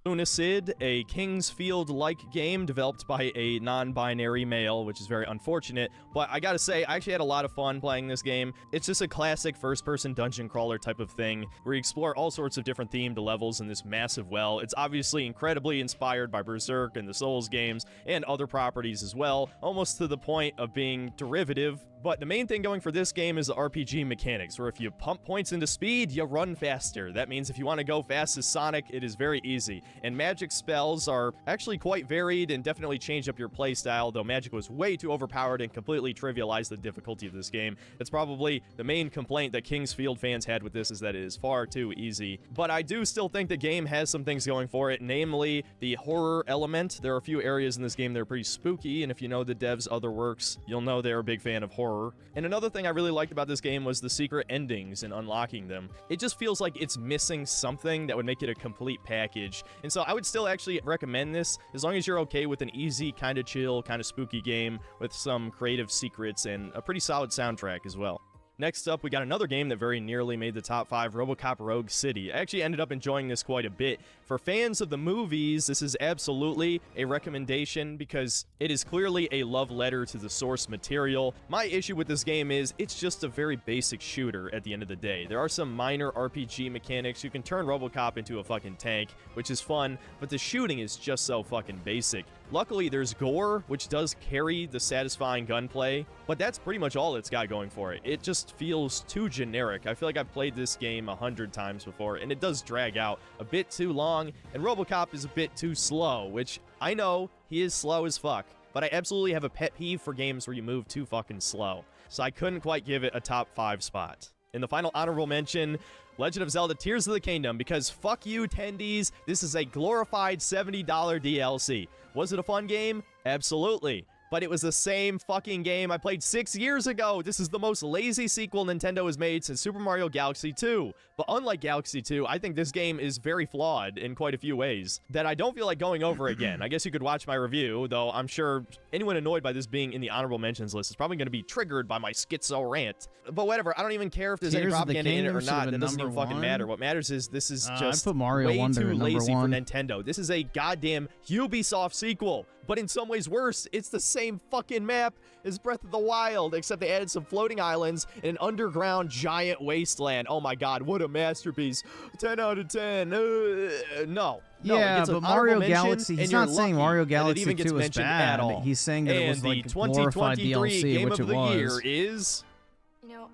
Lunacid, a Kingsfield-like game developed by a non-binary male, which is very unfortunate, but I gotta say, I actually had a lot of fun playing this game. It's just a classic first-person dungeon crawler type of thing, where you explore all sorts of different themed levels in this massive well. It's obviously incredibly inspired by Berserk and the Souls games, and other properties as well, almost to the point of being derivative. But the main thing going for this game is the RPG mechanics, where if you pump points into speed, you run faster. That means if you want to go fast as Sonic, it is very easy. And magic spells are actually quite varied and definitely change up your playstyle, though magic was way too overpowered and completely trivialized the difficulty of this game. It's probably the main complaint that Kingsfield fans had with this, is that it is far too easy. But I do still think the game has some things going for it, namely the horror element. There are a few areas in this game that are pretty spooky, and if you know the devs' other works, you'll know they're a big fan of horror. And another thing I really liked about this game was the secret endings and unlocking them. It just feels like it's missing something that would make it a complete package. And so I would still actually recommend this, as long as you're okay with an easy, kind of chill, kind of spooky game with some creative secrets and a pretty solid soundtrack as well. Next up, we got another game that very nearly made the top 5, RoboCop Rogue City. I actually ended up enjoying this quite a bit. For fans of the movies, this is absolutely a recommendation because it is clearly a love letter to the source material. My issue with this game is it's just a very basic shooter at the end of the day. There are some minor RPG mechanics. You can turn RoboCop into a fucking tank, which is fun, but the shooting is just so fucking basic. Luckily, there's gore, which does carry the satisfying gunplay, but that's pretty much all it's got going for it. It just feels too generic. I feel like I've played this game 100 times before, and it does drag out a bit too long, and RoboCop is a bit too slow, which I know he is slow as fuck, but I absolutely have a pet peeve for games where you move too fucking slow, so I couldn't quite give it a top 5 spot. In the final honorable mention, Legend of Zelda Tears of the Kingdom, because fuck you, attendees, this is a glorified $70 DLC. Was it a fun game? Absolutely. but it was the same fucking game I played 6 years ago. This is the most lazy sequel Nintendo has made since Super Mario Galaxy 2. But unlike Galaxy 2, I think this game is very flawed in quite a few ways that I don't feel like going over again. I guess you could watch my review, though I'm sure anyone annoyed by this being in the honorable mentions list is probably going to be triggered by my schizo rant. But whatever, I don't even care if there's any propaganda in it or not. That doesn't even fucking matter. What matters is this is just I put Mario way Wonder too at lazy for #1. Nintendo. This is a goddamn Ubisoft sequel, but in some ways worse. It's the same fucking map as Breath of the Wild, except they added some floating islands and an underground giant wasteland. Oh my god, what a masterpiece. 10 out of 10. No. Yeah, it gets but an Mario honorable mention, Galaxy, and he's you're not saying lucky Mario that it Galaxy even gets 2 is mentioned bad. at all. He's saying that it was And like the glorified 2023 DLC, Game which of it the was. Year is... You know,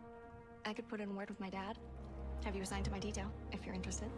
I could put in a word with my dad. Have you assigned to my detail, if you're interested?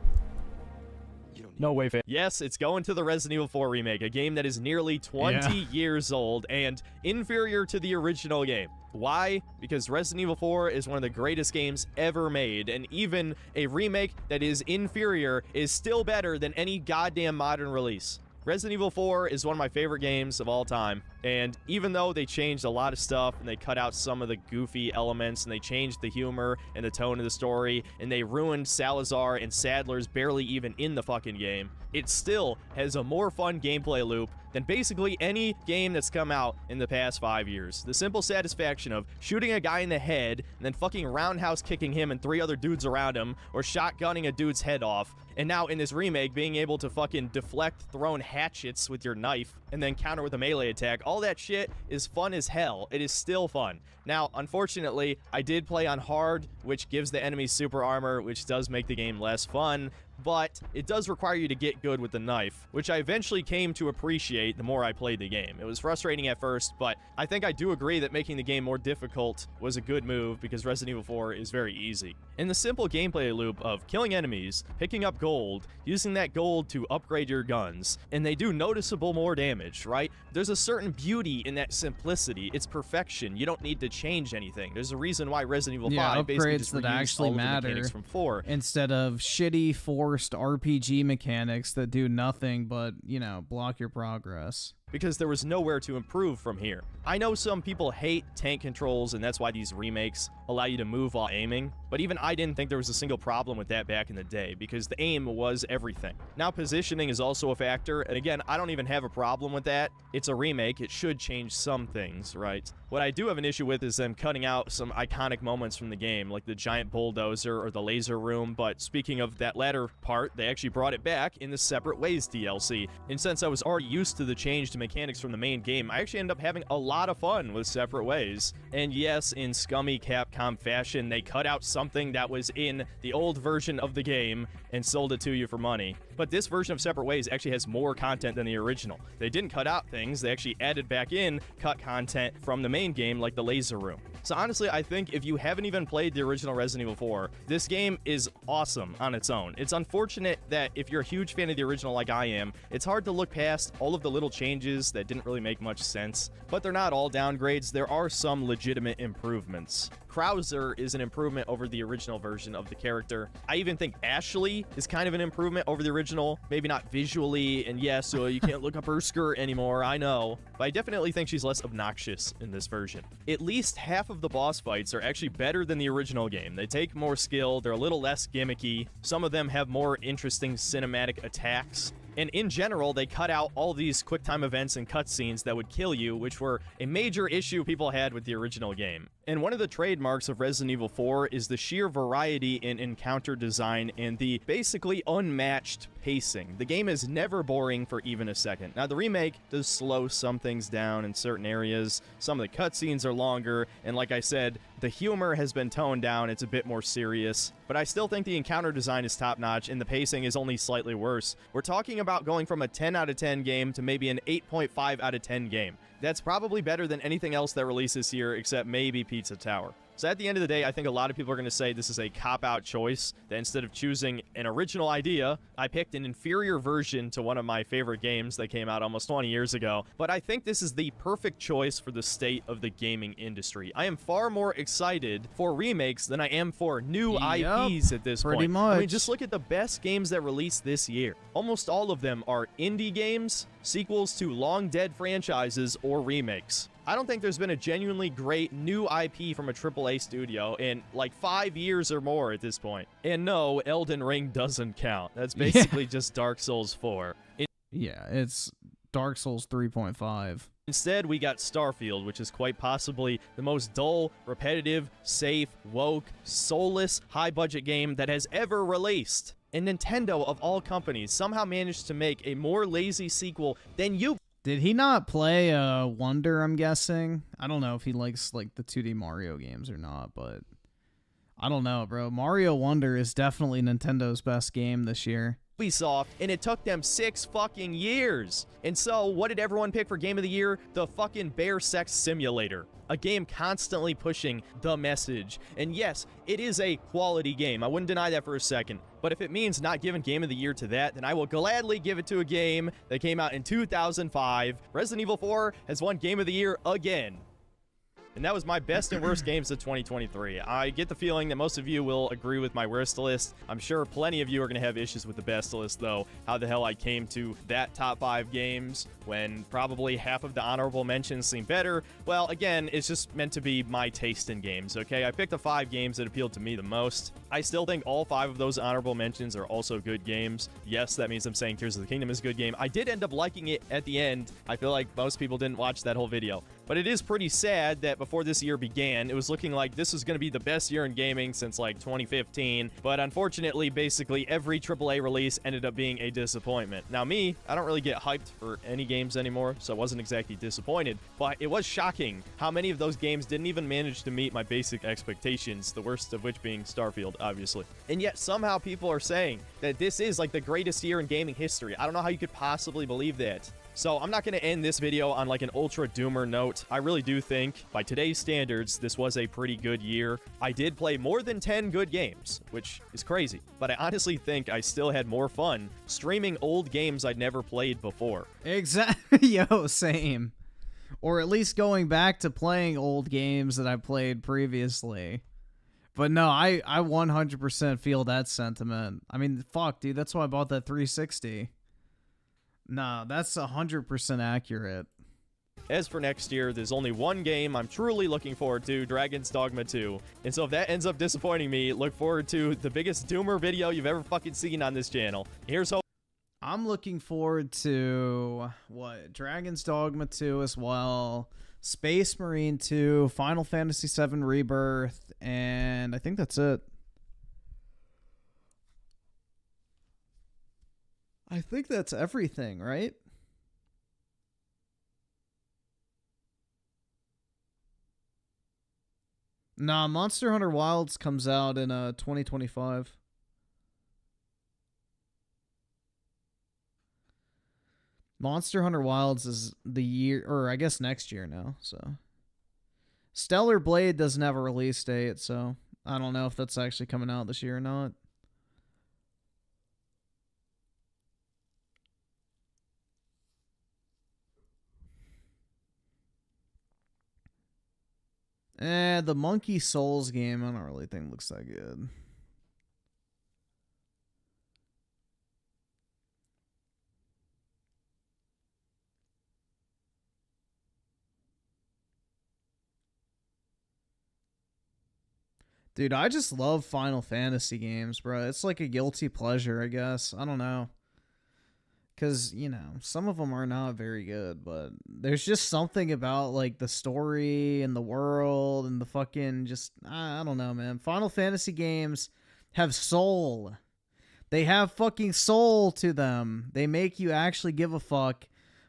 No way, fam. Yes, it's going to the Resident Evil 4 remake, a game that is nearly 20 years old and inferior to the original game. Why? Because Resident Evil 4 is one of the greatest games ever made, and even a remake that is inferior is still better than any goddamn modern release. Resident Evil 4 is one of my favorite games of all time, and even though they changed a lot of stuff and they cut out some of the goofy elements and they changed the humor and the tone of the story and they ruined Salazar and Sadler's barely even in the fucking game, it still has a more fun gameplay loop than basically any game that's come out in the past 5 years. The simple satisfaction of shooting a guy in the head and then fucking roundhouse kicking him and 3 other dudes around him, or shotgunning a dude's head off, and now in this remake being able to fucking deflect thrown hatchets with your knife and then counter with a melee attack, all that shit is fun as hell. It is still fun. Now, unfortunately, I did play on hard, which gives the enemies super armor, which does make the game less fun, but it does require you to get good with the knife, which I eventually came to appreciate the more I played the game. It was frustrating at first, but I think I do agree that making the game more difficult was a good move because Resident Evil 4 is very easy. And the simple gameplay loop of killing enemies, picking up gold, using that gold to upgrade your guns, and they do noticeable more damage, right? There's a certain beauty in that simplicity. It's perfection. You don't need to change anything. There's a reason why Resident Evil 5 basically just that reused actually all of the matter mechanics from 4. instead of shitty forced RPG mechanics that do nothing but, you know, block your progress. Because there was nowhere to improve from here. I know some people hate tank controls, and that's why these remakes allow you to move while aiming, but even I didn't think there was a single problem with that back in the day, because the aim was everything. Now positioning is also a factor, and again, I don't even have a problem with that. It's a remake, it should change some things, right? What I do have an issue with is them cutting out some iconic moments from the game, like the giant bulldozer or the laser room, but speaking of that latter part, they actually brought it back in the Separate Ways DLC. And since I was already used to the change to mechanics from the main game, I actually ended up having a lot of fun with Separate Ways. And yes, in scummy Capcom fashion, they cut out something that was in the old version of the game and sold it to you for money. But this version of Separate Ways actually has more content than the original. They didn't cut out things, they actually added back in cut content from the main game, like the laser room. So honestly, I think if you haven't even played the original Resident Evil 4, this game is awesome on its own. It's unfortunate that if you're a huge fan of the original like I am, it's hard to look past all of the little changes that didn't really make much sense, but they're not all downgrades. There are some legitimate improvements. Krauser is an improvement over the original version of the character. I even think Ashley is kind of an improvement over the original, maybe not visually, and yes, so you can't look up her skirt anymore, I know, but I definitely think she's less obnoxious in this version. At least half of the boss fights are actually better than the original game. They take more skill, they're a little less gimmicky, some of them have more interesting cinematic attacks, and in general, they cut out all these QuickTime events and cutscenes that would kill you, which were a major issue people had with the original game. And one of the trademarks of Resident Evil 4 is the sheer variety in encounter design and the basically unmatched pacing. The game is never boring for even a second. Now, the remake does slow some things down in certain areas. Some of the cutscenes are longer, and like I said, the humor has been toned down. It's a bit more serious. But I still think the encounter design is top-notch, and the pacing is only slightly worse. We're talking about going from a 10 out of 10 game to maybe an 8.5 out of 10 game. That's probably better than anything else that released this year, except maybe Pizza Tower. So at the end of the day, I think a lot of people are going to say this is a cop-out choice, that instead of choosing an original idea, I picked an inferior version to one of my favorite games that came out almost 20 years ago. But I think this is the perfect choice for the state of the gaming industry. I am far more excited for remakes than I am for new IPs at this point. Pretty much. I mean, just look at the best games that released this year. Almost all of them are indie games, sequels to long-dead franchises, or remakes. I don't think there's been a genuinely great new IP from a AAA studio in like 5 years or more at this point. And no, Elden Ring doesn't count. That's basically just Dark Souls 4. Yeah, it's Dark Souls 3.5. Instead, we got Starfield, which is quite possibly the most dull, repetitive, safe, woke, soulless, high-budget game that has ever released. And Nintendo, of all companies, somehow managed to make a more lazy sequel than you. Did he not play Wonder, I'm guessing? I don't know if he likes like the 2D Mario games or not, but I don't know, bro. Mario Wonder is definitely Nintendo's best game this year. Ubisoft, and it took them 6 fucking years. And so, what did everyone pick for Game of the Year? The fucking Bear Sex Simulator. A game constantly pushing the message. And yes, it is a quality game. I wouldn't deny that for a second. But if it means not giving Game of the Year to that, then I will gladly give it to a game that came out in 2005. Resident Evil 4 has won Game of the Year again. And that was my best and worst games of 2023. I get the feeling that most of you will agree with my worst list. I'm sure plenty of you are going to have issues with the best list, though. How the hell I came to that top 5 games when probably half of the honorable mentions seem better. Well, again, it's just meant to be my taste in games, okay? I picked the 5 games that appealed to me the most. I still think all 5 of those honorable mentions are also good games. Yes, that means I'm saying Tears of the Kingdom is a good game. I did end up liking it at the end. I feel like most people didn't watch that whole video. But it is pretty sad that before this year began, it was looking like this was going to be the best year in gaming since like 2015. But unfortunately, basically every AAA release ended up being a disappointment. Now me, I don't really get hyped for any games anymore, so I wasn't exactly disappointed. But it was shocking how many of those games didn't even manage to meet my basic expectations, the worst of which being Starfield, obviously. And yet somehow people are saying that this is like the greatest year in gaming history. I don't know how you could possibly believe that. So I'm not going to end this video on like an ultra doomer note. I really do think, by today's standards, this was a pretty good year. I did play more than 10 good games, which is crazy. But I honestly think I still had more fun streaming old games I'd never played before. Exactly. Yo, same. Or at least going back to playing old games that I played previously. But no, I 100% feel that sentiment. I mean, fuck, dude, that's why I bought that 360. Nah, that's 100% accurate. As for next year, there's only one game I'm truly looking forward to, Dragon's Dogma 2. And so if that ends up disappointing me, look forward to the biggest doomer video you've ever fucking seen on this channel. Here's hope. I'm looking forward to, what, Dragon's Dogma 2 as well, Space Marine 2, Final Fantasy VII Rebirth, and I think that's it. I think that's everything, right? Nah, Monster Hunter Wilds comes out in 2025. Monster Hunter Wilds is the year, or I guess next year now, so. Stellar Blade doesn't have a release date, so I don't know if that's actually coming out this year or not. The Monkey Souls game, I don't really think looks that good. Dude, I just love Final Fantasy games, bro. It's like a guilty pleasure, I guess. I don't know. Because, you know, some of them are not very good, but there's just something about, like, the story and the world and the fucking just, I don't know, man. Final Fantasy games have soul. They have fucking soul to them. They make you actually give a fuck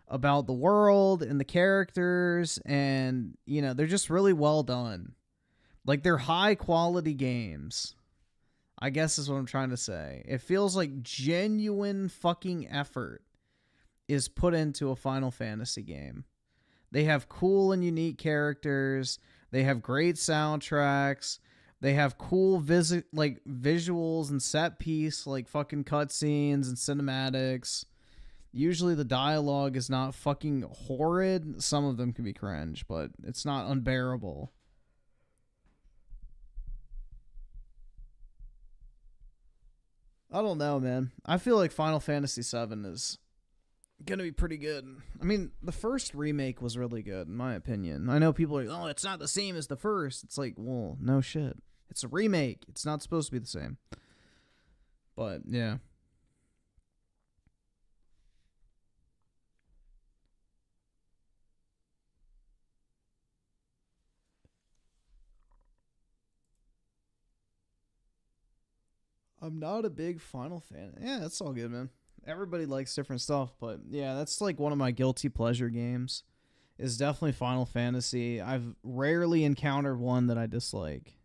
about the world and the characters, and, you know, they're just really well done. Like, they're high-quality games. I guess is what I'm trying to say. It feels like genuine fucking effort is put into a Final Fantasy game. They have cool and unique characters. They have great soundtracks. They have cool visuals and set piece, like fucking cutscenes and cinematics. Usually the dialogue is not fucking horrid. Some of them can be cringe, but it's not unbearable. I don't know, man. I feel like Final Fantasy VII is gonna be pretty good. I mean, the first remake was really good, in my opinion. I know people are like, oh, it's not the same as the first. It's like, well, no shit. It's a remake. It's not supposed to be the same. But, yeah. I'm not a big Final fan. Yeah, that's all good, man. Everybody likes different stuff, but yeah, that's like one of my guilty pleasure games. Is definitely Final Fantasy. I've rarely encountered one that I dislike.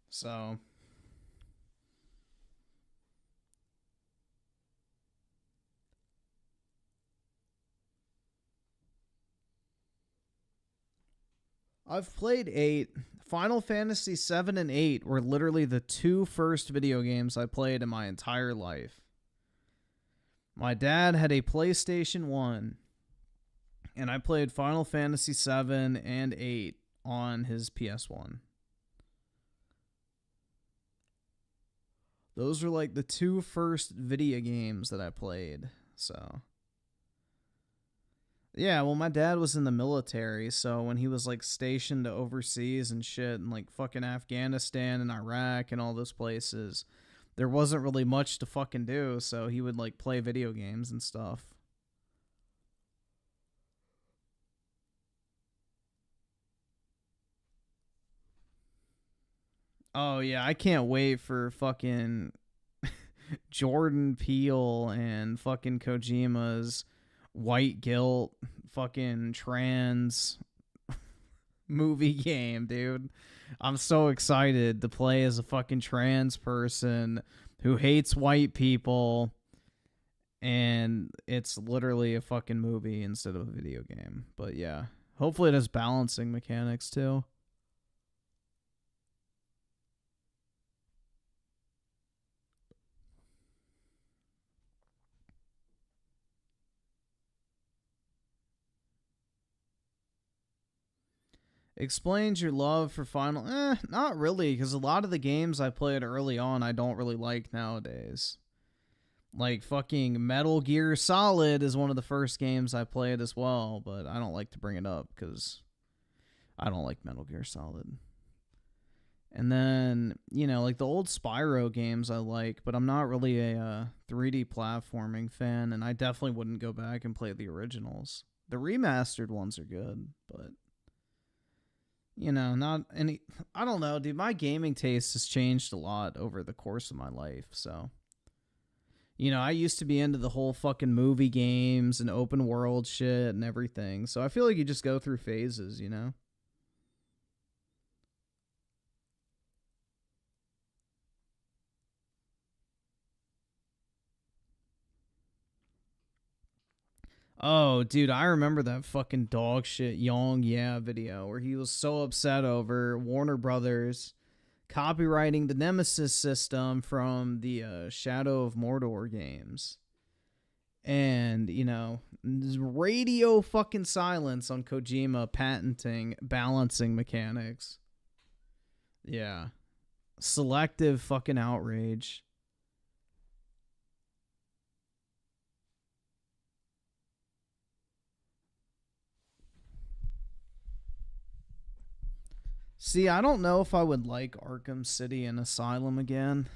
So I've played 8. Final Fantasy 7 and 8 were literally the 2 first video games I played in my entire life. My dad had a PlayStation 1, and I played Final Fantasy 7 and 8 on his PS1. Those were like the 2 first video games that I played, so... Yeah, well, my dad was in the military, so when he was, like, stationed overseas and shit, in, like, fucking Afghanistan and Iraq and all those places, there wasn't really much to fucking do, so he would, like, play video games and stuff. Oh, yeah, I can't wait for fucking Jordan Peele and fucking Kojima's white guilt fucking trans movie game, dude. I'm so excited to play as a fucking trans person who hates white people, and it's literally a fucking movie instead of a video game. But yeah, hopefully it has balancing mechanics too. Explains your love for Final... not really, because a lot of the games I played early on I don't really like nowadays. Like fucking Metal Gear Solid is one of the first games I played as well, but I don't like to bring it up because I don't like Metal Gear Solid. And then, you know, like the old Spyro games I like, but I'm not really a 3D platforming fan, and I definitely wouldn't go back and play the originals. The remastered ones are good, but... You know, not any... I don't know, dude. My gaming taste has changed a lot over the course of my life, so... You know, I used to be into the whole fucking movie games and open world shit and everything, so I feel like you just go through phases, you know? Oh, dude, I remember that fucking dog shit Yong Yeah video where he was so upset over Warner Brothers copywriting the Nemesis system from the Shadow of Mordor games. And, you know, radio fucking silence on Kojima patenting balancing mechanics. Yeah. Selective fucking outrage. See, I don't know if I would like Arkham City and Asylum again.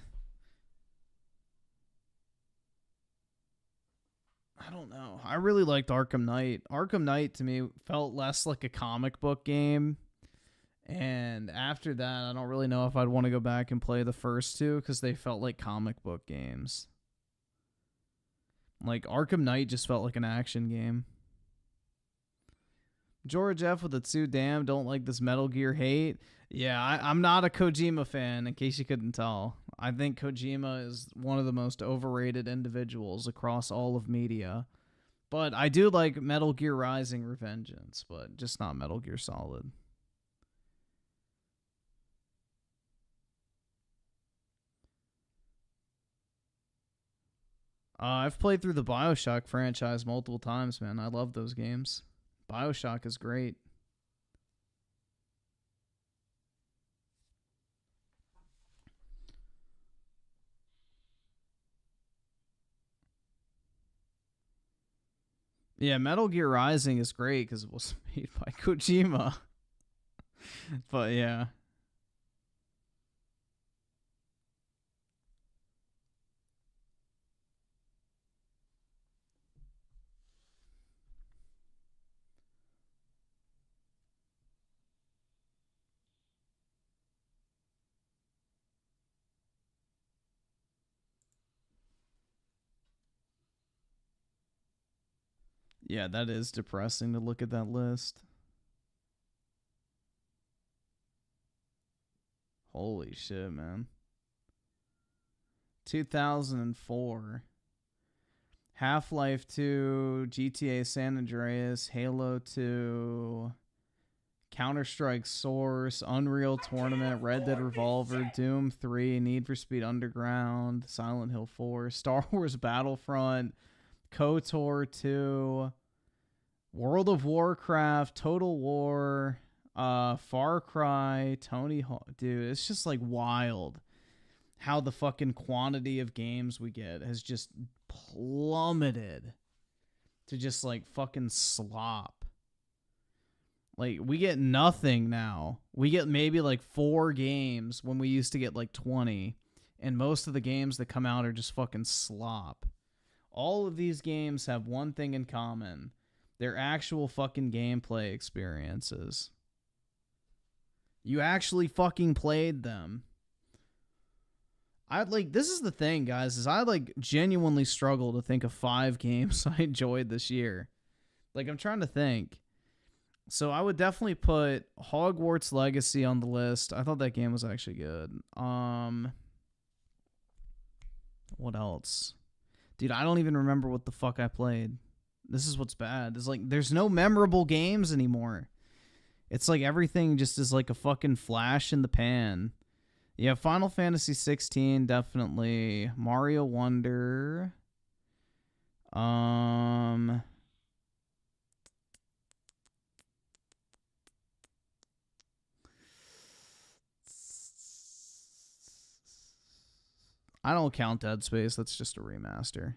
I don't know. I really liked Arkham Knight. Arkham Knight, to me, felt less like a comic book game. And after that, I don't really know if I'd want to go back and play the first two, because they felt like comic book games. Like, Arkham Knight just felt like an action game. George F. with the too damn don't like this Metal Gear hate. Yeah, I'm not a Kojima fan, in case you couldn't tell. I think Kojima is one of the most overrated individuals across all of media. But I do like Metal Gear Rising Revengeance, but just not Metal Gear Solid. I've played through the BioShock franchise multiple times, man. I love those games. BioShock is great. Yeah, Metal Gear Rising is great because it was made by Kojima. But yeah. Yeah, that is depressing to look at that list. Holy shit, man. 2004. Half-Life 2, GTA San Andreas, Halo 2, Counter-Strike Source, Unreal Tournament, Red Dead Revolver, Doom 3, Need for Speed Underground, Silent Hill 4, Star Wars Battlefront, KOTOR 2, World of Warcraft, Total War, Far Cry, Tony Hawk. Dude, it's just like wild how the fucking quantity of games we get has just plummeted to just like fucking slop. Like, we get nothing now. We get maybe like 4 games when we used to get like 20. And most of the games that come out are just fucking slop. All of these games have one thing in common. They're actual fucking gameplay experiences. You actually fucking played them. This is the thing, guys, is I like genuinely struggle to think of 5 games I enjoyed this year. Like, I'm trying to think. So I would definitely put Hogwarts Legacy on the list. I thought that game was actually good. What else? Dude, I don't even remember what the fuck I played. This is what's bad. It's like, there's no memorable games anymore. It's like everything just is like a fucking flash in the pan. Yeah, Final Fantasy 16, definitely. Mario Wonder. I don't count Dead Space. That's just a remaster.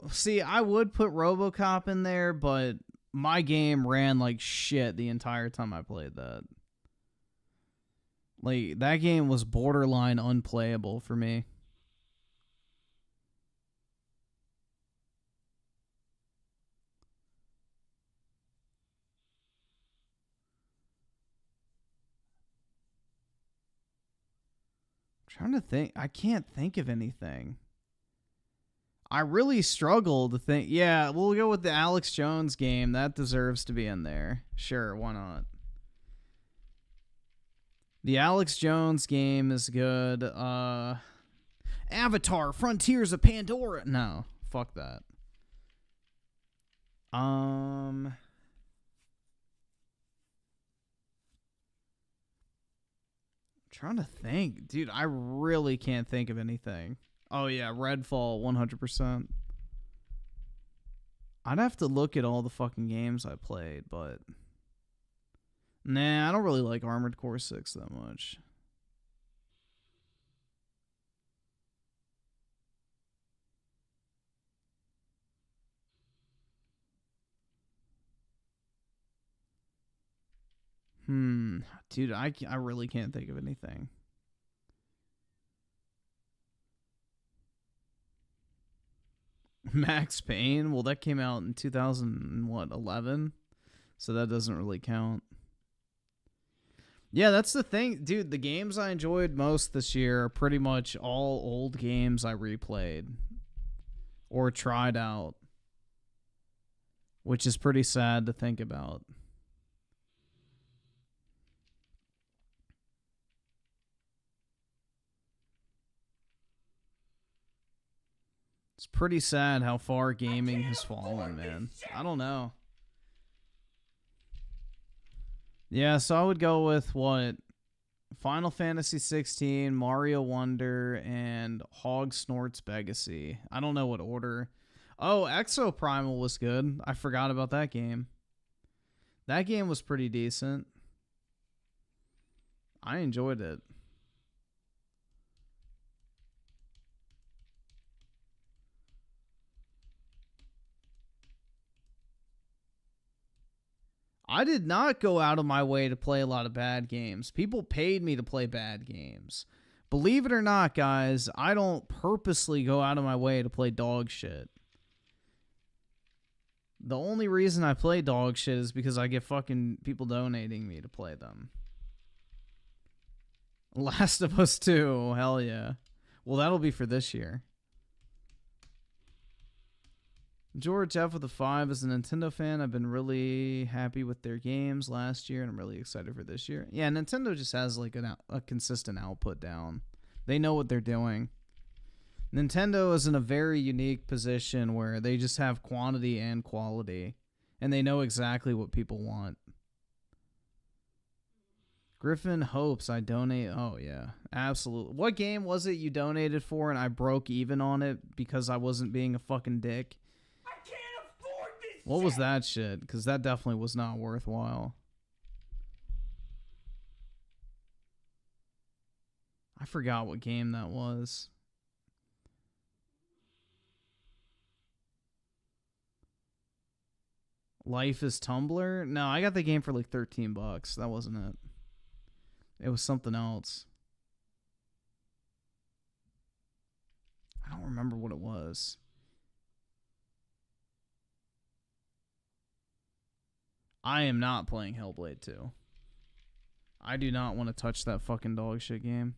See, I would put RoboCop in there, but my game ran like shit the entire time I played that. Like, that game was borderline unplayable for me. I'm trying to think. I can't think of anything. I really struggle to think. Yeah, we'll go with the Alex Jones game. That deserves to be in there. Sure, why not? The Alex Jones game is good. Avatar, Frontiers of Pandora. No, fuck that. I'm trying to think. Dude, I really can't think of anything. Oh, yeah, Redfall, 100%. I'd have to look at all the fucking games I played, but... Nah, I don't really like Armored Core 6 that much. Dude, I really can't think of anything. Max Payne? Well, that came out in 2011, so that doesn't really count. Yeah, that's the thing. Dude, the games I enjoyed most this year are pretty much all old games I replayed or tried out, which is pretty sad to think about. pretty sad how far gaming has fallen, man. I don't know. Yeah, so I would go with what? Final Fantasy 16, Mario Wonder, and Hog Snort's Legacy. I don't know what order. Oh, Exo Primal was good. I forgot about that game. That game was pretty decent. I enjoyed it. I did not go out of my way to play a lot of bad games. People paid me to play bad games. Believe it or not, guys, I don't purposely go out of my way to play dog shit. The only reason I play dog shit is because I get fucking people donating me to play them. Last of Us 2, hell yeah. Well, that'll be for this year. George F with a 5 is a Nintendo fan. I've been really happy with their games last year, and I'm really excited for this year. Yeah, Nintendo just has like a consistent output down. They know what they're doing. Nintendo is in a very unique position where they just have quantity and quality, and they know exactly what people want. Griffin hopes I donate. Oh, yeah, absolutely. What game was it you donated for and I broke even on it because I wasn't being a fucking dick? What was that shit? Because that definitely was not worthwhile. I forgot what game that was. Life is Tumblr? No, I got the game for like $13. That wasn't it. It was something else. I don't remember what it was. I am not playing Hellblade 2. I do not want to touch that fucking dog shit game.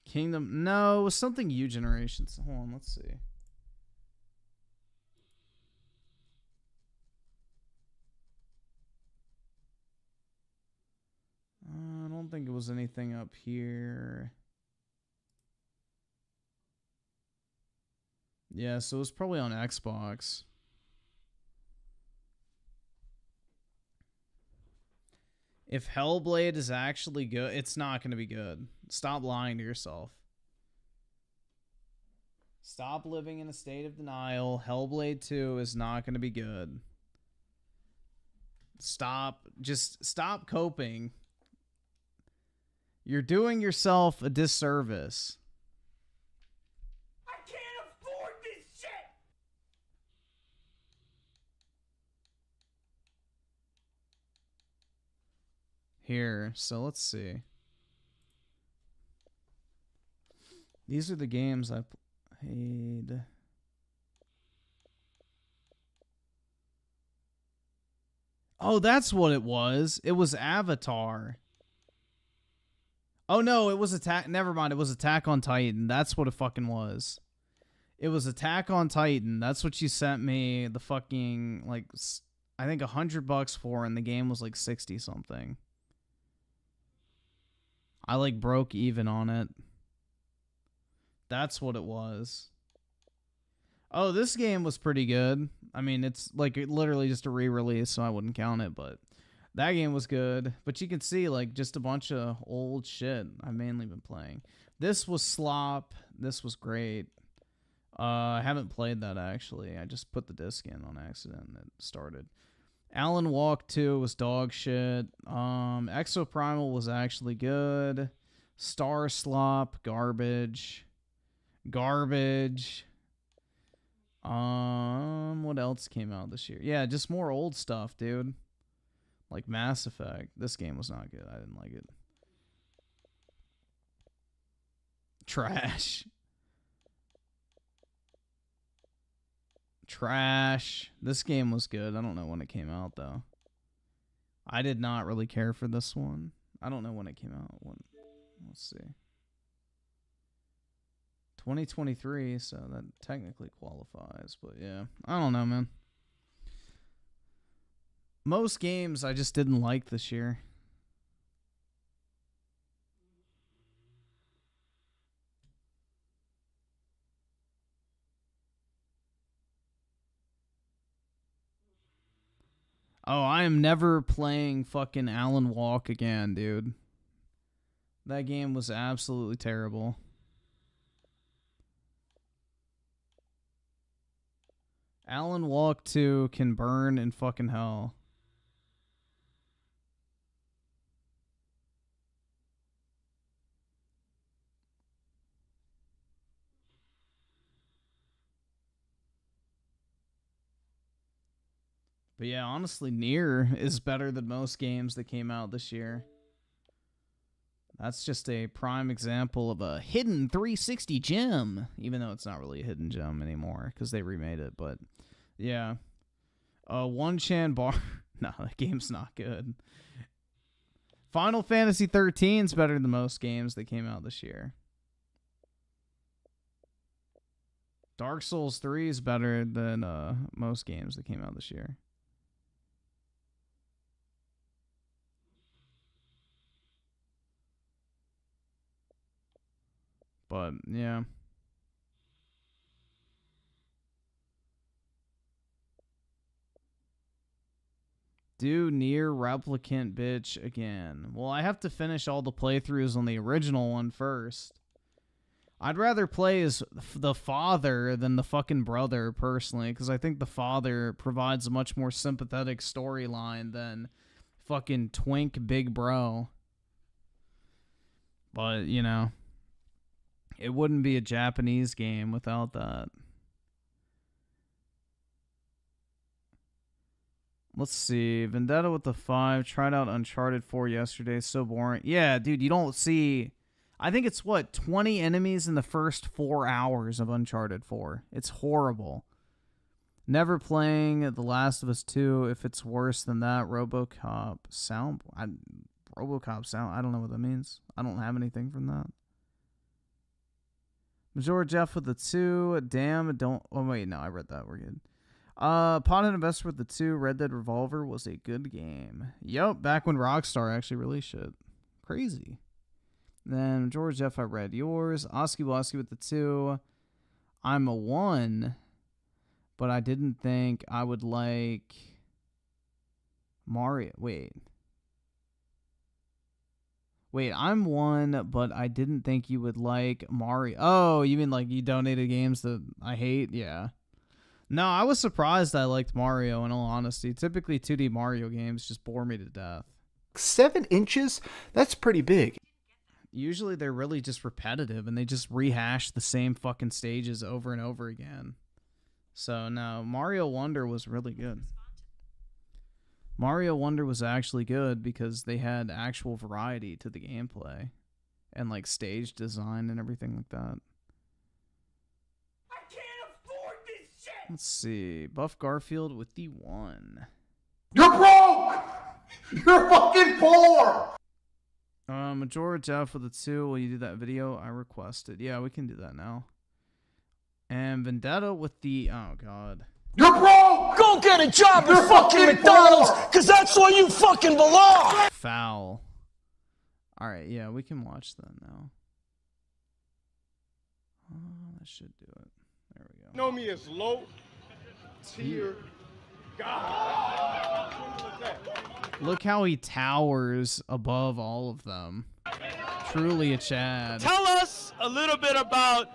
Kingdom. No, it was something U Generations. Hold on, let's see. I don't think it was anything up here. Yeah, so it was probably on Xbox. If Hellblade is actually good, it's not going to be good. Stop lying to yourself. Stop living in a state of denial. Hellblade 2 is not going to be good. Stop. Just stop coping. You're doing yourself a disservice. I can't afford this shit! Here, so let's see. These are the games I played. Oh, that's what it was. It was Avatar. Oh no, it was Attack. Never mind, it was Attack on Titan. That's what it fucking was. It was Attack on Titan. That's what you sent me. The fucking like, I think $100 for, and the game was like 60 something. I like broke even on it. That's what it was. Oh, this game was pretty good. I mean, it's like literally just a re-release, so I wouldn't count it, but that game was good. But you can see like just a bunch of old shit I've mainly been playing. This was slop. This was great. I haven't played that actually. I just put the disc in on accident and it started. Alan Walk 2 was dog shit. Exo Primal was actually good. Star Slop, garbage. Garbage. What else came out this year? Yeah, just more old stuff, dude. Like Mass Effect. This game was not good. I didn't like it. Trash. Trash. This game was good. I don't know when it came out, though. I did not really care for this one. I don't know when it came out. Let's see. 2023, so that technically qualifies. But yeah, I don't know, man. Most games I just didn't like this year. Oh, I am never playing fucking Alan Walk again, dude. That game was absolutely terrible. Alan Walk 2 can burn in fucking hell. But yeah, honestly, Nier is better than most games that came out this year. That's just a prime example of a hidden 360 gem, even though it's not really a hidden gem anymore because they remade it. But yeah, One Chan Bar. No, that game's not good. Final Fantasy 13 is better than most games that came out this year. Dark Souls 3 is better than most games that came out this year. But, yeah. Do Nier Replicant bitch again. Well, I have to finish all the playthroughs on the original one first. I'd rather play as the father than the fucking brother, personally, because I think the father provides a much more sympathetic storyline than fucking twink big bro. But, you know, it wouldn't be a Japanese game without that. Let's see. Vendetta with the 5. Tried out Uncharted 4 yesterday. So boring. Yeah, dude, you don't see... I think it's, what, 20 enemies in the first 4 hours of Uncharted 4. It's horrible. Never playing The Last of Us 2. If it's worse than that, RoboCop sound... RoboCop sound... I don't know what that means. I don't have anything from that. Major Jeff with the 2. Damn, don't... Oh, wait, no, I read that. We're good. Pothead Investor with the 2. Red Dead Revolver was a good game. Yup, back when Rockstar actually released shit. Crazy. Then George F, I read yours. Oski Woski with the 2. I'm a 1, but I didn't think I would like Mario. Wait, I'm 1, but I didn't think you would like Mario. Oh, you mean like you donated games that I hate? Yeah. No, I was surprised I liked Mario, in all honesty. Typically, 2D Mario games just bore me to death. 7 inches? That's pretty big. Usually they're really just repetitive, and they just rehash the same fucking stages over and over again. So, no, Mario Wonder was really good. Mario Wonder was actually good because they had actual variety to the gameplay. And, like, stage design and everything like that. Let's see. Buff Garfield with the 1. You're broke! You're fucking poor! Majora Jeff with the 2. Will you do that video? I requested. Yeah, we can do that now. And Vendetta with the... Oh, God. You're broke! Go get a job at fucking McDonald's, because that's where you fucking belong! Foul. Alright, yeah, we can watch that now. That should do it. There we go. Know me as low tier God. Look how he towers above all of them. Truly a Chad. Tell us a little bit about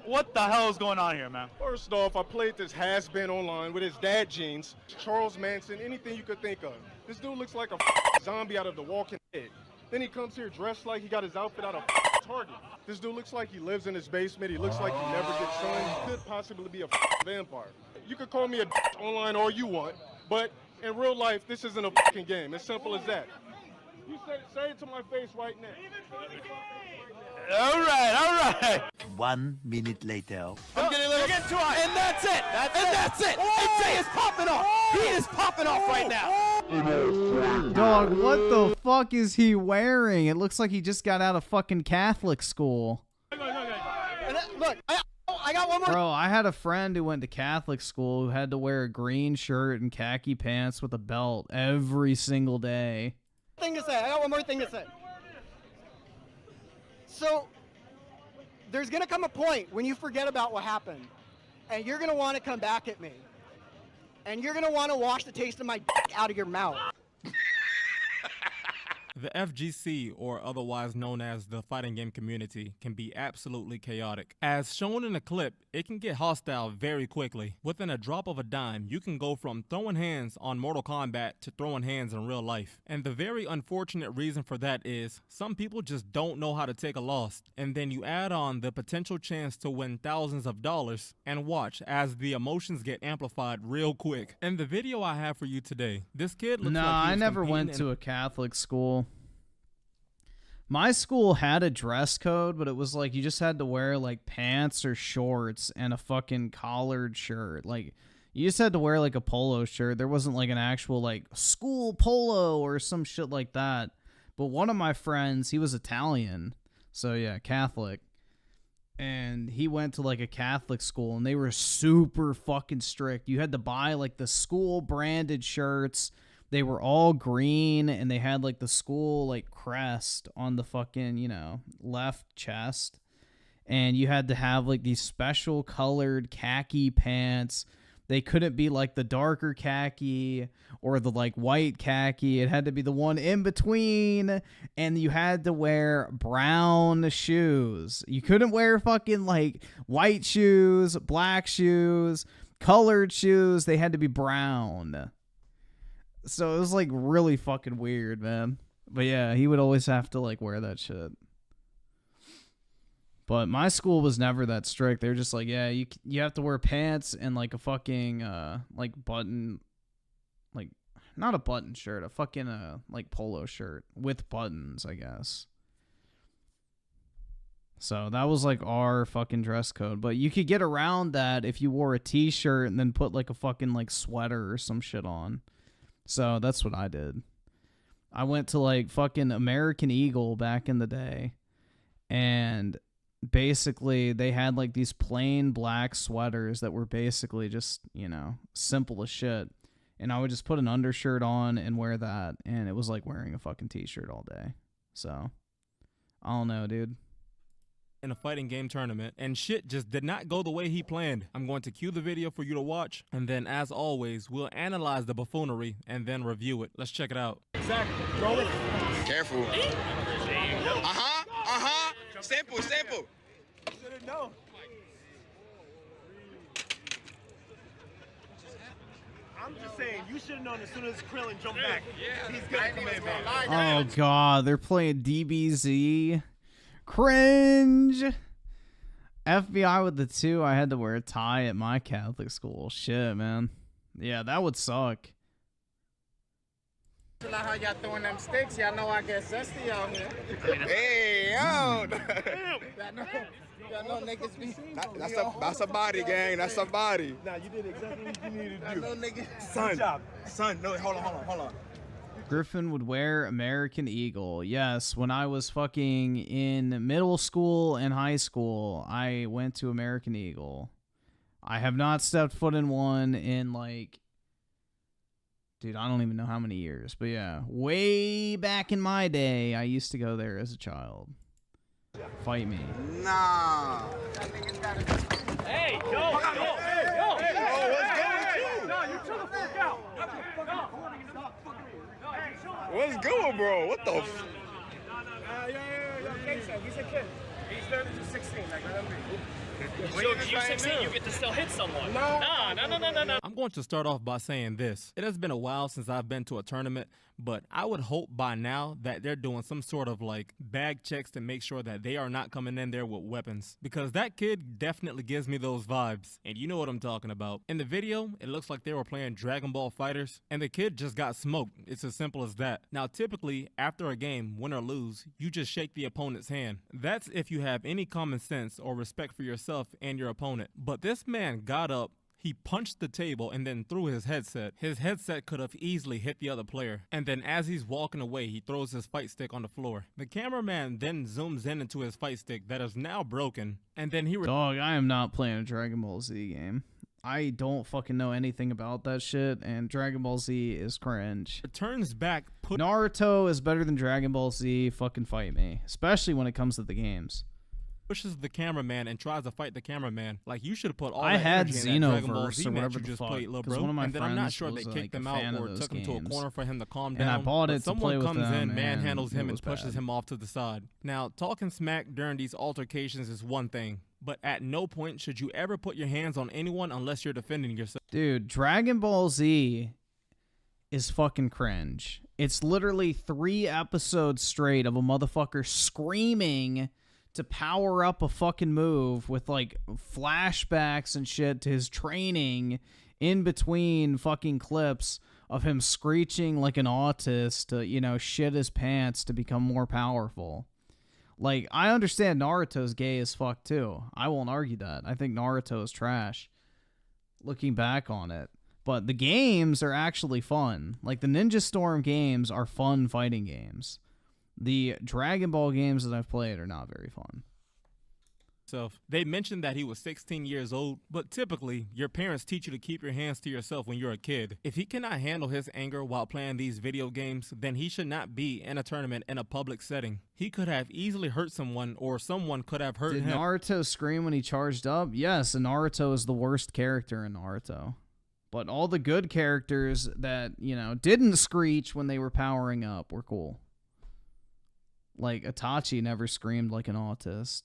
what the hell is going on here, man. First off, I played this has-been online with his dad jeans, Charles Manson, anything you could think of. This dude looks like a zombie out of The Walking Dead. Then he comes here dressed like he got his outfit out of Target. This dude looks like he lives in his basement. He looks like he never gets sun. He could possibly be a vampire. You could call me a online all you want, but in real life, this isn't a fucking game. As simple as that. You say it to my face right now. All right. 1 minute later. I'm getting a little too high. And that's it. That's it. And Jay is popping off. He is popping off right now. Dog, what the fuck is he wearing? It looks like he just got out of fucking Catholic school. Look, I got one more. Bro, I had a friend who went to Catholic school who had to wear a green shirt and khaki pants with a belt every single day. I got one more thing to say. So, there's going to come a point when you forget about what happened, and you're going to want to come back at me. and you're gonna want to wash the taste of my dick out of your mouth. The FGC, or otherwise known as the fighting game community, can be absolutely chaotic. As shown in the clip, it can get hostile very quickly. Within a drop of a dime, you can go from throwing hands on Mortal Kombat to throwing hands in real life. And the very unfortunate reason for that is some people just don't know how to take a loss. And then you add on the potential chance to win thousands of dollars, and watch as the emotions get amplified real quick. In the video I have for you today, this kid looks like he I was never went to a Catholic school. My school had a dress code, but it was like you just had to wear like pants or shorts and a fucking collared shirt. Like you just had to wear like a polo shirt. There wasn't like an actual like school polo or some shit like that. But one of my friends, he was Italian. So yeah, Catholic. And he went to like a Catholic school and they were super fucking strict. You had to buy like the school branded shirts. They were all green and they had like the school like crest on the fucking, you know, left chest. And you had to have like these special colored khaki pants. They couldn't be like the darker khaki or the like white khaki. It had to be the one in between. And you had to wear brown shoes. You couldn't wear fucking like white shoes, black shoes, colored shoes. They had to be brown. So it was like really fucking weird, man. But yeah, he would always have to like wear that shit. But my school was never that strict. They were just like, yeah, you have to wear pants and like a fucking like button, like not a button shirt, a fucking like polo shirt with buttons, I guess. So that was like our fucking dress code. But you could get around that if you wore a t-shirt and then put like a fucking like sweater or some shit on. So that's what I did. I went to like fucking American Eagle back in the day. And basically they had like these plain black sweaters that were basically just, you know, simple as shit. And I would just put an undershirt on and wear that. And it was like wearing a fucking t-shirt all day. So, I don't know, dude. In a fighting game tournament, and shit just did not go the way he planned. I'm going to cue the video for you to watch, and then as always, we'll analyze the buffoonery and then review it. Let's check it out. Exactly. Careful. Sample. Should've known. I'm just saying, you should have known as soon as Krillin jumped back. He's gonna come in, man. Oh god, they're playing DBZ. Cringe. FBI with the 2. I had to wear a tie at my Catholic school. Shit, man. Yeah, that would suck. Like how y'all throwing them sticks, y'all know I get zesty out here. Hey, yo! Y'all know niggas be... That's a body, gang. That's a body. Nah, you did exactly what you needed to do. I know niggas... Son, no, hold on. Griffin would wear American Eagle. Yes, when I was fucking in middle school and high school, I went to American Eagle. I have not stepped foot in one in like... Dude, I don't even know how many years. But yeah, way back in my day, I used to go there as a child. Fight me. Nah. Hey, yo! What's going on? No, you chill the fuck out. What's going, bro? What the f... He's a kid. He's learning to 16, like remember. When you're 16, you get to still hit someone. No. I'm going to start off by saying this. It has been a while since I've been to a tournament, but I would hope by now that they're doing some sort of like bag checks to make sure that they are not coming in there with weapons. Because that kid definitely gives me those vibes. And you know what I'm talking about. In the video, it looks like they were playing Dragon Ball FighterZ, and the kid just got smoked. It's as simple as that. Now, typically, after a game, win or lose, you just shake the opponent's hand. That's if you have any common sense or respect for yourself and your opponent. But this man got up, he punched the table and then threw his headset. His headset could have easily hit the other player. And then as he's walking away, he throws his fight stick on the floor. The cameraman then zooms in into his fight stick that is now broken. And then he... Dog, I am not playing a Dragon Ball Z game. I don't fucking know anything about that shit, and Dragon Ball Z is cringe. Turns back... Naruto is better than Dragon Ball Z. Fucking fight me. Especially when it comes to the games. pushes the cameraman and tries to fight the cameraman. Like, you should have put all I that had energy in that Dragon Ball Xenoverse Z or match whatever you the just fuck, played, little 'cause bro. one of my And then I'm not friends sure they was, kicked him a out fan of or those took him to a games. corner for him to calm And I down. bought but it to play someone with comes them, in, manhandles and him, it was and pushes bad. him off to the side. Now, talking smack during these altercations is one thing, but at no point should you ever put your hands on anyone unless you're defending yourself. Dude, Dragon Ball Z is fucking cringe. It's literally 3 episodes straight of a motherfucker screaming to power up a fucking move with like flashbacks and shit to his training in between fucking clips of him screeching like an autist to, you know, shit his pants to become more powerful. Like, I understand Naruto's gay as fuck too. I won't argue that. I think Naruto is trash looking back on it. But the games are actually fun. Like, the Ninja Storm games are fun fighting games. The Dragon Ball games that I've played are not very fun. They mentioned that he was 16 years old, but typically, your parents teach you to keep your hands to yourself when you're a kid. If he cannot handle his anger while playing these video games, then he should not be in a tournament in a public setting. He could have easily hurt someone, or someone could have hurt Did him. Naruto scream when he charged up? Yes, and Naruto is the worst character in Naruto. But all the good characters that, you know, didn't screech when they were powering up were cool. Like, Itachi never screamed like an autist.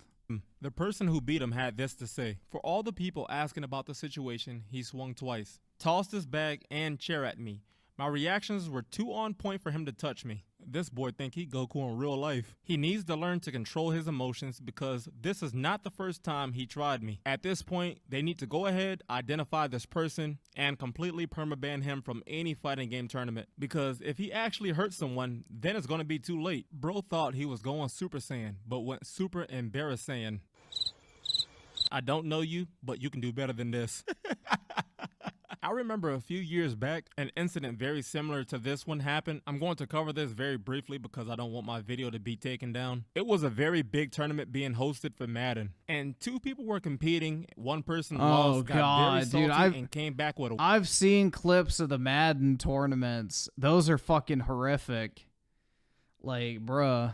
The person who beat him had this to say: "For all the people asking about the situation, he swung twice, tossed his bag and chair at me. My reactions were too on point for him to touch me. This boy think he Goku in real life. He needs to learn to control his emotions because this is not the first time he tried me. At this point, they need to go ahead, identify this person, and completely permaban him from any fighting game tournament. Because if he actually hurts someone, then it's going to be too late." Bro thought he was going Super Saiyan, but went Super Embarrassing. I don't know you, but you can do better than this. I remember a few years back, an incident very similar to this one happened. I'm going to cover this very briefly because I don't want my video to be taken down. It was a very big tournament being hosted for Madden, and 2 people were competing. One person lost, got very salty, and came back with a... I've seen clips of the Madden tournaments. Those are fucking horrific. Like, bruh,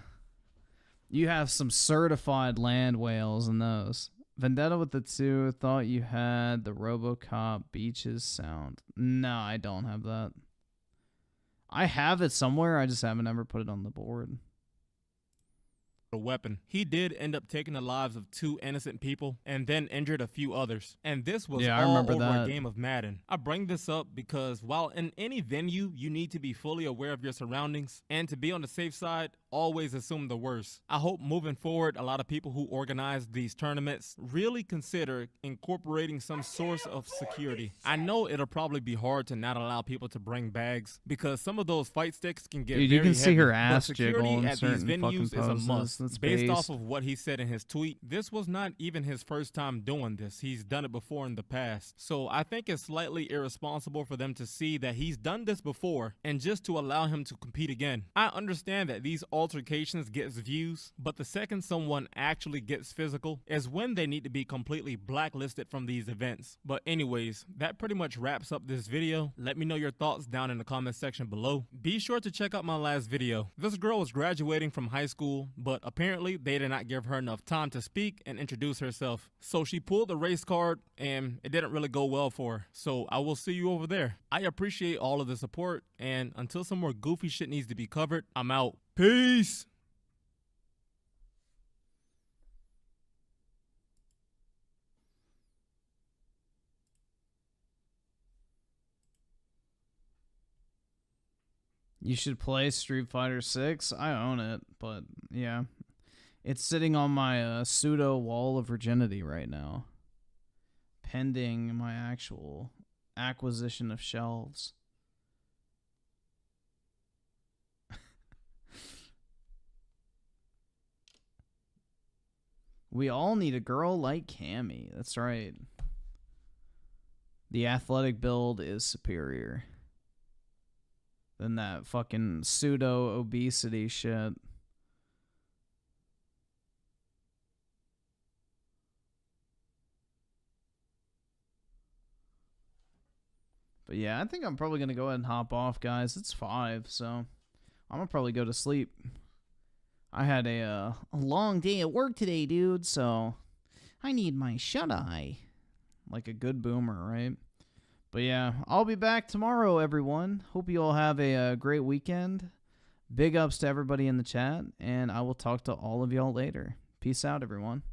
you have some certified land whales in those. Vendetta with the 2, thought you had the RoboCop Beaches sound. No, I don't have that. I have it somewhere, I just haven't ever put it on the board. A weapon. He did end up taking the lives of 2 innocent people and then injured a few others. And this was all over a game of Madden. I bring this up because while in any venue, you need to be fully aware of your surroundings, and to be on the safe side, always assume the worst. I hope moving forward, a lot of people who organize these tournaments really consider incorporating some source of security. I know it'll probably be hard to not allow people to bring bags because some of those fight sticks can get Dude, very you can see her heavy, ass but security jiggle in at these certain venues fucking is a poses. must. That's Based based. off of what he said in his tweet, this was not even his first time doing this. He's done it before in the past. So I think it's slightly irresponsible for them to see that he's done this before and just to allow him to compete again. I understand that these altercations gets views, but the second someone actually gets physical is when they need to be completely blacklisted from these events. But anyways, that pretty much wraps up this video. Let me know your thoughts down in the comment section below. Be sure to check out my last video. This girl was graduating from high school, but apparently they did not give her enough time to speak and introduce herself. So she pulled the race card and it didn't really go well for her. So I will see you over there. I appreciate all of the support, and until some more goofy shit needs to be covered, I'm out. Peace! You should play Street Fighter 6. I own it, but yeah. It's sitting on my pseudo wall of virginity right now, pending my actual acquisition of shelves. We all need a girl like Cammy. That's right. The athletic build is superior than that fucking pseudo obesity shit. But yeah, I think I'm probably going to go ahead and hop off, guys. It's 5, so I'm going to probably go to sleep. I had a long day at work today, dude, so I need my shut-eye. Like a good boomer, right? But yeah, I'll be back tomorrow, everyone. Hope you all have a great weekend. Big ups to everybody in the chat, and I will talk to all of y'all later. Peace out, everyone.